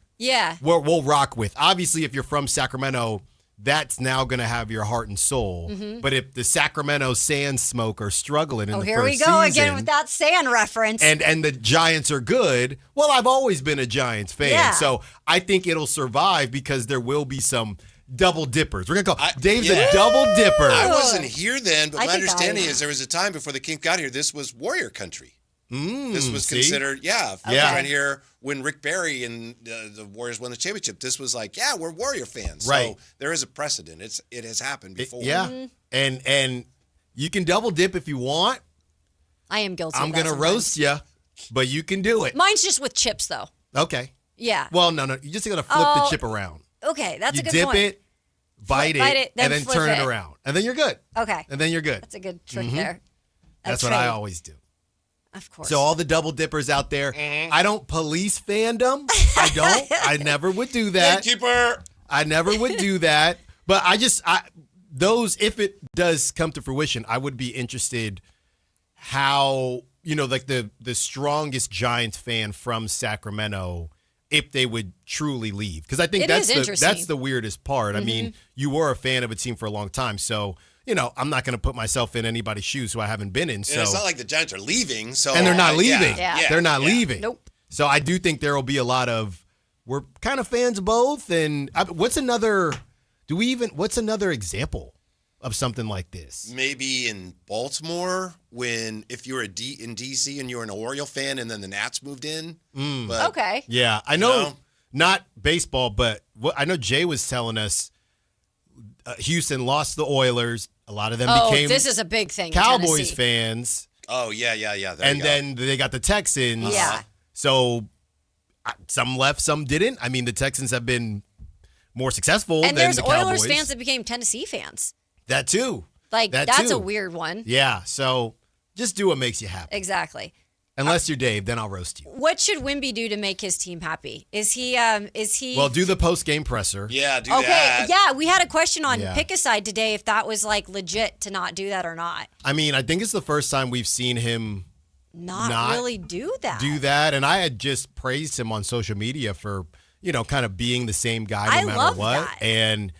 Speaker 29: we'll rock with. Obviously, if you're from Sacramento, that's now going to have your heart and soul. But if the Sacramento Sand Smoke are struggling in the
Speaker 2: here
Speaker 29: first
Speaker 2: we go
Speaker 29: season,
Speaker 2: again with that sand reference.
Speaker 29: And the Giants are good, well, I've always been a Giants fan.
Speaker 2: Yeah.
Speaker 29: So I think it'll survive because there will be some double dippers. We're going to call Dave's a double dipper.
Speaker 5: I wasn't here then, but
Speaker 2: I
Speaker 5: my
Speaker 2: think
Speaker 5: understanding is there was a time before the Kings got here, this was Warrior country. This was considered, right here when Rick Barry and the Warriors won the championship. This was like, we're Warrior fans.
Speaker 29: Right.
Speaker 5: So there is a precedent. It has happened before.
Speaker 29: And you can double dip if you want.
Speaker 2: I am guilty.
Speaker 29: I'm going to roast you, but you can do it.
Speaker 2: Mine's just with chips, though.
Speaker 29: Okay.
Speaker 2: Yeah.
Speaker 29: Well, no. You just got to flip the chip around.
Speaker 2: Okay, that's a good
Speaker 29: point.
Speaker 2: point.
Speaker 29: You dip it, bite it, and then turn it around. And then you're good.
Speaker 2: Okay.
Speaker 29: And then you're good.
Speaker 2: That's a good trick there.
Speaker 29: That's what I always do.
Speaker 2: Of course.
Speaker 29: So all the double dippers out there, I don't police fandom. I don't. I never would do that.
Speaker 5: Gatekeeper.
Speaker 29: I never would do that. But those, if it does come to fruition, I would be interested how, like the strongest Giants fan from Sacramento, if they would truly leave. Because I think that's the weirdest part. I mean, you were a fan of a team for a long time. So, I'm not going to put myself in anybody's shoes who I haven't been in.
Speaker 5: And
Speaker 29: So
Speaker 5: it's not like the Giants are leaving. So
Speaker 29: and they're not leaving.
Speaker 2: Yeah.
Speaker 29: They're not leaving.
Speaker 2: Nope.
Speaker 29: So I do think there will be a lot of we're kind of fans of both. And what's another example of something like this?
Speaker 5: Maybe in Baltimore if you were in DC and you were an Oriole fan and then the Nats moved in. But,
Speaker 2: Okay.
Speaker 29: Yeah, I know, not baseball, but I know Jay was telling us Houston lost the Oilers. A lot of them became
Speaker 2: this is a big thing. in
Speaker 29: Cowboys
Speaker 2: Tennessee.
Speaker 29: fans.
Speaker 5: Oh, yeah. There
Speaker 29: And
Speaker 5: you go.
Speaker 29: then they got the Texans.
Speaker 2: Yeah.
Speaker 29: So some left, some didn't. I mean, the Texans have been more successful
Speaker 2: And
Speaker 29: than
Speaker 2: there's
Speaker 29: the Cowboys.
Speaker 2: Oilers fans that became Tennessee fans.
Speaker 29: That too.
Speaker 2: That's a weird one.
Speaker 29: Yeah. So just do what makes you happy.
Speaker 2: Exactly.
Speaker 29: Unless you're Dave, then I'll roast you.
Speaker 2: What should Wimby do to make his team happy? Is he
Speaker 29: Well, do the post-game presser.
Speaker 5: Yeah, do
Speaker 2: okay,
Speaker 5: that.
Speaker 2: yeah, we had a question on
Speaker 29: Yeah.
Speaker 2: Pick a Side today if that was like legit to not do that or not.
Speaker 29: I mean, I think it's the first time we've seen him
Speaker 2: Not really do that.
Speaker 29: do that. And I had just praised him on social media for, kind of being the same guy no
Speaker 2: I
Speaker 29: matter
Speaker 2: love
Speaker 29: what.
Speaker 2: that.
Speaker 29: And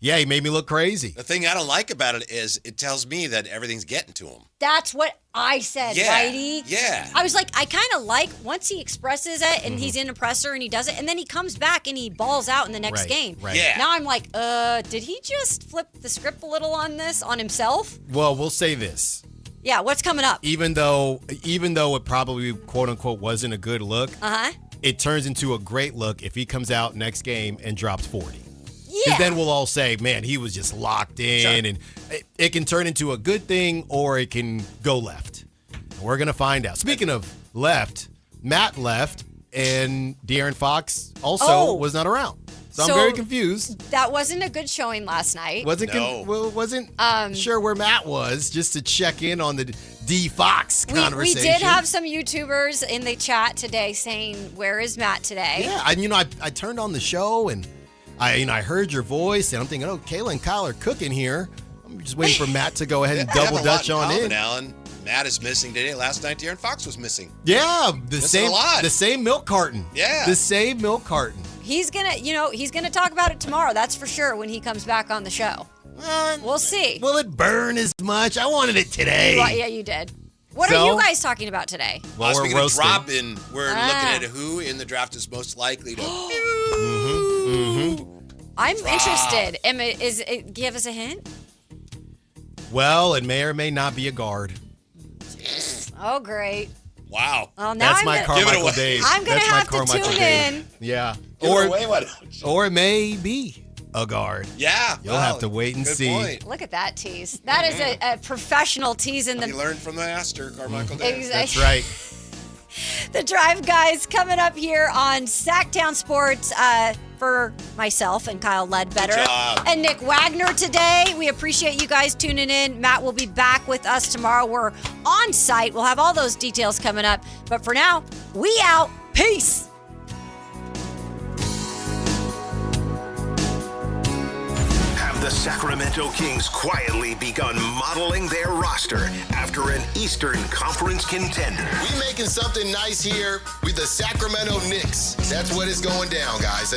Speaker 29: yeah, he made me look crazy.
Speaker 5: The thing I don't like about it is it tells me that everything's getting to him.
Speaker 2: That's what I said,
Speaker 5: Yeah,
Speaker 2: Whitey.
Speaker 5: yeah.
Speaker 2: I was like, I kind of like once he expresses it and he's in a presser and he does it, and then he comes back and he balls out in the next
Speaker 29: Right,
Speaker 2: game.
Speaker 29: right.
Speaker 5: Yeah.
Speaker 2: Now I'm like, did he just flip the script a little on himself?
Speaker 29: Well, we'll say this.
Speaker 2: Yeah, what's coming up?
Speaker 29: Even though it probably, quote unquote, wasn't a good look, it turns into a great look if he comes out next game and drops 40.
Speaker 2: Yeah.
Speaker 29: Because then we'll all say, man, he was just locked in. And it can turn into a good thing or it can go left. And we're going to find out. Speaking of left, Matt left and De'Aaron Fox also was not around. So I'm very confused.
Speaker 2: That wasn't a good showing last night.
Speaker 29: Wasn't sure where Matt was, just to check in on the D Fox
Speaker 2: We
Speaker 29: conversation.
Speaker 2: did have some YouTubers in the chat today saying, "Where is Matt today?"
Speaker 29: Yeah, I turned on the show and I heard your voice and I'm thinking, oh, Kayla and Kyle are cooking here. I'm just waiting for Matt to go ahead and
Speaker 5: They have
Speaker 29: double
Speaker 5: a lot
Speaker 29: dutch
Speaker 5: in
Speaker 29: on
Speaker 5: common,
Speaker 29: in.
Speaker 5: Alan. Matt is missing today. Last night, De'Aaron Fox was missing.
Speaker 29: Yeah, the
Speaker 5: Missing a lot.
Speaker 29: same milk carton.
Speaker 5: Yeah.
Speaker 29: The same milk carton.
Speaker 2: He's gonna talk about it tomorrow. That's for sure when he comes back on the show. We'll see.
Speaker 29: Will it burn as much? I wanted it today.
Speaker 2: Well, yeah, you did. What
Speaker 29: So?
Speaker 2: are you guys talking about today?
Speaker 29: Well, we're
Speaker 5: Speaking of
Speaker 29: roasting.
Speaker 5: drop-in, we're looking at who in the draft is most likely to.
Speaker 2: I'm interested. Give us a hint?
Speaker 29: Well, it may or may not be a guard.
Speaker 2: Oh, great.
Speaker 5: Wow.
Speaker 2: Well, now
Speaker 29: That's
Speaker 2: I'm
Speaker 29: my
Speaker 2: gonna,
Speaker 29: Carmichael Dave.
Speaker 2: I'm gonna
Speaker 29: That's my
Speaker 2: have to
Speaker 29: Carmichael
Speaker 2: tune
Speaker 29: Dave.
Speaker 2: in.
Speaker 29: Yeah.
Speaker 5: Give it away, why don't you?
Speaker 29: Or it may be a guard.
Speaker 5: Yeah.
Speaker 29: You'll have to wait and
Speaker 5: good
Speaker 29: see.
Speaker 5: Point.
Speaker 2: Look at that tease. That is a professional tease in
Speaker 5: He
Speaker 2: the
Speaker 5: learned from the master, Carmichael Dave.
Speaker 29: That's right.
Speaker 2: The Drive Guys coming up here on Sactown Sports for myself and Kyle Ledbetter
Speaker 5: Good job.
Speaker 2: and Nick Wagner today. We appreciate you guys tuning in. Matt will be back with us tomorrow. We're on site. We'll have all those details coming up. But for now, we out. Peace.
Speaker 1: Have the Sacramento Kings quietly begun modeling their roster after an Eastern Conference contender?
Speaker 6: We making something nice here with the Sacramento Knicks. That's what is going down, guys.